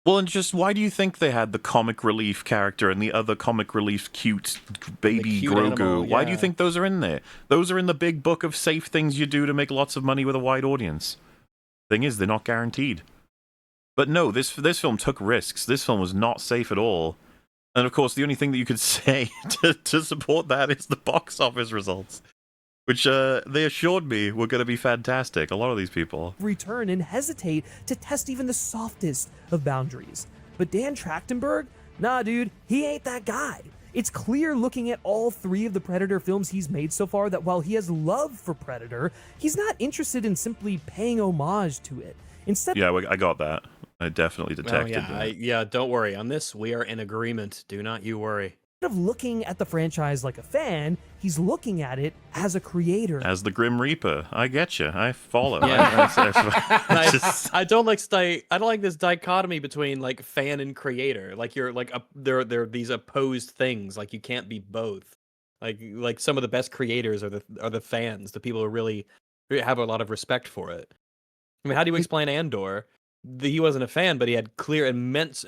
Well, and just why do you think they had the comic relief character and the other comic relief cute baby cute Grogu? animal, Why do you yeah. think those are in there? Those are in the big book of safe things you do to make lots of money with a wide audience. Thing is, they're not guaranteed. But no, this film took risks. This film was not safe at all. And of course, the only thing that you could say to support that is the box office results, which they assured me were going to be fantastic. A lot of these people return and hesitate to test even the softest of boundaries. But Dan Trachtenberg? Nah, dude, he ain't that guy. It's clear looking at all three of the Predator films he's made so far that while he has love for Predator, he's not interested in simply paying homage to it. Instead, yeah, I got that. I definitely detected that. Yeah, don't worry. On this, we are in agreement. Do not you worry. Instead of looking at the franchise like a fan, he's looking at it as a creator. As the Grim Reaper. I get you. I follow. Yeah. I don't like this dichotomy between like fan and creator. Like you're like they're these opposed things. Like you can't be both. Like some of the best creators are the fans, the people who really have a lot of respect for it. I mean, how do you explain Andor? He wasn't a fan, but he had clear, immense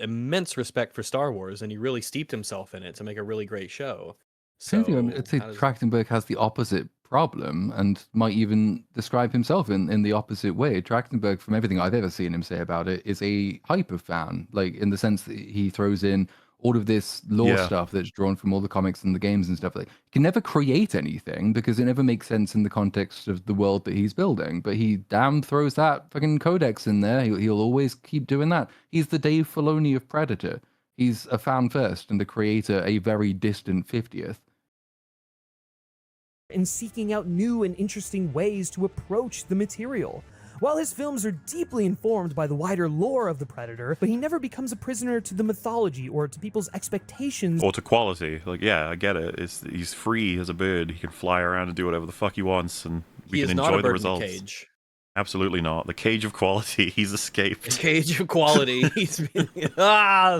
respect for Star Wars, and he really steeped himself in it to make a really great show. So, I'd say Trachtenberg has the opposite problem and might even describe himself in the opposite way. Trachtenberg, from everything I've ever seen him say about it, is a hyper fan, like in the sense that he throws in all of this lore stuff that's drawn from all the comics and the games and stuff. Like, he can never create anything because it never makes sense in the context of the world that he's building. But he damn throws that fucking codex in there. He'll always keep doing that. He's the Dave Filoni of Predator. He's a fan first and the creator a very distant 50th. And seeking out new and interesting ways to approach the material. While his films are deeply informed by the wider lore of the Predator, but he never becomes a prisoner to the mythology or to people's expectations. Or to quality. Like, yeah, I get it. He's free as a bird. He can fly around and do whatever the fuck he wants, and we can enjoy the results. In the cage. Absolutely not. The cage of quality. He's escaped. The cage of quality. He's been,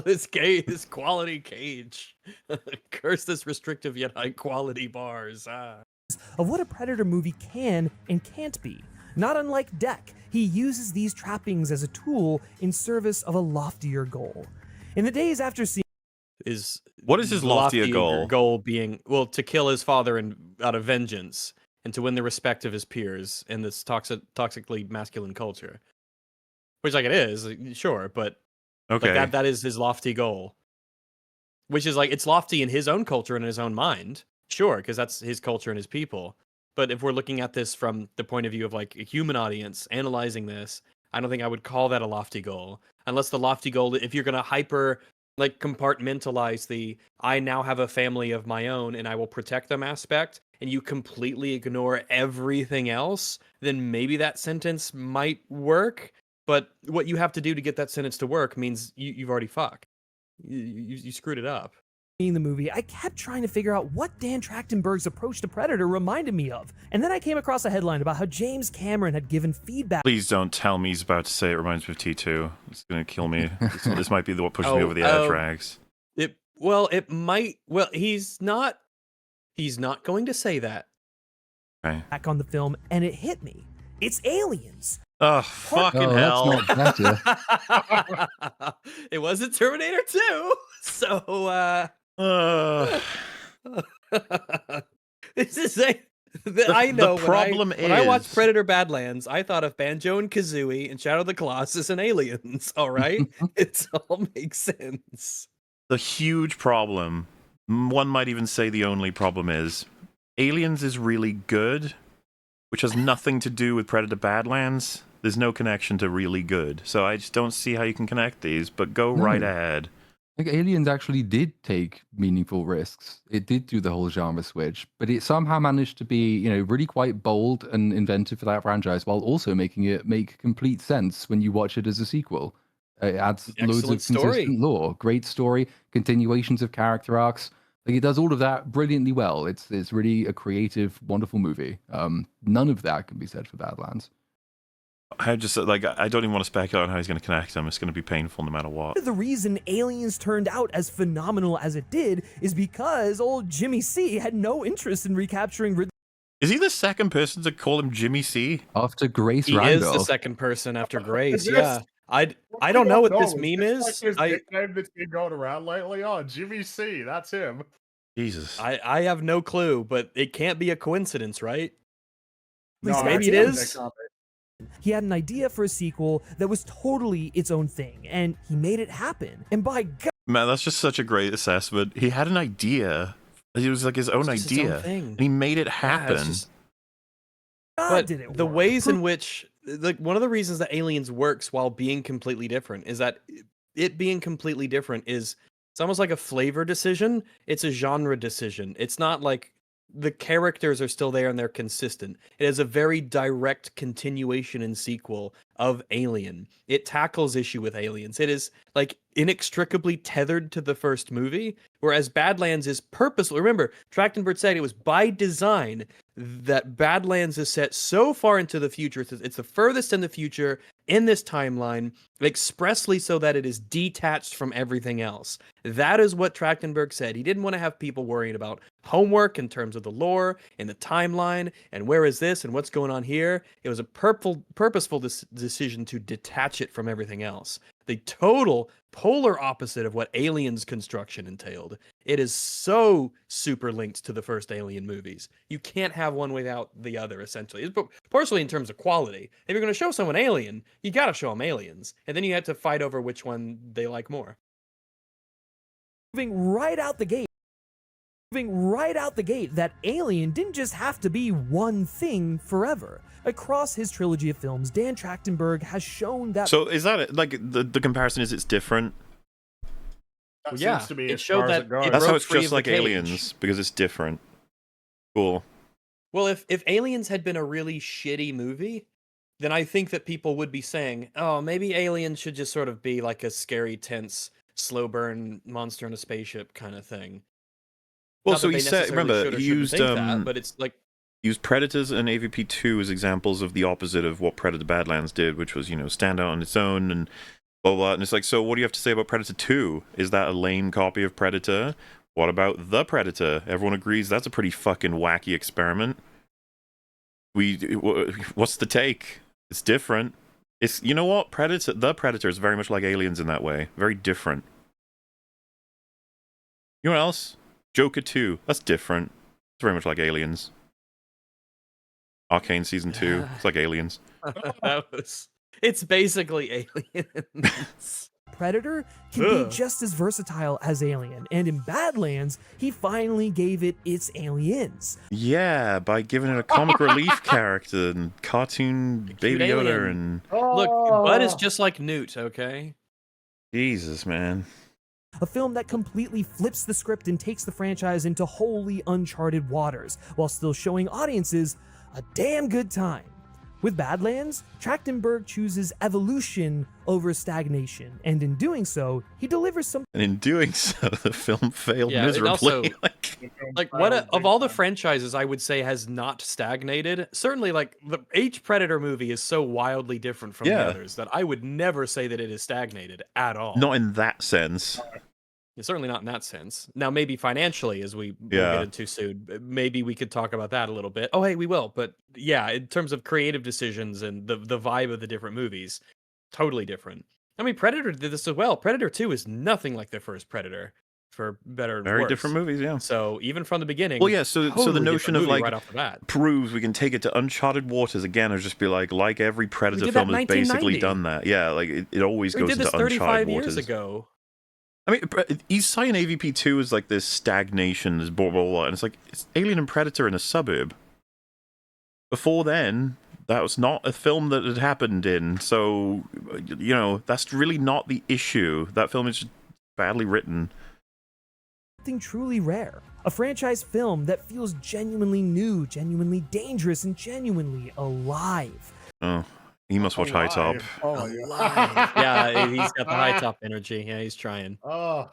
this quality cage. Curse this restrictive yet high quality bars. Of what a Predator movie can and can't be. Not unlike Deck, he uses these trappings as a tool in service of a loftier goal. In the days after seeing what is his loftier goal? Goal being, well, to kill his father out of vengeance and to win the respect of his peers in this toxically masculine culture. Which, like, it is, sure, but okay, like, that is his lofty goal. Which is like, it's lofty in his own culture and in his own mind. Sure, because that's his culture and his people. But if we're looking at this from the point of view of like a human audience analyzing this, I don't think I would call that a lofty goal. Unless the lofty goal, if you're going to hyper like compartmentalize the I now have a family of my own and I will protect them aspect, and you completely ignore everything else, then maybe that sentence might work. But what you have to do to get that sentence to work means you've already fucked. You screwed it up. In the movie, I kept trying to figure out what Dan Trachtenberg's approach to Predator reminded me of. And then I came across a headline about how James Cameron had given feedback. Please don't tell me he's about to say it reminds me of T2. It's going to kill me. This might be what pushes me over the edge, Rags. It might. Well, he's not going to say that. Okay. Back on the film, and it hit me. It's aliens. Oh, fucking hell. That's not better. It wasn't Terminator 2. So, this is I know. The problem is when I watched Predator Badlands, I thought of Banjo and Kazooie and Shadow of the Colossus and Aliens. All right, it all makes sense. The huge problem, one might even say the only problem, is Aliens is really good, which has nothing to do with Predator Badlands. There's no connection to really good, so I just don't see how you can connect these. But go right ahead. Like Aliens actually did take meaningful risks. It did do the whole genre switch, but it somehow managed to be, really quite bold and inventive for that franchise, while also making it make complete sense when you watch it as a sequel. It adds loads of consistent lore, great story, continuations of character arcs. Like it does all of that brilliantly well. It's really a creative, wonderful movie. None of that can be said for Badlands. I just I don't even want to speculate on how he's going to connect them. It's going to be painful no matter what. The reason Aliens turned out as phenomenal as it did is because old Jimmy C had no interest in recapturing. Is he the second person to call him Jimmy C? After Grace Randolph. He is the second person after Grace. Yeah. I don't know what this meme is. Like his nickname that's been going around lately. Oh, Jimmy C. That's him. Jesus. I have no clue, but it can't be a coincidence, right? No, maybe it is. He had an idea for a sequel that was totally its own thing, and he made it happen. And by God, man, that's just such a great assessment. He had an idea. It was like his own idea, and he made it happen. But the ways in which, one of the reasons that Aliens works while being completely different is that it being completely different is it's almost like a flavor decision. It's a genre decision. It's not like the characters are still there and they're consistent. It is a very direct continuation and sequel of Alien. It tackles issue with aliens. It is like inextricably tethered to the first movie, whereas Badlands is purposeful. Remember, Trachtenberg said it was by design that Badlands is set so far into the future. It's the furthest in the future in this timeline, expressly so that it is detached from everything else. That is what Trachtenberg said. He didn't want to have people worrying about homework in terms of the lore and the timeline and where is this and what's going on here. It was a purposeful decision to detach it from everything else. The total polar opposite of what Aliens construction entailed. It is so super linked to the first Alien movies. You can't have one without the other, essentially. It's partially in terms of quality. If you're going to show someone Alien, you got to show them Aliens. And then you have to fight over which one they like more. Moving right out the gate, that Alien didn't just have to be one thing forever. Across his trilogy of films, Dan Trachtenberg has shown that. So is that it? Like the comparison is it's different? That seems to be it showed that that's how it's just like Aliens because it's different. Cool. Well, if Aliens had been a really shitty movie, then I think that people would be saying, "Oh, maybe Aliens should just sort of be like a scary, tense, slow burn monster in a spaceship kind of thing." Well, so he said, remember, he used that, but it's like. Used Predators and AVP2 as examples of the opposite of what Predator Badlands did, which was, stand out on its own and blah, blah. And it's like, so what do you have to say about Predator 2? Is that a lame copy of Predator? What about The Predator? Everyone agrees that's a pretty fucking wacky experiment. What's the take? It's different. It's, you know what? The Predator is very much like Aliens in that way. Very different. You know what else? Joker 2. That's different. It's very much like Aliens. Arcane Season 2. It's like Aliens. It's basically Aliens. Predator can be just as versatile as Alien, and in Badlands, he finally gave it its aliens. Yeah, by giving it a comic relief character and cartoon Baby Yoda and... Look, Bud is just like Newt, okay? Jesus, man. a film that completely flips the script and takes the franchise into wholly uncharted waters, while still showing audiences a damn good time. With Badlands, Trachtenberg chooses evolution over stagnation, and in doing so, he delivers something. And in doing so, the film failed miserably. Also, like what of all the franchises I would say has not stagnated. Certainly, like each Predator movie is so wildly different from the others that I would never say that it is stagnated at all. Not in that sense. Certainly not in that sense. Now, maybe financially, as we will get into soon, maybe we could talk about that a little bit. Oh, hey, we will. But yeah, in terms of creative decisions and the vibe of the different movies, totally different. I mean, Predator did this as well. Predator 2 is nothing like the first Predator, for better or Very worse. different movies, yeah. So even from the beginning, well, yeah. So the notion of like right off the bat proves we can take it to uncharted waters again, or just be like every Predator film has basically done that. Yeah, like it always goes into uncharted 35 waters. Years ago. I mean, he's citing AVP 2 as like this stagnation, this blah, blah, blah, and it's like, it's Alien and Predator in a suburb. Before then, that was not a film that had happened in, so, you know, that's really not the issue. That film is just badly written. Something truly rare. A franchise film that feels genuinely new, genuinely dangerous, and genuinely alive. Oh. He must watch High Top. Oh, yeah, he's got the High Top energy. Yeah, he's trying. Oh.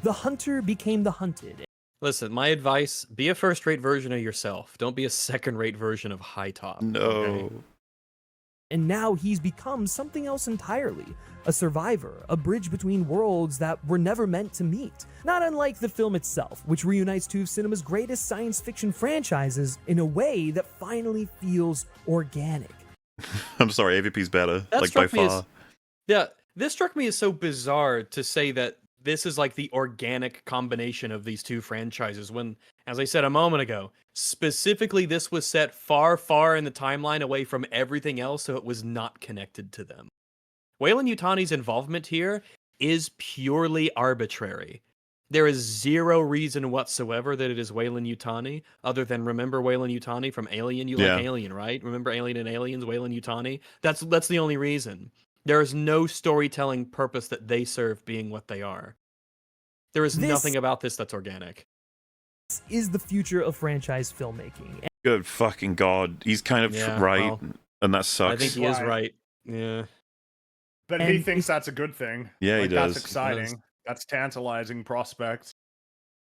The hunter became the hunted. Listen, my advice, be a first-rate version of yourself. Don't be a second-rate version of High Top. No. Okay? And now he's become something else entirely. A survivor, a bridge between worlds that were never meant to meet. Not unlike the film itself, which reunites two of cinema's greatest science fiction franchises in a way that finally feels organic. I'm sorry, AVP's better, like by far. This struck me as so bizarre to say that this is like the organic combination of these two franchises when, as I said a moment ago, specifically this was set far, far in the timeline away from everything else, so it was not connected to them. Weyland-Yutani's involvement here is purely arbitrary. There is zero reason whatsoever that it is Weyland-Yutani, other than remember Weyland-Yutani from Alien? You like Alien, right? Remember Alien and Aliens, Weyland-Yutani? That's the only reason. There is no storytelling purpose that they serve being what they are. There is nothing about this that's organic. This is the future of franchise filmmaking. Good fucking God. He's kind of right, well, and that sucks. I think he is right. Yeah. But he thinks that's a good thing. Yeah, like, he does. That's exciting. That's tantalizing prospect.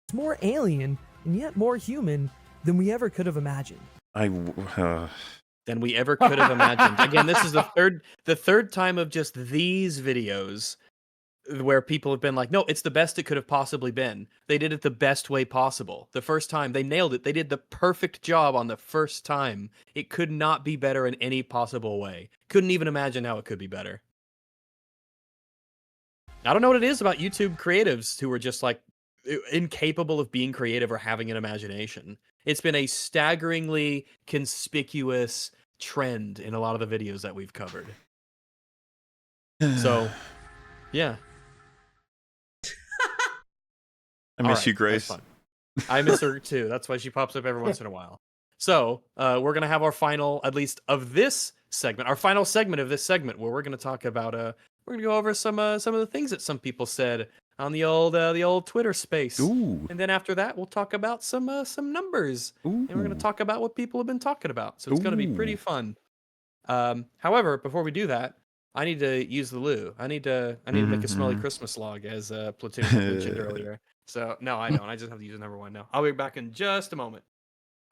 It's more alien and yet more human than we ever could have imagined. Than we ever could have imagined. Again, this is the third time of just these videos where people have been like, no, it's the best it could have possibly been. They did it the best way possible. The first time, they nailed it. They did the perfect job on the first time. It could not be better in any possible way. Couldn't even imagine how it could be better. I don't know what it is about YouTube creatives who are just like incapable of being creative or having an imagination. It's been a staggeringly conspicuous trend in a lot of the videos that we've covered. So, yeah. I miss you, Grace. I miss her too. That's why she pops up every once in a while. So, we're going to have our final, at least of this segment, our final segment of this segment, where we're going to talk about, we're going to go over some of the things that some people said on the old Twitter space. Ooh. And then after that, we'll talk about some numbers. Ooh. And we're going to talk about what people have been talking about. So it's going to be pretty fun. However, before we do that, I need to use the loo. I need to make a smelly Christmas log, as Platoon mentioned earlier. So no, I don't. I just have to use number one now. I'll be back in just a moment.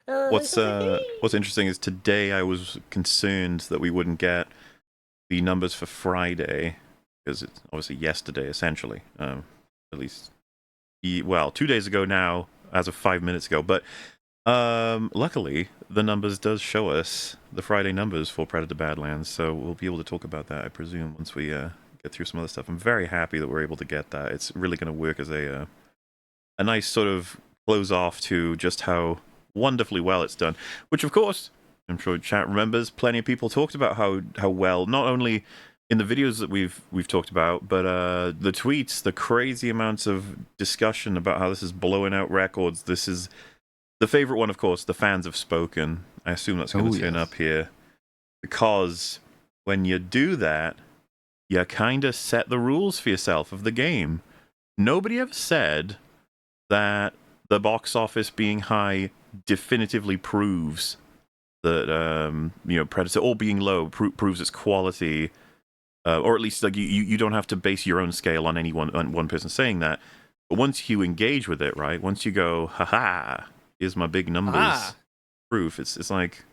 What's interesting is today I was concerned that we wouldn't get the numbers for Friday, because it's obviously yesterday, essentially. At least, 2 days ago now, as of 5 minutes ago. But luckily, the numbers does show us the Friday numbers for Predator Badlands, so we'll be able to talk about that, I presume, once we get through some other stuff. I'm very happy that we're able to get that. It's really going to work as a nice sort of close off to just how wonderfully well it's done. Which, of course, I'm sure chat remembers, plenty of people talked about how well, not only in the videos that we've talked about, but the tweets, the crazy amounts of discussion about how this is blowing out records. This is the favorite one, of course. The fans have spoken. I assume that's going to turn up here, because when you do that, you kind of set the rules for yourself of the game. nobody ever said that the box office being high definitively proves that Predator, or being low, proves its quality, or at least like you don't have to base your own scale on one person saying that. But once you engage with it, right? Once you go, haha, here's my big numbers proof. It's like,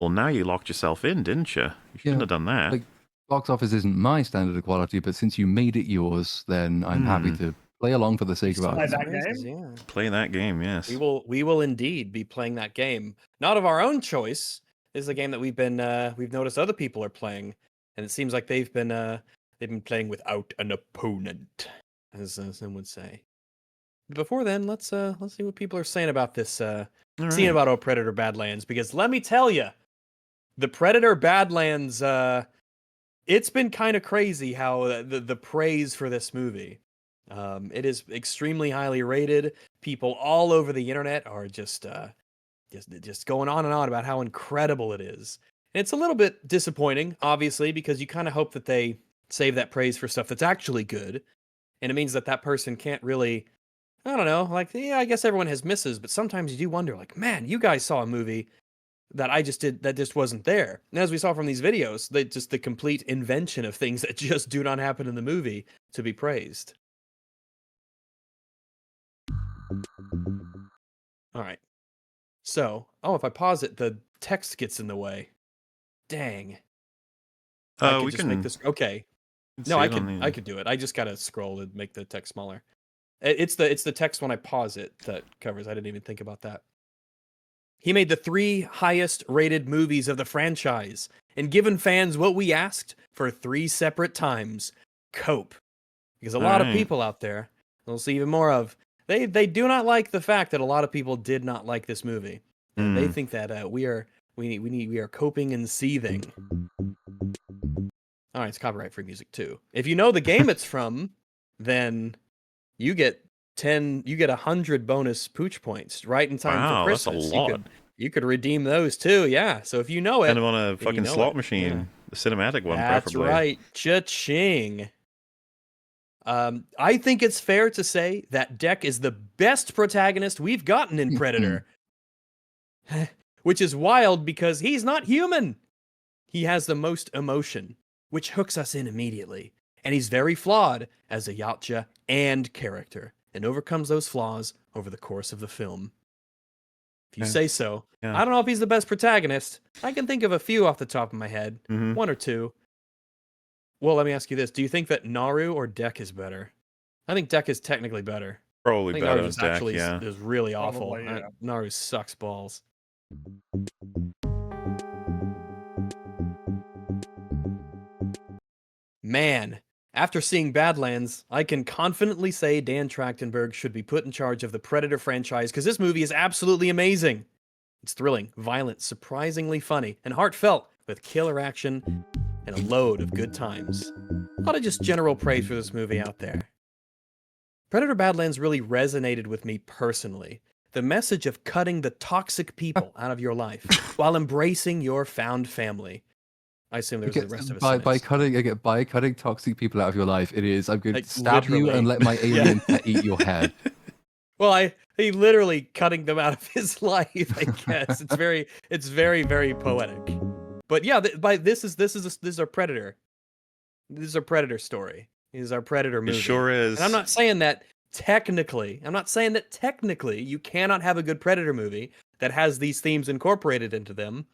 well, now you locked yourself in, didn't you? You shouldn't have done that. Like, box office isn't my standard of quality, but since you made it yours, then I'm happy to play along for the sake of Play it. that game? Play that game, yes. We will indeed be playing that game. Not of our own choice. This is a game that we've noticed other people are playing, and it seems like they've been playing without an opponent, as some would say. Before then, let's see what people are saying about this scene about Predator Badlands, because let me tell you, the Predator Badlands, it's been kind of crazy how the praise for this movie. It is extremely highly rated. People all over the internet are just going on and on about how incredible it is. And it's a little bit disappointing, obviously, because you kind of hope that they save that praise for stuff that's actually good. And it means that person can't really, I don't know, like, yeah, I guess everyone has misses, but sometimes you do wonder, like, man, you guys saw a movie that I just did that just wasn't there. And as we saw from these videos, the complete invention of things that just do not happen in the movie to be praised. All right. So, if I pause it, the text gets in the way. Dang. We can make this okay. No, I could do it. I just gotta scroll and make the text smaller. It's the text when I pause it that covers. I didn't even think about that. He made the 3 highest rated movies of the franchise and given fans what we asked for 3 separate times. Cope. Because a lot of people out there, we'll see even more of, they do not like the fact that a lot of people did not like this movie. They think that we are coping and seething. All right, it's copyright-free music too. If you know the game it's from, then you get 100 bonus pooch points right in time for Christmas. That's a lot. You could redeem those too, yeah. So if you know it, kind of on a fucking slot machine, the cinematic one, that's preferably. Right, cha-ching. I think it's fair to say that Deck is the best protagonist we've gotten in Predator. Which is wild because he's not human. He has the most emotion, which hooks us in immediately. And he's very flawed as a Yautja and character, and overcomes those flaws over the course of the film. If you say so. Yeah. I don't know if he's the best protagonist. I can think of a few off the top of my head. 1 or 2. Well, let me ask you this. Do you think that Naru or Deck is better? I think Deck is technically better. Probably better than Deck, yeah. Is really awful. Probably, yeah. Naru sucks balls. Man, after seeing Badlands, I can confidently say Dan Trachtenberg should be put in charge of the Predator franchise because this movie is absolutely amazing. It's thrilling, violent, surprisingly funny, and heartfelt with killer action and a load of good times. A lot of just general praise for this movie out there. Predator Badlands really resonated with me personally. The message of cutting the toxic people out of your life while embracing your found family. I assume there's the rest of us. By cutting toxic people out of your life, it is I'm going to stab you and let my alien pet eat your head. Well, he literally cutting them out of his life. I guess it's very very poetic. But yeah, this is our Predator. This is our Predator story. This is our Predator movie. It sure is. And I'm not saying that technically you cannot have a good Predator movie that has these themes incorporated into them.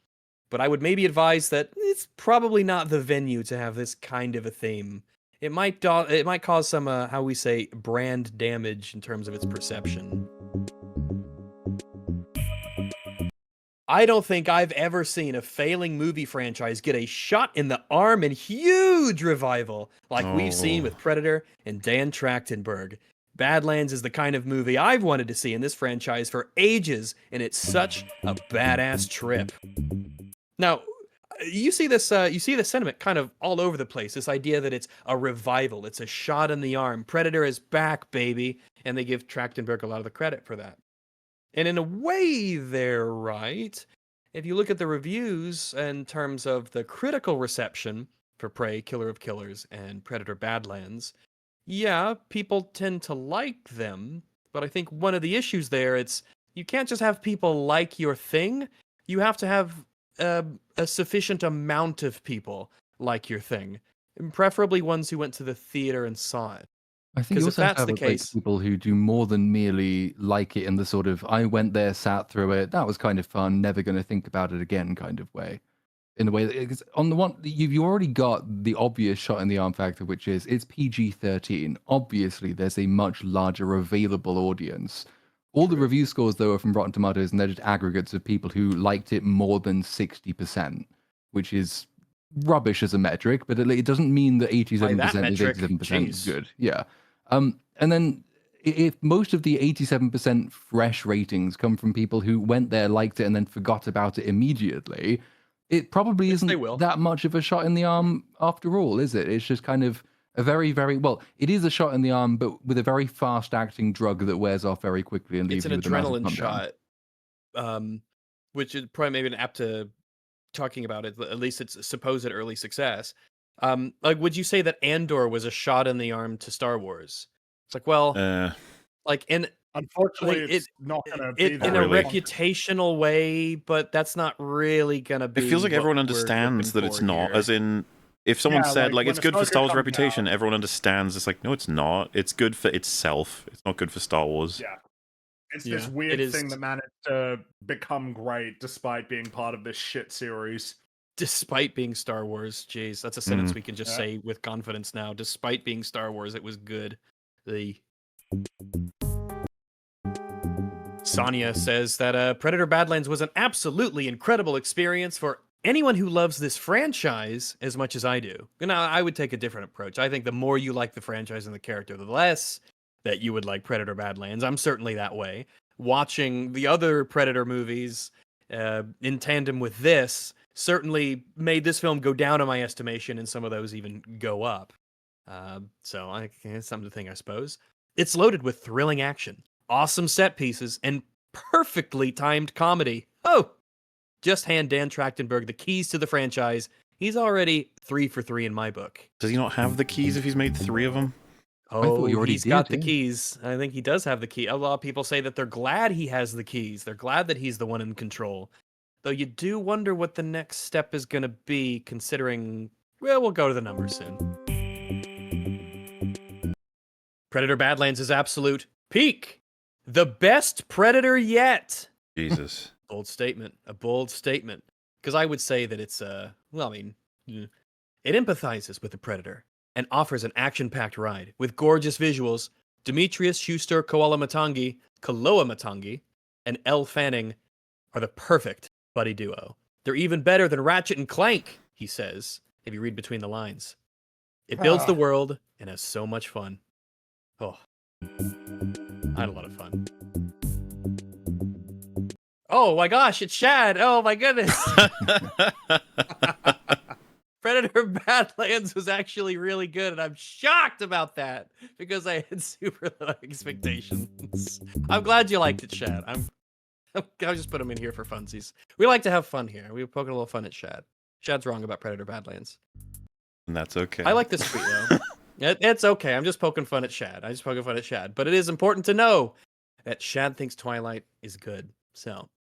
But I would maybe advise that it's probably not the venue to have this kind of a theme. It might cause some, how we say, brand damage in terms of its perception. I don't think I've ever seen a failing movie franchise get a shot in the arm and huge revival like we've seen with Predator and Dan Trachtenberg. Badlands is the kind of movie I've wanted to see in this franchise for ages, and it's such a badass trip. Now, you see this sentiment kind of all over the place, this idea that it's a revival, it's a shot in the arm, Predator is back, baby, and they give Trachtenberg a lot of the credit for that. And in a way, they're right. If you look at the reviews in terms of the critical reception for Prey, Killer of Killers, and Predator Badlands, yeah, people tend to like them, but I think one of the issues there, it's you can't just have people like your thing. You have to have a sufficient amount of people like your thing, and preferably ones who went to the theater and saw it. I think you Because if also have to that's have the like case, people who do more than merely like it in the sort of I went there, sat through it, that was kind of fun, never going to think about it again kind of way. In the way that because on the one you've already got the obvious shot in the arm factor, which is it's PG-13. Obviously, there's a much larger available audience. All the review scores though are from Rotten Tomatoes, and they're just aggregates of people who liked it more than 60%, which is rubbish as a metric, but it doesn't mean that 87% is 87% good. Yeah. And then if most of the 87% fresh ratings come from people who went there, liked it, and then forgot about it immediately, it probably isn't that much of a shot in the arm after all, is it? It's just kind of a very, very well. It is a shot in the arm, but with a very fast-acting drug that wears off very quickly and leaves you with a massive adrenaline shot. Which is probably maybe an apt to talking about it. At least it's supposed early success. Like, would you say that Andor was a shot in the arm to Star Wars? It's like, well, like in unfortunately, like, it's not gonna be that in a reputational way, but that's not really gonna be. It feels like everyone understands that it's not. As in, if someone said like it's good for Star Wars reputation, everyone understands. It's like, no, it's not. It's good for itself. It's not good for Star Wars. Yeah. It's this weird thing that managed to become great despite being part of this shit series. Despite being Star Wars, jeez, that's a sentence we can just say with confidence now. Despite being Star Wars, it was good. Sonia says that Predator Badlands was an absolutely incredible experience for anyone who loves this franchise as much as I do. Now, I would take a different approach. I think the more you like the franchise and the character, the less that you would like Predator Badlands. I'm certainly that way. Watching the other Predator movies in tandem with this certainly made this film go down in my estimation, and some of those even go up. So it's something to think, I suppose. It's loaded with thrilling action, awesome set pieces, and perfectly timed comedy. Oh, just hand Dan Trachtenberg the keys to the franchise. He's already 3 for 3 in my book. Does he not have the keys if he's made 3 of them? Oh, he's got the keys. I think he does have the key. A lot of people say that they're glad he has the keys. They're glad that he's the one in control. Though you do wonder what the next step is going to be, considering, well, we'll go to the numbers soon. Predator Badlands is absolute peak. The best Predator yet. Jesus. Bold statement. A bold statement. Because I would say that it's, well, I mean, it empathizes with the Predator and offers an action-packed ride with gorgeous visuals. Demetrius Schuster Koloamatangi, and Elle Fanning are the perfect buddy duo. They're even better than Ratchet and Clank, he says, if you read between the lines. It builds the world and has so much fun. Oh, I had a lot of fun. Oh my gosh, it's Shad. Oh my goodness. Predator Badlands was actually really good, and I'm shocked about that because I had super low expectations. I'm glad you liked it, Shad. I'll just put him in here for funsies. We like to have fun here. We were poking a little fun at Shad. Shad's wrong about Predator Badlands. And that's okay. I like this tweet, though. It's okay. I'm just poking fun at Shad. But it is important to know that Shad thinks Twilight is good. So,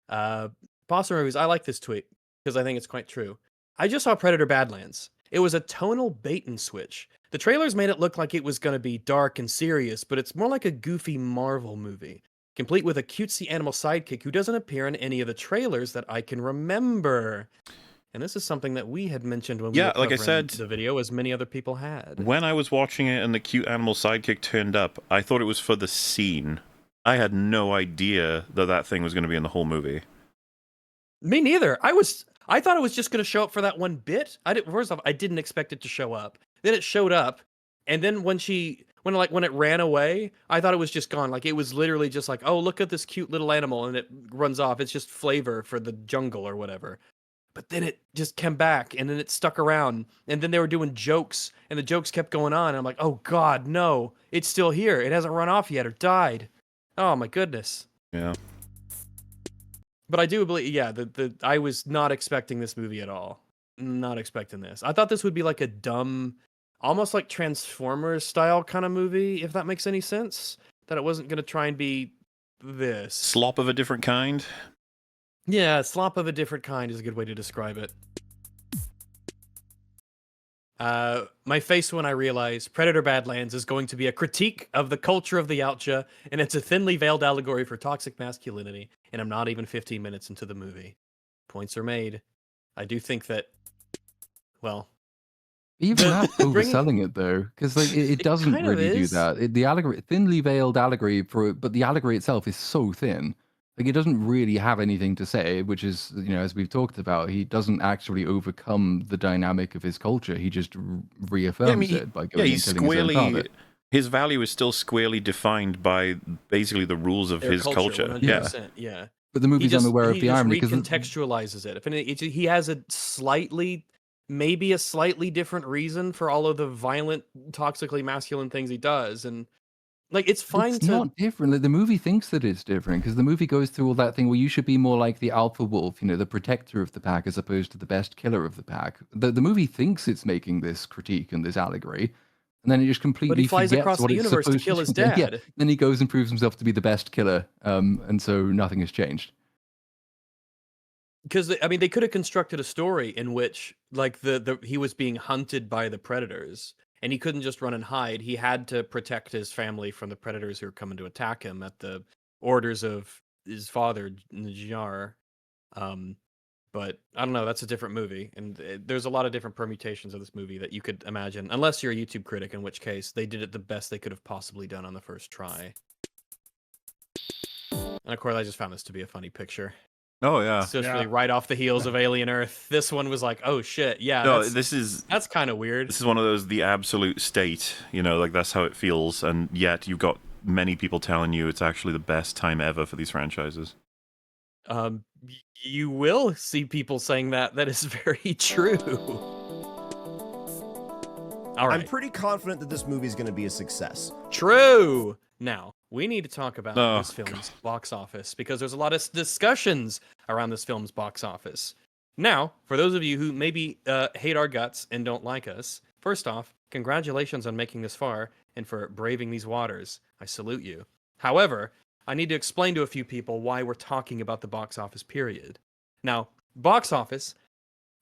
Possum Reviews, I like this tweet because I think it's quite true. I just saw Predator Badlands. It was a tonal bait and switch. The trailers made it look like it was going to be dark and serious, but it's more like a goofy Marvel movie, complete with a cutesy animal sidekick who doesn't appear in any of the trailers that I can remember. And this is something that we had mentioned when we were covering the video, as many other people had. When I was watching it and the cute animal sidekick turned up, I thought it was for the scene. I had no idea that thing was going to be in the whole movie. Me neither. I thought it was just going to show up for that one bit. First off, I didn't expect it to show up. Then it showed up, and then when it ran away, I thought it was just gone. Like, it was literally just like, oh, look at this cute little animal, and it runs off. It's just flavor for the jungle or whatever. But then it just came back, and then it stuck around, and then they were doing jokes, and the jokes kept going on. And I'm like, oh God, no, it's still here. It hasn't run off yet or died. Oh my goodness. Yeah. But I do believe, yeah, I was not expecting this movie at all. Not expecting this. I thought this would be like a dumb, almost like Transformers style kind of movie, if that makes any sense. That it wasn't going to try and be this. Slop of a different kind? Yeah, slop of a different kind is a good way to describe it. My face when I realize Predator Badlands is going to be a critique of the culture of the Yautja, and it's a thinly veiled allegory for toxic masculinity, and I'm not even 15 minutes into the movie. Points are made. I do think that, well... Even that's overselling it, though, because like, it doesn't really do that. The allegory, thinly veiled allegory, but the allegory itself is so thin. Like, it doesn't really have anything to say, which is, as we've talked about, he doesn't actually overcome the dynamic of his culture. He just reaffirms it by going and killing his own father. His value is still squarely defined by basically the rules of his culture. Yeah. But the movie's unaware of the irony because he contextualizes it. If he has maybe a slightly different reason for all of the violent, toxically masculine things he does, and like it's fine. It's not different. Like, the movie thinks that it's different because the movie goes through all that thing where you should be more like the alpha wolf, the protector of the pack, as opposed to the best killer of the pack. The movie thinks it's making this critique and this allegory, and then it just completely but he flies forgets across what the it's universe to supposed kill his dad. Yeah, then he goes and proves himself to be the best killer, and so nothing has changed. Because they could have constructed a story in which, like, he was being hunted by the predators, and he couldn't just run and hide. He had to protect his family from the predators who were coming to attack him at the orders of his father, Najar. But I don't know. That's a different movie, and there's a lot of different permutations of this movie that you could imagine, unless you're a YouTube critic, in which case they did it the best they could have possibly done on the first try. And of course, I just found this to be a funny picture. Oh yeah, it's just really right off the heels of Alien Earth. This one was like, oh shit, yeah. No, that's kind of weird. This is one of those the absolute state, like that's how it feels, and yet you've got many people telling you it's actually the best time ever for these franchises. You will see people saying that. That is very true. All right. I'm pretty confident that this movie is going to be a success. True. Now, we need to talk about this film's box office, because there's a lot of discussions around this film's box office. Now, for those of you who maybe hate our guts and don't like us, first off, congratulations on making this far and for braving these waters. I salute you. However, I need to explain to a few people why we're talking about the box office, period. Now, box office,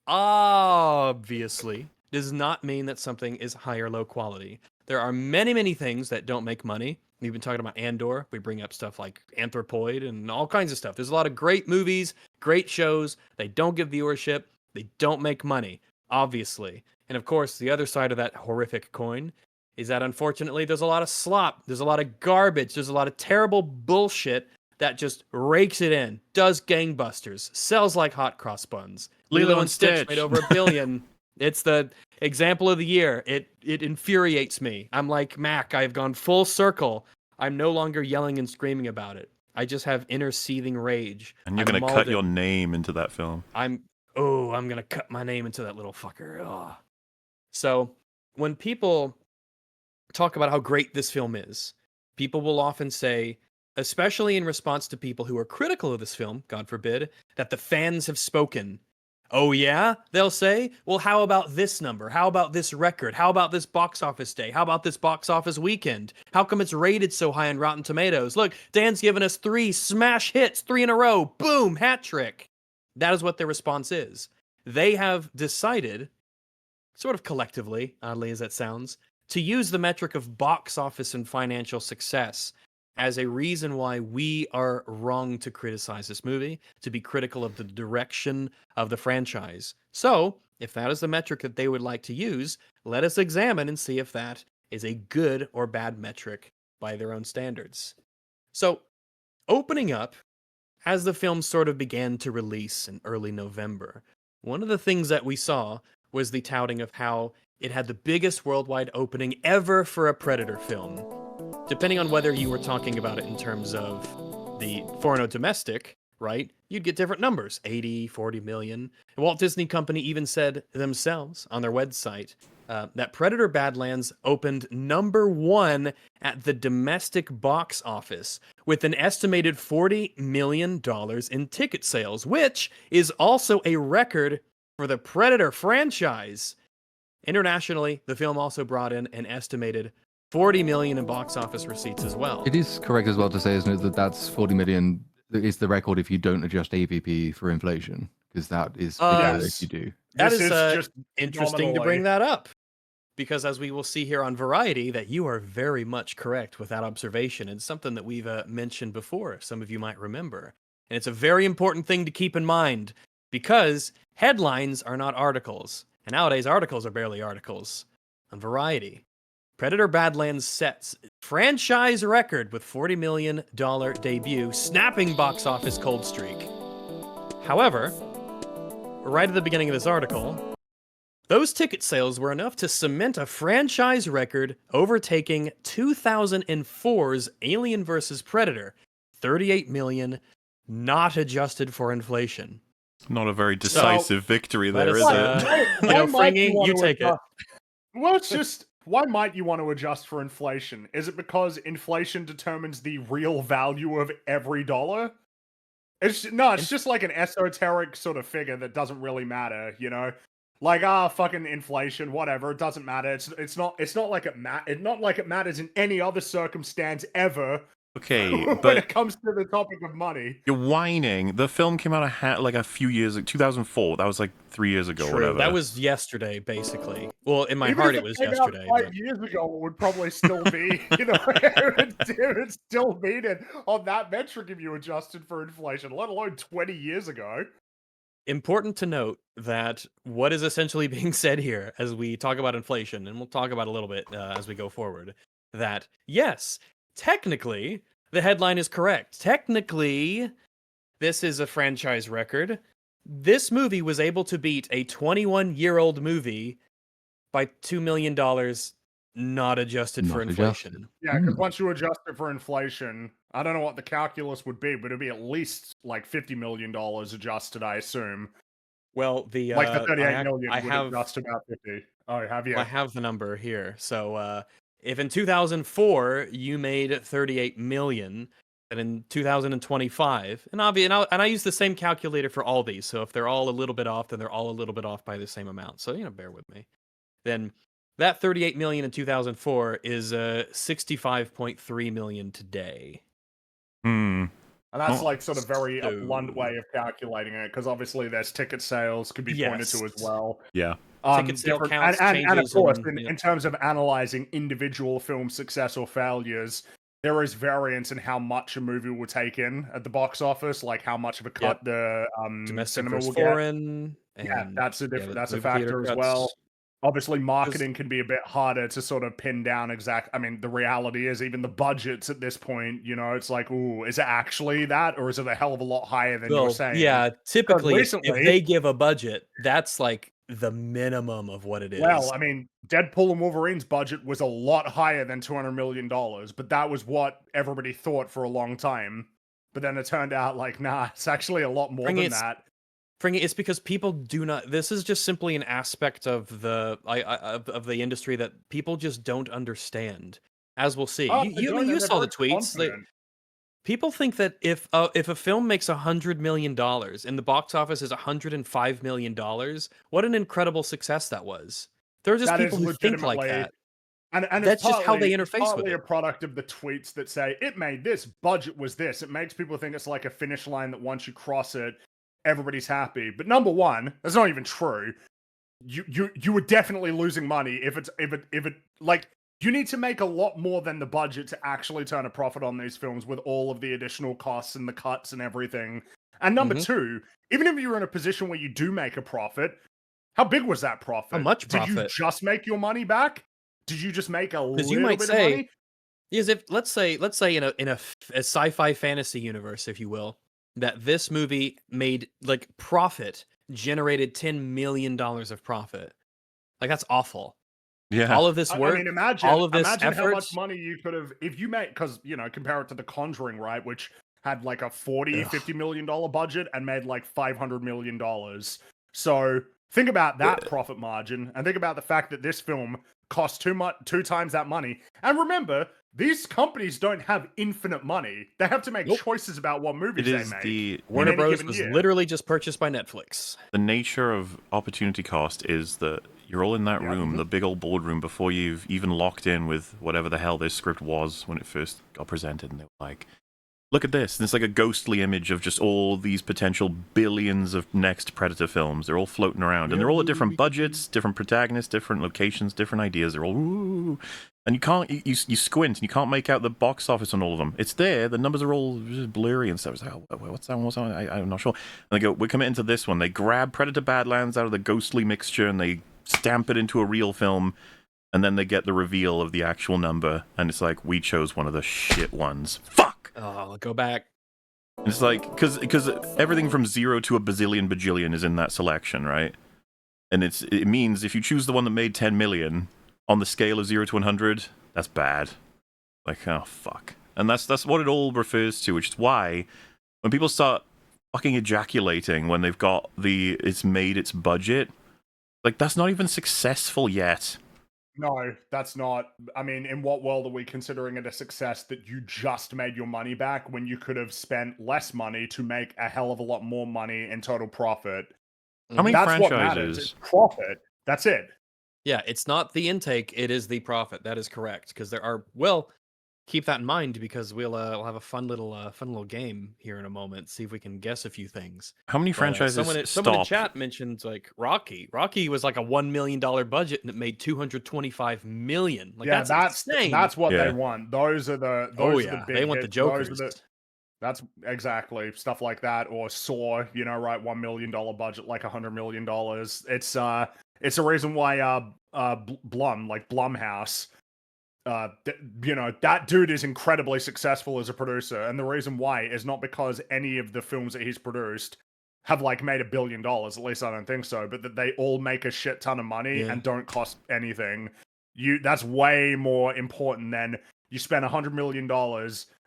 obviously, does not mean that something is high or low quality. There are many, many things that don't make money. We've been talking about Andor. We bring up stuff like Anthropoid and all kinds of stuff. There's a lot of great movies, great shows. They don't get viewership. They don't make money, obviously. And of course, the other side of that horrific coin is that unfortunately there's a lot of slop. There's a lot of garbage. There's a lot of terrible bullshit that just rakes it in, does gangbusters, sells like hot cross buns. Lilo and Stitch made over $1 billion. It's the example of the year. It infuriates me. I'm like Mac. I've gone full circle. I'm no longer yelling and screaming about it. I just have inner seething rage. And you're going to cut your name into that film. I'm going to cut my name into that little fucker. Ugh. So when people talk about how great this film is, people will often say, especially in response to people who are critical of this film, God forbid, that the fans have spoken. Oh yeah? They'll say, well, how about this number? How about this record? How about this box office day? How about this box office weekend? How come it's rated so high on Rotten Tomatoes? Look, Dan's given us 3 smash hits, 3 in a row. Boom, hat trick. That is what their response is. They have decided, sort of collectively, oddly as that sounds, to use the metric of box office and financial success as a reason why we are wrong to criticize this movie, to be critical of the direction of the franchise. So, if that is the metric that they would like to use, let us examine and see if that is a good or bad metric by their own standards. So, opening up, as the film sort of began to release in early November, one of the things that we saw was the touting of how it had the biggest worldwide opening ever for a Predator film. Depending on whether you were talking about it in terms of the foreign or domestic, right, you'd get different numbers, 80, 40 million. And Walt Disney Company even said themselves on their website that Predator Badlands opened #1 at the domestic box office with an estimated $40 million in ticket sales, which is also a record for the Predator franchise. Internationally, the film also brought in an estimated 40 million in box office receipts as well. It is correct as well to say, isn't it, that that's 40 million is the record if you don't adjust AVP for inflation, because that is bigger if you do. That is just interesting to bring that up, because as we will see here on Variety, that you are very much correct with that observation. It's something that we've mentioned before, some of you might remember. And it's a very important thing to keep in mind, because headlines are not articles. And nowadays, articles are barely articles. On Variety, Predator Badlands sets franchise record with $40 million debut, snapping box office cold streak. However, right at the beginning of this article, those ticket sales were enough to cement a franchise record, overtaking 2004's Alien vs. Predator, $38 million, not adjusted for inflation. Not a very decisive victory there, is it? Fringy, you take it. Well, it's just, why might you want to adjust for inflation? Is it because inflation determines the real value of every dollar? It's just like an esoteric sort of figure that doesn't really matter, you know? Like, fucking inflation, whatever, it doesn't matter. It's not like it matters in any other circumstance ever. Okay, when but it comes to the topic of money. You're whining. The film came out like a few years ago, 2004. That was like 3 years ago, True. whatever. That was yesterday, basically. Well, in my Even heart, if it was came yesterday. Out 5 years ago, it would probably still be, you know, it would still beat it on that metric if you adjusted for inflation, let alone 20 years ago. Important to note that what is essentially being said here as we talk about inflation, and we'll talk about a little bit as we go forward, that yes, technically, the headline is correct. Technically, this is a franchise record. This movie was able to beat a 21-year-old movie by $2 million, not adjusted for inflation. Yeah, because once you adjust it for inflation, I don't know what the calculus would be, but it'd be at least like $50 million adjusted, I assume. Well, the 38 million would adjust about 50. Oh, have you? I have the number here. So, if in 2004 you made 38 million, and in 2025, and I use the same calculator for all these. So if they're all a little bit off, then they're all a little bit off by the same amount. So bear with me. Then that 38 million in 2004 is 65.3 million today. And that's like sort of very a blunt way of calculating it, because obviously there's ticket sales could be pointed to as well. Yeah. Ticket sale counts, and of course, in terms of analyzing individual film success or failures, there is variance in how much a movie will take in at the box office, like how much of a cut the domestic cinema versus will foreign. get. Yeah, that's a movie factor theater as cuts. well. Obviously, marketing can be a bit harder to sort of pin down I mean, the reality is even the budgets at this point, you know, it's like, ooh, is it actually that, or is it a hell of a lot higher than you're saying? Yeah, typically, if they give a budget, that's like the minimum of what it is. Well, I mean, Deadpool and Wolverine's budget was a lot higher than $200 million, but that was what everybody thought for a long time. But then it turned out like, nah, it's actually a lot more than that. It's because people do not. This is just simply an aspect of the of the industry that people just don't understand. As we'll see, you saw the tweets. People think that if a film makes $100 million and the box office is $105 million, what an incredible success that was. There are just people who think like that. And that's just how they interface with it. It's a product of the tweets that say, it made this, budget was this. It makes people think it's like a finish line that once you cross it, everybody's happy. But number one, that's not even true. You were definitely losing money if it like, you need to make a lot more than the budget to actually turn a profit on these films with all of the additional costs and the cuts and everything. And number two, even if you're in a position where you do make a profit, how big was that profit? How much profit? Did you just make your money back? Did you just make a little you might bit say, of money? Is if let's say in a sci-fi fantasy universe, if you will, that this movie made like generated $10 million of profit. Like that's awful. Yeah. All of this work. I mean, imagine effort, how much money you could have if you made, because you know, compare it to The Conjuring, right, which had like a $50 million budget and made like $500 million. So think about that profit margin, and think about the fact that this film cost two times that money. And remember, these companies don't have infinite money. They have to make choices about what movies they make. Warner Bros. Was literally just purchased by Netflix. The nature of opportunity cost is that you're all in that room, the big old boardroom, before you've even locked in with whatever the hell this script was when it first got presented, and they were like, look at this. And it's like a ghostly image of just all these potential billions of next Predator films. They're all floating around, and they're all at different budgets, different protagonists, different locations, different ideas. They're all, ooh. And you can't, you squint, and you can't make out the box office on all of them. It's there, the numbers are all just blurry and stuff. It's like, oh, what's that one? I'm not sure. And they go, we're committing to this one. They grab Predator Badlands out of the ghostly mixture, and they stamp it into a real film, and then they get the reveal of the actual number, and it's like, we chose one of the shit ones. Fuck! Oh, I'll go back. And it's like, because everything from 0 to a bazillion bajillion is in that selection, right? And it means if you choose the one that made 10 million... on the scale of 0 to 100, that's bad. Like, oh, fuck. And that's what it all refers to, which is why when people start fucking ejaculating when they've got it's made its budget, like, that's not even successful yet. No, that's not. I mean, in what world are we considering it a success that you just made your money back when you could have spent less money to make a hell of a lot more money in total profit? How many that's franchises? What matters. It's profit. That's it. Yeah, it's not the intake, it is the profit. That is correct. Because there are, well, keep that in mind because we'll have a fun little game here in a moment. See if we can guess a few things. How many franchises someone in chat mentioned like Rocky. Rocky was like a $1 million budget and it made $225 million. Like, yeah, that's insane. That's what they want. Those are the the big they want the hits. jokers. That's exactly stuff like that, or Saw. You know, right? $1 million budget, like $100 million. It's a reason why Blumhouse, that dude is incredibly successful as a producer, and the reason why is not because any of the films that he's produced have like made $1 billion. At least I don't think so. But that they all make a shit ton of money and don't cost anything. That's way more important than you spend $100 million.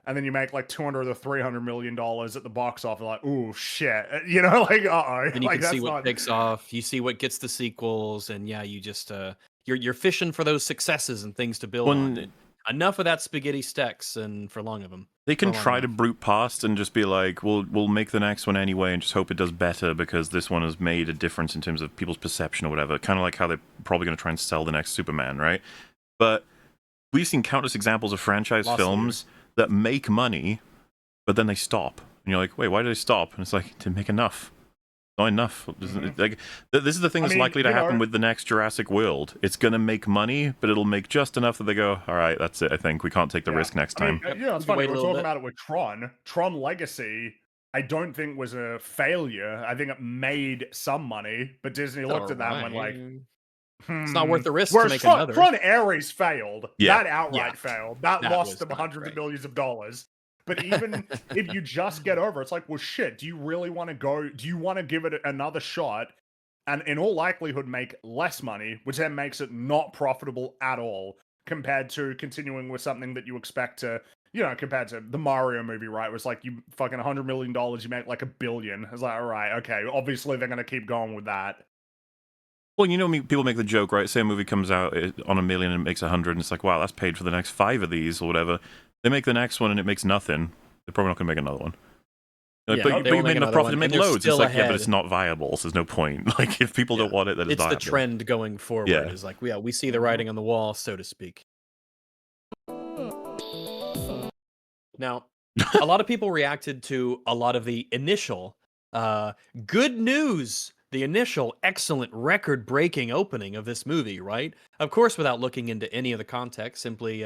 And then you make like $200 or $300 million at the box office, like, ooh, shit. You know, like, uh-oh. And you like, can see what takes off. You see what gets the sequels. And yeah, you just, you're fishing for those successes and things to build on. Enough of that spaghetti stacks and for long of them. They can try to brute past and just be like, we'll make the next one anyway and just hope it does better because this one has made a difference in terms of people's perception or whatever. Kind of like how they're probably going to try and sell the next Superman, right? But we've seen countless examples of franchise films that make money, but then they stop. And you're like, wait, why did they stop? And it's like, to make enough. Not enough. Like, this is the thing that's likely to happen with the next Jurassic World. It's going to make money, but it'll make just enough that they go, all right, that's it, I think. We can't take the risk next time. It's funny. We're talking about it with Tron. Tron Legacy, I don't think was a failure. I think it made some money, but Disney looked at that and went like, it's not worth the risk to make another. Tron Ares failed. Yeah. That outright failed. That lost them hundreds of millions of dollars. But even if you just get over, it's like, well, shit, do you really want to go? Do you want to give it another shot? And in all likelihood, make less money, which then makes it not profitable at all compared to continuing with something that you expect to, compared to the Mario movie, right? It was like you fucking $100 million, you make like $1 billion. It's like, all right, okay. Obviously, they're going to keep going with that. Well, people make the joke, right? Say a movie comes out on $1 million and it makes 100, and it's like, wow, that's paid for the next 5 of these or whatever. They make the next one and it makes nothing. They're probably not going to make another one. Like, but you made enough profit to make loads. It's like, yeah, but it's not viable, so there's no point. Like, if people don't want it, then it's not the trend going forward. Yeah. Is like, we see the writing on the wall, so to speak. Now, a lot of people reacted to a lot of the initial good news. The initial excellent record-breaking opening of this movie, right? Of course, without looking into any of the context, simply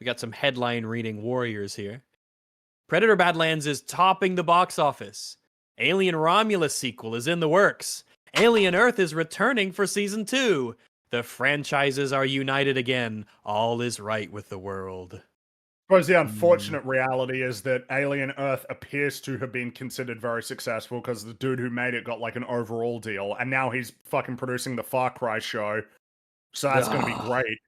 we got some headline-reading warriors here. Predator Badlands is topping the box office. Alien Romulus sequel is in the works. Alien Earth is returning for season 2. The franchises are united again. All is right with the world. I suppose the unfortunate reality is that Alien Earth appears to have been considered very successful because the dude who made it got like an overall deal, and now he's fucking producing the Far Cry show. So that's going to be great.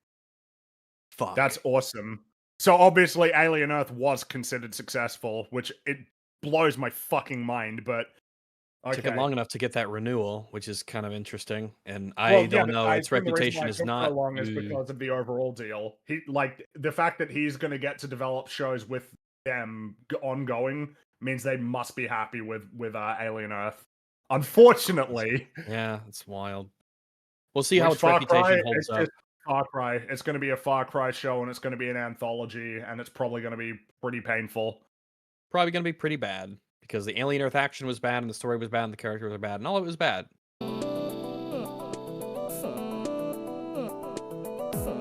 Fuck. That's awesome. So obviously Alien Earth was considered successful, which it blows my fucking mind, but Took it long enough to get that renewal, which is kind of interesting. And I don't know, its reputation is not so long is because of the overall deal. He like the fact that he's going to get to develop shows with them ongoing means they must be happy with Alien Earth. Unfortunately, yeah, it's wild. We'll see how its reputation holds up. Far Cry. It's going to be a Far Cry show, and it's going to be an anthology, and it's probably going to be pretty painful. Probably going to be pretty bad because the Alien Earth action was bad, and the story was bad, and the characters were bad, and all of it was bad.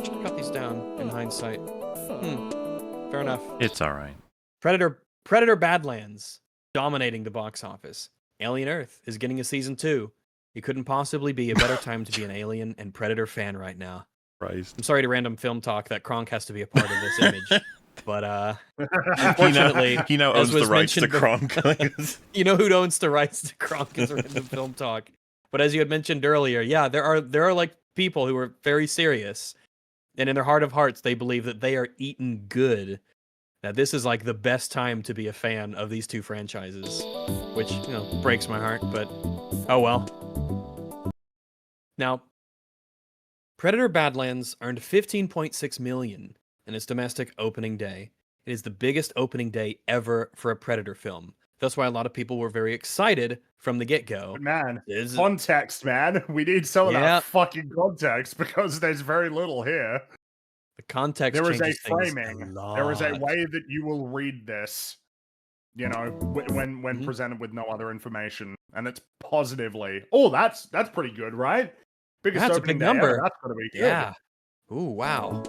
Should have got these down in hindsight. Fair enough. It's all right. Predator Badlands dominating the box office. Alien Earth is getting a season 2. It couldn't possibly be a better time to be an Alien and Predator fan right now. Christ. I'm sorry to random film talk that Kronk has to be a part of this image, but unfortunately, he now owns the rights to Kronk. You know who owns the rights to Kronk is random film talk. But as you had mentioned earlier, yeah, there are like people who are very serious, and in their heart of hearts, they believe that they are eating good. That this is like the best time to be a fan of these two franchises, which, you know, breaks my heart, but oh well. Now, Predator Badlands earned $15.6 million in its domestic opening day. It is the biggest opening day ever for a Predator film. That's why a lot of people were very excited from the get-go. Man, context, man. We need some of that fucking context because there's very little here. The context there is a framing. There is a way that you will read this, you know, when presented with no other information, and it's positively. Oh, that's pretty good, right? Biggest that's a opening big number. Ever. That's gonna be good. Yeah. Ooh, wow.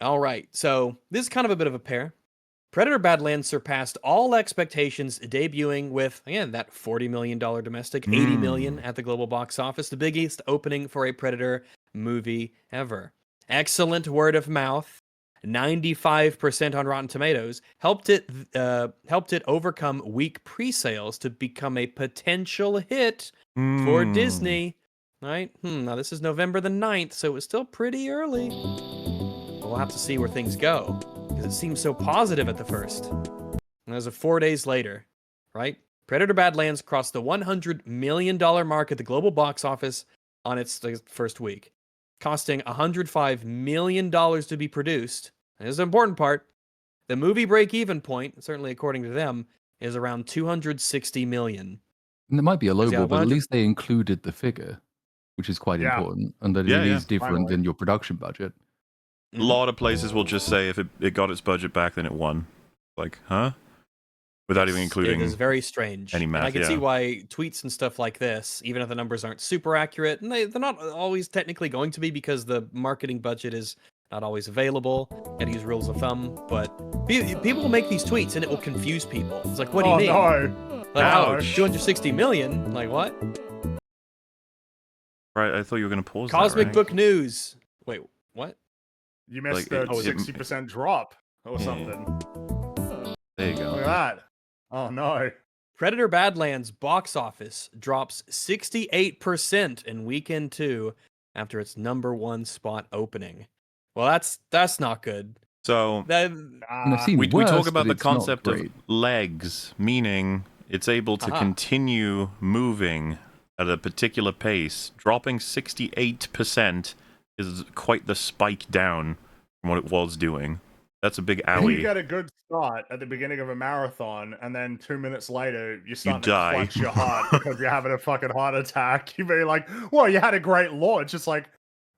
All right, so this is kind of a bit of a pair. Predator Badlands surpassed all expectations, debuting with, again, that $40 million domestic, $80 million at the global box office, the biggest opening for a Predator movie ever. Excellent word of mouth, 95% on Rotten Tomatoes, helped it overcome weak pre-sales to become a potential hit for Disney. Right? Now this is November the 9th, so it was still pretty early. We'll have to see where things go, because it seems so positive at the first. And as of 4 days later, right? Predator Badlands crossed the $100 million mark at the global box office on its first week, costing $105 million to be produced. And this is an important part. The movie break-even point, certainly according to them, is around $260 million. And it might be a lowball, but at least they included the figure, which is quite important, and that it is different than your production budget. A lot of places will just say if it got its budget back, then it won. Like, huh? Without even including it is very strange. Any math, and I can see why tweets and stuff like this, even if the numbers aren't super accurate, and they're not always technically going to be because the marketing budget is not always available. Gotta use rules of thumb, but people will make these tweets and it will confuse people. It's like, what do you mean? No. Like, ouch. 260 million? Like, what? Right, I thought you were going to pause Cosmic that, right? Book News. Wait, what? You missed the 60% drop or something. There you go. Look at that. Oh, no. Predator Badlands box office drops 68% in weekend 2 after its #1 spot opening. Well, that's not good. So we talk about the concept of legs, meaning it's able to continue moving at a particular pace. Dropping 68% is quite the spike down from what it was doing. That's a big owie. You get a good start at the beginning of a marathon, and then 2 minutes later, you're starting to clutch your heart because you're having a fucking heart attack. You're very like, well, you had a great launch. It's like,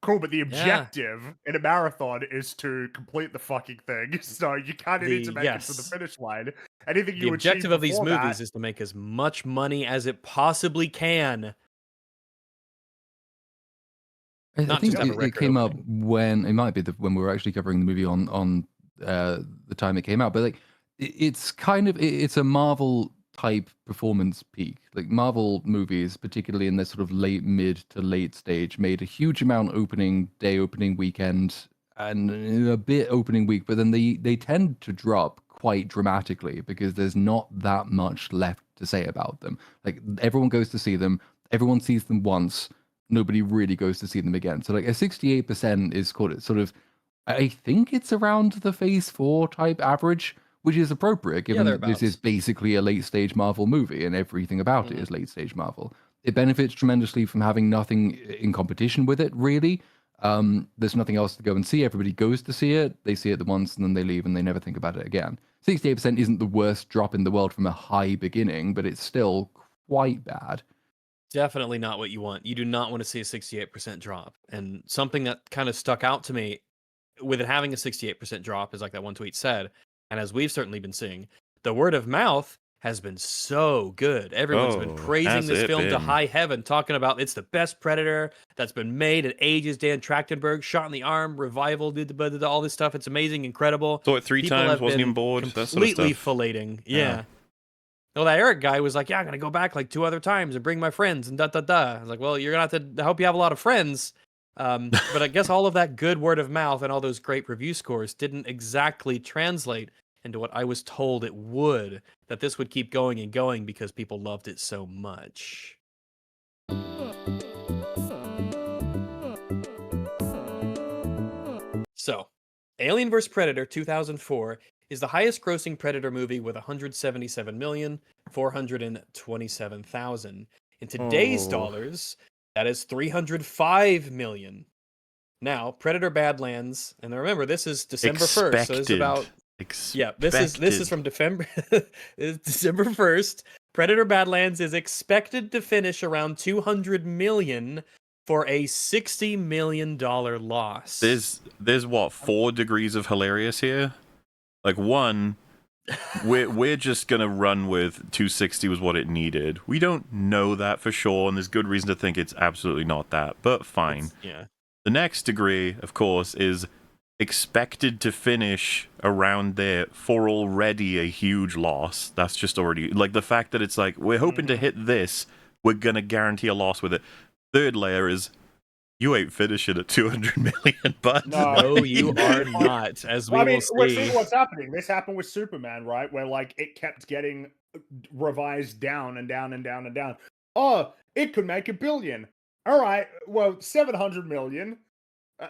cool, but the objective in a marathon is to complete the fucking thing. So you kind of need to make it to the finish line. Anything you the objective of these movies is to make as much money as it possibly can. I think it came up when, it might be when we were actually covering the movie on the time it came out, but like it's kind of, it's a Marvel type performance peak. Like Marvel movies, particularly in this sort of mid to late stage, made a huge amount opening day, opening weekend, and a bit opening week, but then they tend to drop quite dramatically because there's not that much left to say about them. Like everyone goes to see them, everyone sees them once, nobody really goes to see them again. So like a 68% is called it sort of, I think it's around the Phase 4 type average, which is appropriate given that this is basically a late-stage Marvel movie and everything about it is late-stage Marvel. It benefits tremendously from having nothing in competition with it, really. There's nothing else to go and see. Everybody goes to see it. They see it once and then they leave and they never think about it again. 68% isn't the worst drop in the world from a high beginning, but it's still quite bad. Definitely not what you want. You do not want to see a 68% drop. And something that kind of stuck out to me with it having a 68% drop is like that one tweet said, and as we've certainly been seeing, the word of mouth has been so good. Everyone's been praising this film to high heaven, talking about it's the best Predator that's been made in ages. Dan Trachtenberg, Shot in the Arm, Revival, did all this stuff. It's amazing, incredible. Saw it 3 times, wasn't even bored. Completely filleting. Yeah. Well, that Eric guy was like, yeah, I'm going to go back like 2 other times and bring my friends and da-da-da. I was like, well, you're going to have to, I hope you have a lot of friends. But I guess all of that good word of mouth and all those great review scores didn't exactly translate into what I was told it would, that this would keep going and going because people loved it so much. So, Alien vs. Predator 2004 is the highest grossing Predator movie with 177,427,000. In today's dollars, that is 305 million. Now, Predator Badlands, and remember this is December 1st, so it's about this is from December 1st. Predator Badlands is expected to finish around 200 million for a $60 million loss. There's what, 4 degrees of hilarious here? Like, one, we're just gonna run with 260 was what it needed. We don't know that for sure, and there's good reason to think it's absolutely not that, but fine. The next degree, of course, is expected to finish around there for already a huge loss. That's just already, like, the fact that it's like, we're hoping to hit this, we're gonna guarantee a loss with it. Third layer is, you ain't finishing at 200 million, bud. No, you are not, as we will see. We're seeing what's happening. This happened with Superman, right? Where, like, it kept getting revised down and down and down and down. Oh, it could make $1 billion. All right, well, 700 million,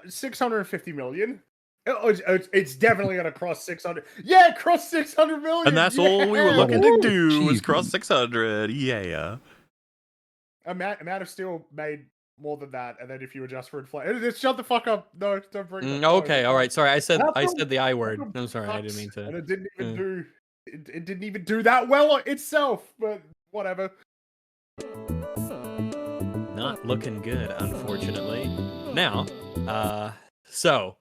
650 million. It's definitely going to cross 600. Yeah, cross 600 million. And that's all we were looking to do was cross 600. Yeah. Man of Steel made more than that, and then if you adjust for inflation, shut the fuck up. No, don't bring it up. Okay, all right. Sorry, I said the I word. I'm sorry, I didn't mean to. And it didn't even do. It didn't even do that well itself. But whatever. Not looking good, unfortunately. Now, so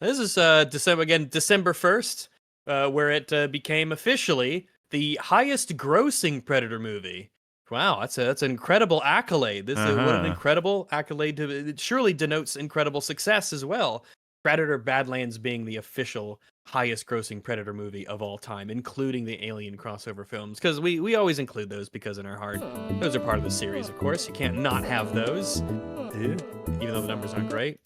this is December 1st, where it became officially the highest grossing Predator movie. Wow, that's an incredible accolade. This is what an incredible accolade. It surely denotes incredible success as well. Predator Badlands being the official highest grossing Predator movie of all time, including the Alien crossover films, because we always include those because in our heart, those are part of the series, of course. You can't not have those, even though the numbers aren't great.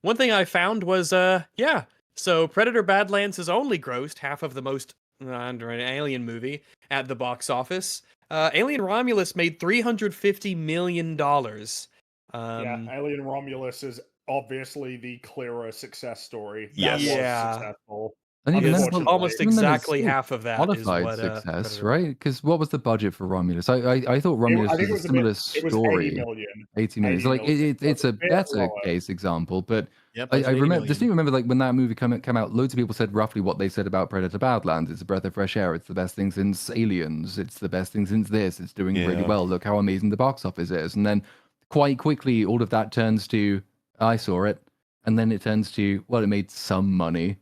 One thing I found was, so Predator Badlands has only grossed half of the most under an Alien movie at the box office. Alien Romulus made $350 million. Alien Romulus is obviously the clearer success story. Yes. Successful. And even almost exactly half of that qualified is what, success, right? Because what was the budget for Romulus? I thought Romulus was a similar story. 80 million. 80 million. So, like, it's a better case example, but I remember, distinctly remember, like, when that movie came out, loads of people said roughly what they said about Predator Badlands. It's a breath of fresh air. It's the best thing since Aliens. It's the best thing since this. It's doing really well. Look how amazing the box office is. And then quite quickly, all of that turns to, I saw it. And then it turns to, well, it made some money.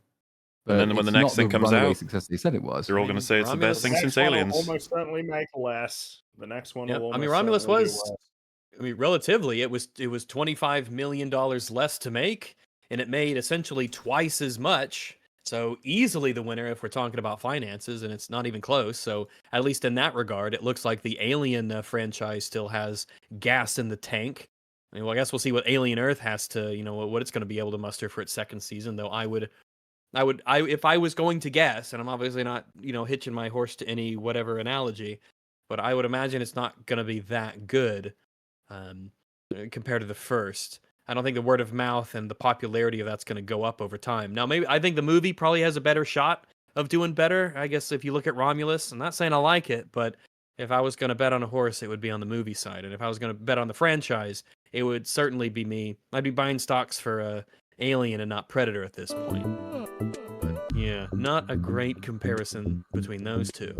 But and then when the next thing comes out, success they said it was. They're all going to say it's the best thing since Aliens. Will almost certainly make less. The next one will. Romulus was. Relatively, it was $25 million less to make, and it made essentially twice as much. So easily the winner if we're talking about finances, and it's not even close. So at least in that regard, it looks like the Alien franchise still has gas in the tank. I mean, well, I guess we'll see what Alien Earth has to, what it's going to be able to muster for its second season. Though I if I was going to guess, and I'm obviously not, hitching my horse to any whatever analogy, but I would imagine it's not going to be that good compared to the first. I don't think the word of mouth and the popularity of that's going to go up over time. Now, maybe I think the movie probably has a better shot of doing better. I guess if you look at Romulus, I'm not saying I like it, but if I was going to bet on a horse, it would be on the movie side. And if I was going to bet on the franchise, it would certainly be me. I'd be buying stocks for Alien and not Predator at this point. But yeah, not a great comparison between those two.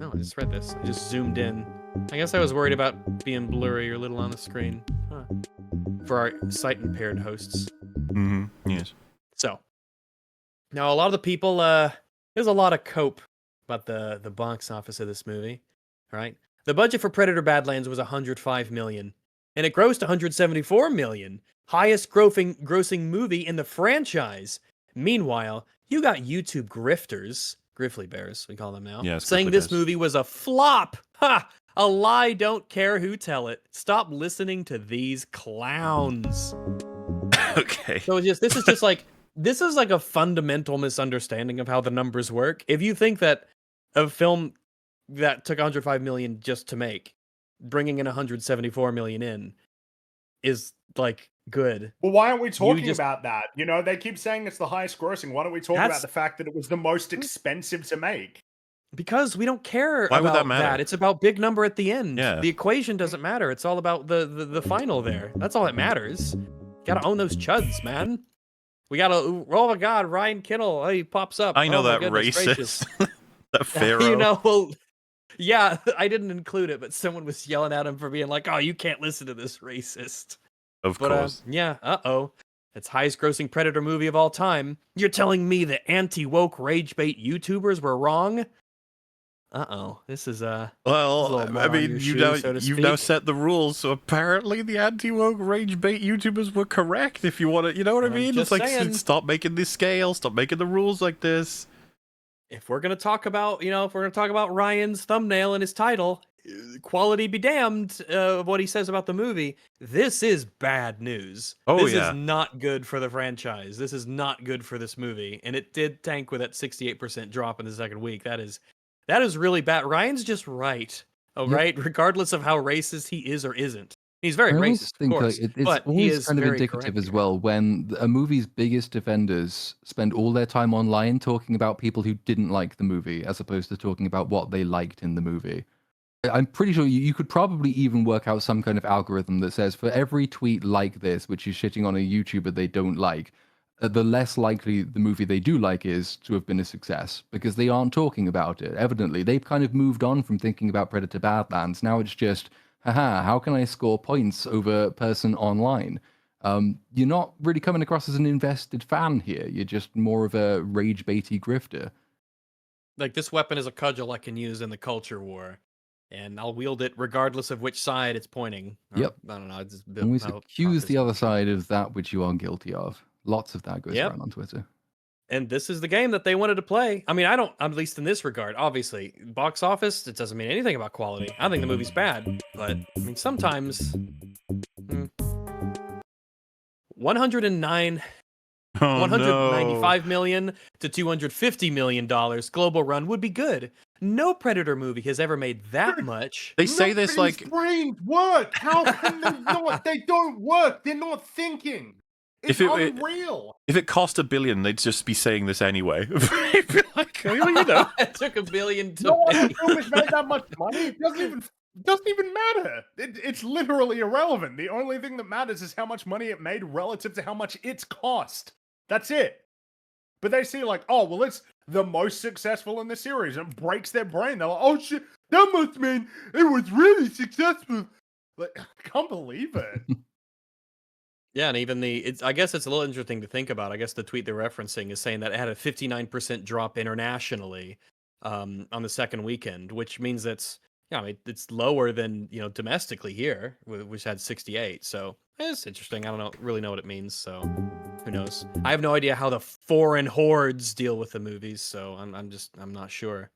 Oh, I just read this. I just zoomed in. I guess I was worried about being blurry or little on the screen. Huh. For our sight-impaired hosts. Mm-hmm. Yes. So, now a lot of the people, there's a lot of cope about the box office of this movie, right? The budget for Predator Badlands was $105 million, and it grossed $174 million. Highest grossing movie in the franchise. Meanwhile, you got YouTube grifters, Griffly Bears, we call them now, yes, saying this movie was a flop. Ha! A lie, don't care who tell it. Stop listening to these clowns. Okay. So this is like a fundamental misunderstanding of how the numbers work. If you think that a film that took $105 million just to make, bringing in $174 million in, is like good. Well, why aren't we talking about that? You know, they keep saying it's the highest grossing. Why don't we talk about the fact that it was the most expensive to make? Because we don't care about that. It's about big number at the end. Yeah. The equation doesn't matter. It's all about the final there. That's all that matters. Gotta own those chuds, man. We gotta. Oh my God, Ryan Kittle. Oh, he pops up. I know that racist. That pharaoh. You know, well, yeah, I didn't include it, but someone was yelling at him for being like, "Oh, you can't listen to this racist." Of course. Yeah. It's highest grossing Predator movie of all time. You're telling me the anti-woke rage bait YouTubers were wrong? This is well, I mean, you've now set the rules, so apparently the anti-woke rage bait YouTubers were correct. If you want to, you know what I mean? It's like, stop making this scale, stop making the rules like this. If we're gonna talk about, Ryan's thumbnail and his title, quality be damned of what he says about the movie. This is bad news. This is not good for the franchise. This is not good for this movie, and it did tank with that 68% drop in the second week. That is really bad. Ryan's just right. Right? Regardless of how racist he is or isn't. He's very racist, of course. It's always kind of indicative as well when a movie's biggest defenders spend all their time online talking about people who didn't like the movie, as opposed to talking about what they liked in the movie. I'm pretty sure you could probably even work out some kind of algorithm that says for every tweet like this, which is shitting on a YouTuber they don't like, the less likely the movie they do like is to have been a success, because they aren't talking about it. Evidently, they've kind of moved on from thinking about Predator Badlands. Now it's just, haha, how can I score points over person online? You're not really coming across as an invested fan here. You're just more of a rage baity grifter. Like, this weapon is a cudgel I can use in the culture war, and I'll wield it regardless of which side it's pointing. Yep. I don't know. Always accuse the other side of that which you are guilty of. Lots of that goes around on Twitter. And this is the game that they wanted to play. I mean, at least in this regard, obviously, box office, it doesn't mean anything about quality. I think the movie's bad, but I mean, sometimes 195 million to $250 million global run would be good. No Predator movie has ever made that much. They say this like brains work. How can they not? They don't work. They're not thinking. It's unreal. If it cost $1 billion, they'd just be saying this anyway. Like, it took $1 billion to make. Film has made that much money. It doesn't even matter. It's literally irrelevant. The only thing that matters is how much money it made relative to how much it's cost. That's it. But they see like, oh, well, it's the most successful in the series. And it breaks their brain. They're like, oh shit, that must mean it was really successful. Like, I can't believe it. Yeah, and even I guess it's a little interesting to think about. I guess the tweet they're referencing is saying that it had a 59% drop internationally on the second weekend, which means that's, I mean, it's lower than, domestically here, which had 68. So it's interesting. I don't really know what it means. So who knows? I have no idea how the foreign hordes deal with the movies. So I'm not sure.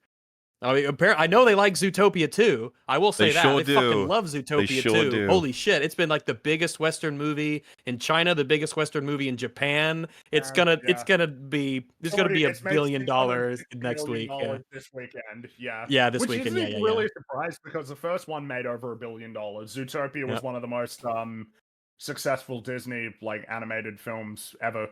I mean, apparently, I know they like Zootopia 2. I will say they fucking love Zootopia 2. Holy shit. It's been like the biggest Western movie in China, the biggest Western movie in Japan. It's gonna be $1 billion next week. This weekend, yeah. Yeah, this weekend, Which is really surprised because the first one made over $1 billion. Zootopia was one of the most successful Disney animated films ever.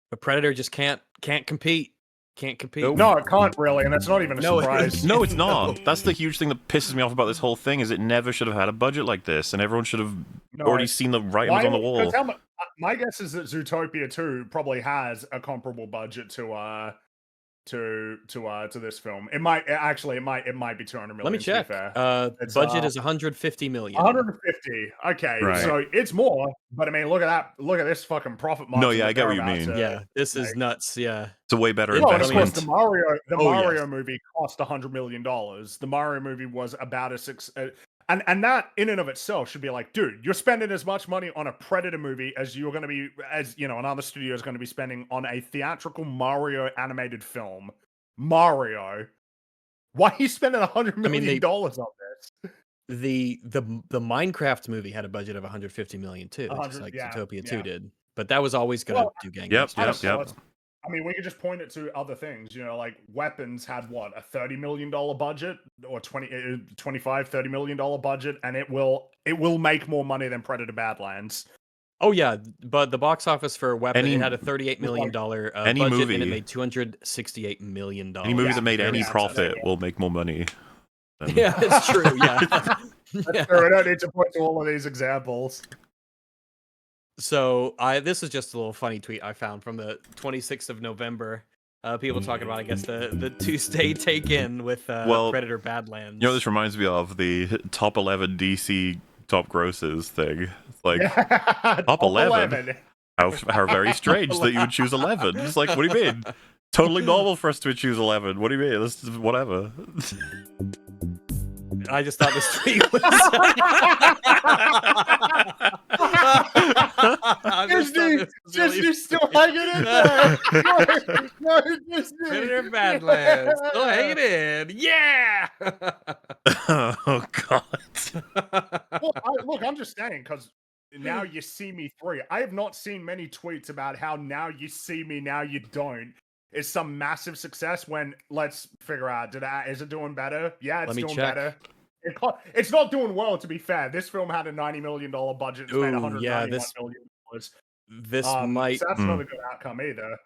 But Predator just can't compete. Can't compete. No, it can't really, and that's not even a surprise. No, it's not. That's the huge thing that pisses me off about this whole thing, is it never should have had a budget like this, and everyone should have already seen the writings on the wall. My guess is that Zootopia 2 probably has a comparable budget to this film. It might be 200 million. Let me check. Budget is 150 million. 150. Okay, right. So it's more. But I mean, look at that. Look at this fucking profit margin. No, yeah, I get what you mean. Yeah, this is nuts. Yeah, it's a way better investment. And of course, the Mario movie cost $100 million. The Mario movie was about a six. And that in and of itself should be like, dude, you're spending as much money on a Predator movie as you're going to be, another studio is going to be spending on a theatrical Mario animated film. Mario, why are you spending $100 million on this? The Minecraft movie had a budget of 150 million too, just like Zootopia 2 did. But that was always going to do gangbusters. Yep. I mean, we could just point it to other things, like Weapons had what, a $30 million budget or 25, $30 million budget, and it will make more money than Predator Badlands. Oh yeah, but the box office for Weapons it had a $38 million budget, and it made $268 million. Any movie that made any profit will make more money. Yeah, it's true. Yeah, that's true. I don't need to point to all of these examples. So this is just a little funny tweet I found from the 26th of November. People talking about, I guess, the Tuesday take-in with Predator Badlands. This reminds me of the top 11 DC top grosses thing. It's like, top 11? How very strange that you would choose 11. It's like, what do you mean? Totally normal for us to choose 11. What do you mean? This is whatever. I just thought this tweet was... Disney still hanging in there. Predator Badlands still hanging in. Yeah. Oh God. Look, I'm just saying, because Now You See Me 3. I have not seen many tweets about how Now You See Me, Now You Don't is some massive success. When let's figure out, is it doing better? Yeah, it's doing better. It's not doing well, to be fair. This film had a $90 million budget. It's made $191 million. This might. So that's not a good outcome either.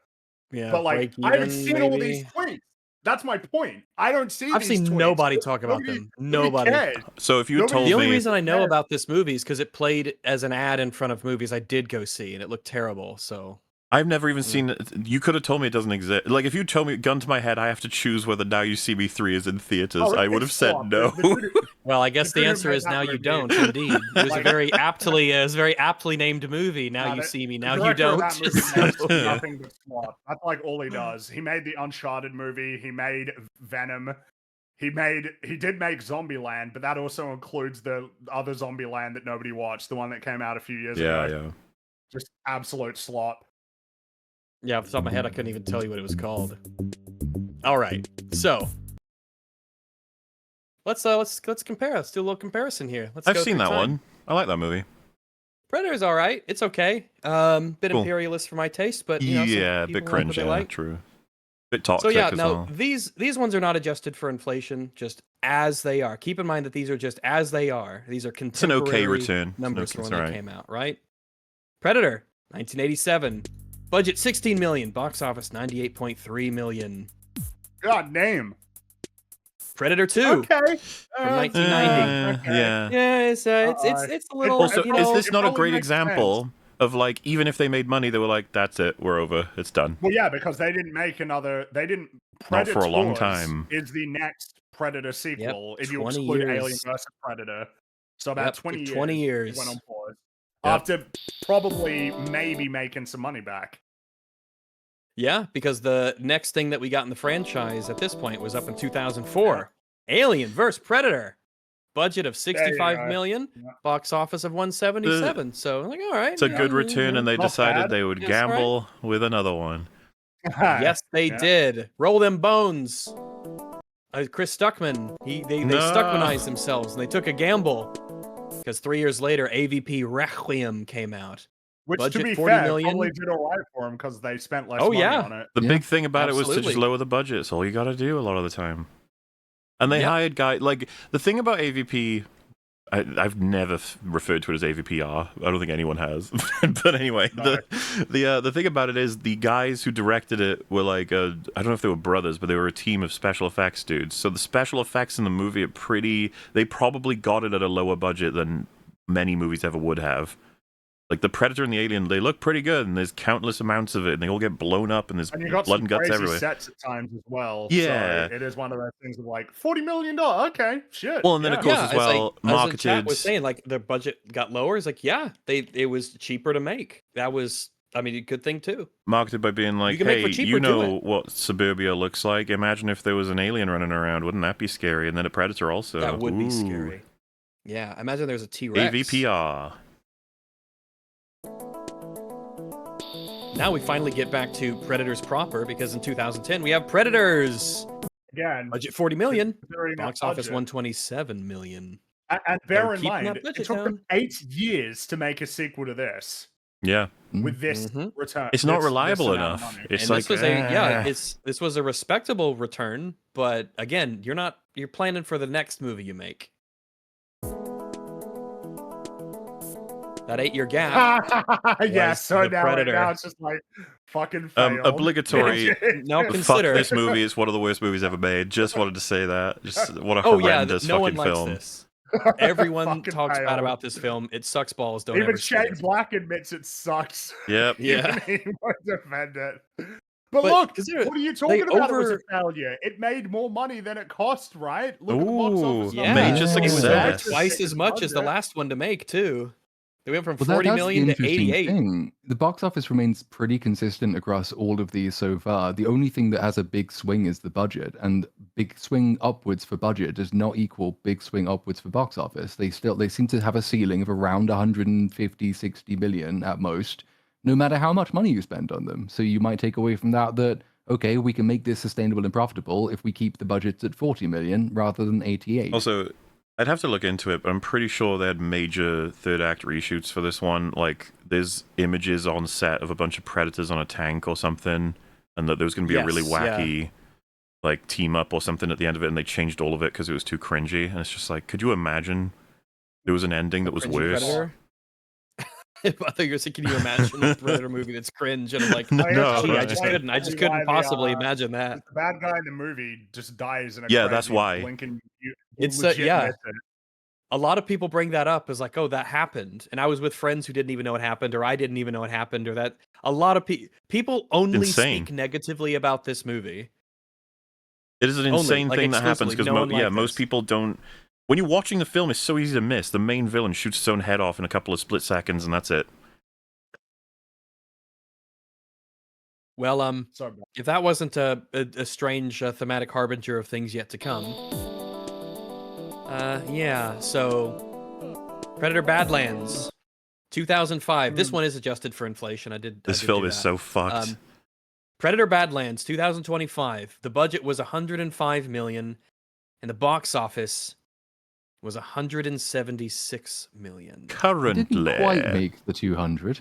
Yeah, but like, I haven't seen all these tweets. That's my point. I don't see. I've seen nobody talk about them. Nobody. So if you told me, the only reason I know about this movie is because it played as an ad in front of movies I did go see, and it looked terrible. So I've never even seen it. You could have told me it doesn't exist. Like, if you told me, gun to my head, I have to choose whether Now You See Me 3 is in theaters, I would have said no. Well, I guess the answer is Now You Don't, indeed. It was a very aptly named movie, Now You See Me, Now You Don't. Nothing but slot. That's like all he does. He made the Uncharted movie, he made Venom, he did make Zombieland, but that also includes the other Zombieland that nobody watched, the one that came out a few years ago. Yeah. Just absolute slop. Yeah, off the top of my head, I couldn't even tell you what it was called. All right, so let's compare. Let's do a little comparison here. I've seen that one. I like that movie. Predator's all right. It's okay. Bit imperialist for my taste, but a bit cringe. Like true. Bit toxic. So yeah, as now well. these ones are not adjusted for inflation, just as they are. Keep in mind that these are just as they are. These are contemporary it's an okay return. numbers from when they came out, right? Predator, 1987. Budget 16 million, box office 98.3 million. God damn. Predator 2. Okay. From 1990. Yeah, it's a little. Also, is this not a great example of, like, even if they made money, they were like, that's it, we're over, it's done. Well, yeah, because they didn't make another. They didn't. Not for a long time. Is the next Predator sequel if you exclude Alien vs Predator? So about 20 years. Went on pause. After probably maybe making some money back. Yeah, because the next thing that we got in the franchise at this point was up in 2004. Alien vs. Predator. Budget of 65 million, box office of 177. So, like, all right. It's a good return, and they decided they would gamble with another one. Yes, they did. Roll them bones. Chris Stuckman, they Stuckmannized themselves, and they took a gamble. Because 3 years later, AVP Requiem came out. Which, budget to be 40 fair, million. probably did all right for them because they spent less money on it. The big thing about it was to just lower the budget. It's all you got to do a lot of the time. And they hired guys. Like, the thing about AVP, I've never referred to it as AVPR. I don't think anyone has. But anyway, No. the thing about it is the guys who directed it were like, I don't know if they were brothers, but they were a team of special effects dudes. So the special effects in the movie are they probably got it at a lower budget than many movies ever would have. Like the Predator and the Alien, they look pretty good, and there's countless amounts of it, and they all get blown up, and there's And you got blood and guts everywhere. sets at times as well. Yeah. So it is one of those things of like $40 million. Okay, shit. Well, and then of course as well, marketed. As the chat was saying, like their budget got lower. It's like, yeah, it was cheaper to make. That was, I mean, a good thing too. Marketed by being like, hey, you know what suburbia looks like. Imagine if there was an alien running around. Wouldn't that be scary? And then a Predator also. That would be scary. Yeah, imagine there's a T-Rex. AVPR. Now we finally get back to Predators proper, because in 2010 we have Predators. Again, budget 40 million, box office budget. 127 million. And bear in keeping mind, that it budget took down. them 8 years to make a sequel to this. Yeah. With this return. It's not this reliable amount of enough. money. It's And like, this was a respectable return, but again, you're planning for the next movie you make. That 8-year gap. Yeah, so now Predator. it's just like fucking failed. obligatory. Now Fuck consider this movie. It's one of the worst movies ever made. Just wanted to say that. Just what a horrendous no one fucking likes film. this. Everyone Fucking talks bad failed. about this film. It sucks balls. Don't Even ever see Shane it. Black admits it sucks. Yep. Yeah. He won't defend it. But But look, consider- what are you they talking about? It was a failure. It made more money than it cost, right? Look at the box office. Yeah, Major it was success. twice as much as the last one to make too. They went from Well, 40 that's million the to interesting 88. thing. The box office remains pretty consistent across all of these so far. The only thing that has a big swing is the budget, and big swing upwards for budget does not equal big swing upwards for box office. They seem to have a ceiling of around 150, 60 million at most, no matter how much money you spend on them. So you might take away from that, okay, we can make this sustainable and profitable if we keep the budget at 40 million rather than 88. Also, I'd have to look into it, but I'm pretty sure they had major third act reshoots for this one. Like, there's images on set of a bunch of predators on a tank or something, and that there was going to be a really wacky, like, team up or something at the end of it, and they changed all of it because it was too cringy. And it's just like, could you imagine there was an ending that was worse? Predator? I thought you were saying, can you imagine a Predator movie that's cringe? And I'm like, No, gee, I right. just couldn't. I just couldn't possibly imagine that. The bad guy in the movie just dies in a Yeah, crazy that's why. blink and you It's legit yeah. miss it. A lot of people bring that up as like, oh, that happened, and I was with friends who didn't even know it happened, or I didn't even know it happened, or that. A lot of people only Insane. speak negatively about this movie. It is an insane like, thing that happens because no one liked most this. people don't. When you're watching the film, it's so easy to miss. The main villain shoots his own head off in a couple of split seconds, and that's it. Well, Sorry, bro. if that wasn't a strange thematic harbinger of things yet to come, yeah. So, Predator Badlands, 2005. This one is adjusted for inflation. This film is so fucked. Predator Badlands, 2025. The budget was 105 million, and the box office was 176 million. Currently, It didn't quite make the 200.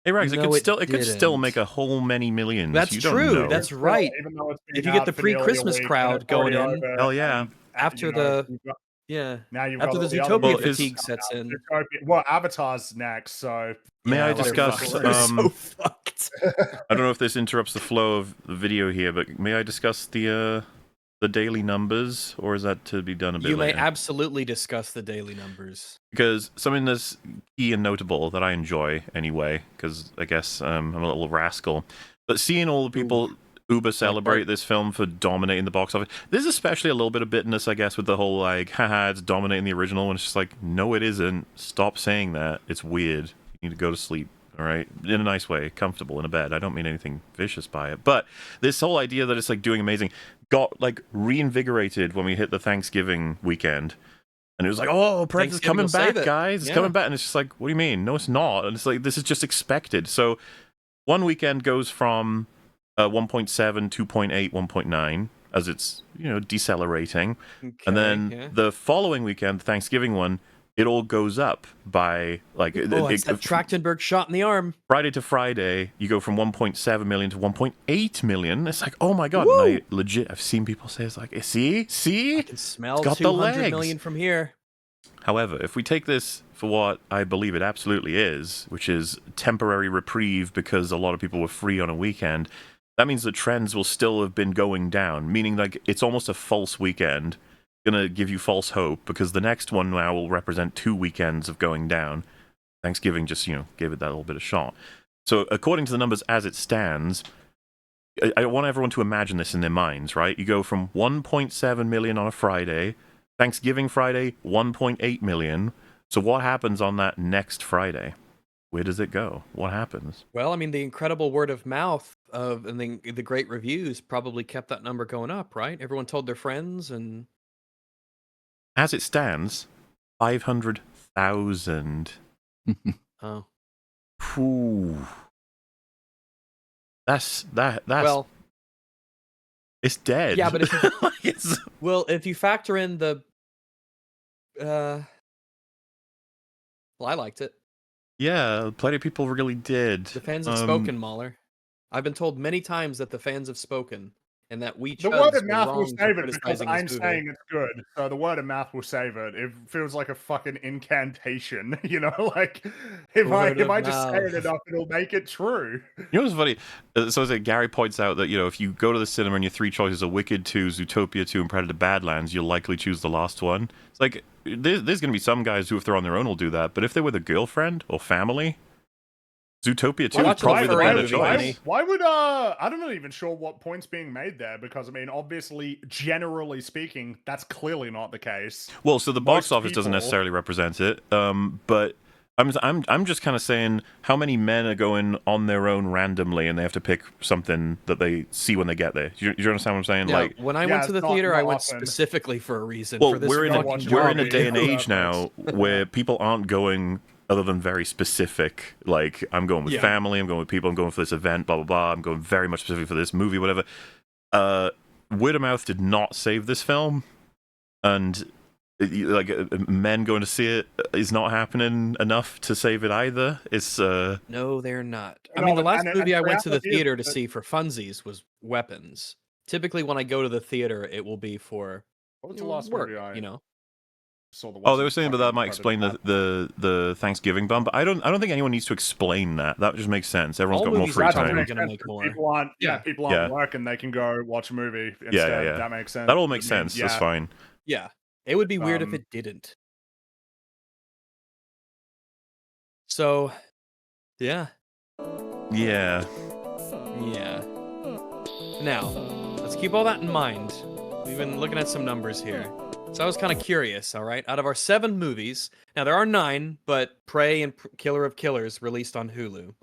Hey, Rags, No, it could still didn't. make a whole many millions. That's You don't true. know. That's right. Even though it's been If you get out the for nearly a pre-Christmas week, crowd and it's already going in, over, Hell yeah. after you know, the you've got- yeah, now you've after got the all the other Zootopia movies fatigue coming sets out. in. Zootopia- Well, Avatar's next, so May Yeah, I like, discuss? we're so fucked. I don't know if this interrupts the flow of the video here, but may I discuss the daily numbers, or is that to be done a bit You may later? absolutely discuss the daily numbers. Because something that's key and notable that I enjoy anyway, because I guess I'm a little rascal, but seeing all the people uber celebrate this film for dominating the box office, there's especially a little bit of bitterness, I guess, with the whole like, haha, it's dominating the original, and it's just like, no, it isn't. Stop saying that. It's weird. You need to go to sleep. All right, in a nice way, comfortable in a bed. I don't mean anything vicious by it, but this whole idea that it's like doing amazing got like reinvigorated when we hit the Thanksgiving weekend, and it was like, oh, Predator's coming back, guys, it's coming back, and it's just like, what do you mean? No, it's not, and it's like, this is just expected. So one weekend goes from 1.7, 2.8, 1.9 as it's decelerating, and then the following weekend, the Thanksgiving one, it all goes up by like it's that Trachtenberg shot in the arm. Friday to Friday, you go from 1.7 million to 1.8 million. It's like, oh my god! And I've seen people say, it's like, see, I can smell it's got the 200 legs. million from here. However, if we take this for what I believe it absolutely is, which is temporary reprieve because a lot of people were free on a weekend, that means the trends will still have been going down, meaning like it's almost a false weekend, gonna give you false hope, because the next one now will represent 2 weekends of going down. Thanksgiving just, gave it that little bit of shot. So according to the numbers as it stands, I want everyone to imagine this in their minds, right? You go from 1.7 million on a Friday, Thanksgiving Friday, 1.8 million. So what happens on that next Friday? Where does it go? What happens? Well, I mean, the incredible word of mouth and the great reviews probably kept that number going up, right? Everyone told their friends, and as it stands, 500,000. Oh. Whew. That's well, it's dead. Yeah, but if you factor in the well, I liked it. Yeah, plenty of people really did. The fans have spoken, Mahler. I've been told many times that the fans have spoken, and that we the word of mouth will save it because I'm saying it's good. So the word of mouth will save it. It feels like a fucking incantation, like if I just say it enough, it'll make it true. You know what's funny? So as Gary points out that if you go to the cinema and your 3 choices are Wicked 2, Zootopia 2, and Predator Badlands, you'll likely choose the last one. It's like there's going to be some guys who, if they're on their own, will do that. But if they're with a girlfriend or family, Zootopia 2 is probably the better choice. Why would I'm not even sure what point's being made there, because I mean, obviously, generally speaking, that's clearly not the case. Well, so the box office doesn't necessarily represent it, but I'm just kind of saying how many men are going on their own randomly and they have to pick something that they see when they get there. You understand what I'm saying? Yeah, when I went to the theater, I went specifically for a reason. Well, for this we're in a day and age now where people aren't going other than very specific, like I'm going with family, I'm going with people, I'm going for this event, blah blah blah. I'm going very much specific for this movie, whatever. Word of mouth did not save this film, and men going to see it is not happening enough to save it either. It's no, they're not. I mean, the last movie I went to the theater to see for funsies was Weapons. Typically, when I go to the theater, it will be for what was the last movie they were saying, but that might explain the Thanksgiving bump. But I don't think anyone needs to explain that. That just makes sense. Everyone's got more free time. People aren't working; they can go watch a movie instead. Yeah. That makes sense. That all makes sense. That's fine. Yeah, it would be weird if it didn't. So, yeah. Now, let's keep all that in mind. We've been looking at some numbers here. So I was kind of curious, all right? Out of our 7 movies, now there are 9, but Prey and Killer of Killers released on Hulu.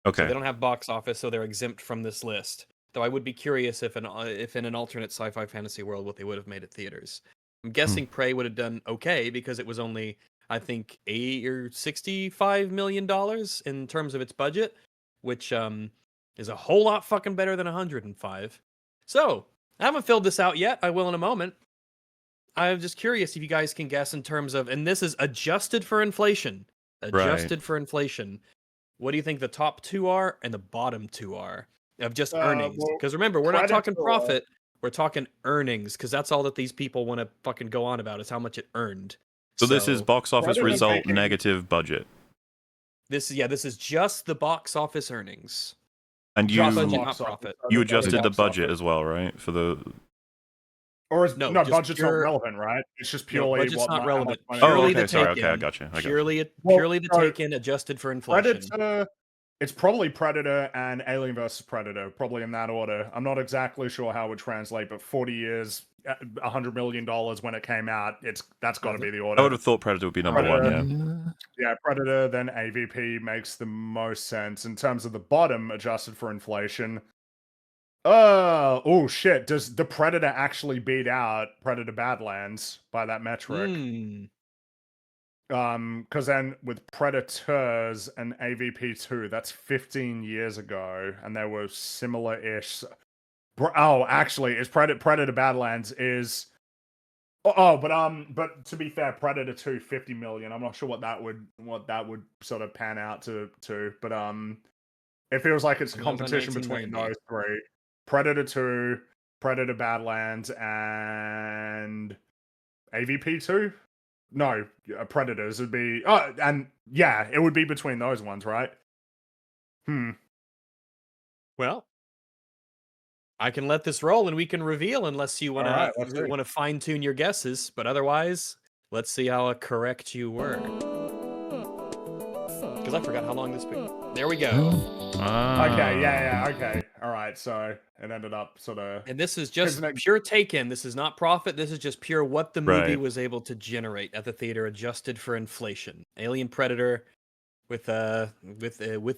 Okay. So they don't have box office, so they're exempt from this list. Though I would be curious if in an alternate sci-fi fantasy world, what they would have made at theaters. I'm guessing Prey would have done okay because it was only, I think, $80 or $65 million in terms of its budget, which is a whole lot fucking better than 105. So I haven't filled this out yet. I will in a moment. I'm just curious if you guys can guess in terms of, and this is adjusted for inflation. For inflation. What do you think the top 2 are and the bottom 2 are of just earnings? Because remember, we're not talking profit. We're talking earnings, because that's all that these people want to fucking go on about is how much it earned. So this is box office result negative budget. This is just the box office earnings. And you budget, not profit. You adjusted the budget as well, right? For the Or is no budget's not relevant, right? It's just purely budget's not relevant. Purely the sorry. Okay, I got you. Purely the take-in adjusted for inflation. It's probably Predator and Alien vs. Predator, probably in that order. I'm not exactly sure how it would translate, but 40 years, $100 million when it came out, that's got to be the order. I would have thought Predator would be number 1, Yeah, Predator, then AVP makes the most sense. In terms of the bottom, adjusted for inflation, oh shit, does the Predator actually beat out Predator Badlands by that metric? Because then with Predators and AVP2, that's 15 years ago, and they were similar-ish. Actually, is Predator Badlands is... but to be fair, Predator 2, 50 million. I'm not sure what that would sort of pan out to. But it feels like it's a competition between those 3: Predator 2, Predator Badlands, and AVP 2. No, Predators would be. Oh, and yeah, it would be between those ones, right? Well, I can let this roll and we can reveal unless you want to fine tune your guesses. But otherwise, let's see how correct you were. Because I forgot how long this been. There we go. Okay, yeah, okay. All right, so it ended up sort of. And this is just pure take-in. This is not profit. This is just pure what the movie was able to generate at the theater, adjusted for inflation. Alien Predator, with the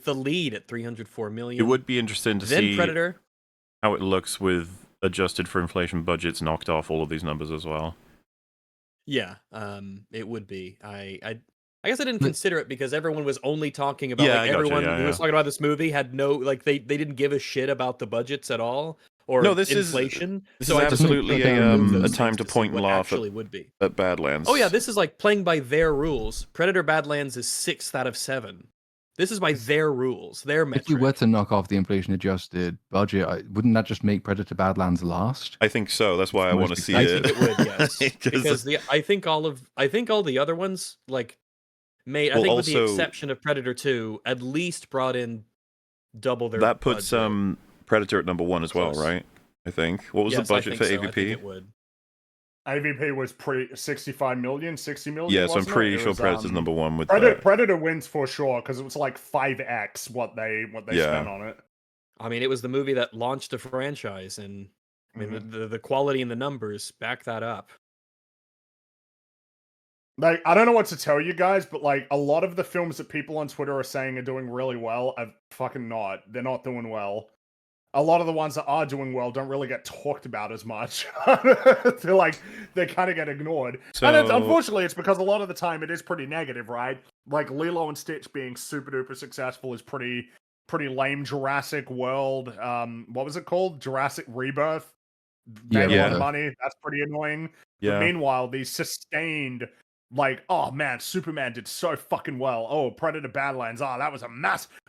lead at 304 million. It would be interesting to see Predator, how it looks with adjusted for inflation budgets knocked off all of these numbers as well. Yeah, it would be. I guess I didn't consider it because everyone was only talking about everyone who was talking about this movie had no they didn't give a shit about the budgets at all or inflation. This is absolutely a time to point and laugh at Badlands. Oh yeah, this is like playing by their rules. Predator Badlands is 6th out of 7. This is by their rules, their metric. If you were to knock off the inflation-adjusted budget, wouldn't that just make Predator Badlands last? I think so. That's why I want to see it. I think it would, yes. Because I think all the other ones made. I think with the exception of Predator 2, at least brought in double their. That puts Predator at number 1 as well, right? I think. What was the budget for AVP? I think it would. AVP was 65 million, 60 million. Yeah, so I'm pretty sure Predator's number 1 with Predator wins for sure because it was like 5x what they spent on it. I mean, it was the movie that launched a franchise, and I mean the quality and the numbers back that up. Like, I don't know what to tell you guys, but like a lot of the films that people on Twitter are saying are doing really well are fucking not. They're not doing well. A lot of the ones that are doing well don't really get talked about as much. They kind of get ignored. And unfortunately, it's because a lot of the time it is pretty negative, right? Like Lilo and Stitch being super duper successful is pretty lame. Jurassic World, what was it called? Jurassic Rebirth. Made a lot of money. That's pretty annoying. Yeah. But meanwhile, these sustained, like, oh man, Superman did so fucking well. Oh, Predator Badlands, that was a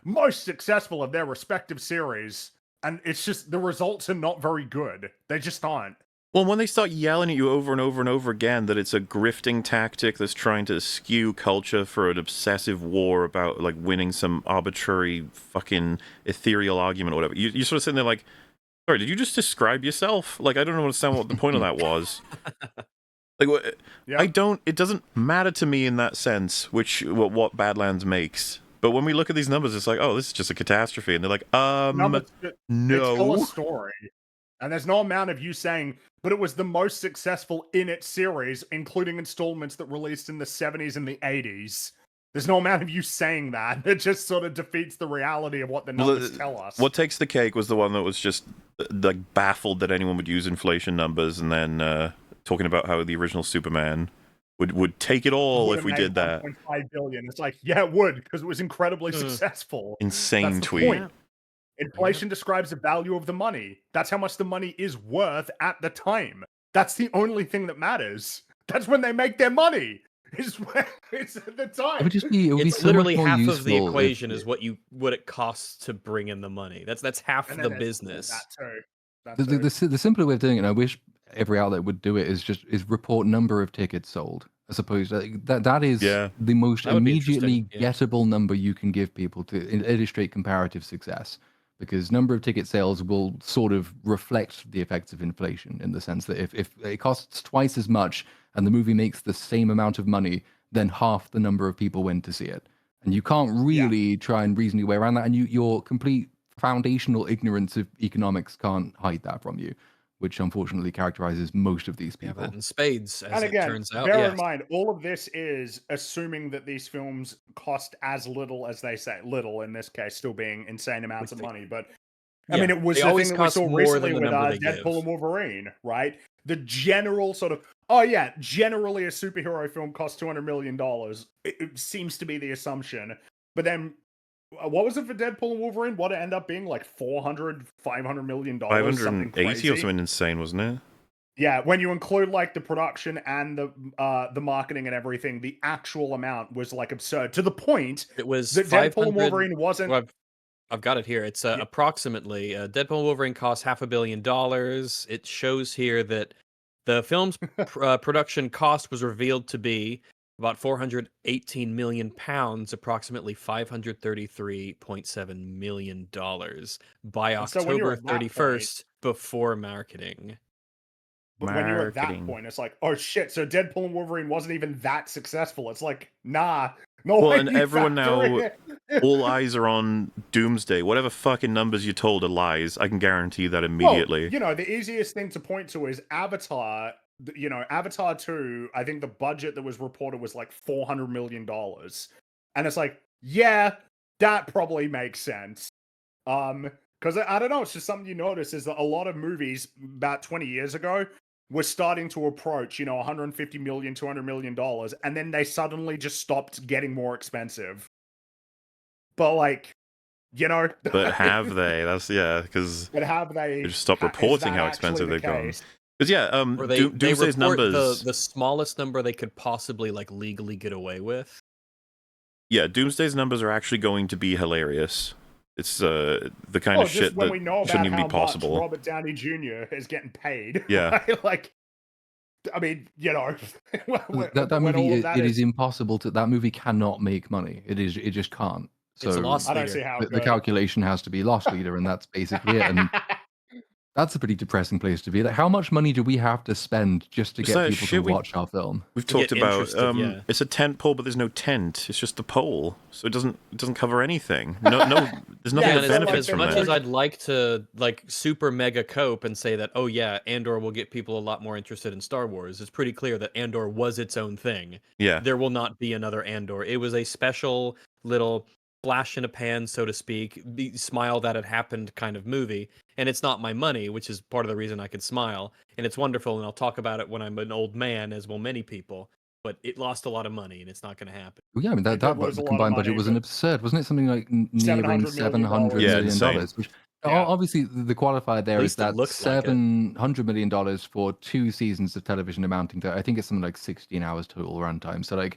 most successful of their respective series. And it's just, the results are not very good. They just aren't. Well, when they start yelling at you over and over and over again that it's a grifting tactic that's trying to skew culture for an obsessive war about, like, winning some arbitrary fucking ethereal argument or whatever, you're sort of sitting there like, sorry, did you just describe yourself? Like, I don't understand what the point of that was. Like, it doesn't matter to me in that sense what Badlands makes. But when we look at these numbers, it's like, oh, this is just a catastrophe. And they're like, no. It's still a story. And there's no amount of you saying, but it was the most successful in its series, including installments that released in the 70s and the 80s. There's no amount of you saying that. It just sort of defeats the reality of what the numbers tell us. What takes the cake was the one that was just like baffled that anyone would use inflation numbers, and then talking about how the original Superman would take it all if we did that. 1.5 billion. It's like, yeah, it would, because it was incredibly successful. Insane tweet. Point. Inflation describes the value of the money. That's how much the money is worth at the time. That's the only thing that matters. That's when they make their money. It's at the time. It would just be. It's so literally half of the equation is what it costs to bring in the money. That's half the business. The simpler way of doing it, and I wish every outlet would do it, is report number of tickets sold. I suppose that is the most immediately gettable number you can give people to illustrate comparative success, because number of ticket sales will sort of reflect the effects of inflation, in the sense that if it costs twice as much and the movie makes the same amount of money, then half the number of people went to see it. And you can't really try and reason your way around that, and your complete foundational ignorance of economics can't hide that from you, which unfortunately characterizes most of these people. In spades, as and again, it turns out. Bear in mind, all of this is assuming that these films cost as little as they say. Little, in this case, still being insane amounts of money. But, I mean, it was the thing that we saw recently with Deadpool and Wolverine, right? The general sort of, generally a superhero film costs $200 million. It seems to be the assumption. But then, what was it for Deadpool and Wolverine? What it ended up being, like $400, $500 million? 580 or something insane, wasn't it? Yeah, when you include like the production and the marketing and everything, the actual amount was like absurd, to the point it was that Deadpool and Wolverine wasn't. Well, I've got it here. It's approximately Deadpool and Wolverine cost $500 million. It shows here that The film's production cost was revealed to be about 418 million pounds, approximately $533.7 million by October 31st before marketing. But when you're at that point, it's like, oh shit, so Deadpool and Wolverine wasn't even that successful. It's like, nah. No well, way and everyone now, all eyes are on Doomsday. Whatever fucking numbers you're told are lies. I can guarantee that immediately. Well, the easiest thing to point to is Avatar. Avatar 2, I think the budget that was reported was like $400 million. And it's like, yeah, that probably makes sense. Because I don't know, it's just something you notice is that a lot of movies about 20 years ago were starting to approach, $150 million, $200 million, and then they suddenly just stopped getting more expensive. But But have they? That's because But have they just stopped reporting how expensive they've gone. Because Doomsday's numbers, the smallest number they could possibly legally get away with. Yeah, Doomsday's numbers are actually going to be hilarious. It's the kind of shit that shouldn't even be possible. Robert Downey Jr. is getting paid. Yeah, right? I mean, that movie, it is impossible to. That movie cannot make money. It just can't. So it's a loss leader. I don't see how the calculation has to be loss leader, and that's basically it. And that's a pretty depressing place to be. Like, how much money do we have to spend just to get people to watch our film? We've talked about it's a tent pole, but there's no tent. It's just the pole, so it doesn't cover anything. No, there's nothing that benefits from it. As much as I'd like to super mega cope and say that, oh yeah, Andor will get people a lot more interested in Star Wars, it's pretty clear that Andor was its own thing. Yeah, there will not be another Andor. It was a special little flash in a pan, so to speak, smile that had happened kind of movie. And it's not my money, which is part of the reason I could smile. And it's wonderful, and I'll talk about it when I'm an old man, as will many people. But it lost a lot of money, and it's not going to happen. Well, yeah, I mean, that combined budget was an absurd, wasn't it? Something like nearing $700 million. Which, obviously, the qualifier there is that $700 million for 2 seasons of television amounting to, I think it's something like 16 hours total runtime. So,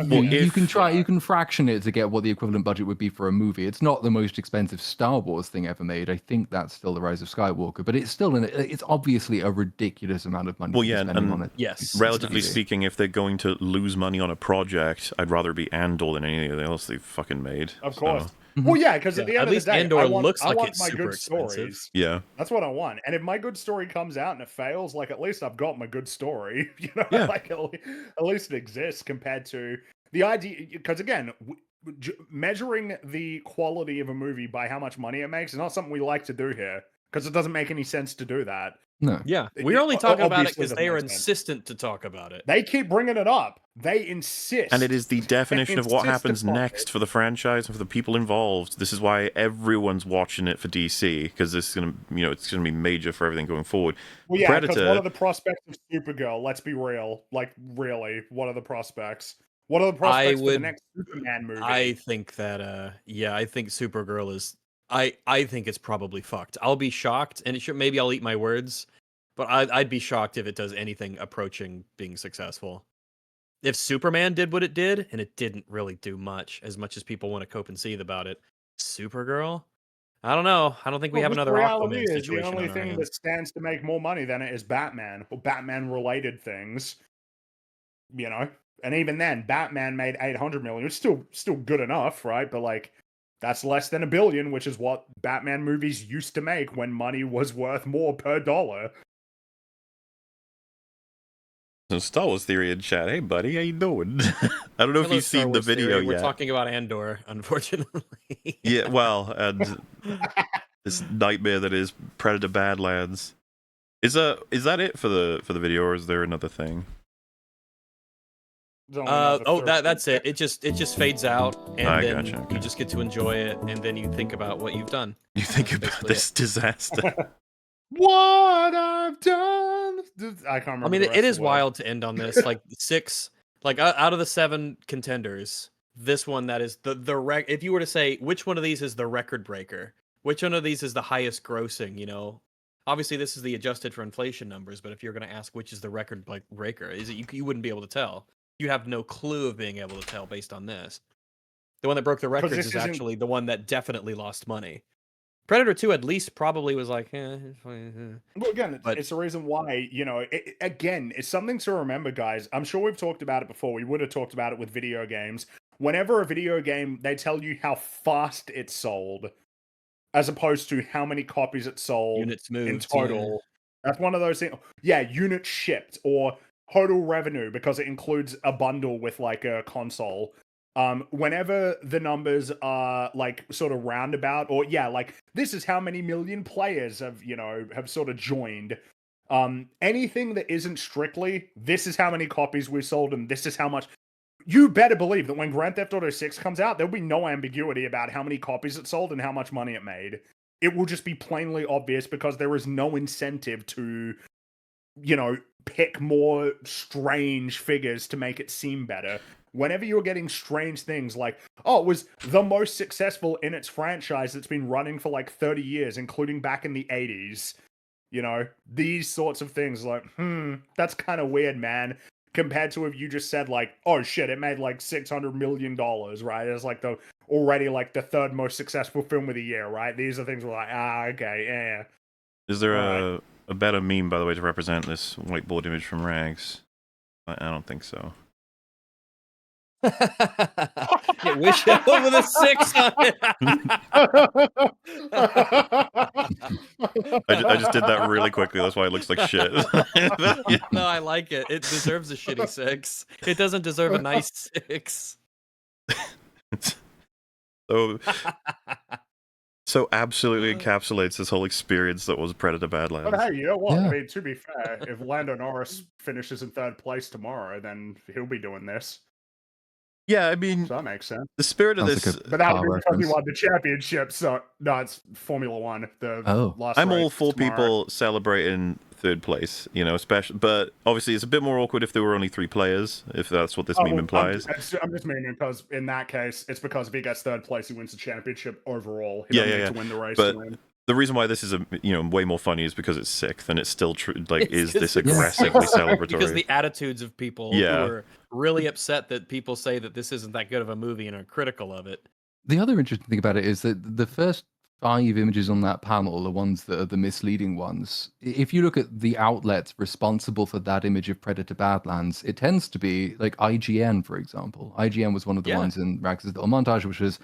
you can fraction it to get what the equivalent budget would be for a movie. It's not the most expensive Star Wars thing ever made. I think that's still The Rise of Skywalker, but it's still it's obviously a ridiculous amount of money. Well, yeah, and on it. Yes, relatively speaking, if they're going to lose money on a project, I'd rather be Andor than anything else they've fucking made. Of course. Well, yeah, because at the end of the day, Andor I want it's my super good expensive. stories. Yeah, that's what I want. And if my good story comes out and it fails, at least I've got my good story. At least it exists compared to the idea. Because again, measuring the quality of a movie by how much money it makes is not something we like to do here. Because it doesn't make any sense to do that. No. Yeah, we're only talking about it because they are insistent to talk about it. They keep bringing it up. They insist. And it is the definition of what happens next for the franchise and for the people involved. This is why everyone's watching it for DC, because this is going to, it's going to be major for everything going forward. Well, yeah, because what are the prospects of Supergirl? Let's be real. Really, what are the prospects? What are the prospects for the next Superman movie? I think that, I think Supergirl is... I think it's probably fucked. I'll be shocked, and maybe I'll eat my words, but I'd be shocked if it does anything approaching being successful. If Superman did what it did, and it didn't really do much as people want to cope and seethe about it, Supergirl? I don't know. I don't think we have another Aquaman situation. The only thing that stands to make more money than it is Batman, or Batman-related things. And even then, Batman made $800 million. It's still good enough, right? But that's less than $1 billion, which is what Batman movies used to make when money was worth more per dollar. So Star Wars Theory in chat. Hey, buddy, how you doing? I don't know if you've seen the video yet. We're talking about Andor, unfortunately. Yeah, well, and this nightmare that is Predator Badlands. Is that it for the video, or is there another thing? That's it. It just fades out, and then Okay. you just get to enjoy it, and then you think about what you've done. You think about this disaster. What I've done. I can't remember. I mean, it is wild to end on this. 6, out of the 7 contenders, this one that is the if you were to say which one of these is the record breaker, which one of these is the highest grossing, obviously this is the adjusted for inflation numbers, but if you're going to ask which is the record breaker, is it you wouldn't be able to tell. You have no clue of being able to tell based on this. The one that broke the records is actually the one that definitely lost money. Predator 2 at least probably was like, Well, again, it's the reason why, again, it's something to remember, guys. I'm sure we've talked about it before. We would have talked about it with video games. Whenever a video game, they tell you how fast it's sold, as opposed to how many copies it sold units moved, in total. That's one of those things. Yeah, units shipped or total revenue, because it includes a bundle with like a console. Whenever the numbers are like sort of roundabout, or like this is how many million players have sort of joined. Anything that isn't strictly this is how many copies we sold and this is how much. You better believe that when Grand Theft Auto 6 comes out, there'll be no ambiguity about how many copies it sold and how much money it made. It will just be plainly obvious, because there is no incentive to, pick more strange figures to make it seem better. Whenever you're getting strange things like, it was the most successful in its franchise that's been running for like 30 years, including back in the 80s, these sorts of things, like, that's kind of weird, man. Compared to if you just said like, oh shit, it made like $600 million, right? It's like already like the third most successful film of the year, right? These are things we're like, okay, yeah. Is there a better meme, by the way, to represent this whiteboard image from Rags? I don't think so. Yeah, wish it over the 6 on it. I just did that really quickly. That's why it looks like shit. No, I like it. It deserves a shitty 6. It doesn't deserve a nice 6. So absolutely encapsulates this whole experience that was Predator Badlands. But hey, you know what? Yeah. I mean, to be fair, if Lando Norris finishes in 3rd place tomorrow, then he'll be doing this. Yeah, I mean, so that makes sense. The spirit of this, but that would be because he won the championship. So no, it's Formula One. I'm all for people celebrating 3rd place, especially. But obviously, it's a bit more awkward if there were only 3 players. If that's what this meme implies. I'm just meaning because in that case, it's because if he gets 3rd place, he wins the championship overall. He doesn't need to win the race. But the reason why this is way more funny is because it's 6th and it's still true. Like, is this aggressively celebratory? Because the attitudes of people who are really upset that people say that this isn't that good of a movie and are critical of it. The other interesting thing about it is that the first 5 images on that panel are ones that are the misleading ones. If you look at the outlets responsible for that image of Predator Badlands, it tends to be like IGN, for example. IGN was one of the ones in Rags' little montage, which was,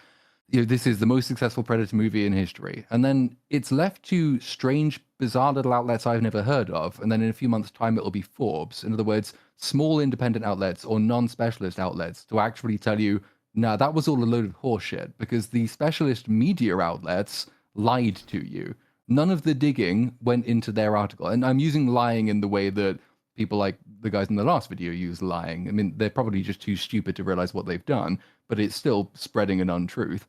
this is the most successful Predator movie in history. And then it's left to strange, bizarre little outlets I've never heard of. And then in a few months' time, it'll be Forbes. In other words, small independent outlets or non-specialist outlets to actually tell you, nah, that was all a load of horseshit, because the specialist media outlets lied to you. None of the digging went into their article. And I'm using lying in the way that people like the guys in the last video use lying. I mean, they're probably just too stupid to realize what they've done, but it's still spreading an untruth.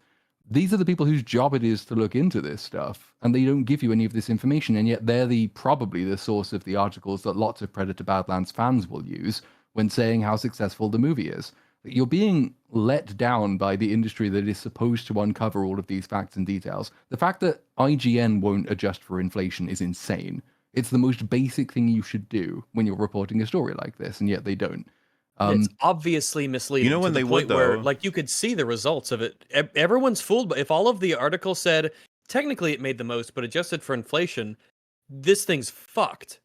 These are the people whose job it is to look into this stuff, and they don't give you any of this information, and yet they're probably the source of the articles that lots of Predator Badlands fans will use when saying how successful the movie is. You're being let down by the industry that is supposed to uncover all of these facts and details. The fact that IGN won't adjust for inflation is insane. It's the most basic thing you should do when you're reporting a story like this, and yet they don't. It's obviously misleading. When to the they point would, though, where, like, you could see the results of it. Everyone's fooled. But if all of the articles said technically it made the most, but adjusted for inflation, this thing's fucked.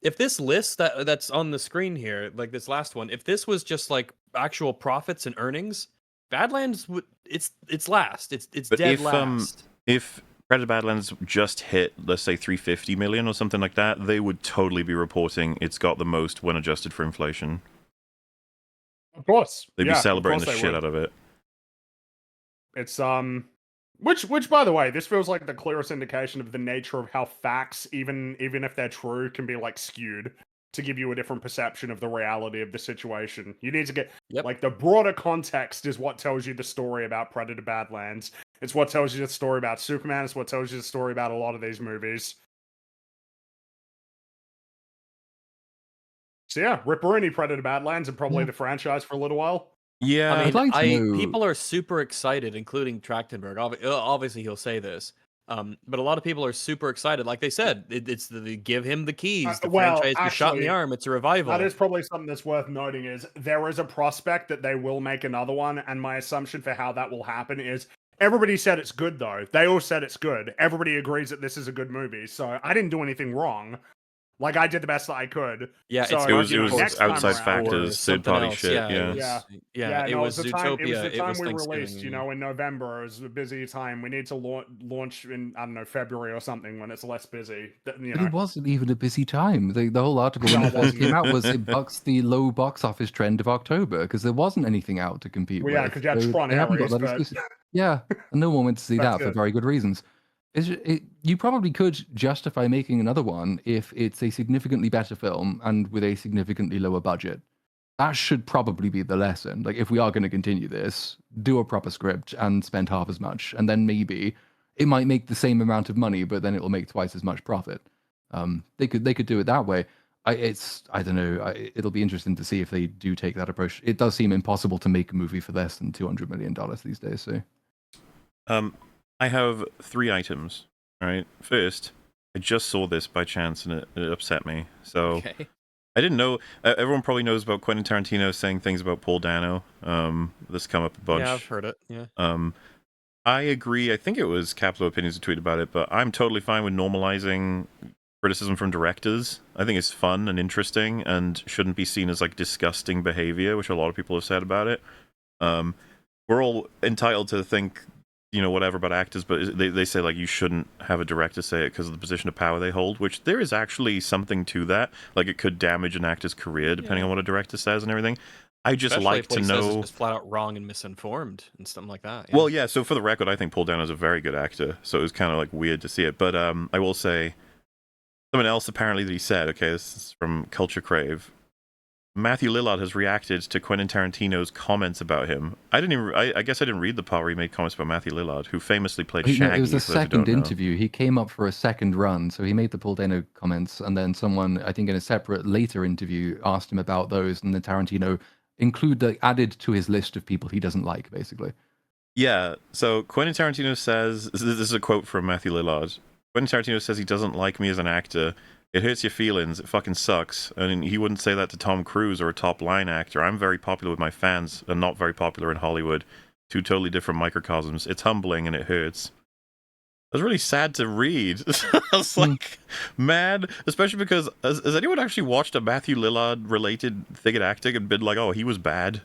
If this list that's on the screen here, like this last one, if this was just like actual profits and earnings, Badlands would it's last. It's dead last. If Predator Badlands just hit, let's say, 350 million or something like that, they would totally be reporting it's got the most when adjusted for inflation. Of course. They'd be celebrating the shit out of it. It's which by the way, this feels like the clearest indication of the nature of how facts, even if they're true, can be like skewed to give you a different perception of the reality of the situation. You need to get like the broader context is what tells you the story about Predator Badlands. It's what tells you the story about Superman. It's what tells you the story about a lot of these movies. So yeah, Ripperoni Predator Badlands and probably the franchise for a little while. Yeah, I mean, people are super excited, including Trachtenberg. Obviously, he'll say this, but a lot of people are super excited. Like they said, it's the give him the keys. The franchise was shot in the arm. It's a revival. That is probably something that's worth noting. Is there is a prospect that they will make another one, and my assumption for how that will happen is Everybody said it's good, though. They all said it's good. Everybody agrees that this is a good movie. So I didn't do anything wrong. Like, I did the best that I could. Yeah, so, it was next outside time factors, third party shit. Yeah, it was the time. It was Zootopia. the time we Thanksgiving. released. In November. It was a busy time. We need to launch in, I don't know, February or something when it's less busy. But it wasn't even a busy time. The whole article when it first came out was it bucks the low box office trend of October because there wasn't anything out to compete with. Yeah, because you had Tron Ares, but... Yeah, and no one went to see that for very good reasons. You probably could justify making another one if it's a significantly better film and with a significantly lower budget. That should probably be the lesson. Like, if we are going to continue this, do a proper script and spend half as much, and then maybe it might make the same amount of money, but then it will make twice as much profit. They could do it that way. I don't know. It'll be interesting to see if they do take that approach. It does seem impossible to make a movie for less than $200 million these days. So, I have 3 items. All right. First, I just saw this by chance and it upset me. So I didn't know. Everyone probably knows about Quentin Tarantino saying things about Paul Dano. This come up a bunch. Yeah, I've heard it. Yeah. I agree. I think it was Capital Opinions who tweeted about it, but I'm totally fine with normalizing criticism from directors. I think it's fun and interesting and shouldn't be seen as like disgusting behavior, which a lot of people have said about it. We're all entitled to think, whatever about actors, but they say like you shouldn't have a director say it because of the position of power they hold, which there is actually something to that. Like it could damage an actor's career depending on what a director says and everything. I just Especially like if what to he says is know just flat out wrong and misinformed and something like that. Well, yeah. So for the record, I think Paul Dano is a very good actor. So it was kind of like weird to see it. But I will say something else apparently that he said. Okay, this is from Culture Crave. Matthew Lillard has reacted to Quentin Tarantino's comments about him. I guess I didn't read the part where he made comments about Matthew Lillard, who famously played Shaggy. It was a second interview. He came up for a second run, so he made the Paul Dano comments, and then someone, I think in a separate later interview, asked him about those, and then Tarantino added to his list of people he doesn't like, basically. Yeah, so Quentin Tarantino says, this is a quote from Matthew Lillard, Quentin Tarantino says he doesn't like me as an actor. It hurts your feelings. It fucking sucks. And he wouldn't say that to Tom Cruise or a top-line actor. I'm very popular with my fans and not very popular in Hollywood. 2 totally different microcosms. It's humbling and it hurts. It was really sad to read. I was like, man, especially because has anyone actually watched a Matthew Lillard-related thing in acting and been like, oh, he was bad?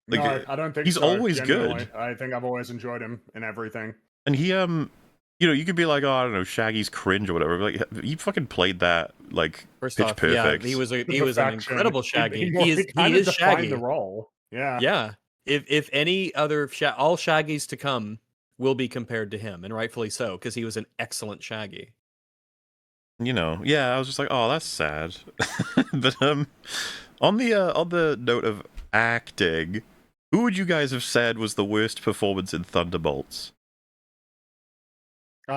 Like, no, I don't think he's so, always genuinely. good. I think I've always enjoyed him in everything. And he, you could be like, oh, I don't know, Shaggy's cringe or whatever. But like, he fucking played that like pitch perfect. Yeah, he was an incredible Shaggy. He is Shaggy. The role. Yeah. Yeah. If any other all Shaggies to come will be compared to him, and rightfully so, because he was an excellent Shaggy. Yeah, I was just like, oh, that's sad. But on the note of acting, who would you guys have said was the worst performance in Thunderbolts?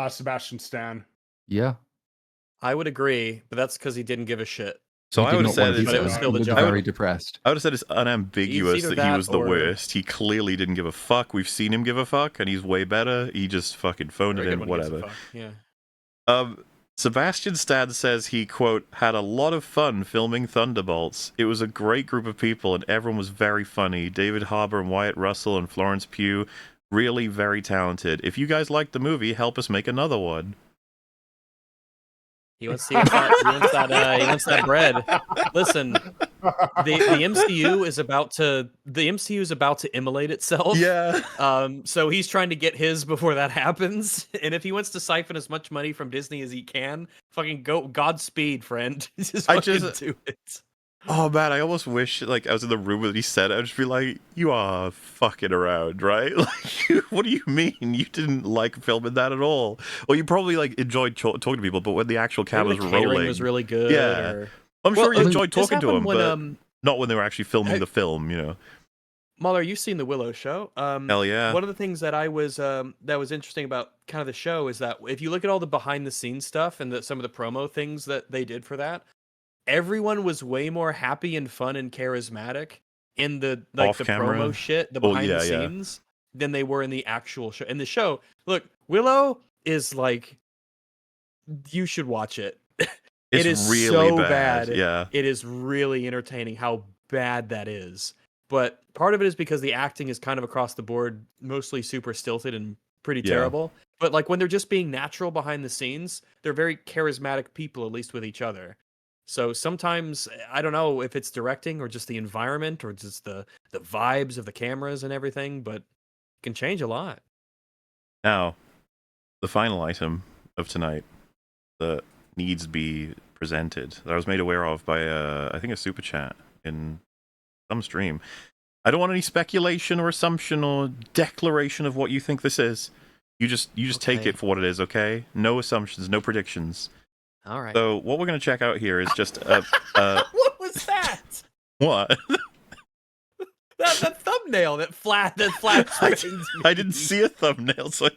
Sebastian Stan. Yeah. I would agree, but that's because he didn't give a shit. So I would have said it was still the job. Very depressed. I would have said it's unambiguous that he was the worst. He clearly didn't give a fuck. We've seen him give a fuck, and he's way better. He just fucking phoned it in, whatever. Yeah. Sebastian Stan says he, quote, had a lot of fun filming Thunderbolts. It was a great group of people, and everyone was very funny. David Harbour and Wyatt Russell and Florence Pugh, really very talented. If you guys liked the movie, help us make another one. He wants that bread. Listen, the MCU is about to immolate itself. Yeah. So he's trying to get his before that happens. And if he wants to siphon as much money from Disney as he can, fucking go Godspeed, friend. Just do it. Oh man, I almost wish like I was in the room when he said it. I'd just be like, "You are fucking around, right? Like, what do you mean you didn't like filming that at all? Well, you probably like enjoyed talking to people, but when the actual cameras were rolling, was really good. Yeah, I'm sure you enjoyed talking to him, but not when they were actually filming the film. Mahler, you've seen the Willow show. Hell yeah. One of the things that that was interesting about kind of the show is that if you look at all the behind the scenes stuff and some of the promo things that they did for that. Everyone was way more happy and fun and charismatic in the promo shit, the behind the scenes, than they were in the actual show. In the show, look, Willow is like, you should watch it. It is really so bad. Yeah, it is really entertaining how bad that is. but part of it is because the acting is kind of across the board, mostly super stilted and pretty terrible. But like when they're just being natural behind the scenes, they're very charismatic people, at least with each other. So sometimes I don't know if it's directing or just the environment or just the vibes of the cameras and everything, but it can change a lot. Now, the final item of tonight that needs to be presented, that I was made aware of by I think a super chat in some stream. I don't want any speculation or assumption or declaration of what you think this is. You just take it for what it is, okay? No assumptions, no predictions. All right. So what we're gonna check out here is just what was that? What? that thumbnail that flat I didn't see a thumbnail, so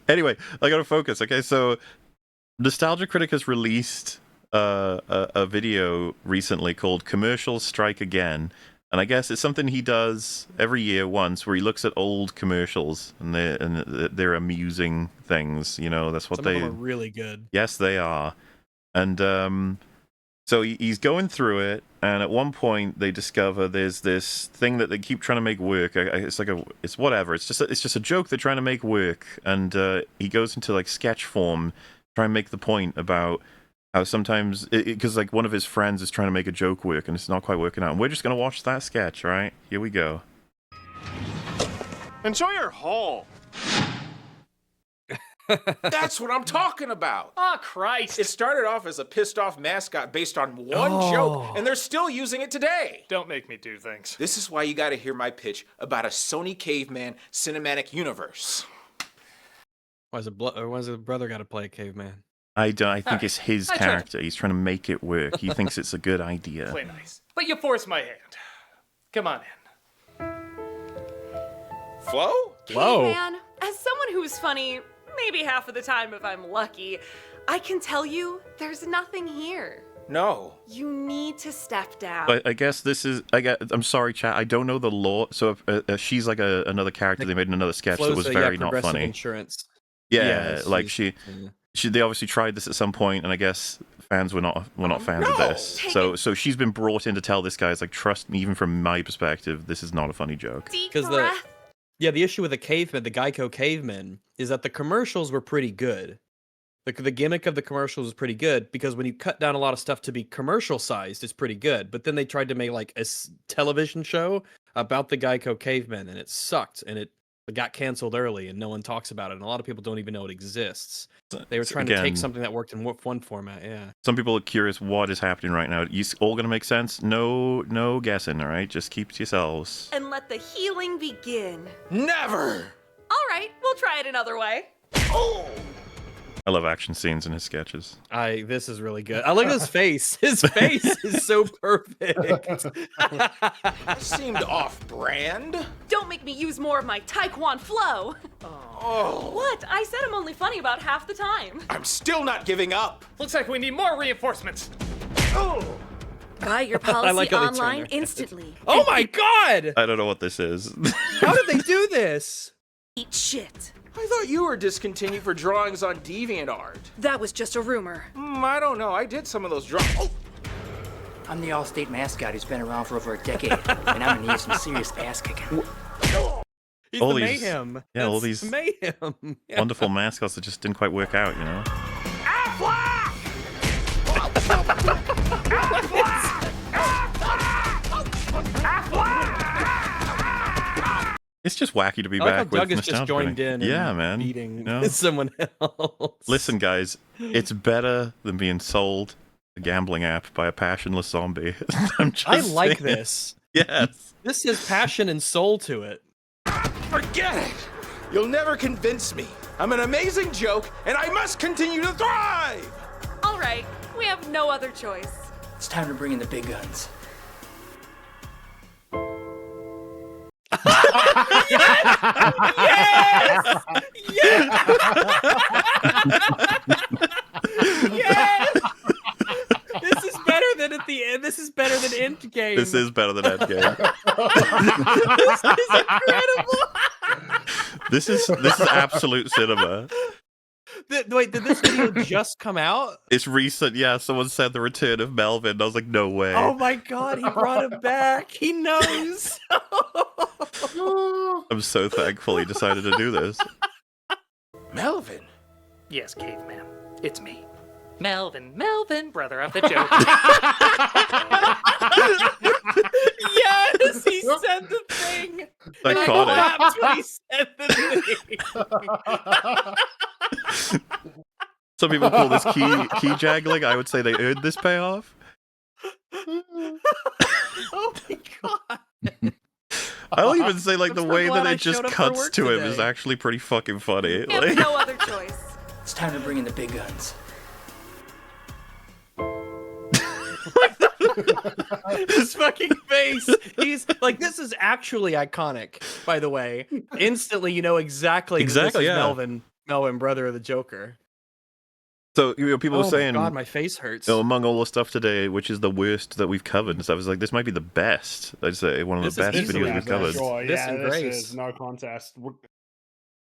anyway, I gotta focus. Okay, so Nostalgia Critic has released a video recently called "Commercials Strike Again," and I guess it's something he does every year once, where he looks at old commercials and they're amusing things. You know, that's what Some they of them are really good. Yes, they are, and so he's going through it, and at one point they discover there's this thing that they keep trying to make work. It's whatever. It's just a joke they're trying to make work, and he goes into like sketch form, try and make the point about how sometimes because like one of his friends is trying to make a joke work and it's not quite working out. And we're just gonna watch that sketch, right? Here we go. Enjoy your haul. That's what I'm talking about. Oh, Christ. It started off as a pissed off mascot based on one joke, and they're still using it today. Don't make me do things. This is why you gotta hear my pitch about a Sony Caveman cinematic universe. Why is the brother got to play a caveman? I think it's his character. He's trying to make it work. He thinks it's a good idea. Play nice. But you forced my hand. Come on in. Flo? Caveman, as someone who's funny, maybe half of the time if I'm lucky, I can tell you there's nothing here. No. You need to step down. But I guess this is. I'm sorry, chat. I don't know the lore. So if, she's like another character they made in another sketch that was very not funny. Insurance. Yeah, like they obviously tried this at some point, and I guess fans were not fans of this. So she's been brought in to tell this guy, it's like, trust me, even from my perspective, this is not a funny joke. Because the issue with the caveman, the Geico caveman, is that the commercials were pretty good. The gimmick of the commercials was pretty good because when you cut down a lot of stuff to be commercial sized, it's pretty good. But then they tried to make like a television show about the Geico caveman, and it sucked, and it got canceled early, and no one talks about it, and a lot of people don't even know it exists. They were trying to take something that worked in one format. Yeah. Some people are curious what is happening right now. You all gonna make sense? No guessing. All right, just keep it to yourselves. And let the healing begin. Never. All right, we'll try it another way. Oh. I love action scenes in his sketches. This is really good. I look at his face. His face is so perfect. Seemed off-brand. Don't make me use more of my Taekwon flow. Oh. What? I said I'm only funny about half the time. I'm still not giving up. Looks like we need more reinforcements. Oh. Buy your policy online instantly. Oh my god! I don't know what this is. How did they do this? Eat shit. I thought you were discontinued for drawings on DeviantArt. That was just a rumor. I don't know. I did some of those drawings. Oh. I'm the All-State mascot who's been around for over a decade, and I'm gonna need some serious ass kicking. He's all the mayhem. Yeah, all these mayhem. Wonderful mascots that just didn't quite work out, you know? It's just wacky to be back with Doug has just joined in. Yeah, man. Beating someone else. Listen, guys, it's better than being sold a gambling app by a passionless zombie. I like this. Yes. This has passion and soul to it. Forget it. You'll never convince me. I'm an amazing joke, and I must continue to thrive. All right, we have no other choice. It's time to bring in the big guns. Yes! Yes! This is better than at the end. This is better than Endgame. This is better than Endgame. This is incredible. This is absolute cinema. Wait, did this video just come out? It's recent, yeah. Someone said the return of Melvin. I was like, no way. Oh my god, he brought him back. He knows. I'm so thankful he decided to do this. Melvin? Yes, caveman. It's me. Melvin, brother of the Joker. Yes, he said the thing. Iconic. That's when he said the thing. Some people call this key jaggling. I would say they earned this payoff. Oh my god. I'll even say, like, the way that I it just showed up for cuts work to him today. is actually pretty fucking funny. You have Like, no other choice. It's time to bring in the big guns. His fucking face. He's like, this is actually iconic, by the way. Instantly, you know exactly that this is yeah. Melvin, brother of the Joker. So, you know, people were saying, my god, my face hurts. you know, among all the stuff today, which is the worst that we've covered and stuff, it's like, this might be the best. I'd say one of This the is best easily videos we've the covered. Sure, This yeah, and this Grace. is no contest.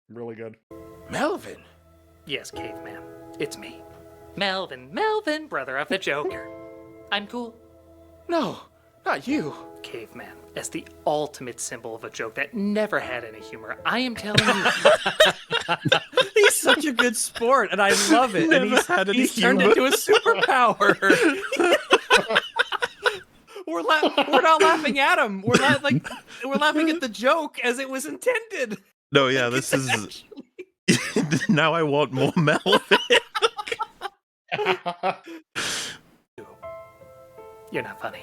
Really good. Melvin? Yes, caveman. It's me. Melvin, brother of the Joker. I'm cool. No, not you. Caveman, as the ultimate symbol of a joke that never had any humor, I am telling you. He's such a good sport, and I love it. And he's turned into a superpower. We're not laughing at him. We're laughing at the joke as it was intended. No, yeah, this is... Now I want more Melvin. You're not funny.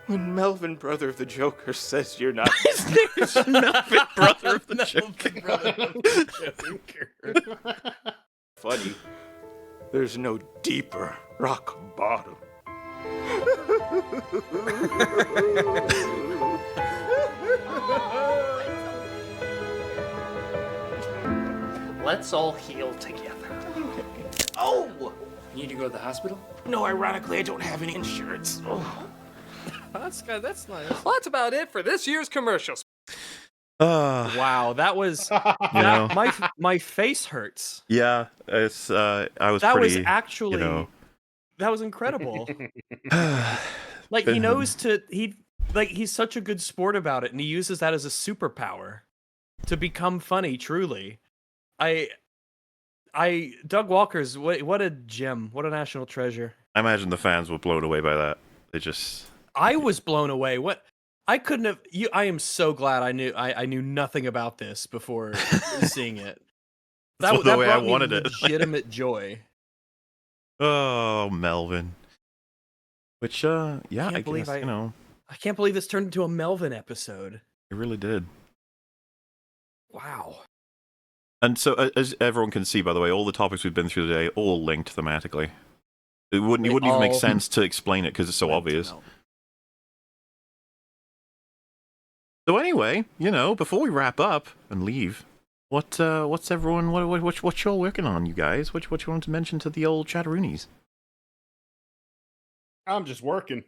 When Melvin, brother of the Joker, says you're not... His name is Melvin, brother of the Joker. Funny. There's no deeper rock bottom. Let's all heal together. Oh! You need to go to the hospital? No, ironically, I don't have any insurance. Oh. That's nice. Well, that's about it for this year's commercials. Wow, that was my face hurts. Yeah, it's I was That pretty, was actually that was incredible. Like he knows he's such a good sport about it, and he uses that as a superpower to become funny. Truly, Doug Walker's what a gem, what a national treasure. I imagine the fans were blown away by that. They just... I was blown away. What I couldn't have. I am so glad I knew nothing about this before seeing it. That's the way I brought me wanted it. Legitimate joy. Oh, Melvin. Which, yeah, I can't believe guess, you know, I can't believe this turned into a Melvin episode. it really did. Wow. And so, as everyone can see, by the way, all the topics we've been through today all linked thematically. It wouldn't even make sense to explain it because it's so obvious. So anyway, you know, before we wrap up and leave, what's everyone? What y'all working on, you guys? What you want to mention to the old chatteroonies? I'm just working.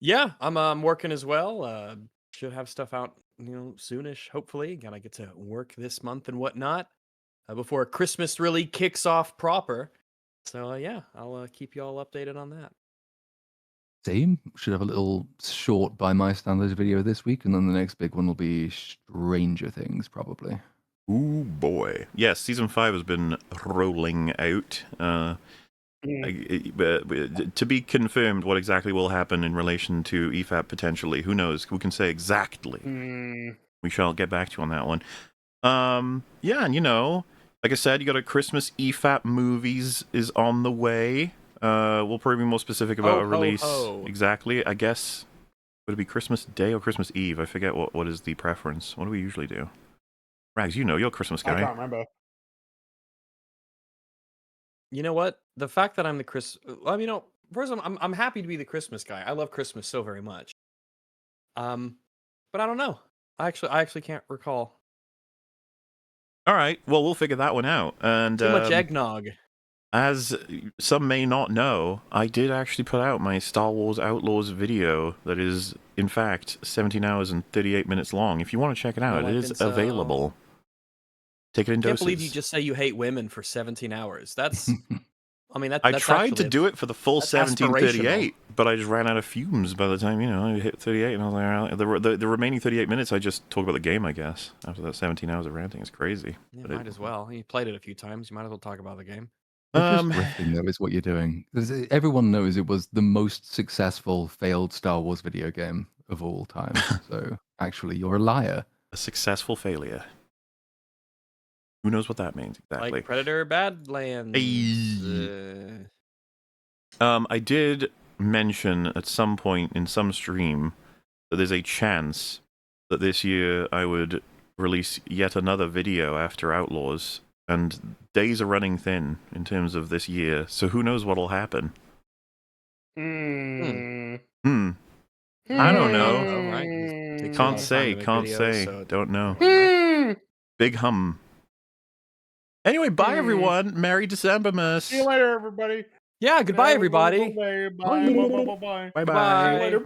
Yeah, I'm working as well. Should have stuff out, soonish. Hopefully, gotta get to work this month and whatnot before Christmas really kicks off proper. So yeah, I'll keep you all updated on that. Same. Should have a little short by my standards video this week, and then the next big one will be Stranger Things, probably. Ooh boy. Yes, season 5 has been rolling out. To be confirmed what exactly will happen in relation to EFAP potentially. Who knows? Who can say exactly? We shall get back to you on that one. Yeah, and like I said, you got a Christmas EFAP movies is on the way. We'll probably be more specific about a release. Exactly. I guess, would it be Christmas Day or Christmas Eve? I forget what is the preference. What do we usually do? Rags, you're a Christmas guy. I can't remember. You know what? The fact that I'm the first, I'm happy to be the Christmas guy. I love Christmas so very much. But I don't know. I actually can't recall. All right. Well, we'll figure that one out. And too much eggnog. As some may not know, I did actually put out my Star Wars Outlaws video that is, in fact, 17 hours and 38 minutes long. If you want to check it out, it is available. Take it in I can't doses. believe you just say you hate women for 17 hours. That's, I mean, I that's tried to actually, do it for the full that's 1738, but I just ran out of fumes by the time, I hit 38, and I was like, the remaining 38 minutes, I just talk about the game, I guess. After that 17 hours of ranting, it's crazy. You might as well. You played it a few times. You might as well talk about the game. You're just grifting, though, is what you're doing. Everyone knows it was the most successful failed Star Wars video game of all time. So, actually, you're a liar. A successful failure. Who knows what that means exactly? Like Predator Badlands. I did mention at some point in some stream that there's a chance that this year I would release yet another video after Outlaws, and days are running thin in terms of this year, so who knows what'll happen. I don't know. Right. Can't say. Don't know. Big hum. Anyway, bye everyone. Merry Decembermas. See you later, everybody. Yeah, goodbye everybody. Bye. Bye. Bye. Bye. Later.